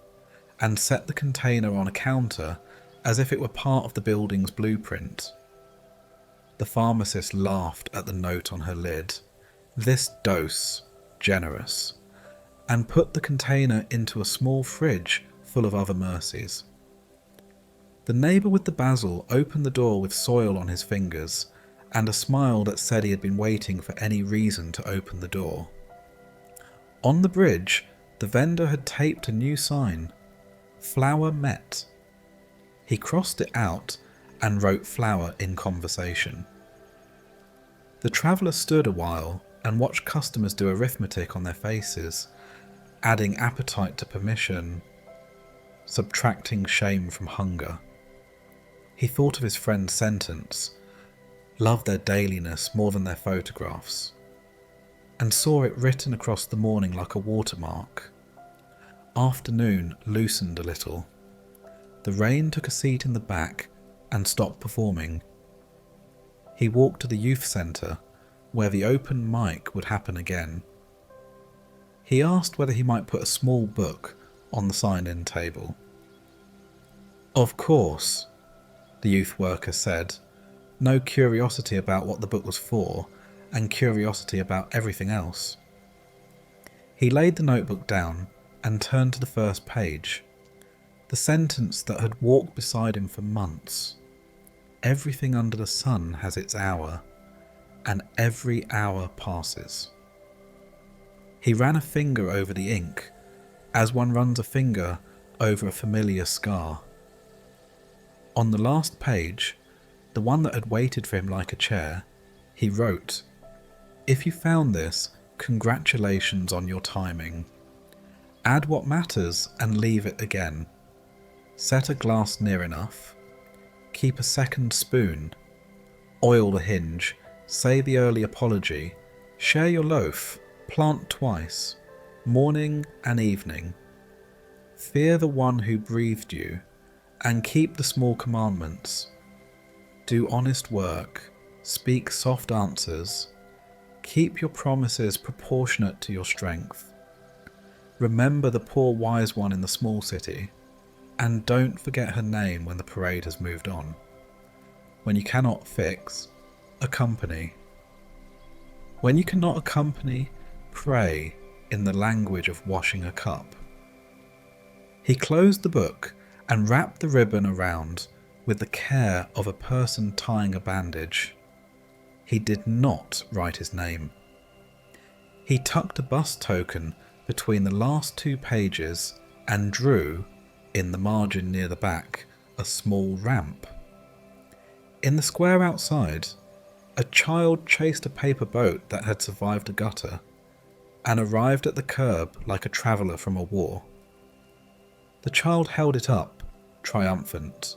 and set the container on a counter as if it were part of the building's blueprint. The pharmacist laughed at the note on her lid. This dose, generous, and put the container into a small fridge full of other mercies. The neighbour with the basil opened the door with soil on his fingers and a smile that said he had been waiting for any reason to open the door. On the bridge, the vendor had taped a new sign, Flower Met. He crossed it out and wrote flower in conversation. The traveller stood a while and watched customers do arithmetic on their faces, adding appetite to permission, subtracting shame from hunger. He thought of his friend's sentence, love their dailiness more than their photographs, and saw it written across the morning like a watermark. Afternoon loosened a little. The rain took a seat in the back and stopped performing. He walked to the youth centre, where the open mic would happen again. He asked whether he might put a small book on the sign-in table. Of course, the youth worker said, no curiosity about what the book was for, and curiosity about everything else. He laid the notebook down and turned to the first page. The sentence that had walked beside him for months. Everything under the sun has its hour, and every hour passes. He ran a finger over the ink, as one runs a finger over a familiar scar. On the last page, the one that had waited for him like a chair, he wrote, If you found this, congratulations on your timing. Add what matters and leave it again. Set a glass near enough. Keep a second spoon. Oil the hinge. Say the early apology. Share your loaf. Plant twice. Morning and evening. Fear the one who breathed you, and keep the small commandments. Do honest work. Speak soft answers. Keep your promises proportionate to your strength. Remember the poor wise one in the small city, and don't forget her name when the parade has moved on. When you cannot fix, accompany. When you cannot accompany, pray in the language of washing a cup. He closed the book and wrapped the ribbon around with the care of a person tying a bandage. He did not write his name. He tucked a bus token between the last two pages and drew, in the margin near the back, a small ramp. In the square outside, a child chased a paper boat that had survived a gutter and arrived at the curb like a traveller from a war. The child held it up, triumphant,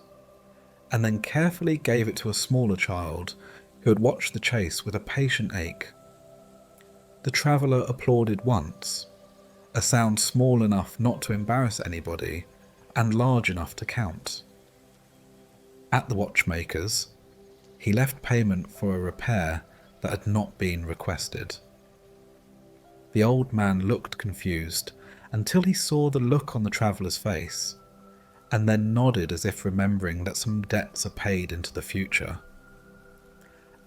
and then carefully gave it to a smaller child who had watched the chase with a patient ache. The traveller applauded once, a sound small enough not to embarrass anybody and large enough to count. At the watchmaker's, he left payment for a repair that had not been requested. The old man looked confused until he saw the look on the traveller's face, and then nodded as if remembering that some debts are paid into the future.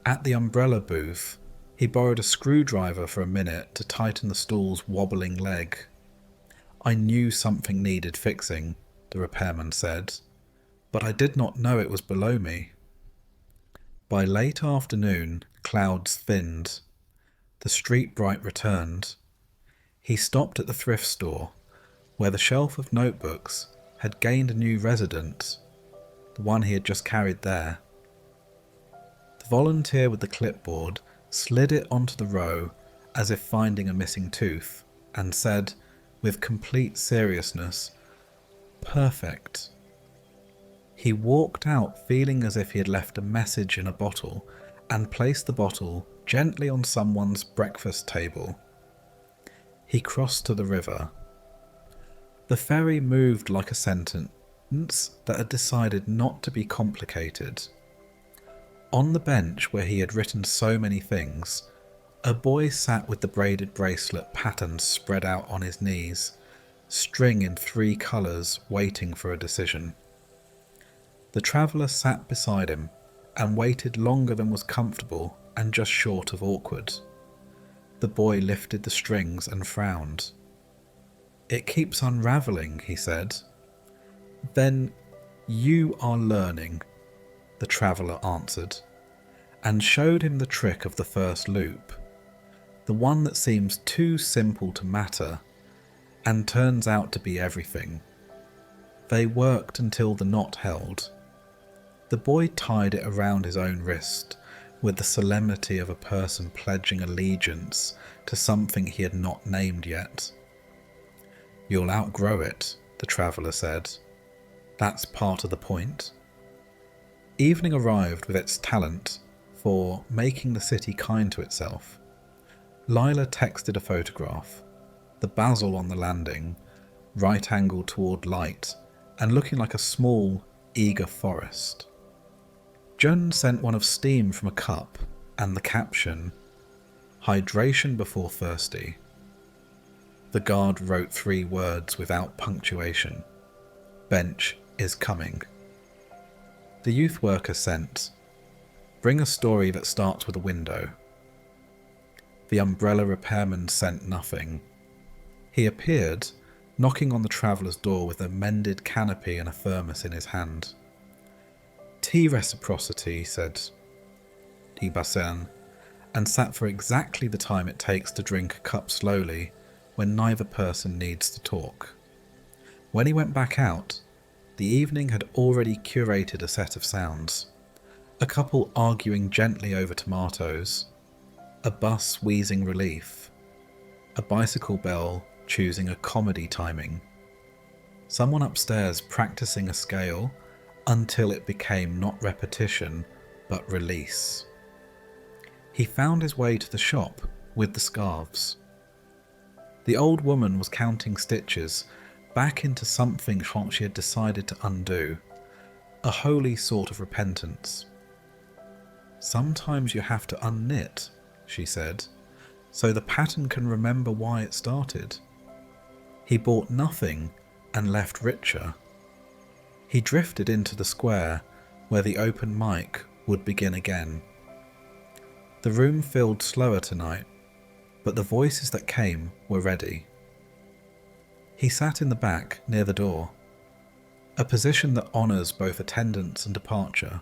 At the umbrella booth, he borrowed a screwdriver for a minute to tighten the stool's wobbling leg. I knew something needed fixing, the repairman said, but I did not know it was below me. By late afternoon, clouds thinned. The street bright returned. He stopped at the thrift store, where the shelf of notebooks had gained a new resident, the one he had just carried there. The volunteer with the clipboard slid it onto the row as if finding a missing tooth, and said, with complete seriousness, "Perfect." He walked out feeling as if he had left a message in a bottle and placed the bottle gently on someone's breakfast table. He crossed to the river. The ferry moved like a sentence that had decided not to be complicated. On the bench where he had written so many things, a boy sat with the braided bracelet patterns spread out on his knees, string in 3 colours, waiting for a decision. The traveller sat beside him and waited longer than was comfortable and just short of awkward. The boy lifted the strings and frowned. "It keeps unravelling," he said. "Then you are learning," the traveller answered, and showed him the trick of the first loop, the one that seems too simple to matter and turns out to be everything. They worked until the knot held. The boy tied it around his own wrist with the solemnity of a person pledging allegiance to something he had not named yet. "You'll outgrow it," the traveller said. "That's part of the point." Evening arrived with its talent for making the city kind to itself. Lila texted a photograph, the basil on the landing, right angled toward light and looking like a small, eager forest. Jun sent one of steam from a cup and the caption, "Hydration before thirsty." The guard wrote 3 words without punctuation. "Bench is coming." The youth worker sent, "Bring a story that starts with a window." The umbrella repairman sent nothing. He appeared, knocking on the traveller's door with a mended canopy and a thermos in his hand. "Tea reciprocity," said Ibasen, and sat for exactly the time it takes to drink a cup slowly when neither person needs to talk. When he went back out, the evening had already curated a set of sounds. A couple arguing gently over tomatoes, a bus wheezing relief, a bicycle bell choosing a comedy timing, someone upstairs practicing a scale until it became not repetition but release. He found his way to the shop with the scarves. The old woman was counting stitches back into something she had decided to undo, a holy sort of repentance. "Sometimes you have to unknit," she said, "so the pattern can remember why it started." He bought nothing and left richer. He drifted into the square where the open mic would begin again. The room filled slower tonight, but the voices that came were ready. He sat in the back near the door, a position that honours both attendance and departure.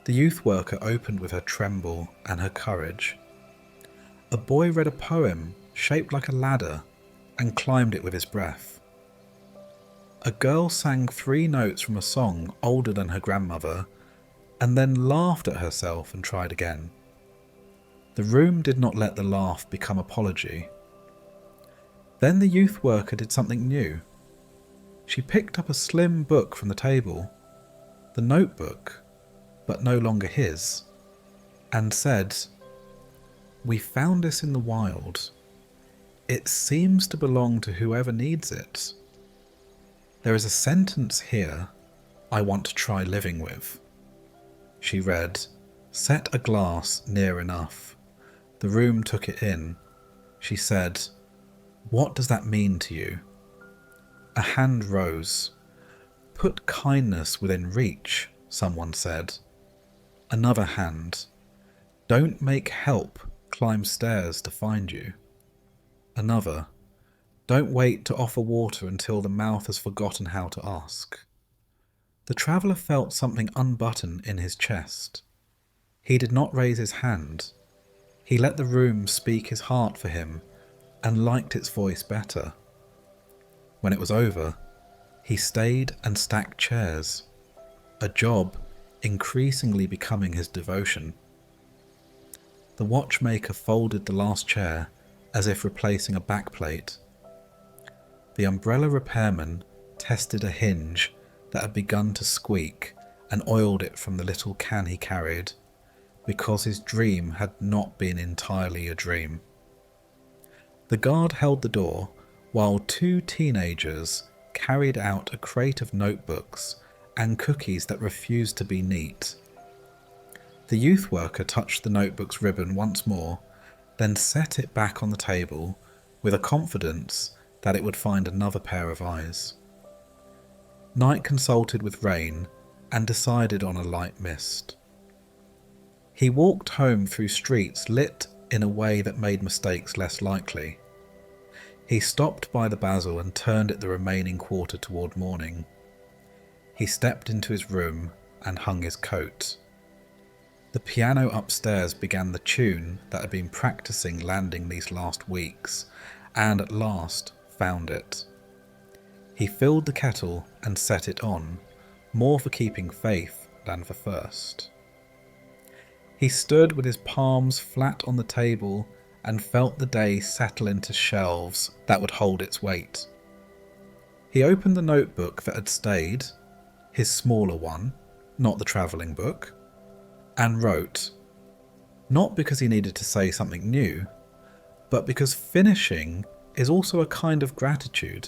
The youth worker opened with her tremble and her courage. A boy read a poem shaped like a ladder and climbed it with his breath. A girl sang 3 notes from a song older than her grandmother and then laughed at herself and tried again. The room did not let the laugh become apology. Then the youth worker did something new. She picked up a slim book from the table, the notebook, but no longer his, and said, "We found this in the wild. It seems to belong to whoever needs it. There is a sentence here I want to try living with." She read, "Set a glass near enough." The room took it in. She said, "What does that mean to you?" A hand rose. "Put kindness within reach," someone said. Another hand. "Don't make help climb stairs to find you." Another. "Don't wait to offer water until the mouth has forgotten how to ask." The traveller felt something unbutton in his chest. He did not raise his hand. He let the room speak his heart for him and liked its voice better. When it was over, he stayed and stacked chairs, a job increasingly becoming his devotion. The watchmaker folded the last chair as if replacing a backplate. The umbrella repairman tested a hinge that had begun to squeak and oiled it from the little can he carried, because his dream had not been entirely a dream. The guard held the door while 2 teenagers carried out a crate of notebooks and cookies that refused to be neat. The youth worker touched the notebook's ribbon once more, then set it back on the table with a confidence that it would find another pair of eyes. Night consulted with Rain and decided on a light mist. He walked home through streets lit in a way that made mistakes less likely. He stopped by the basil and turned it the remaining quarter toward morning. He stepped into his room and hung his coat. The piano upstairs began the tune that had been practicing landing these last weeks, and at last found it. He filled the kettle and set it on, more for keeping faith than for thirst. He stood with his palms flat on the table and felt the day settle into shelves that would hold its weight. He opened the notebook that had stayed, his smaller one, not the travelling book, and wrote, not because he needed to say something new, but because finishing is also a kind of gratitude.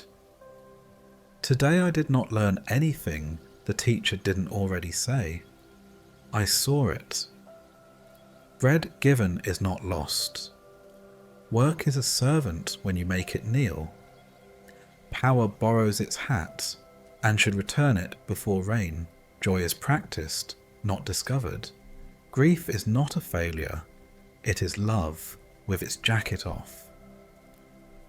Today I did not learn anything the teacher didn't already say. I saw it. Bread given is not lost. Work is a servant when you make it kneel. Power borrows its hat and should return it before rain. Joy is practiced, not discovered. Grief is not a failure, it is love with its jacket off.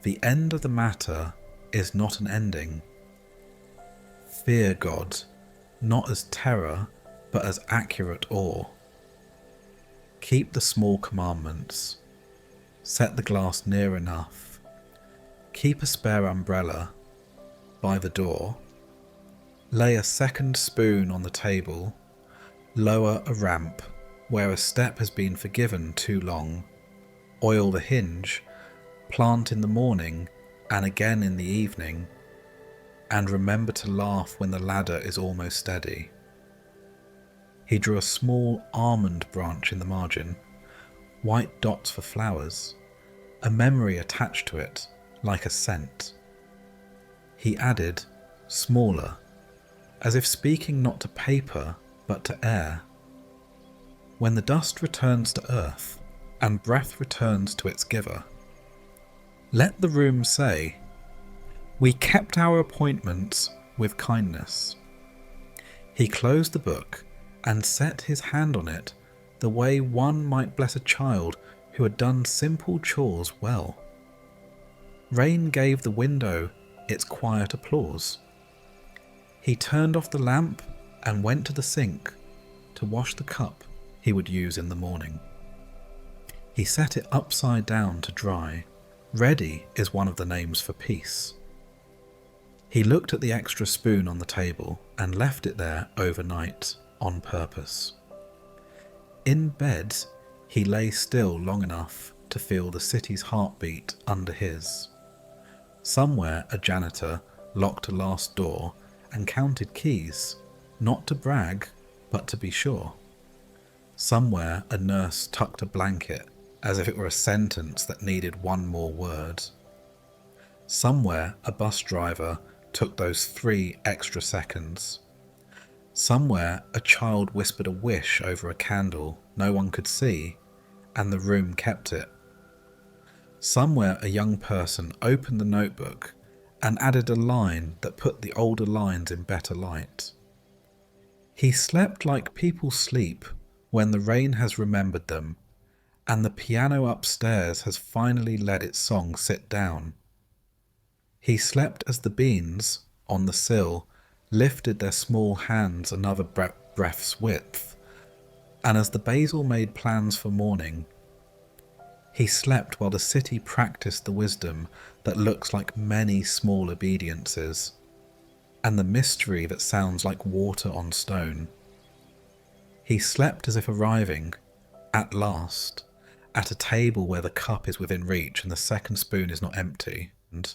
The end of the matter is not an ending. Fear God, not as terror, but as accurate awe. Keep the small commandments. Set the glass near enough. Keep a spare umbrella by the door. Lay a second spoon on the table. Lower a ramp where a step has been forgiven too long. Oil the hinge. Plant in the morning and again in the evening. And remember to laugh when the ladder is almost steady. He drew a small almond branch in the margin, white dots for flowers, a memory attached to it, like a scent. He added, smaller, as if speaking not to paper, but to air. When the dust returns to earth, and breath returns to its giver, let the room say, we kept our appointments with kindness. He closed the book and set his hand on it the way one might bless a child who had done simple chores well. Rain gave the window its quiet applause. He turned off the lamp and went to the sink to wash the cup he would use in the morning. He set it upside down to dry. Ready is one of the names for peace. He looked at the extra spoon on the table and left it there overnight on purpose. In bed, he lay still long enough to feel the city's heartbeat under his. Somewhere a janitor locked a last door and counted keys, not to brag, but to be sure. Somewhere a nurse tucked a blanket as if it were a sentence that needed one more word. Somewhere a bus driver took those 3 extra seconds. Somewhere a child whispered a wish over a candle no one could see, and the room kept it. Somewhere a young person opened the notebook and added a line that put the older lines in better light. He slept like people sleep when the rain has remembered them, and the piano upstairs has finally let its song sit down. He slept as the beans, on the sill, lifted their small hands another breath's width, and as the basil made plans for morning, he slept while the city practiced the wisdom that looks like many small obediences, and the mystery that sounds like water on stone. He slept as if arriving, at last, at a table where the cup is within reach and the second spoon is not empty, and